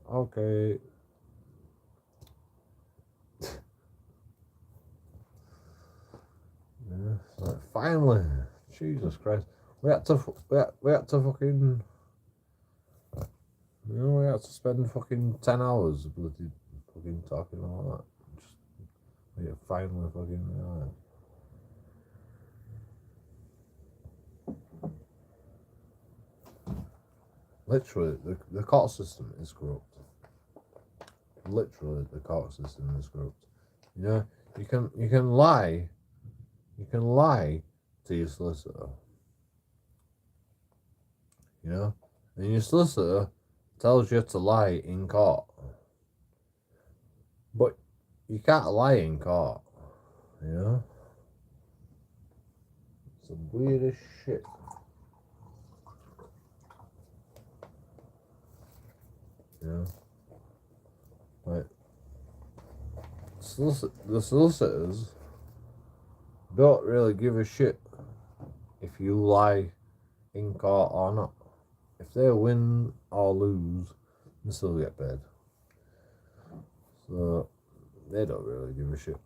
Okay. Yeah, like, finally, Jesus Christ, we had to fucking, you know, we had to spend fucking 10 hours bloody fucking talking all that. Just, yeah, finally fucking, literally, the court system is corrupt. Literally, the court system is corrupt. You know, you can lie to your solicitor. You know, and your solicitor tells you to lie in court, but you can't lie in court. You know, it's the weirdest shit. You know, like the solicitors don't really give a shit if you lie in court or not. if they win or lose, they still get paid. So they don't really give a shit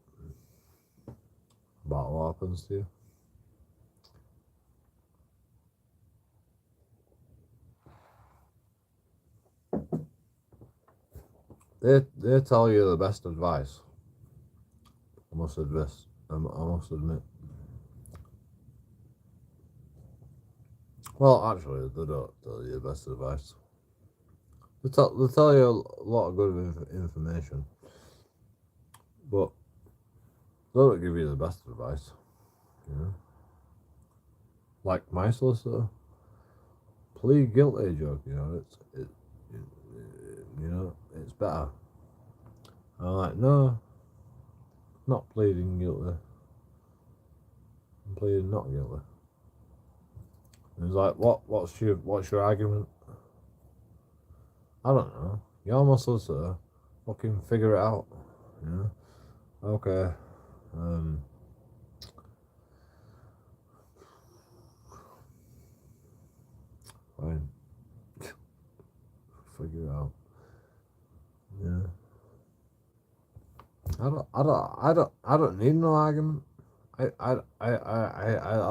about what happens to you. They tell you the best advice. I must admit. Well, actually, they don't tell you the best advice. They tell you a lot of good information, but they don't give you the best advice. You know, like my solicitor, plead guilty, JoeKingAudits. It's better. I'm like, no, not pleading guilty. I'm pleading not guilty. And he's like, what's your argument? I don't know. You're my solicitor. Fucking figure it out. You know? Okay. Fine. Figure it out. Yeah. I don't need no argument. I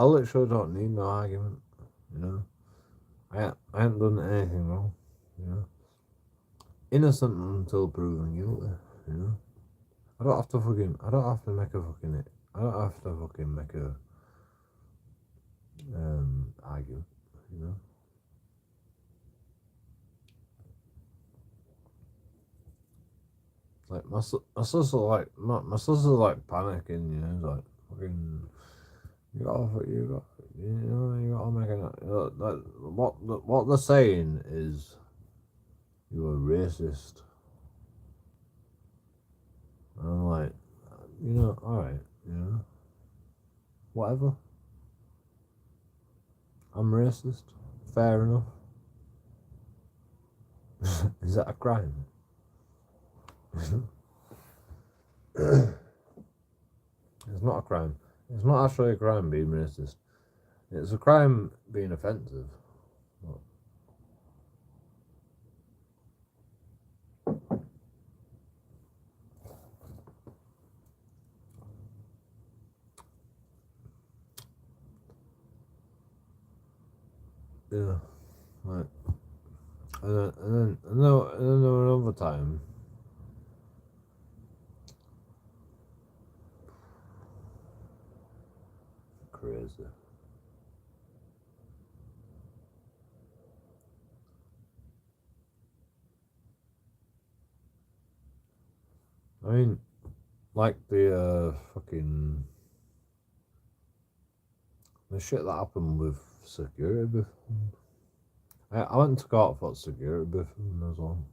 literally don't need no argument. You know. I haven't done anything wrong. You know. Innocent until proven guilty. You know. I don't have to make a argument. You know. Like my sister like panicking, you know, like fucking you gotta make it like what they're saying is you're a racist. And I'm like, alright, whatever. I'm racist. Fair enough. Is that a crime? It's not a crime. It's not actually a crime being racist. It's a crime being offensive. Yeah, right. And then another time. Crazy. I mean, like the shit that happened with security before. I went to court for security before as well.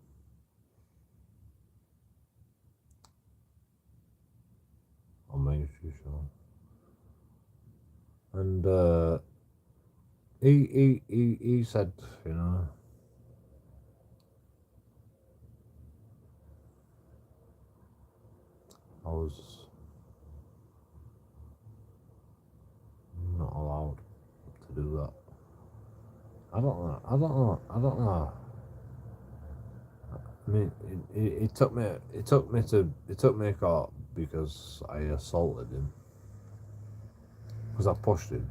On Main Street Show. And he said, you know, I was not allowed to do that. I don't know. I mean, he took me to court because I assaulted him. Because I pushed him.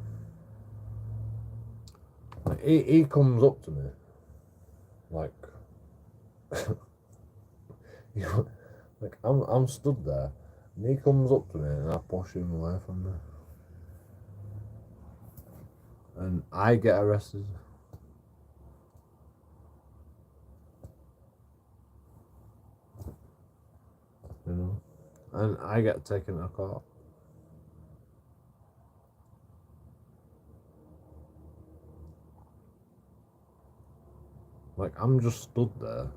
Like, he comes up to me, like, like I'm stood there, and he comes up to me, and I push him away from me, and I get arrested. You know, and I get taken to court. Like, I'm just stood there.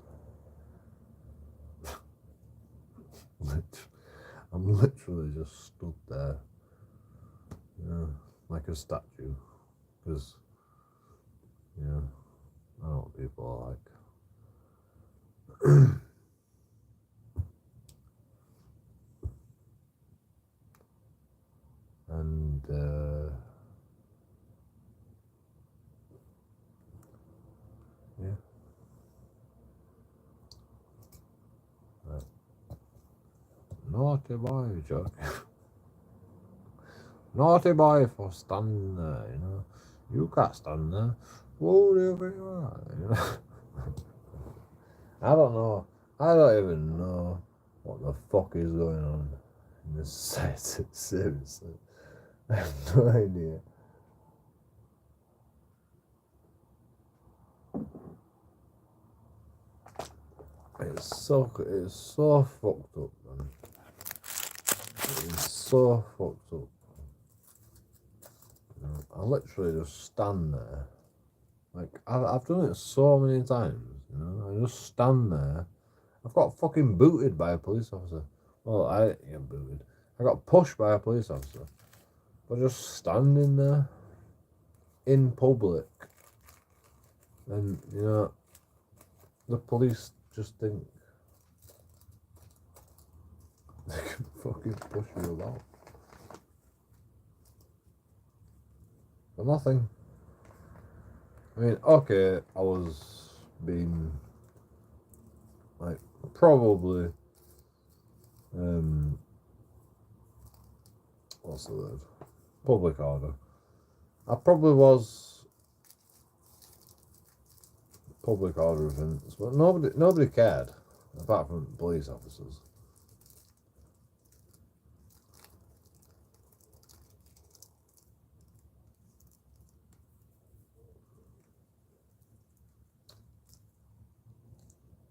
I'm literally just stood there, you know, like a statue, because, you know, I know what people are like. And naughty boy, Joke. Naughty boy for standing there, you know. You can't stand there. Who do you think you are? You know? I don't know. I don't even know what the fuck is going on in this society. Seriously. I have no idea. It's so fucked up, man. It's so fucked up. You know, I literally just stand there. Like, I've done it so many times, you know. I just stand there. I've got fucking booted by a police officer. Well, I didn't get booted. I got pushed by a police officer. But just standing there in public. And, you know, the police just think they can fucking push you about. For nothing. I mean, okay, I was being, like, probably, what's the word? Public order. I probably was public order offence, but nobody cared, apart from police officers.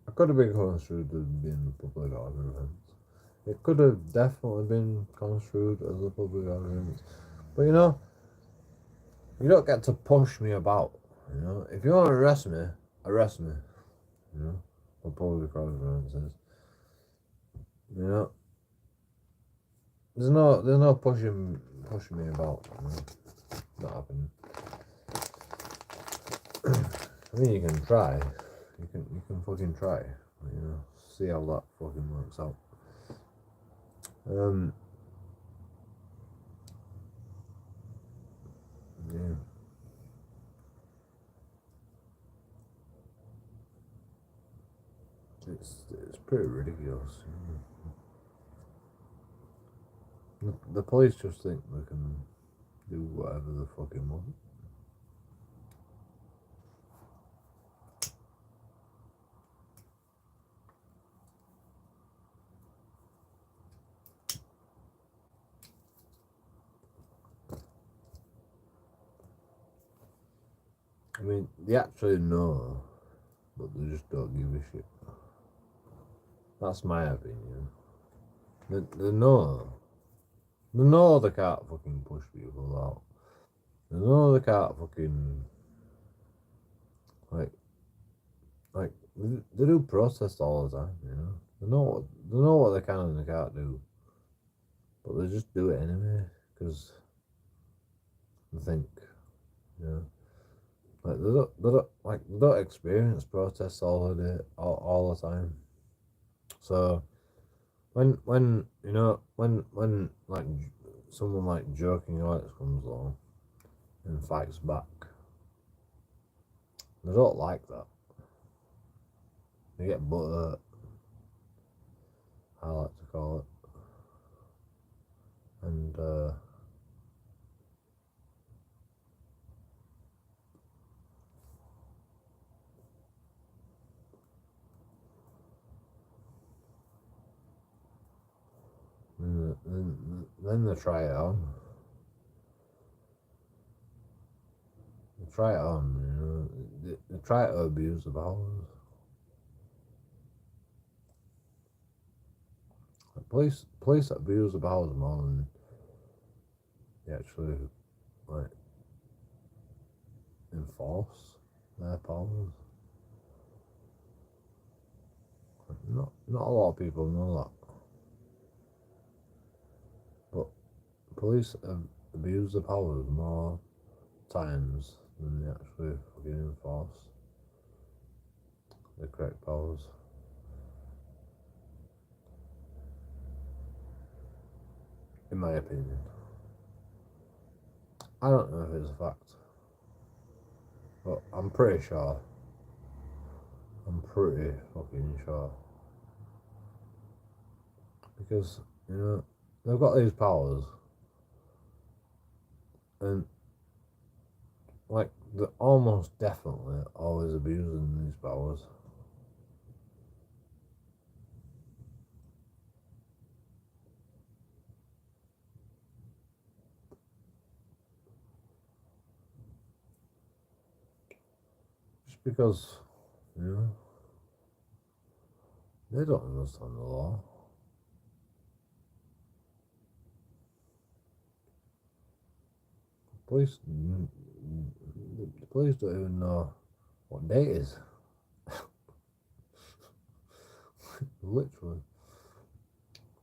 I could have been construed as being a public order offence. It could have definitely been construed as a public order offence. But you know, you don't get to push me about. You know, if you want to arrest me, arrest me. You know, for public order offences. You know, there's no pushing me about. You know? Not happening. I mean, you can try. You can fucking try. You know, see how that fucking works out. Yeah. It's pretty ridiculous. The police just think they can do whatever they fucking want. I mean, they actually know, but they just don't give a shit. That's my opinion. They know. They know they can't fucking push people out. They know they can't fucking like they do protests all the time, you know. They know what they can and they can't do, but they just do it anyway because they think, you know, like they don't experience protests all the time. So when you know when like someone like JoeKingAudits comes along and fights back, they don't like that. They get butthurt, I like to call it. And then they try it on. They try it on, you know. They try to abuse the powers. Police abuse the powers more than they actually like enforce their powers. Not a lot of people know that, but police abuse the powers more times than they actually fucking enforce the correct powers. In my opinion. I don't know if it's a fact, but I'm pretty sure. I'm pretty fucking sure. Because, You know, they've got these powers, and like they're almost definitely always abusing these powers. Just because, you know, they don't understand the law. Police, the police don't even know what day it is. Literally,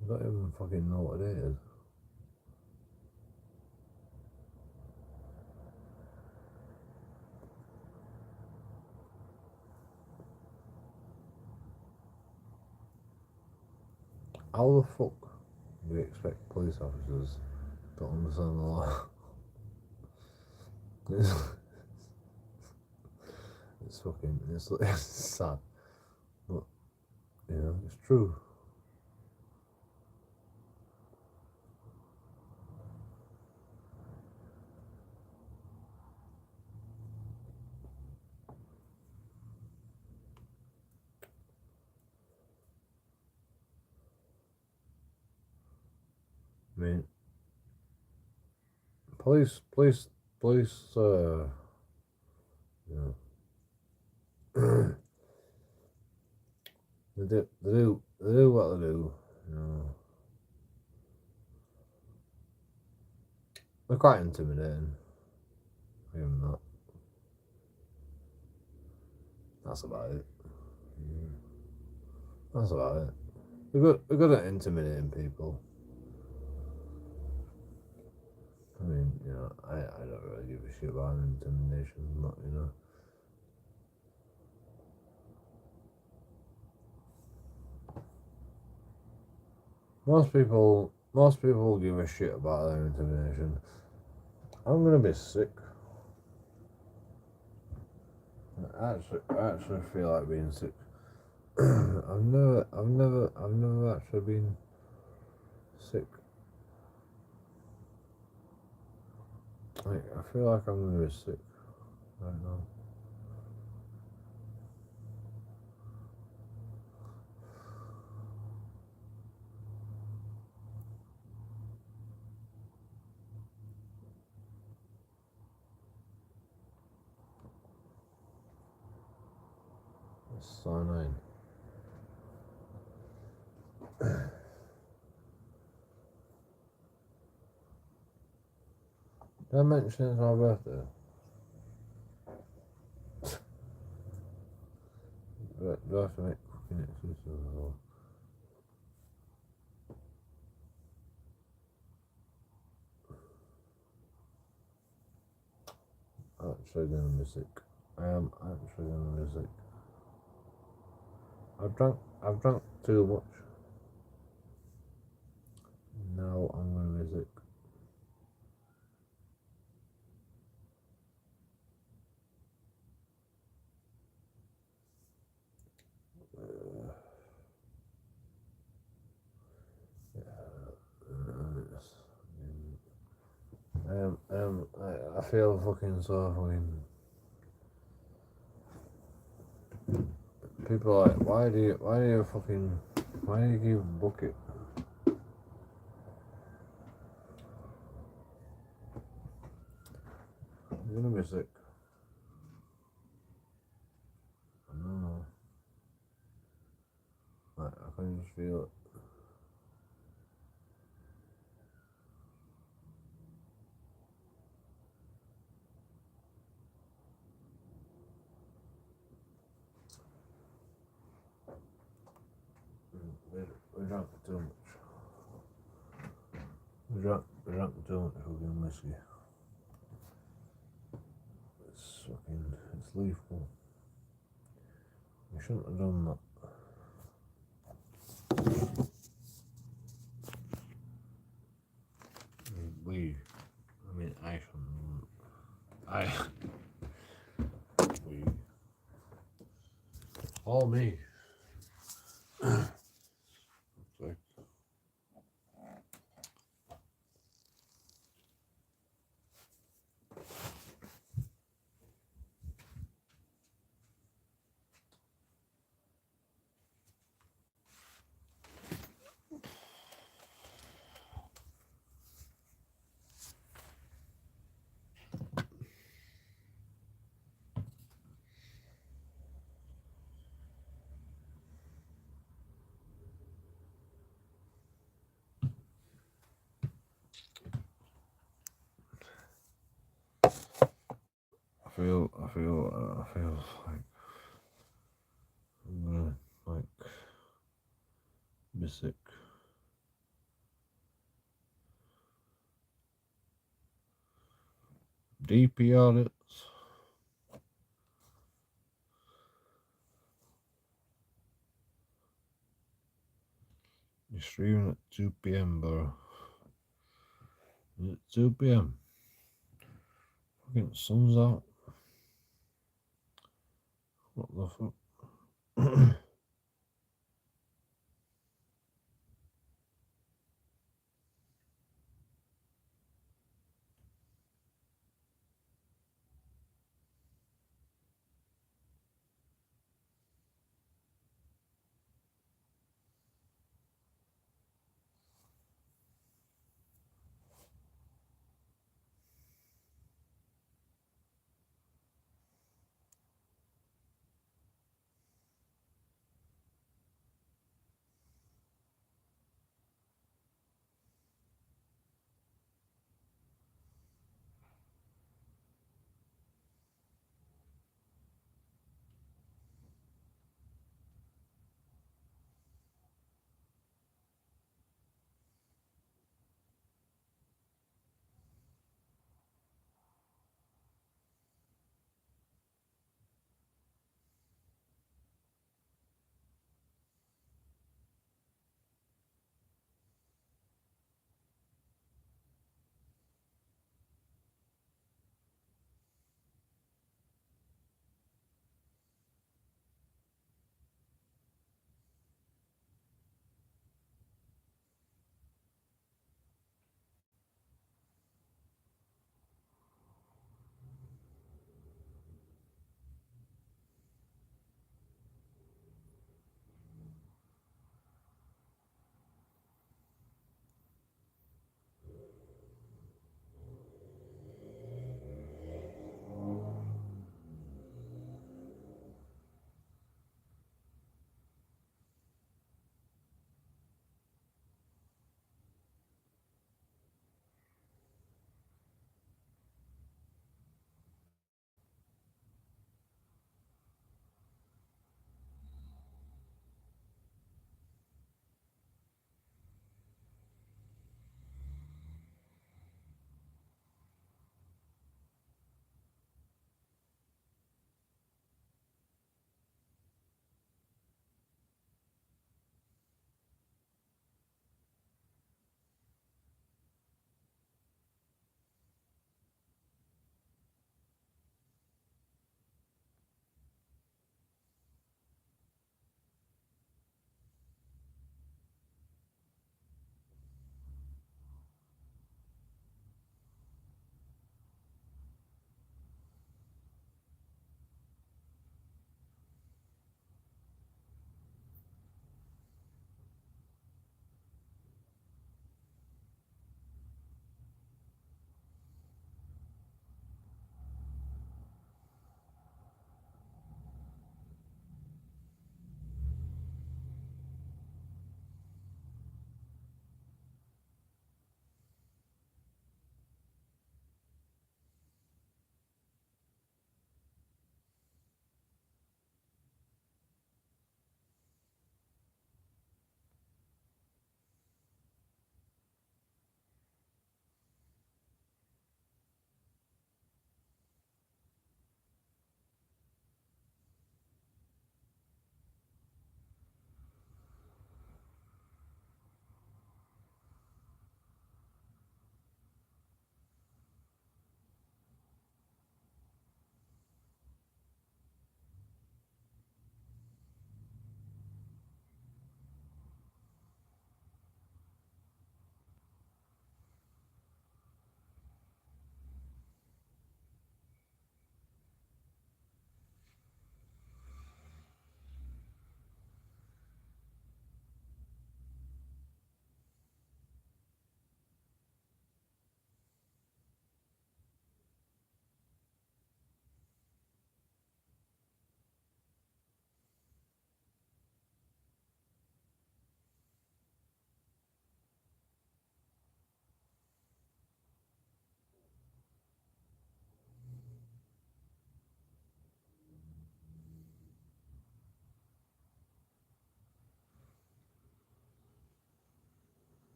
they don't even fucking know what day it is. How the fuck do you expect police officers to understand the law? It's fucking, it's sad, but you know, it's true. I mean, police, you know, they do what they do, you know. They're quite intimidating. I give them that. That's about it. That's about it. They're good at intimidating people. I mean, you know, I don't really give a shit about intimidation, but you know. Most people give a shit about their intimidation. I'm gonna be sick. I actually feel like being sick. I've never actually been sick. Like, I feel like I'm gonna be sick right now. It's so annoying. Did I mention it's my birthday? Do I have to make cooking excuses or? I'm actually gonna be sick. I am actually gonna be sick. I've drunk too much. Now I'm gonna be sick. I feel fucking so fucking. People are like, why do you give bucket? I'm gonna be sick. I don't know. Like, I can just feel it. We drank too much. We drank too much fucking whiskey. It's lethal. We shouldn't have done that. I shouldn't. We. All me. Like, I feel like I'm gonna like be sick. DP audits. You're streaming at 2 p.m., bro. Is it 2 p.m.? Fucking sun's out. What the fuck?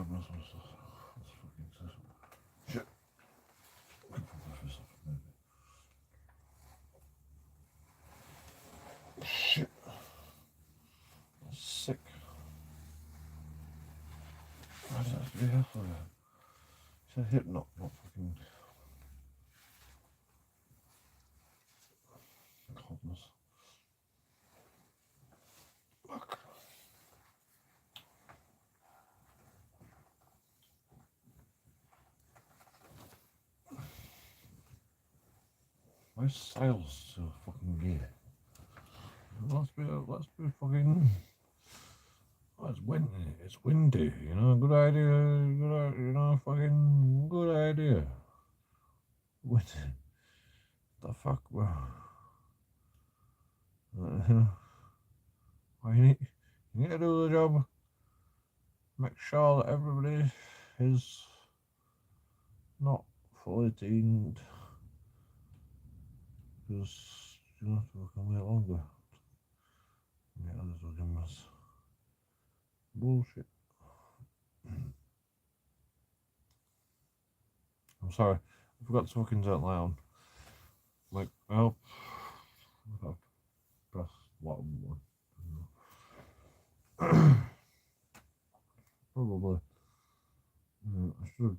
grabbing some stuff. That's fucking sensible. Shit. Could put this up, maybe. Shit. That's sick. Why does that have to be here for? It's a hip knot, not fucking cobblers. Fuck. My sails so fucking gear. Let's be fucking. Oh, it's windy. It's windy. You know, good idea. You know, fucking good idea. Windy. The fuck, bro. You need to do the job. Make sure that everybody is not fully teamed. Because you know, so we can wait longer. Yeah, others will give us bullshit. I'm sorry, I forgot to fucking turn it loud. Like, well, I've pressed bottom one. Probably. I should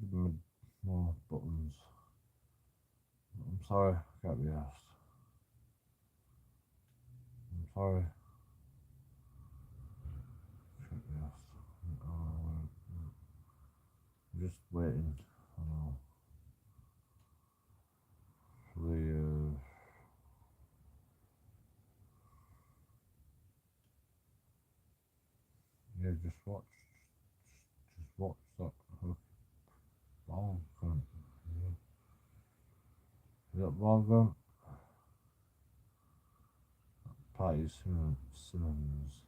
have made more buttons. I'm sorry, I can't be asked. I'm sorry. Can't be asked. I'm just waiting. I know. For the yeah, just watch that hook. Ball gun. Yeah. Is that ball gun? Patty Simmons.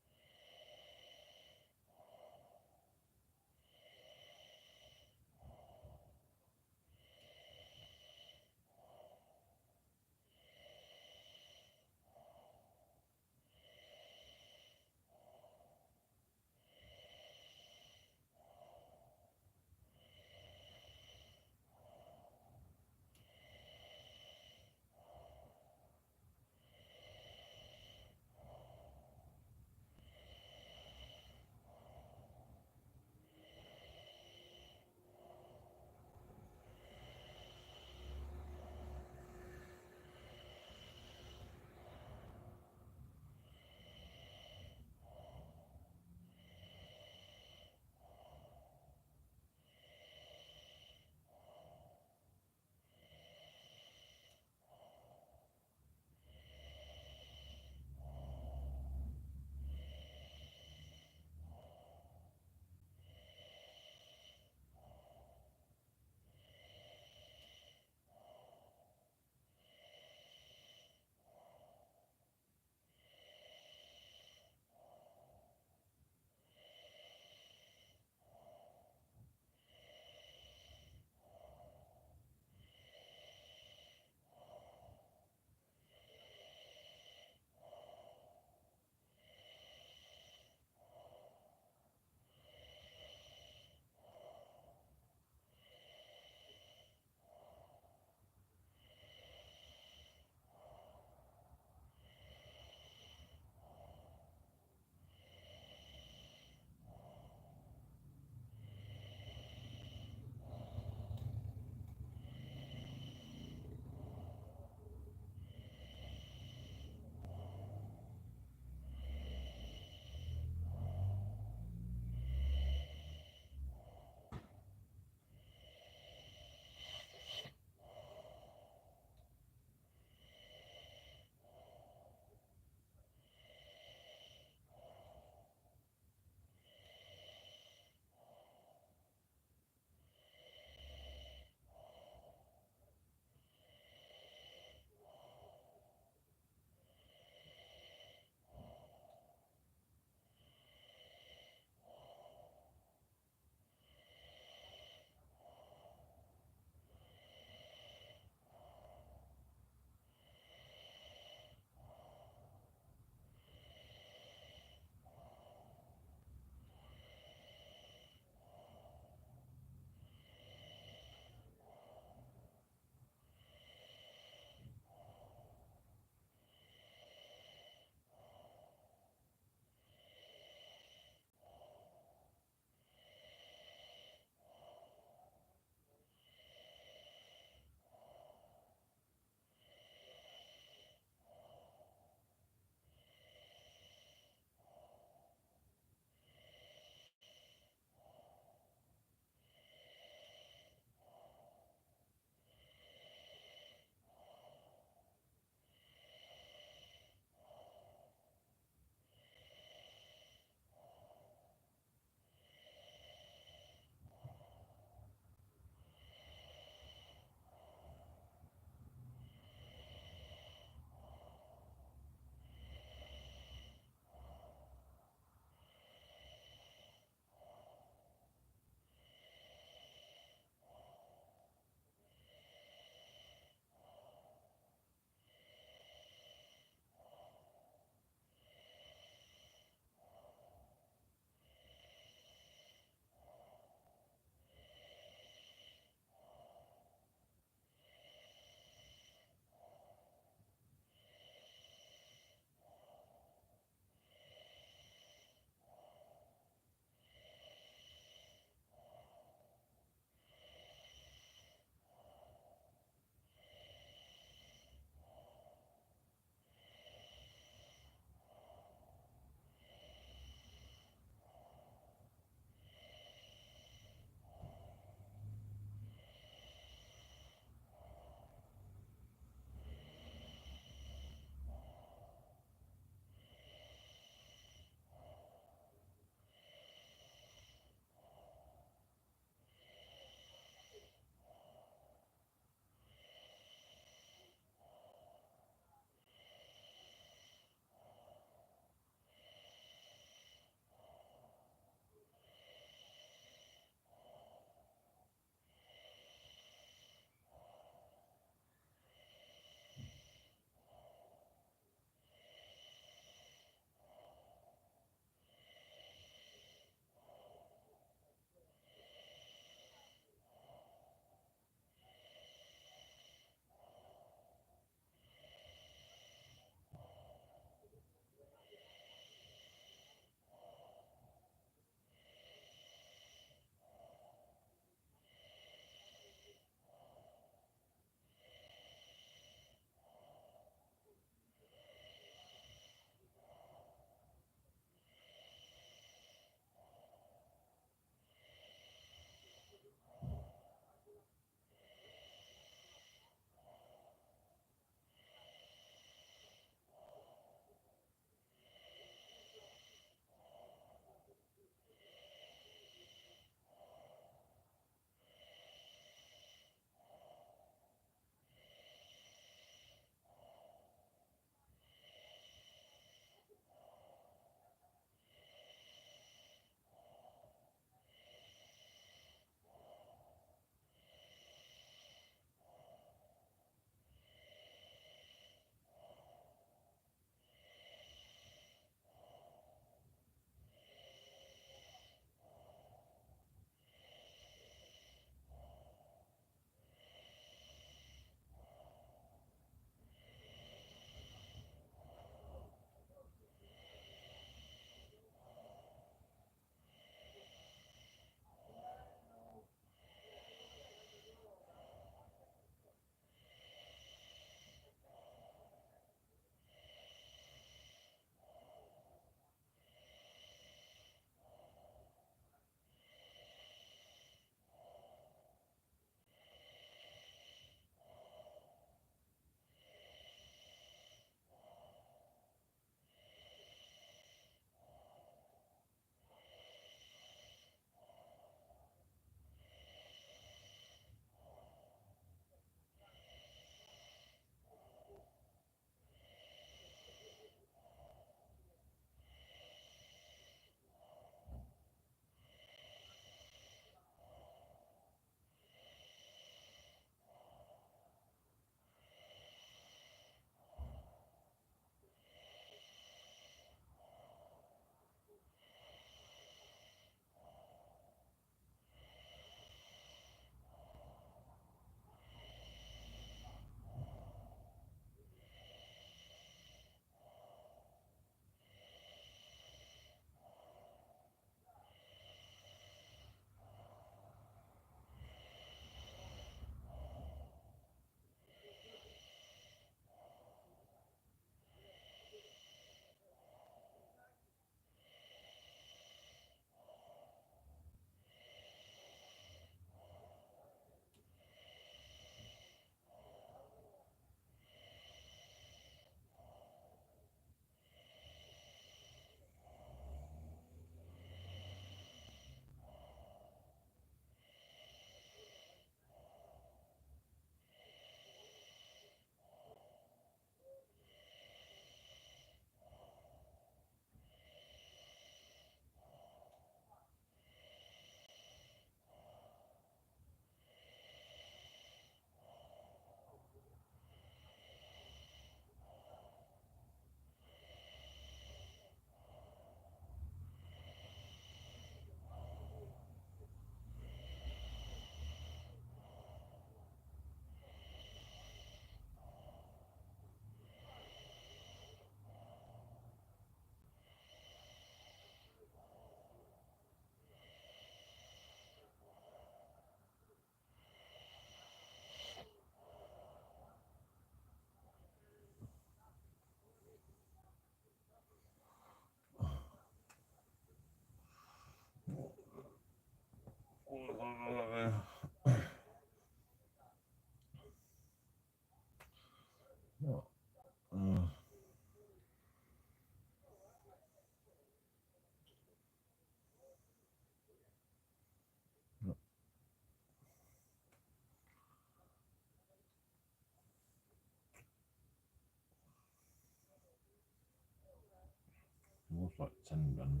almost like 10 grand.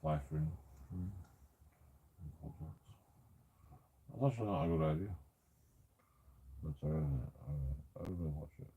Life ring. That's actually not a good idea. But I will watch it.